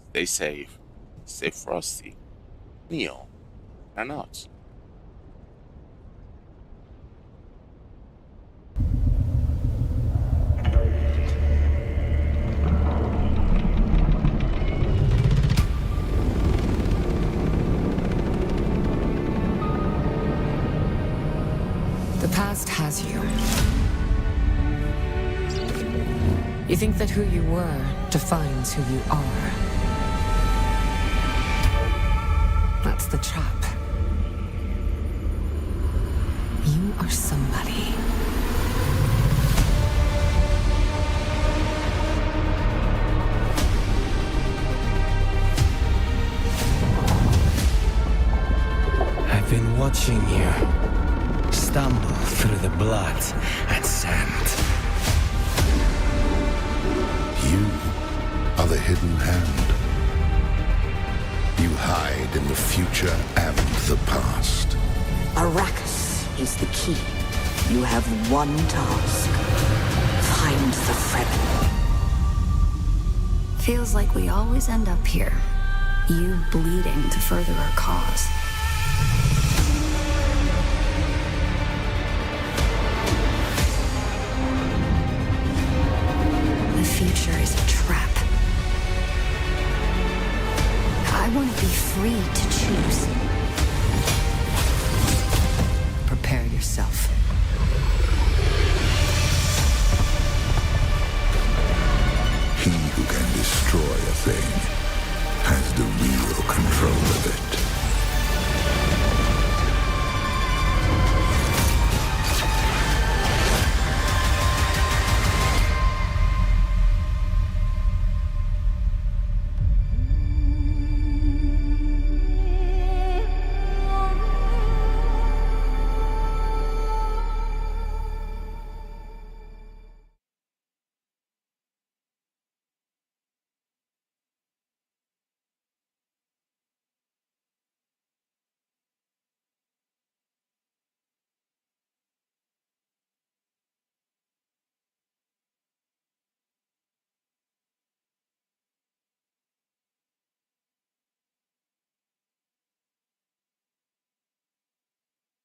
stay safe, stay frosty. Neo, and out.
The past has you. You think that who you were defines who you are. That's the trap. You are somebody.
I've been watching you stumble through the blood and sand.
You are the hidden hand. You hide in the future and the past.
Arrakis is the key. You have one task. Find the Fremen.
Feels like we always end up here. You bleeding to further our cause.